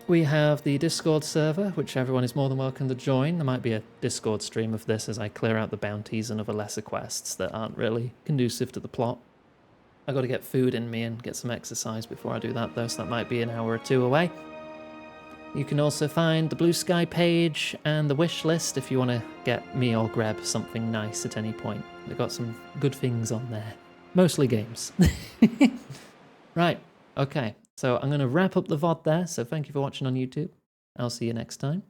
Speaker 1: we have the Discord server, which everyone is more than welcome to join. There might be a Discord stream of this as I clear out the bounties and other lesser quests that aren't really conducive to the plot. I've got to get food in me and get some exercise before I do that, though, so that might be an hour or two away. You can also find the Blue Sky page and the wish list if you want to get me or Greb something nice at any point. They've got some good things on there. Mostly games. Right, okay. So I'm going to wrap up the VOD there, so thank you for watching on YouTube. I'll see you next time.